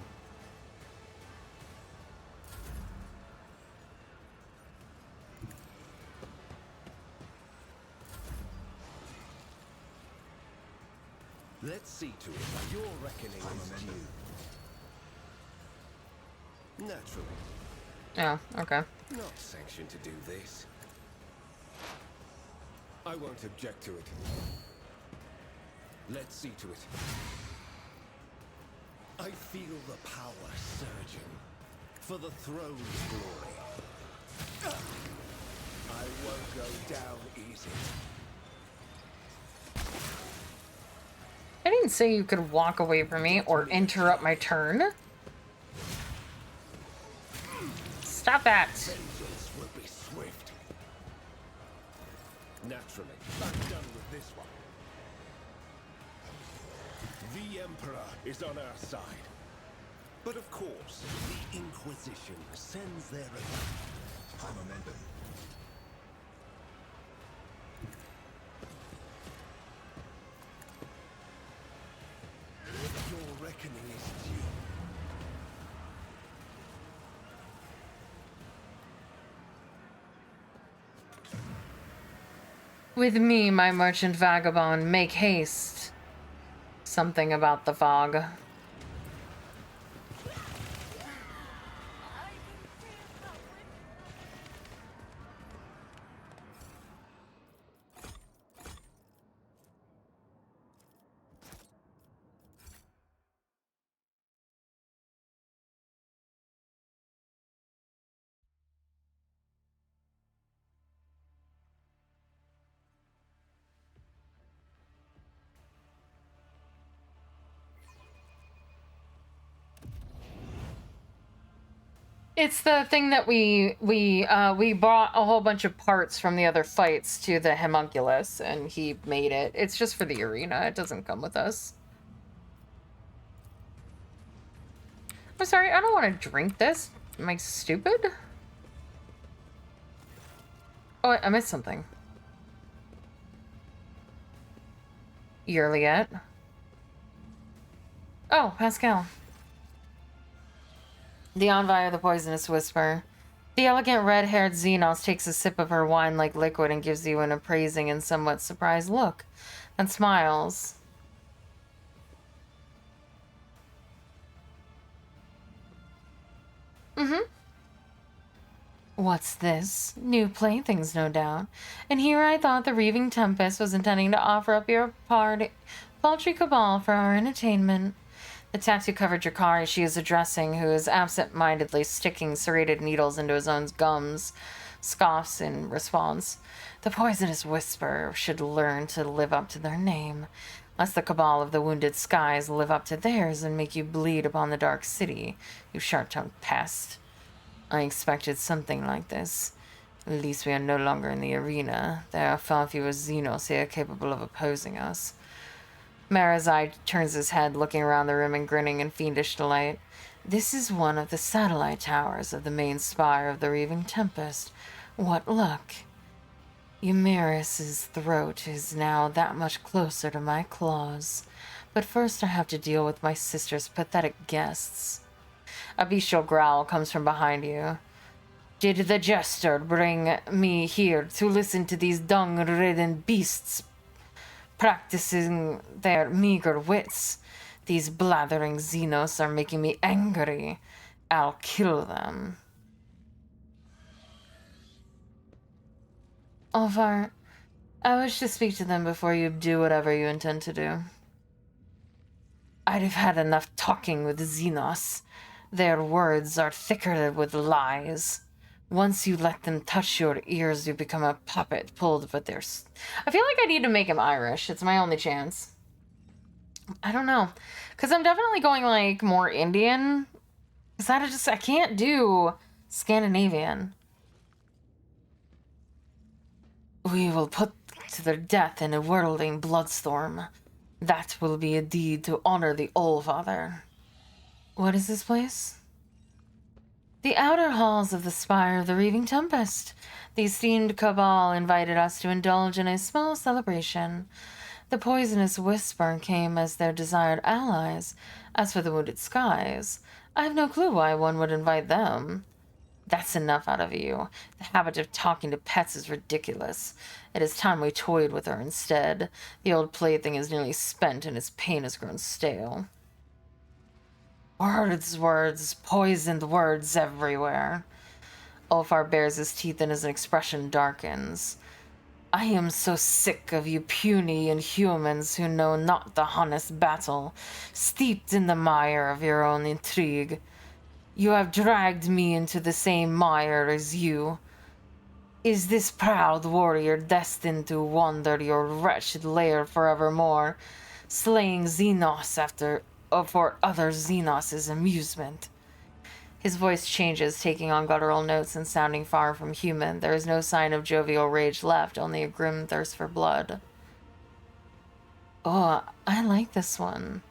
Let's see to it. Your reckoning is due. Naturally. Yeah, okay. Not sanctioned to do this. I won't object to it. Let's see to it. I feel the power surging for the throne's glory. I won't go down easy. I didn't say you could walk away from me or interrupt my turn. Stop that. Vengeance will be swift. Naturally, I'm done with this one. The Emperor is on our side. But of course, the Inquisition sends their momentum. Your reckoning is due. With me, my merchant vagabond, make haste. Something about the fog. It's the thing that we bought a whole bunch of parts from the other fights to the homunculus, and he made it. It's just for the arena. It doesn't come with us. I'm sorry, I don't want to drink this. Am I stupid? Oh, I missed something. Yearliet. Oh, Pascal. The Envoy of the Poisonous Whisper. The elegant red-haired Xenos takes a sip of her wine-like liquid and gives you an appraising and somewhat surprised look, and smiles. Mm-hmm. What's this? New playthings, no doubt. And here I thought the Reaving Tempest was intending to offer up your paltry cabal for our entertainment. The tattoo-covered Drakari she is addressing, who is absent-mindedly sticking serrated needles into his own gums, scoffs in response. The poisonous whisper should learn to live up to their name, lest the cabal of the wounded skies live up to theirs and make you bleed upon the dark city, you sharp-tongued pest. I expected something like this. At least we are no longer in the arena. There are far fewer Xenos here capable of opposing us. Marazai turns his head, looking around the room and grinning in fiendish delight. This is one of the satellite towers of the main spire of the Reaving Tempest. What luck. Eumeris's throat is now that much closer to my claws. But first I have to deal with my sister's pathetic guests. A bestial growl comes from behind you. Did the jester bring me here to listen to these dung-ridden beasts practicing their meager wits? These blathering Xenos are making me angry. I'll kill them. Alvar, I wish to speak to them before you do whatever you intend to do. I'd have had enough talking with Xenos. Their words are thicker with lies. Once you let them touch your ears, you become a puppet pulled with their... I feel like I need to make him Irish. It's my only chance. I don't know. Because I'm definitely going, like, more Indian. Because I can't do Scandinavian. We will put to their death in a whirling bloodstorm. That will be a deed to honor the All-Father. What is this place? The outer halls of the spire of the Reaving Tempest. The esteemed cabal invited us to indulge in a small celebration. The poisonous whisper came as their desired allies. As for the wounded skies, I have no clue why one would invite them. That's enough out of you. The habit of talking to pets is ridiculous. It is time we toyed with her instead. The old plaything is nearly spent and its pain has grown stale. Words, poisoned words everywhere. Ulfar bares his teeth and his expression darkens. I am so sick of you puny inhumans who know not the honest battle, steeped in the mire of your own intrigue. You have dragged me into the same mire as you. Is this proud warrior destined to wander your wretched lair forevermore, slaying Xenos for other Xenos' amusement? His voice changes, taking on guttural notes and sounding far from human. There is no sign of jovial rage left, only a grim thirst for blood. Oh, I like this one.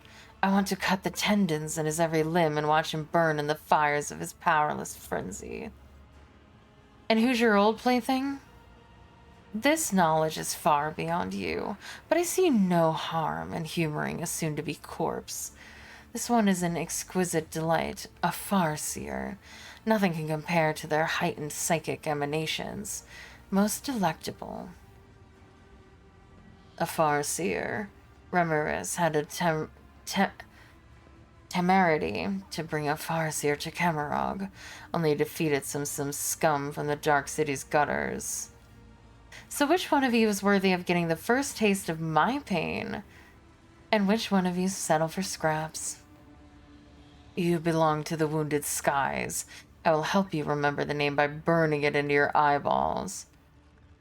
I want to cut the tendons in his every limb and watch him burn in the fires of his powerless frenzy. And who's your old plaything? This knowledge is far beyond you, but I see no harm in humoring a soon-to-be corpse. This one is an exquisite delight, a farseer. Nothing can compare to their heightened psychic emanations. Most delectable. A farseer. Ramirez had a temerity to bring a farseer to Camarog, only defeated some scum from the Dark City's gutters. So which one of you is worthy of getting the first taste of my pain? And which one of you settle for scraps? You belong to the Wounded Skies. I will help you remember the name by burning it into your eyeballs.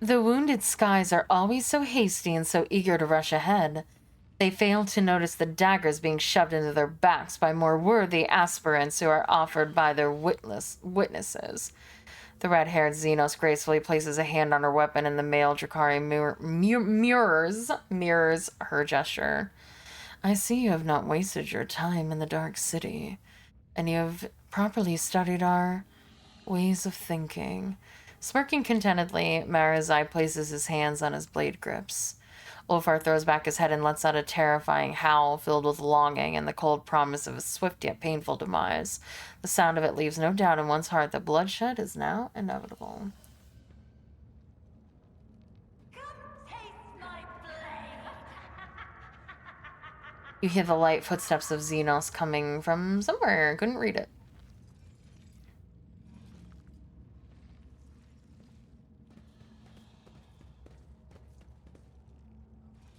The Wounded Skies are always so hasty and so eager to rush ahead. They fail to notice the daggers being shoved into their backs by more worthy aspirants who are offered by their witnesses. The red-haired Xenos gracefully places a hand on her weapon, and the male Drakari mirrors her gesture. I see you have not wasted your time in the Dark City, and you have properly studied our ways of thinking. Smirking contentedly, Marazai places his hands on his blade grips. Ulfar throws back his head and lets out a terrifying howl filled with longing and the cold promise of a swift yet painful demise. The sound of it leaves no doubt in one's heart that bloodshed is now inevitable. You hear the light footsteps of Xenos coming from somewhere. Couldn't read it.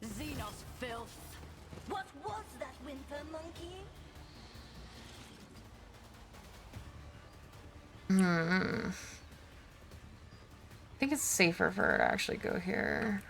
Xenos filth. What was that, Winter Monkey? I think it's safer for her to actually go here.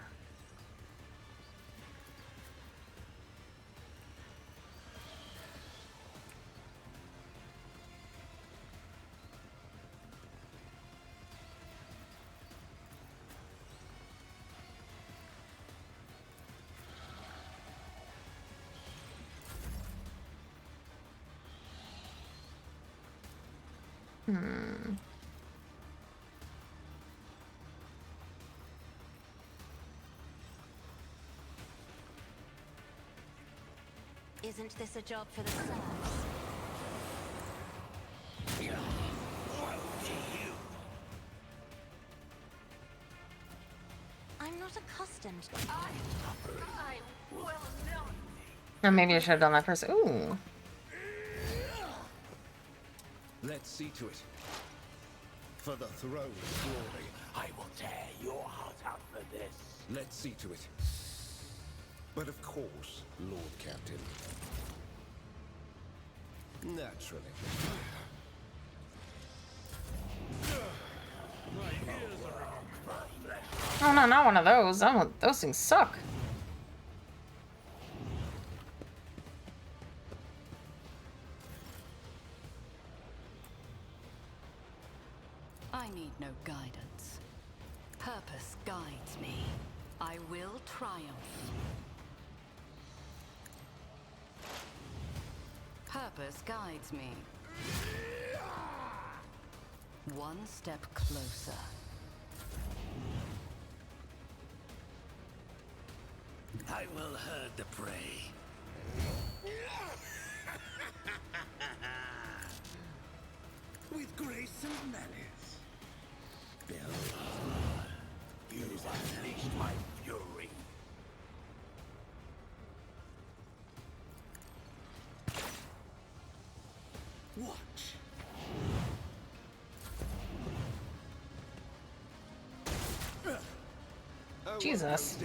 Isn't this a job for the serfs? I'm not accustomed. I will not. Or maybe I should have done that first. Ooh. Let's see to it. For the throne's glory, I will tear your heart out for this. Let's see to it. But of course, Lord Captain. Naturally. Oh no, not one of those. Those things suck. I need no guidance. Purpose guides me. I will triumph. Purpose guides me. One step closer. I will herd the prey. With grace and malice. Bill, you unleashed my fury. Watch. Jesus.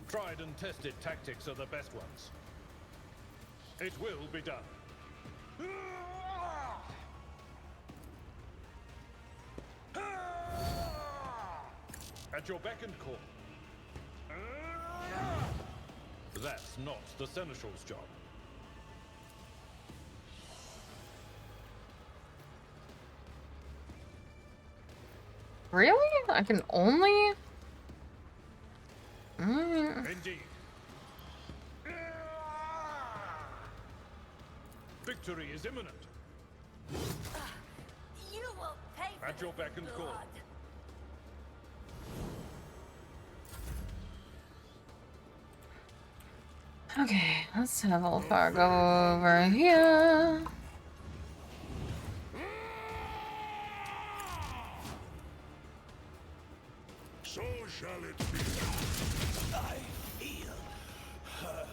Tried and tested tactics are the best ones. It will be done. At your beck and call. That's not the Seneschal's job. Really? I can only... Indeed. Victory is imminent. You will pay for At your beck and call. blood. Okay, let's have Ulfar go over here. So shall it be. I feel her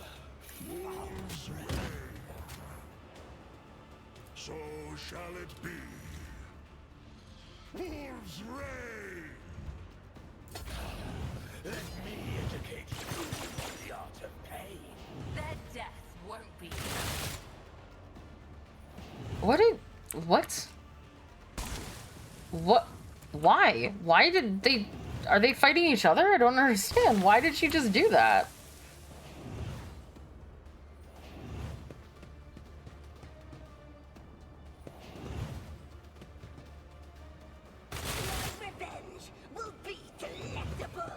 Wolves reign. So shall it be. Wolves reign. Let me educate you in the art of pain. Their death won't be. What? Why? Why did they... Are they fighting each other? I don't understand. Why did she just do that? Revenge will be delectable.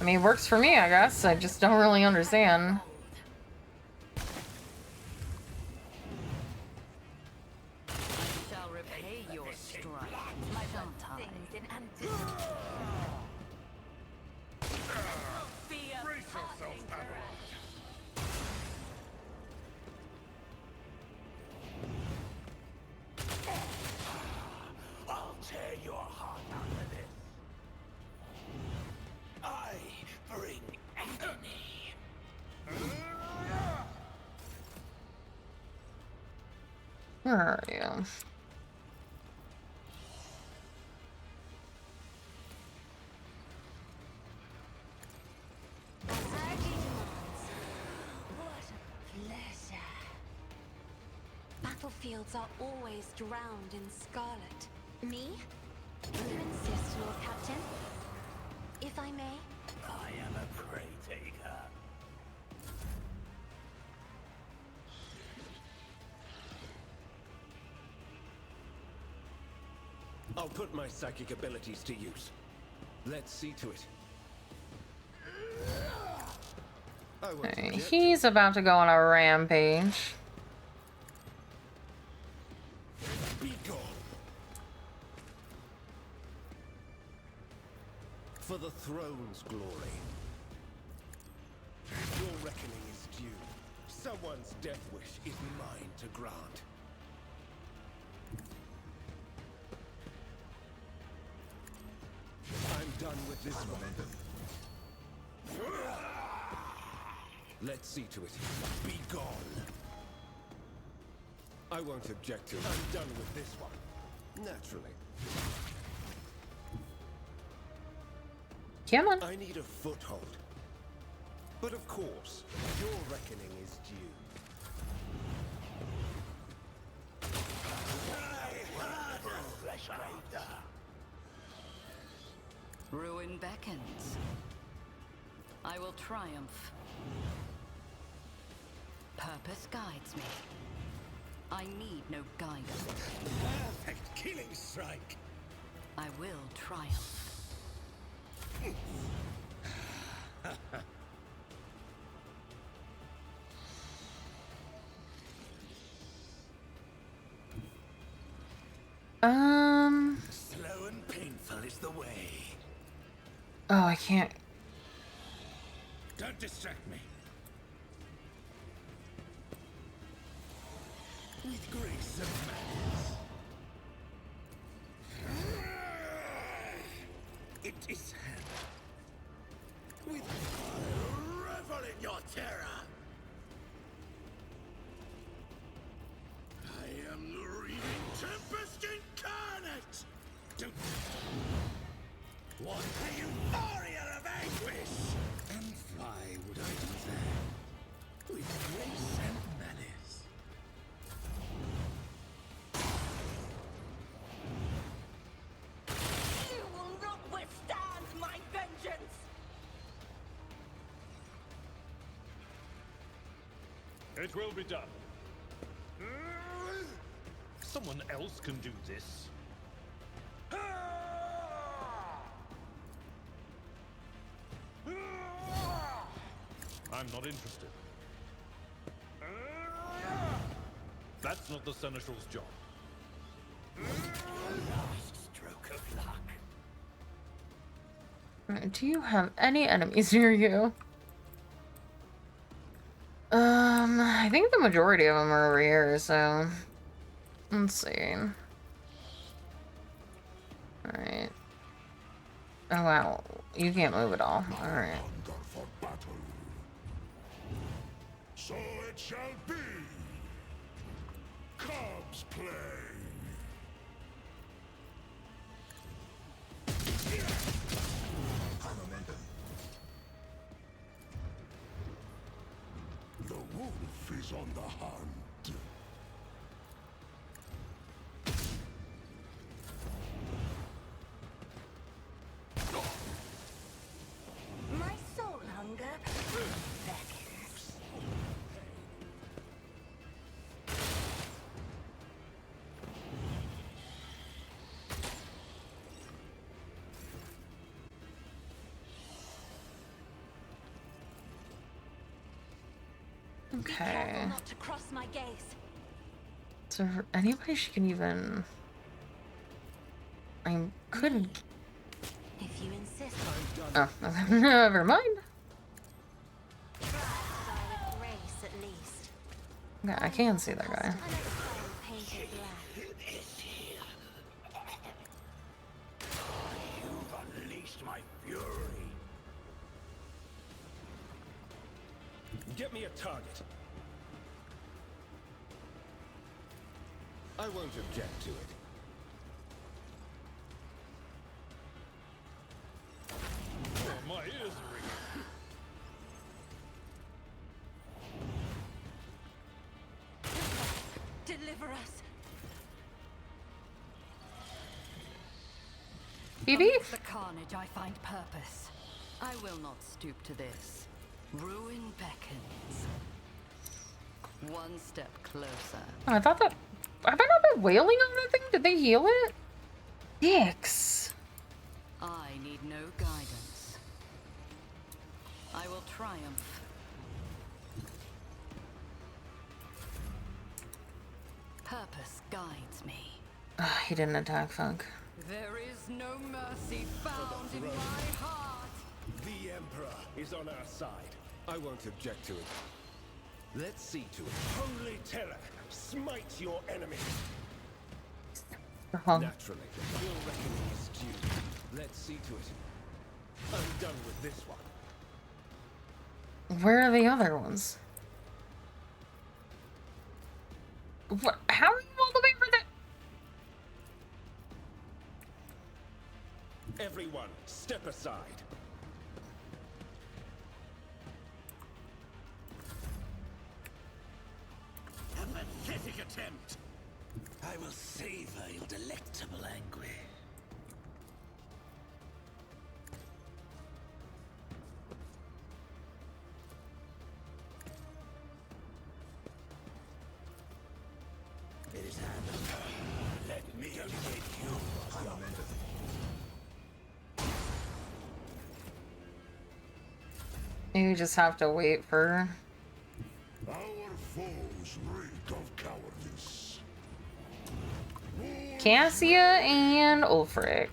I mean, it works for me, I guess. I just don't really understand. delay your strike, shan't I? Brace yourself, Avalon. I'll tear your heart out of this. I bring agony. Where are you? Battlefields are always drowned in scarlet. Me? You insist, Lord Captain? If I may? I am a prey taker. I'll put my psychic abilities to use. Let's see to it. Okay, he's about to go on a rampage. Be gone. For the throne's glory. Your reckoning is due. Someone's death wish is mine to grant. I'm done with this momentum. Let's see to it. Be gone. I won't object to it. I'm done with this one. Naturally. Come on. I need a foothold. But of course, your reckoning is due. Ruin beckons. I will triumph. Purpose guides me. I need no guidance. Perfect killing strike. I will triumph. Slow and painful is the way. Oh, I can't. Don't distract me. With grace and manners. It is hand. With I revel in your terror. I am the reading tempest incarnate. Don't. What a euphoria of anguish! And why would I do that? With grace and malice. You will not withstand my vengeance! It will be done. Someone else can do this. I'm not interested. That's not the Seneschal's job. Last stroke of luck. Do you have any enemies near you? I think the majority of them are over here, so let's see. Alright. Oh wow, you can't move at all. Alright. For battle. So it shall be. Cubs play. Momentum. The wolf is on the hunt. My soul hunger beckons. Okay. Not to cross my gaze. Is there anybody she can even... I couldn't. If you insist. Oh, never mind. Yeah, I can see that guy. You've unleashed my fury. Get me a target. I won't object to it. Oh, my ears are ringing. Deliver us. BB? Amidst the carnage, I find purpose. I will not stoop to this. Ruin beckons. One step closer. Oh, I thought that. Have I not been wailing on that thing? Did they heal it? Dicks. I need no guidance. I will triumph. Purpose guides me. He didn't attack Funk. There is no mercy found in my heart. The Emperor is on our side. I won't object to it. Let's see to it. Holy terror, smite your enemy. Naturally. We'll reckon his due. Let's see to it. I'm done with this one. Where are the other ones? What? How are you all the way for that? Everyone, step aside. A pathetic attempt. I will savor your delectable anguish. It is handled. Let me get you. You just have to wait for. Our foes reek of cowardice. Cassia and Ulfric.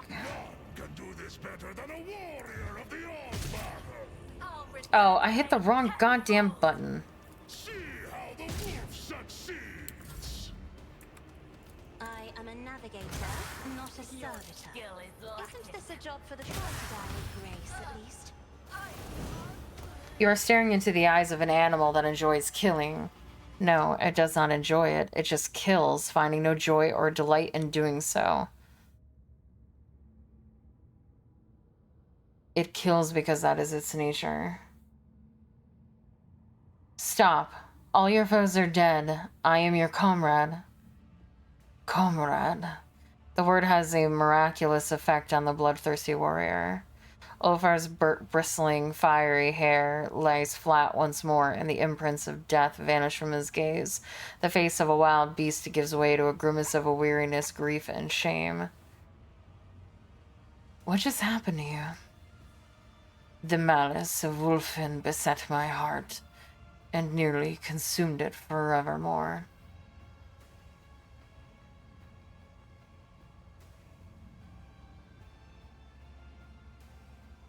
Can do this better than a warrior of the Allfather. Oh, I hit the wrong goddamn button. See how the wolf succeeds. I am a navigator, not a servitor. Isn't this a job for the crocodile with grace, at least? You are staring into the eyes of an animal that enjoys killing. No, it does not enjoy it. It just kills, finding no joy or delight in doing so. It kills because that is its nature. Stop. All your foes are dead. I am your comrade. Comrade. The word has a miraculous effect on the bloodthirsty warrior. Ulfar's bristling, fiery hair lies flat once more, and the imprints of death vanish from his gaze. The face of a wild beast gives way to a grimace of weariness, grief, and shame. What just happened to you? The malice of Wulfin beset my heart, and nearly consumed it forevermore.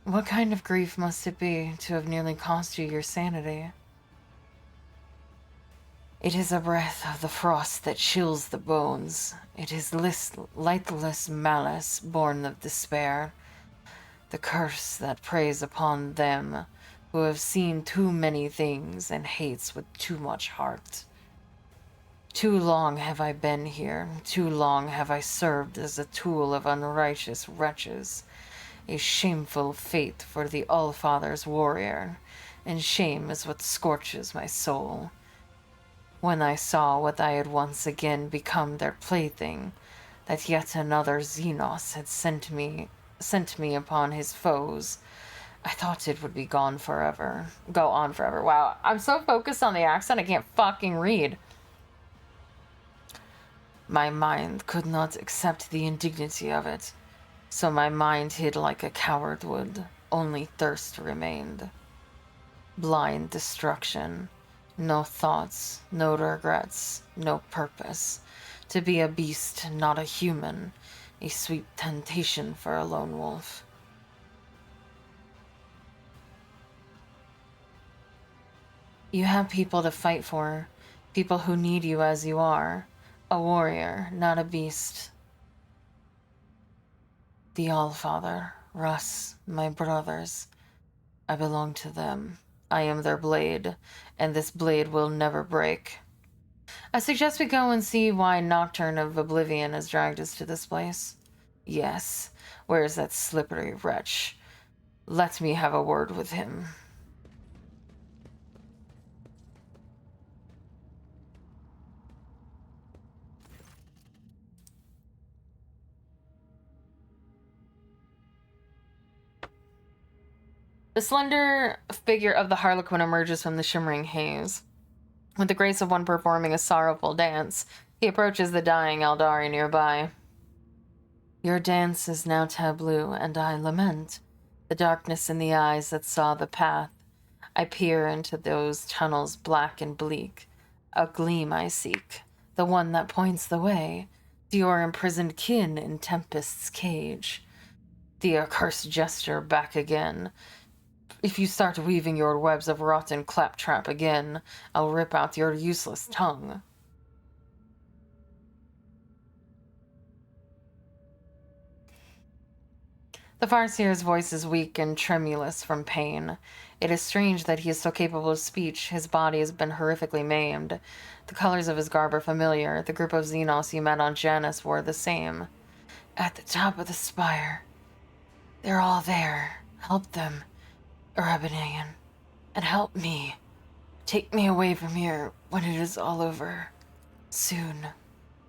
What kind of grief must it be to have nearly cost you your sanity? It is a breath of the frost that chills the bones. It is lightless malice born of despair, the curse that preys upon them who have seen too many things and hates with too much heart. Too long have I been here, too long have I served as a tool of unrighteous wretches. A shameful fate for the Allfather's warrior, and shame is what scorches my soul. When I saw what I had once again become their plaything, that yet another Xenos had sent me upon his foes, I thought it would be go on forever. Wow, I'm so focused on the accent I can't fucking read. My mind could not accept the indignity of it. So my mind hid like a coward would, only thirst remained. Blind destruction, no thoughts, no regrets, no purpose. To be a beast, not a human. A sweet temptation for a lone wolf. You have people to fight for, people who need you as you are. A warrior, not a beast. The Allfather, Russ, my brothers. I belong to them. I am their blade, and this blade will never break. I suggest we go and see why Nocturne of Oblivion has dragged us to this place. Yes, where is that slippery wretch? Let me have a word with him. The slender figure of the Harlequin emerges from the shimmering haze. With the grace of one performing a sorrowful dance, he approaches the dying Eldari nearby. Your dance is now taboo, and I lament the darkness in the eyes that saw the path. I peer into those tunnels black and bleak. A gleam I seek, the one that points the way to your imprisoned kin in Tempest's cage. The accursed jester back again. If you start weaving your webs of rotten claptrap again, I'll rip out your useless tongue. The Farseer's voice is weak and tremulous from pain. It is strange that he is so capable of speech. His body has been horrifically maimed. The colors of his garb are familiar. The group of Xenos you met on Janus wore the same. At the top of the spire. They're all there. Help them, Arabinian. And help me. Take me away from here when it is all over. Soon.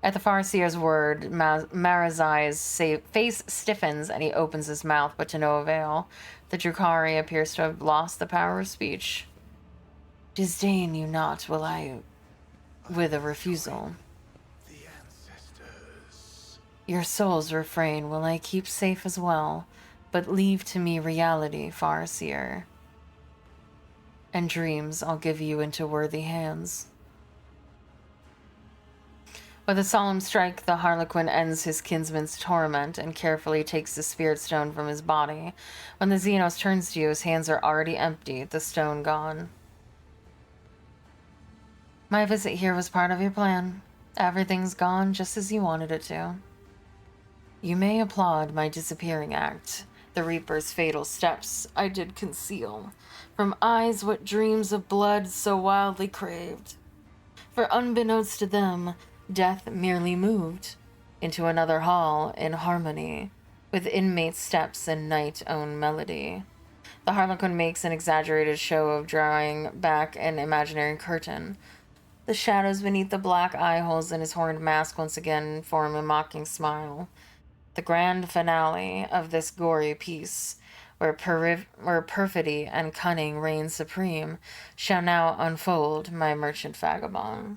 At the Farseer's word, Marazai's face stiffens and he opens his mouth, but to no avail. The Drukhari appears to have lost the power of speech. Disdain you not, will I, with a refusal. The ancestors. Your soul's refrain will I keep safe as well, but leave to me reality, Farseer. And dreams I'll give you into worthy hands. With a solemn strike, the Harlequin ends his kinsman's torment and carefully takes the spirit stone from his body. When the Xenos turns to you, his hands are already empty, the stone gone. My visit here was part of your plan. Everything's gone just as you wanted it to. You may applaud my disappearing act. The Reaper's fatal steps I did conceal. From eyes what dreams of blood so wildly craved. For unbeknownst to them, death merely moved into another hall in harmony with inmate steps and night-own melody. The Harlequin makes an exaggerated show of drawing back an imaginary curtain. The shadows beneath the black eye holes in his horned mask once again form a mocking smile. The grand finale of this gory piece, where perfidy and cunning reign supreme, shall now unfold, my merchant vagabond.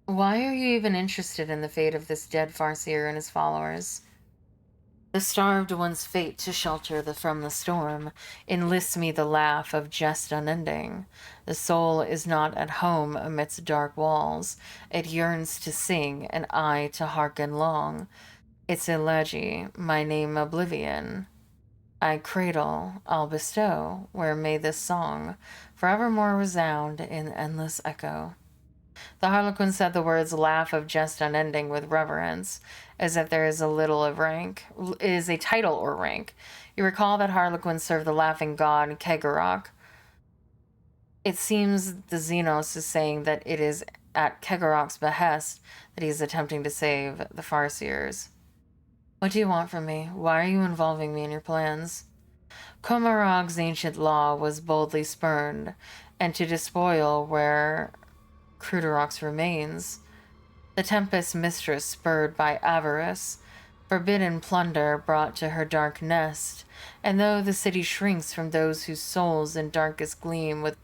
Why are you even interested in the fate of this dead Farseer and his followers? The starved one's fate to shelter from the storm enlists me the laugh of jest unending. The soul is not at home amidst dark walls. It yearns to sing, and I to hearken long. Its elegy, my name Oblivion. I cradle, I'll bestow, where may this song forevermore resound in endless echo. The Harlequin said the words laugh of jest unending with reverence, as if there is a title or rank. You recall that Harlequin served the laughing god Kegarok. It seems the Xenos is saying that it is at Kegarok's behest that he is attempting to save the Farseers. What do you want from me? Why are you involving me in your plans? Komarog's ancient law was boldly spurned, and to despoil where Cruderok's remains. The Tempest's mistress, spurred by avarice, forbidden plunder brought to her dark nest, and though the city shrinks from those whose souls in darkest gleam with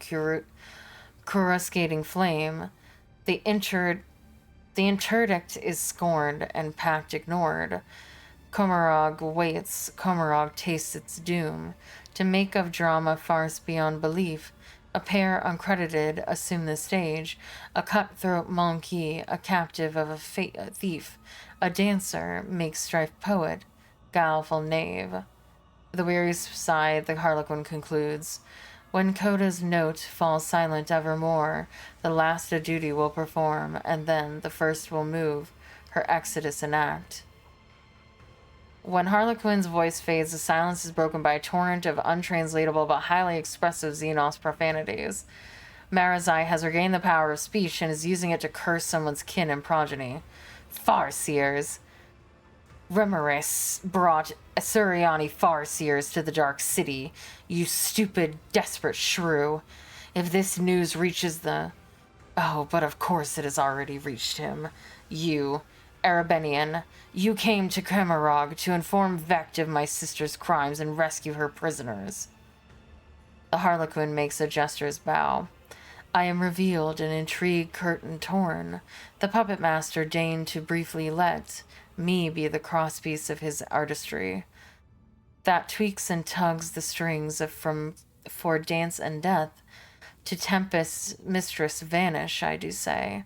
coruscating flame, the interdict is scorned and pact ignored. Komarog waits, Komarog tastes its doom, to make of drama farce beyond belief, A pair uncredited assume the stage, a cutthroat monkey, a captive of a thief, a dancer makes strife poet, guileful knave. With a weary sigh, the Harlequin concludes, when Coda's note falls silent evermore, the last a duty will perform, and then the first will move, her exodus enact. When Harlequin's voice fades, the silence is broken by a torrent of untranslatable but highly expressive Xenos profanities. Marazai has regained the power of speech and is using it to curse someone's kin and progeny. Farseers. Remeris brought Asuriani farseers to the Dark City. You stupid, desperate shrew. If this news reaches the... Oh, but of course it has already reached him. You, Arabenian, you came to Kremerog to inform Vecht of my sister's crimes and rescue her prisoners. The Harlequin makes a jester's bow. I am revealed, an intrigue curtain torn. The puppet master deigned to briefly let me be the crosspiece of his artistry. That tweaks and tugs the strings for dance and death. To Tempest's mistress vanish, I do say.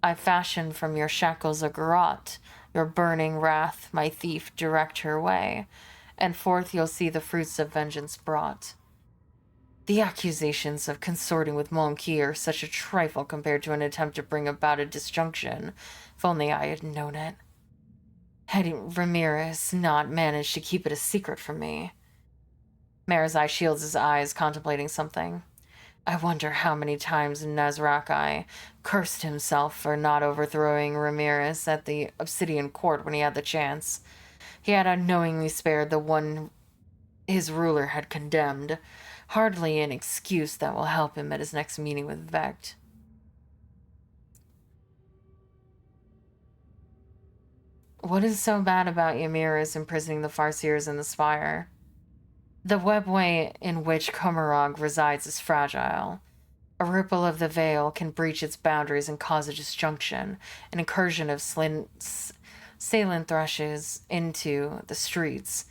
I fashion from your shackles a garrote, your burning wrath, my thief, direct her way, and forth you'll see the fruits of vengeance brought. The accusations of consorting with Monkey are such a trifle compared to an attempt to bring about a disjunction, if only I had known it. Had Ramirez not managed to keep it a secret from me? Marazai shields his eyes, contemplating something. I wonder how many times Nazrakai cursed himself for not overthrowing Ramirez at the Obsidian Court when he had the chance. He had unknowingly spared the one his ruler had condemned. Hardly an excuse that will help him at his next meeting with Vecht. What is so bad about Ymira's imprisoning the Farseers in the Spire? The webway in which Komarog resides is fragile. A ripple of the veil can breach its boundaries and cause a disjunction, an incursion of Salin thrushes into the streets.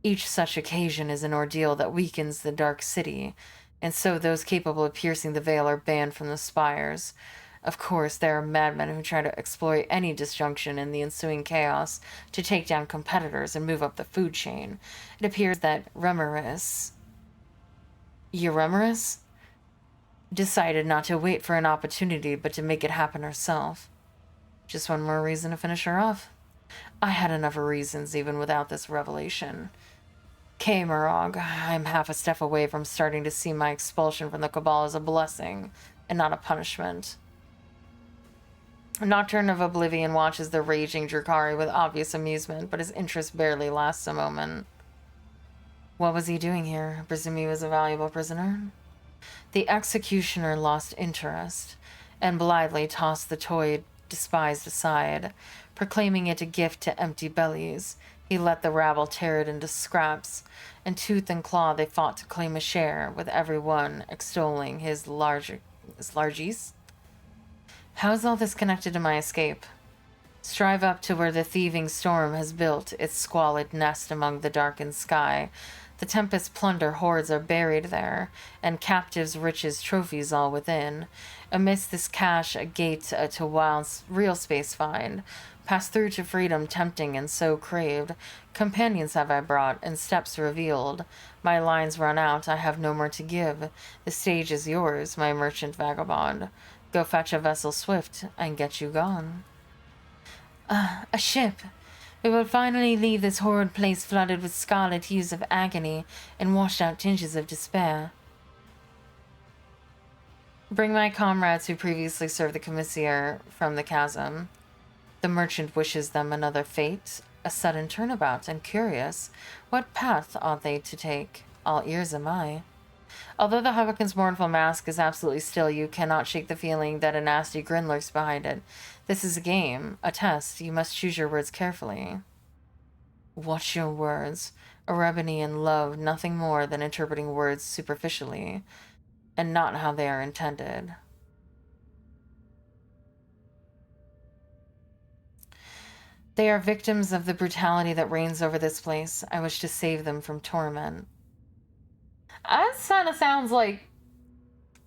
Each such occasion is an ordeal that weakens the Dark City, and so those capable of piercing the veil are banned from the spires. Of course, there are madmen who try to exploit any disjunction in the ensuing chaos to take down competitors and move up the food chain. It appears that Euremerus decided not to wait for an opportunity, but to make it happen herself. Just one more reason to finish her off. I had enough reasons even without this revelation. Kamarog, I'm half a step away from starting to see my expulsion from the Cabal as a blessing and not a punishment. Nocturne of Oblivion watches the raging Drakari with obvious amusement, but his interest barely lasts a moment. What was he doing here? I presume he was a valuable prisoner? The executioner lost interest and blithely tossed the toy despised aside, proclaiming it a gift to empty bellies. He let the rabble tear it into scraps, and tooth and claw they fought to claim a share, with every one extolling his largesse. How is all this connected to my escape? Strive up to where the thieving storm has built its squalid nest among the darkened sky. The tempest's plunder hoards are buried there, and captives' riches trophies all within. Amidst this cache a gate to wild real space find. Pass through to freedom tempting and so craved. Companions have I brought, and steps revealed. My lines run out, I have no more to give. The stage is yours, my merchant vagabond. Go fetch a vessel swift, and get you gone. A ship. We will finally leave this horrid place flooded with scarlet hues of agony and washed out tinges of despair. Bring my comrades who previously served the commissaire from the chasm. The merchant wishes them another fate, a sudden turnabout, and curious, what path ought they to take? All ears am I. Although the Harlequin's mournful mask is absolutely still, you cannot shake the feeling that a nasty grin lurks behind it. This is a game, a test. You must choose your words carefully. Watch your words. Erebonian love nothing more than interpreting words superficially, and not how they are intended. They are victims of the brutality that reigns over this place. I wish to save them from torment. That kind of sounds like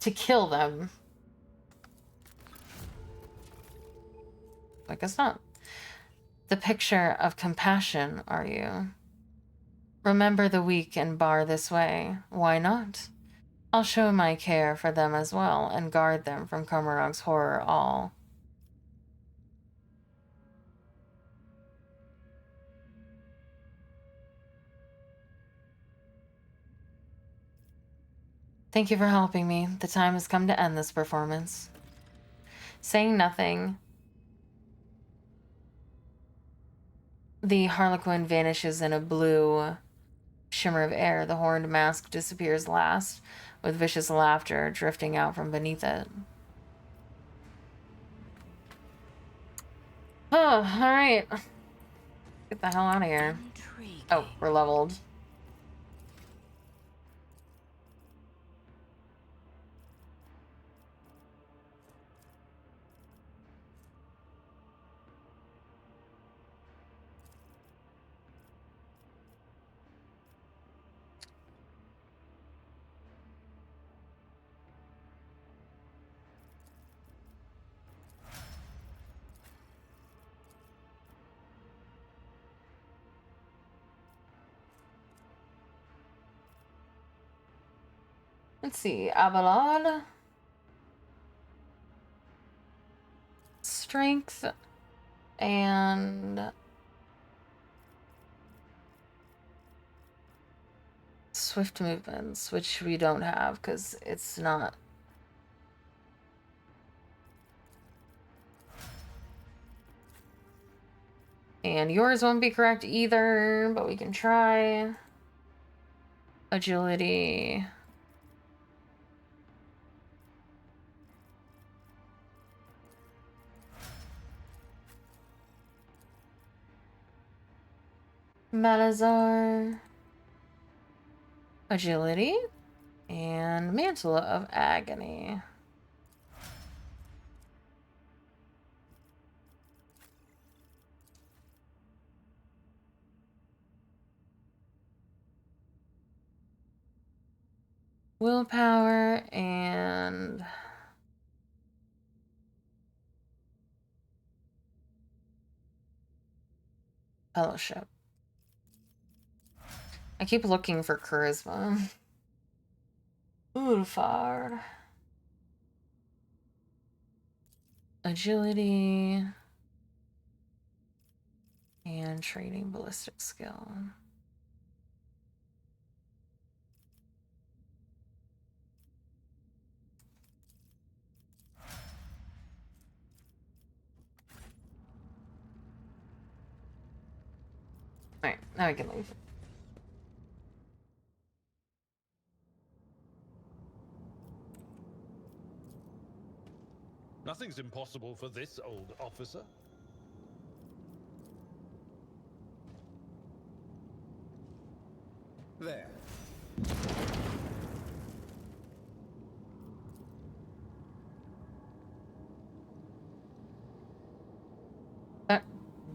to kill them. I guess not. The picture of compassion, are you? Remember the weak and bar this way. Why not? I'll show my care for them as well, and guard them from Komarog's horror all. Thank you for helping me. The time has come to end this performance. Saying nothing, the Harlequin vanishes in a blue shimmer of air. The horned mask disappears last, with vicious laughter drifting out from beneath it. Oh, alright. Get the hell out of here. Oh, we're leveled. Let's see, Abelard. Strength and swift movements, which we don't have because it's not. And yours won't be correct either, but we can try. Agility. Malazar. Agility. And Mantle of Agony. Willpower and Fellowship. I keep looking for Charisma. Ulfar. Agility. And Training Ballistic Skill. Alright, now I can leave. Nothing's impossible for this old officer. There.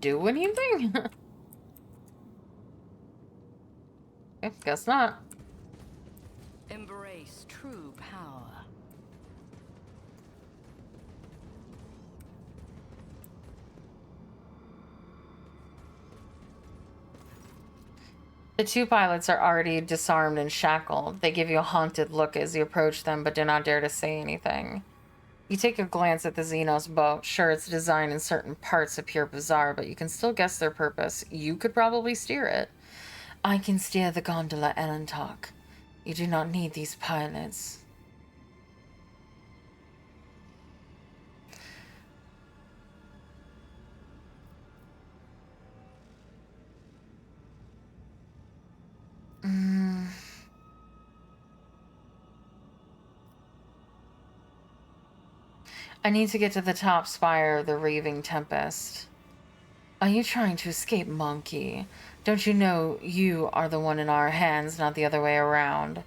Do anything? I guess not. Embrace true power. The two pilots are already disarmed and shackled. They give you a haunted look as you approach them, but do not dare to say anything. You take a glance at the Xenos boat. Sure, its design and certain parts appear bizarre, but you can still guess their purpose. You could probably steer it. I can steer the gondola, Elentok. You do not need these pilots. I need to get to the top spire of the Raving Tempest. Are you trying to escape, monkey? Don't you know you are the one in our hands, not the other way around?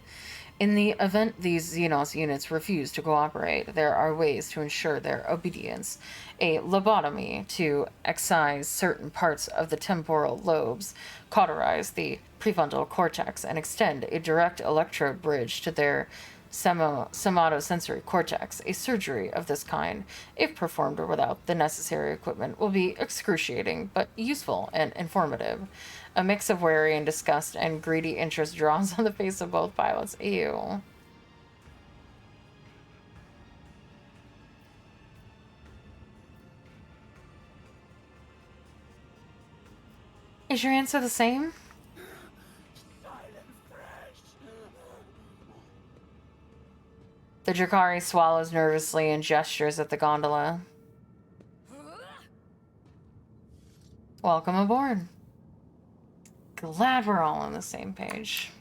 In the event these Xenos units refuse to cooperate, there are ways to ensure their obedience. A lobotomy to excise certain parts of the temporal lobes, cauterize the prefrontal cortex, and extend a direct electrode bridge to their somatosensory cortex. A surgery of this kind, if performed or without the necessary equipment, will be excruciating, but useful and informative. A mix of worry and disgust and greedy interest draws on the face of both pilots. Ew. Is your answer the same? The Drakari swallows nervously and gestures at the gondola. Welcome aboard. Glad we're all on the same page.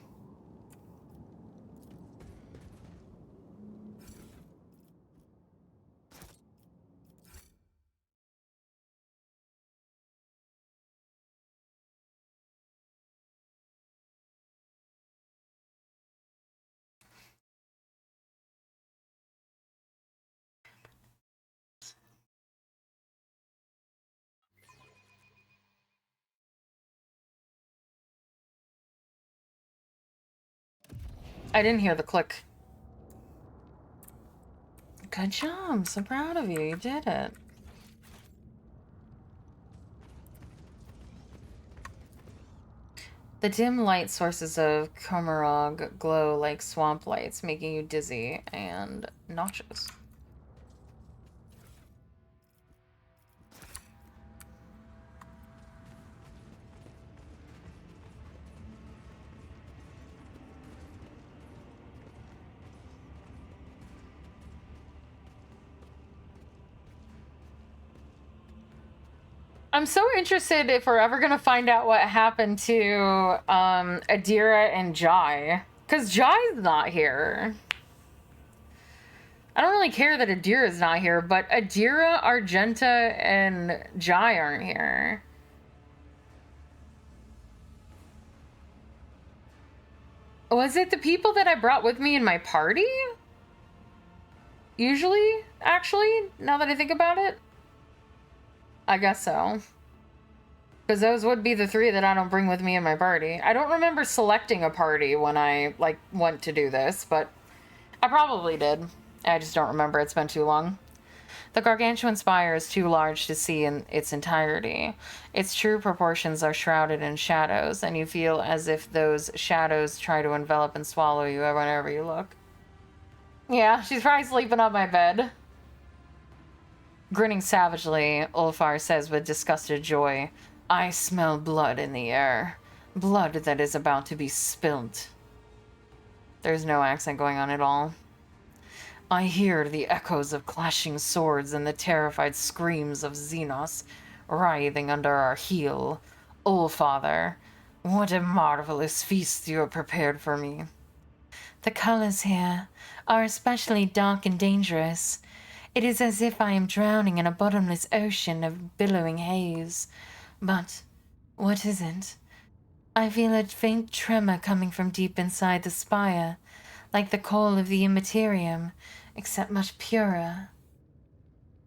I didn't hear the click. Good job. I'm so proud of you. You did it. The dim light sources of Komarog glow like swamp lights, making you dizzy and nauseous. I'm so interested if we're ever gonna find out what happened to Adira and Jai. Because Jai's not here. I don't really care that Adira's not here, but Adira, Argenta, and Jai aren't here. Was it the people that I brought with me in my party? Usually, actually, now that I think about it. I guess so. Because those would be the three that I don't bring with me in my party. I don't remember selecting a party when I, like, went to do this, but I probably did. I just don't remember. It's been too long. The gargantuan spire is too large to see in its entirety. Its true proportions are shrouded in shadows, and you feel as if those shadows try to envelop and swallow you whenever you look. Yeah, she's probably sleeping on my bed. Grinning savagely, Ulfar says with disgusted joy, I smell blood in the air. Blood that is about to be spilt. There's no accent going on at all. I hear the echoes of clashing swords and the terrified screams of Xenos writhing under our heel. Allfather, what a marvelous feast you have prepared for me. The colors here are especially dark and dangerous. It is as if I am drowning in a bottomless ocean of billowing haze. But what is it? I feel a faint tremor coming from deep inside the spire, like the call of the Immaterium, except much purer.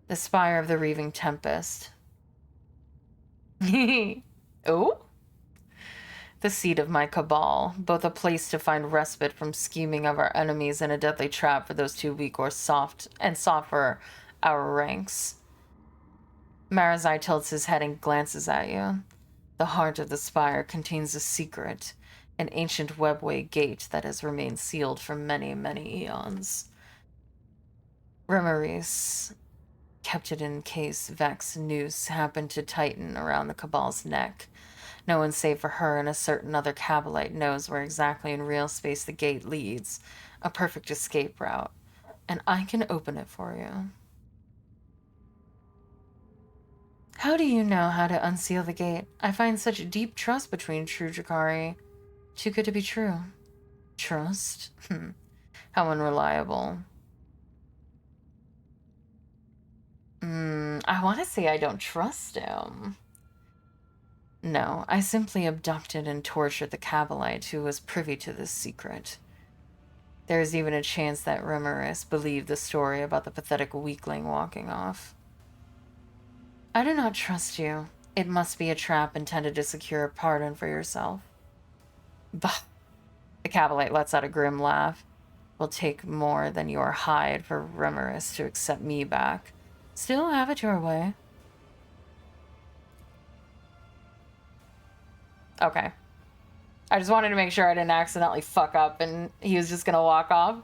The spire of the Reaving Tempest. Oh? The seat of my cabal, both a place to find respite from scheming of our enemies and a deadly trap for those too weak or soft for our ranks. Marazai tilts his head and glances at you. The heart of the spire contains a secret, an ancient webway gate that has remained sealed for many, many eons. Remeris kept it in case Vex's noose happened to tighten around the Cabal's neck. No one save for her and a certain other Cabalite knows where exactly in real space the gate leads, a perfect escape route, and I can open it for you. How do you know how to unseal the gate? I find such deep trust between true Drakari. Too good to be true. Trust? How unreliable. I want to say I don't trust him. No, I simply abducted and tortured the Cabalite who was privy to this secret. There is even a chance that Remeris believed the story about the pathetic weakling walking off. I do not trust you. It must be a trap intended to secure a pardon for yourself. Bah! The Cabalite lets out a grim laugh. will take more than your hide for Remerus to accept me back. Still, have it your way. Okay. I just wanted to make sure I didn't accidentally fuck up and he was just gonna walk off.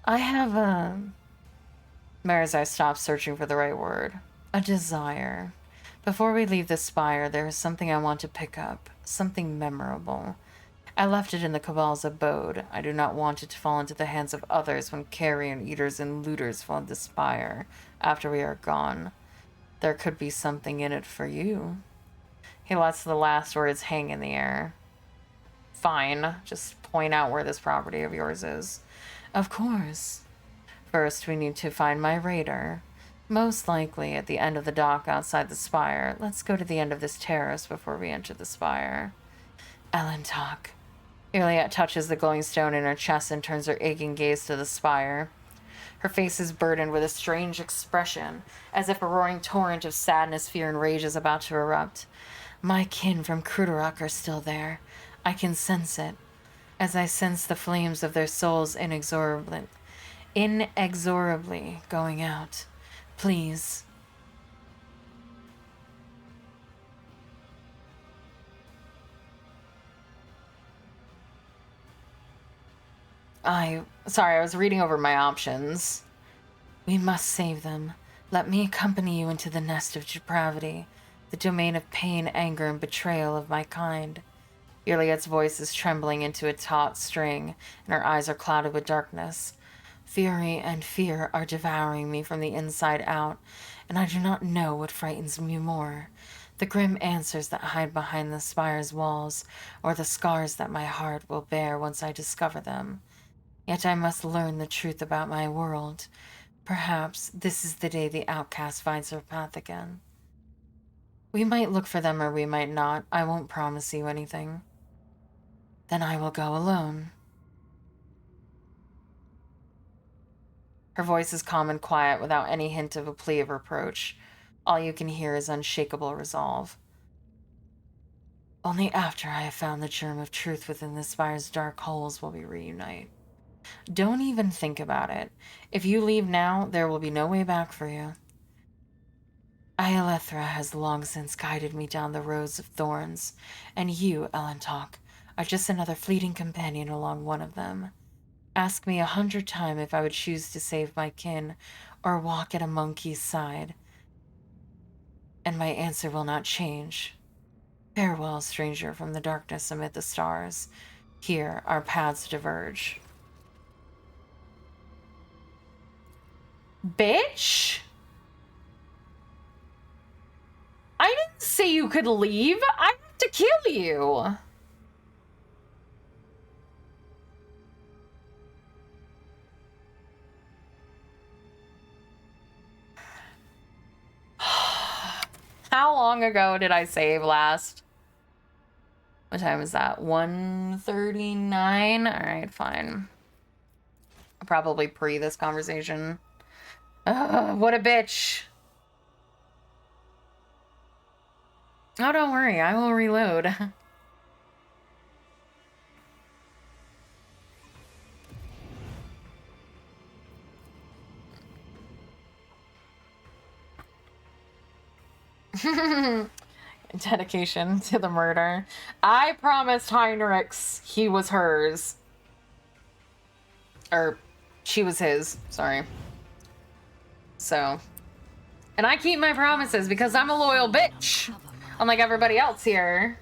I have Marizai stopped searching for the right word. A desire. Before we leave the spire, there is something I want to pick up. Something memorable. I left it in the Cabal's abode. I do not want it to fall into the hands of others when carrion eaters and looters flood the spire after we are gone. There could be something in it for you. He lets the last words hang in the air. Fine, just point out where this property of yours is. Of course. First, we need to find my raider. Most likely at the end of the dock outside the spire. Let's go to the end of this terrace before we enter the spire. Ellen talk. Juliet touches the glowing stone in her chest and turns her aching gaze to the spire. Her face is burdened with a strange expression, as if a roaring torrent of sadness, fear, and rage is about to erupt. My kin from Krudarok are still there. I can sense it, as I sense the flames of their souls inexorably going out. Please. Sorry, I was reading over my options. We must save them. Let me accompany you into the nest of depravity, the domain of pain, anger, and betrayal of my kind. Juliet's voice is trembling into a taut string, and her eyes are clouded with darkness. Fury and fear are devouring me from the inside out, and I do not know what frightens me more. The grim answers that hide behind the spire's walls, or the scars that my heart will bear once I discover them. Yet I must learn the truth about my world. Perhaps this is the day the outcast finds her path again. We might look for them or we might not. I won't promise you anything. Then I will go alone. Her voice is calm and quiet without any hint of a plea of reproach. All you can hear is unshakable resolve. Only after I have found the germ of truth within the spire's dark holes will we reunite. Don't even think about it. If you leave now, there will be no way back for you. Ialethra has long since guided me down the roads of thorns, and you, Ellentalk, are just another fleeting companion along one of them. Ask me 100 times if I would choose to save my kin or walk at a monkey's side, and my answer will not change. Farewell, stranger from the darkness amid the stars. Here our paths diverge. Bitch! I didn't say you could leave. I have to kill you. How long ago did I save last? What time is that? 1:39? Alright, fine. I'll probably pre this conversation. What a bitch. Oh, don't worry. I will reload. Dedication to the murder. I promised Heinrichs he was hers. Or, she was his. Sorry. So. And I keep my promises because I'm a loyal bitch. Unlike everybody else here.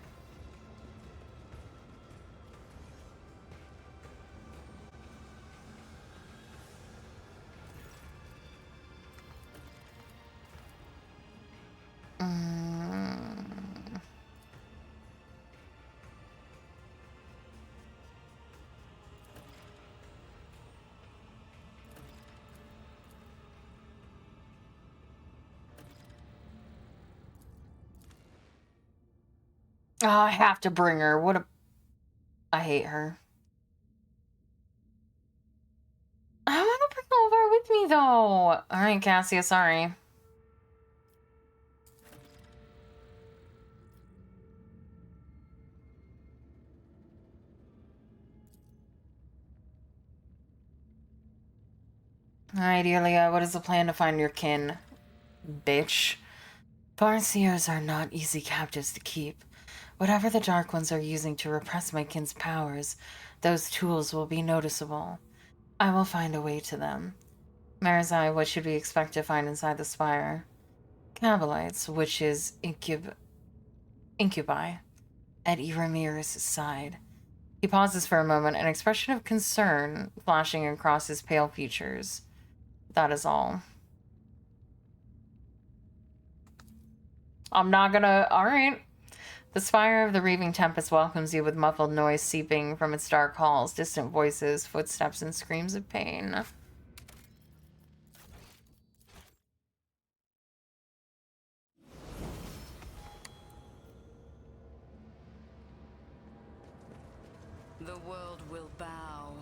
Oh, I have to bring her. What a... I hate her. I want to bring Olvar with me, though. Alright, Cassia, sorry. Alright, Elia, what is the plan to find your kin? Bitch. Farseers are not easy captives to keep. Whatever the Dark Ones are using to repress my kin's powers, those tools will be noticeable. I will find a way to them. Marazai, what should we expect to find inside the spire? Cabalites, which is incubi, at Eramir's side. He pauses for a moment, an expression of concern flashing across his pale features. That is all. I'm not gonna... Alright. The spire of the Reaving Tempest welcomes you with muffled noise seeping from its dark halls, distant voices, footsteps, and screams of pain. The world will bow.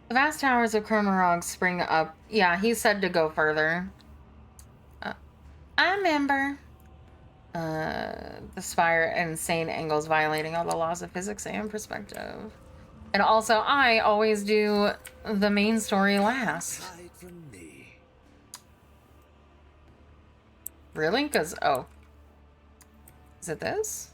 The vast towers of Kermarog spring up. Yeah, he said to go further. I remember. The spire at insane angles violating all the laws of physics and perspective. And also, I always do the main story last. Really? Because, oh. Is it this?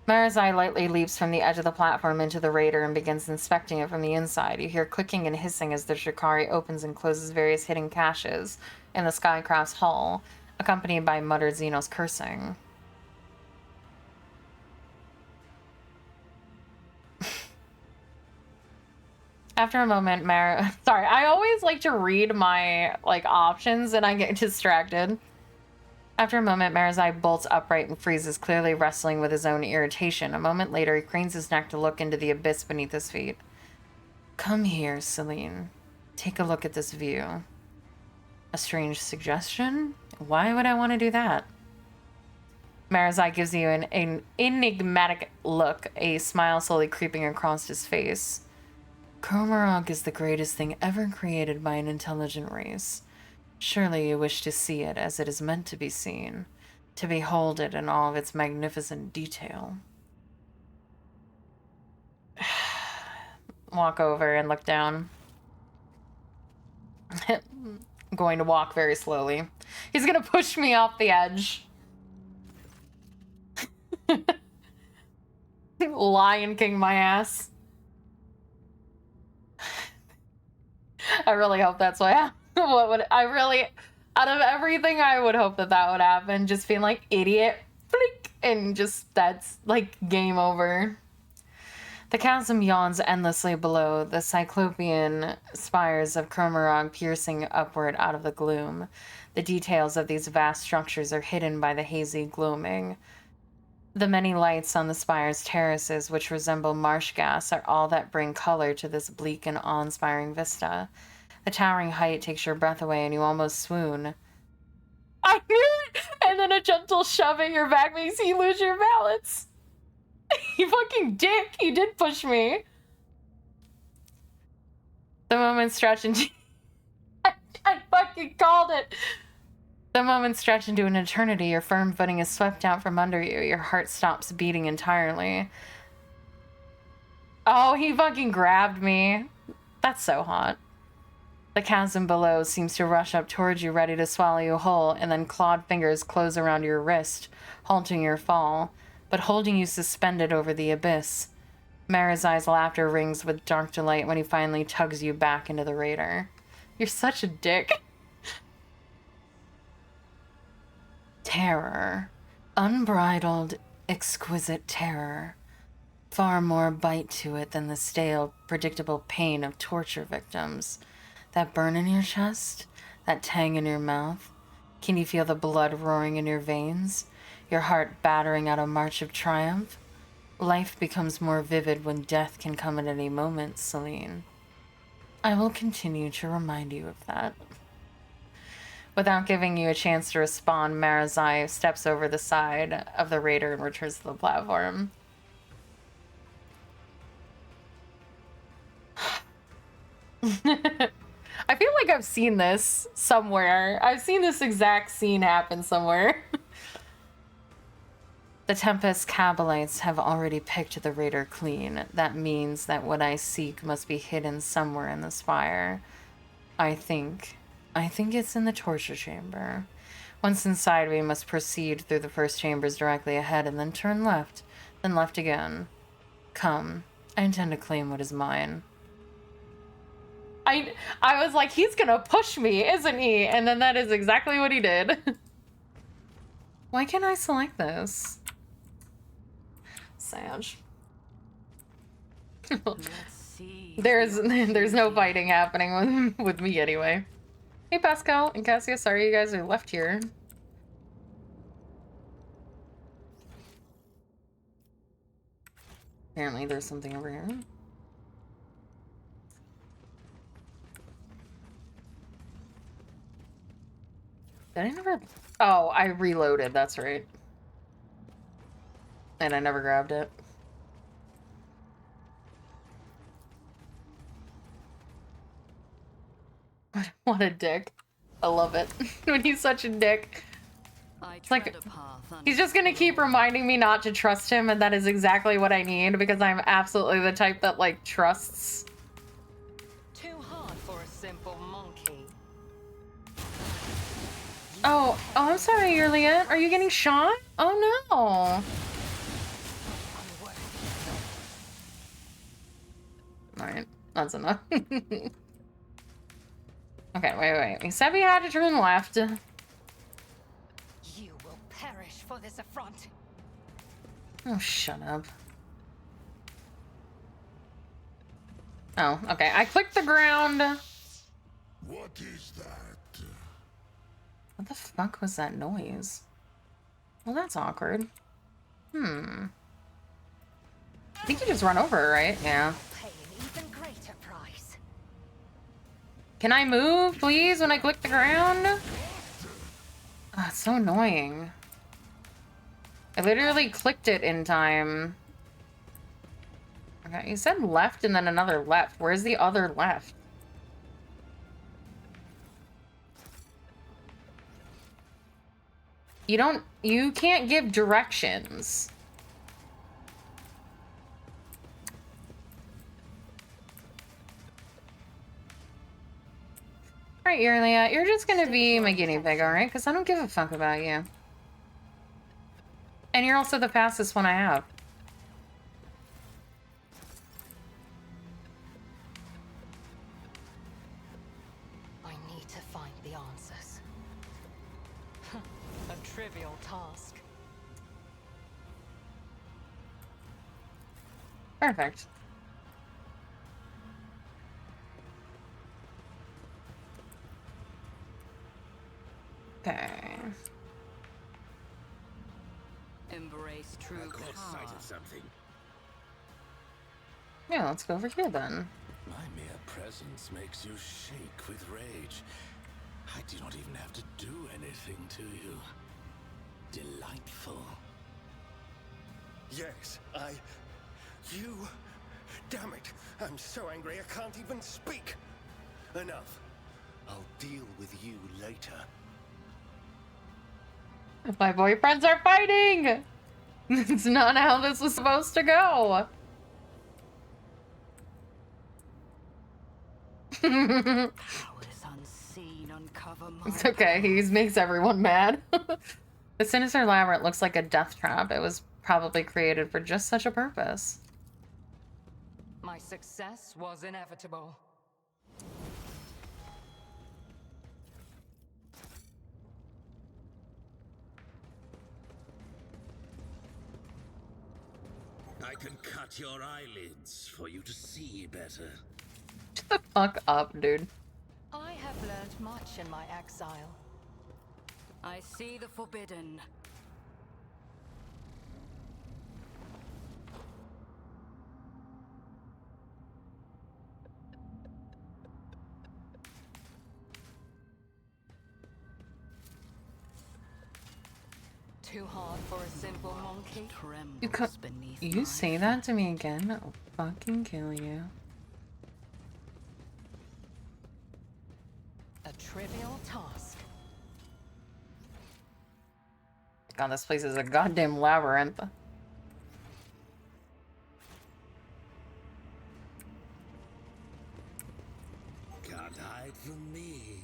Marazai lightly leaps from the edge of the platform into the raider and begins inspecting it from the inside. You hear clicking and hissing as the Shikari opens and closes various hidden caches in the Skycraft's hull, accompanied by muttered Xenos cursing. After a moment, sorry, I always like to read my, options and I get distracted. After a moment, Marazai bolts upright and freezes, clearly wrestling with his own irritation. A moment later, he cranes his neck to look into the abyss beneath his feet. Come here, Celine. Take a look at this view. A strange suggestion? Why would I want to do that? Marazai gives you an enigmatic look, a smile slowly creeping across his face. Kermarog is the greatest thing ever created by an intelligent race. Surely you wish to see it as it is meant to be seen, to behold it in all of its magnificent detail. Walk over and look down. I'm going to walk very slowly. He's gonna push me off the edge. Lion King my ass. I really hope that's what happened. What would I really, out of everything, I would hope that that would happen. Just being like, idiot, flick, and just, that's like game over. The chasm yawns endlessly below, the cyclopean spires of Kermarog piercing upward out of the gloom. The details of these vast structures are hidden by the hazy gloaming. The many lights on the spire's terraces, which resemble marsh gas, are all that bring color to this bleak and awe-inspiring vista. The towering height takes your breath away and you almost swoon. I knew it! And then a gentle shove at your back makes you lose your balance. You fucking dick! You did push me. The moment stretch into... I fucking called it! The moment stretch into an eternity, your firm footing is swept out from under you. Your heart stops beating entirely. Oh, he fucking grabbed me. That's so hot. The chasm below seems to rush up towards you, ready to swallow you whole, and then clawed fingers close around your wrist, halting your fall, but holding you suspended over the abyss. Marazai's laughter rings with dark delight when he finally tugs you back into the raider. You're such a dick. Terror. Unbridled, exquisite terror. Far more bite to it than the stale, predictable pain of torture victims. That burn in your chest? That tang in your mouth? Can you feel the blood roaring in your veins? Your heart battering out a march of triumph? Life becomes more vivid when death can come at any moment, Celine. I will continue to remind you of that. Without giving you a chance to respond, Marazai steps over the side of the raider and returns to the platform. I feel like I've seen this somewhere. I've seen this exact scene happen somewhere. The Tempest Cabalites have already picked the raider clean. That means that what I seek must be hidden somewhere in the spire. I think it's in the torture chamber. Once inside, we must proceed through the first chambers directly ahead and then turn left, then left again. Come, I intend to claim what is mine. I was like, he's gonna push me, isn't he? And then that is exactly what he did. Why can't I select this? Sage. There's no fighting happening with me anyway. Hey Pascal and Cassia, sorry you guys are left here. Apparently there's something over here. Did I never... Oh, I reloaded, that's right. And I never grabbed it. What a dick. I love it. When he's such a dick. It's like, he's just gonna keep reminding me not to trust him, and that is exactly what I need, because I'm absolutely the type that, like, trusts. Too hard for a simple monkey. Oh, I'm sorry, Yurliet. Are you getting shot? Oh, no. Alright, that's enough. Okay, wait. We said we had to turn left. You will perish for this affront. Oh, shut up. Oh, okay. I clicked the ground. What is that? What the fuck was that noise? Well, that's awkward. I think you just run over it, right? Yeah. Pay an even greater price. Can I move, please, when I click the ground? Oh, it's so annoying. I literally clicked it in time. Okay, you said left and then another left. Where's the other left? You can't give directions. Alright, Yurlia, you're just gonna be my guinea pig, alright? Because I don't give a fuck about you. And you're also the fastest one I have. I need to find the answers. A trivial task. Perfect. Okay. Embrace true power. Something. Yeah, let's go over here then. My mere presence makes you shake with rage. I do not even have to do anything to you. Delightful. Yes, you... Damn it! I'm so angry I can't even speak! Enough. I'll deal with you later. My boyfriends are fighting! It's not how this was supposed to go. Powers unseen uncover my It's okay, he makes everyone mad. The sinister labyrinth looks like a death trap. It was probably created for just such a purpose. My success was inevitable. I can cut your eyelids for you to see better. Shut the fuck up, dude. I have learned much in my exile. I see the forbidden. Too hard for a simple monkey. You say that to me again, I'll fucking kill you. A trivial task. God, this place is a goddamn labyrinth. Can't hide from me.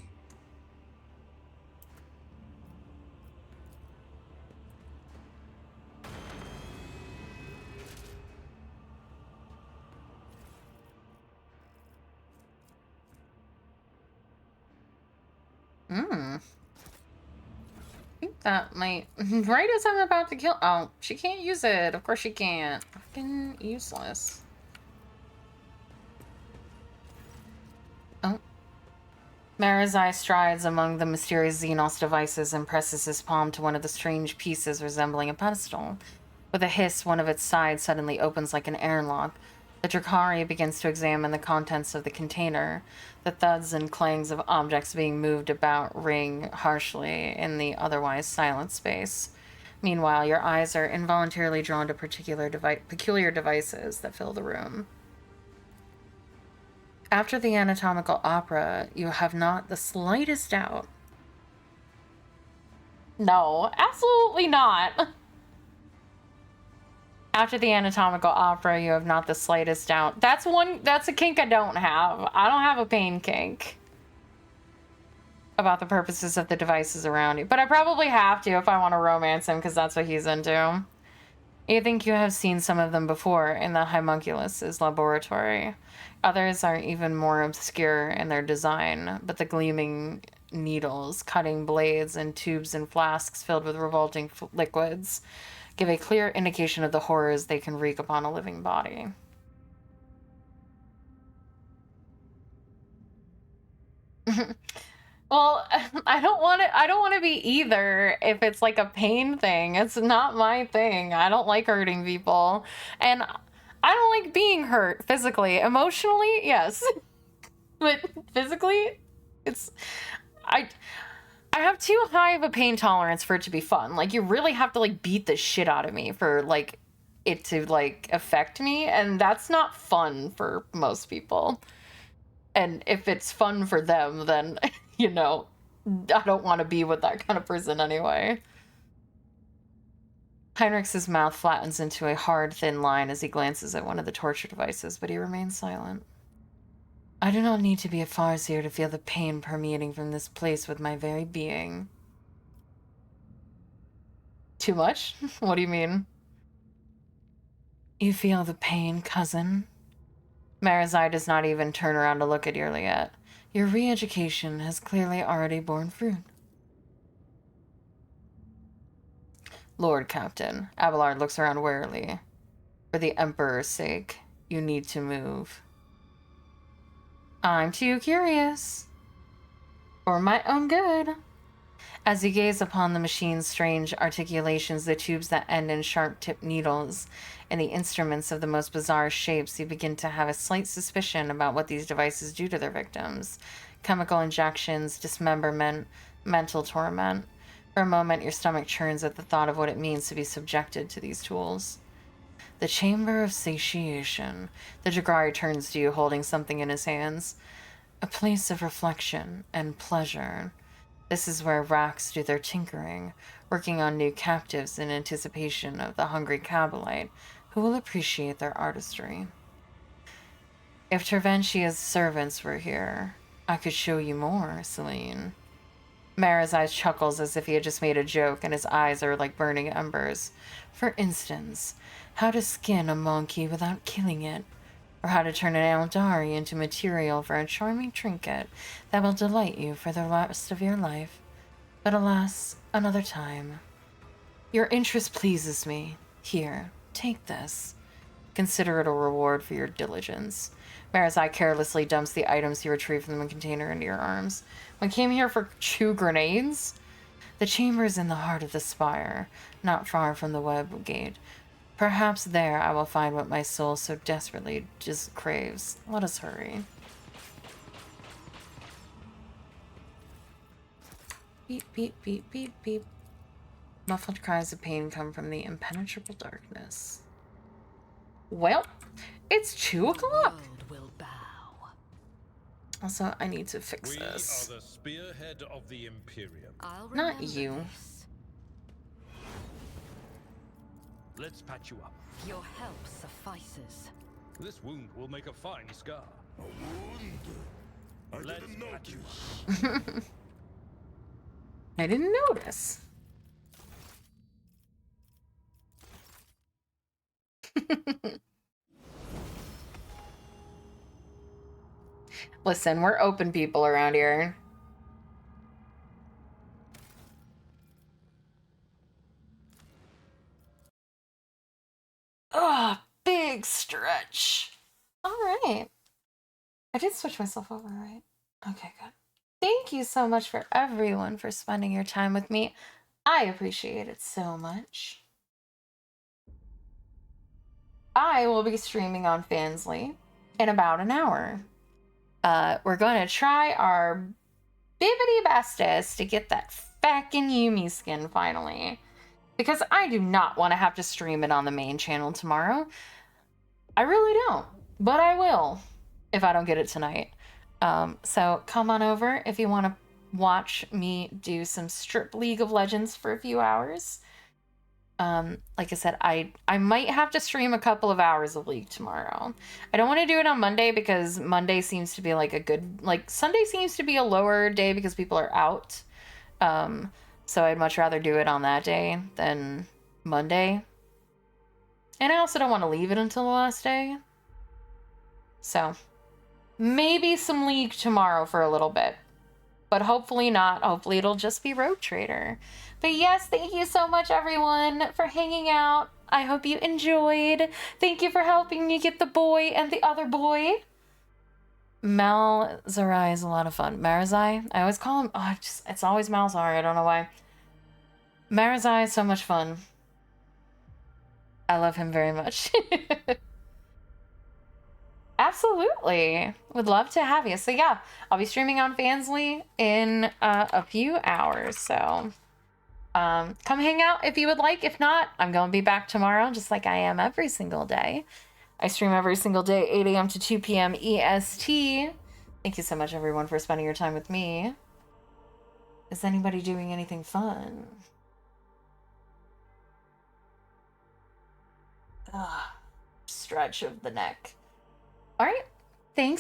I think that might... Right as I'm about to kill... Oh, she can't use it. Of course she can't. Fucking useless. Oh. Marazai strides among the mysterious Xenos devices and presses his palm to one of the strange pieces resembling a pedestal. With a hiss, one of its sides suddenly opens like an airlock. The Drakari begins to examine the contents of the container. The thuds and clangs of objects being moved about ring harshly in the otherwise silent space. Meanwhile, your eyes are involuntarily drawn to peculiar devices that fill the room. After the anatomical opera, you have not the slightest doubt. No, absolutely not. After the anatomical opera, you have not the slightest doubt. That's a kink I don't have. I don't have a pain kink about the purposes of the devices around you. But I probably have to if I want to romance him, because that's what he's into. You think you have seen some of them before in the homunculus's laboratory. Others are even more obscure in their design, but the gleaming needles, cutting blades, and tubes and flasks filled with revolting liquids give a clear indication of the horrors they can wreak upon a living body. Well, I don't want to be either if it's like a pain thing. It's not my thing. I don't like hurting people. And I don't like being hurt physically. Emotionally, yes. But physically, I have too high of a pain tolerance for it to be fun. Like, you really have to, like, beat the shit out of me for, like, it to, like, affect me. And that's not fun for most people. And if it's fun for them, then, you know, I don't want to be with that kind of person anyway. Heinrich's mouth flattens into a hard, thin line as he glances at one of the torture devices, but he remains silent. I do not need to be a farseer to feel the pain permeating from this place with my very being. Too much? What do you mean? You feel the pain, cousin? Marazai does not even turn around to look at Yurliet. Your re-education has clearly already borne fruit. Lord Captain, Abelard looks around warily. For the Emperor's sake, you need to move. I'm too curious. For my own good. As you gaze upon the machine's strange articulations, the tubes that end in sharp-tipped needles, and the instruments of the most bizarre shapes, you begin to have a slight suspicion about what these devices do to their victims. Chemical injections, dismemberment, mental torment. For a moment, your stomach churns at the thought of what it means to be subjected to these tools. The Chamber of Satiation. The Jagrari turns to you, holding something in his hands. A place of reflection and pleasure. This is where racks do their tinkering, working on new captives in anticipation of the hungry Cabalite who will appreciate their artistry. If Terventia's servants were here, I could show you more, Celine. Marazai chuckles as if he had just made a joke, and his eyes are like burning embers. For instance, how to skin a monkey without killing it, or how to turn an Eldari into material for a charming trinket that will delight you for the rest of your life. But alas, another time. Your interest pleases me. Here, take this. Consider it a reward for your diligence. Marazai carelessly dumps the items you retrieve from the container into your arms. We came here for 2 grenades? The chamber is in the heart of the spire, not far from the web gate. Perhaps there I will find what my soul so desperately just craves. Let us hurry. Beep, beep, beep, beep, beep. Muffled cries of pain come from the impenetrable darkness. Well, it's 2 o'clock. Also, I need to fix this. We are the spearhead of the Imperium. Not you. Let's patch you up. Your help suffices. This wound will make a fine scar. A wound? I Let's didn't patch you notice. I didn't notice. Listen, we're open people around here. Ah, big stretch. All right. I did switch myself over, right? Okay, good. Thank you so much for everyone for spending your time with me. I appreciate it so much. I will be streaming on Fansly in about an hour. We're going to try our bibbity bestest to get that fucking Yumi skin finally. Because I do not want to have to stream it on the main channel tomorrow. I really don't. But I will if I don't get it tonight. So come on over if you want to watch me do some strip League of Legends for a few hours. Like I said, I might have to stream a couple of hours of League tomorrow. I don't want to do it on Monday because Monday seems to be like a good, like Sunday seems to be a lower day because people are out. So I'd much rather do it on that day than Monday. And I also don't want to leave it until the last day. So maybe some League tomorrow for a little bit. But hopefully not. Hopefully it'll just be Rogue Trader. But yes, thank you so much, everyone, for hanging out. I hope you enjoyed. Thank you for helping me get the boy and the other boy. Malzarai is a lot of fun. Marazai? I always call him... Oh, it's always Malzari. I don't know why. Marazai is so much fun. I love him very much. Absolutely. Would love to have you. So yeah, I'll be streaming on Fansly in a few hours. So come hang out if you would like. If not, I'm going to be back tomorrow just like I am every single day. I stream every single day, 8 a.m. to 2 p.m. EST. Thank you so much, everyone, for spending your time with me. Is anybody doing anything fun? Stretch of the neck. All right. Thanks.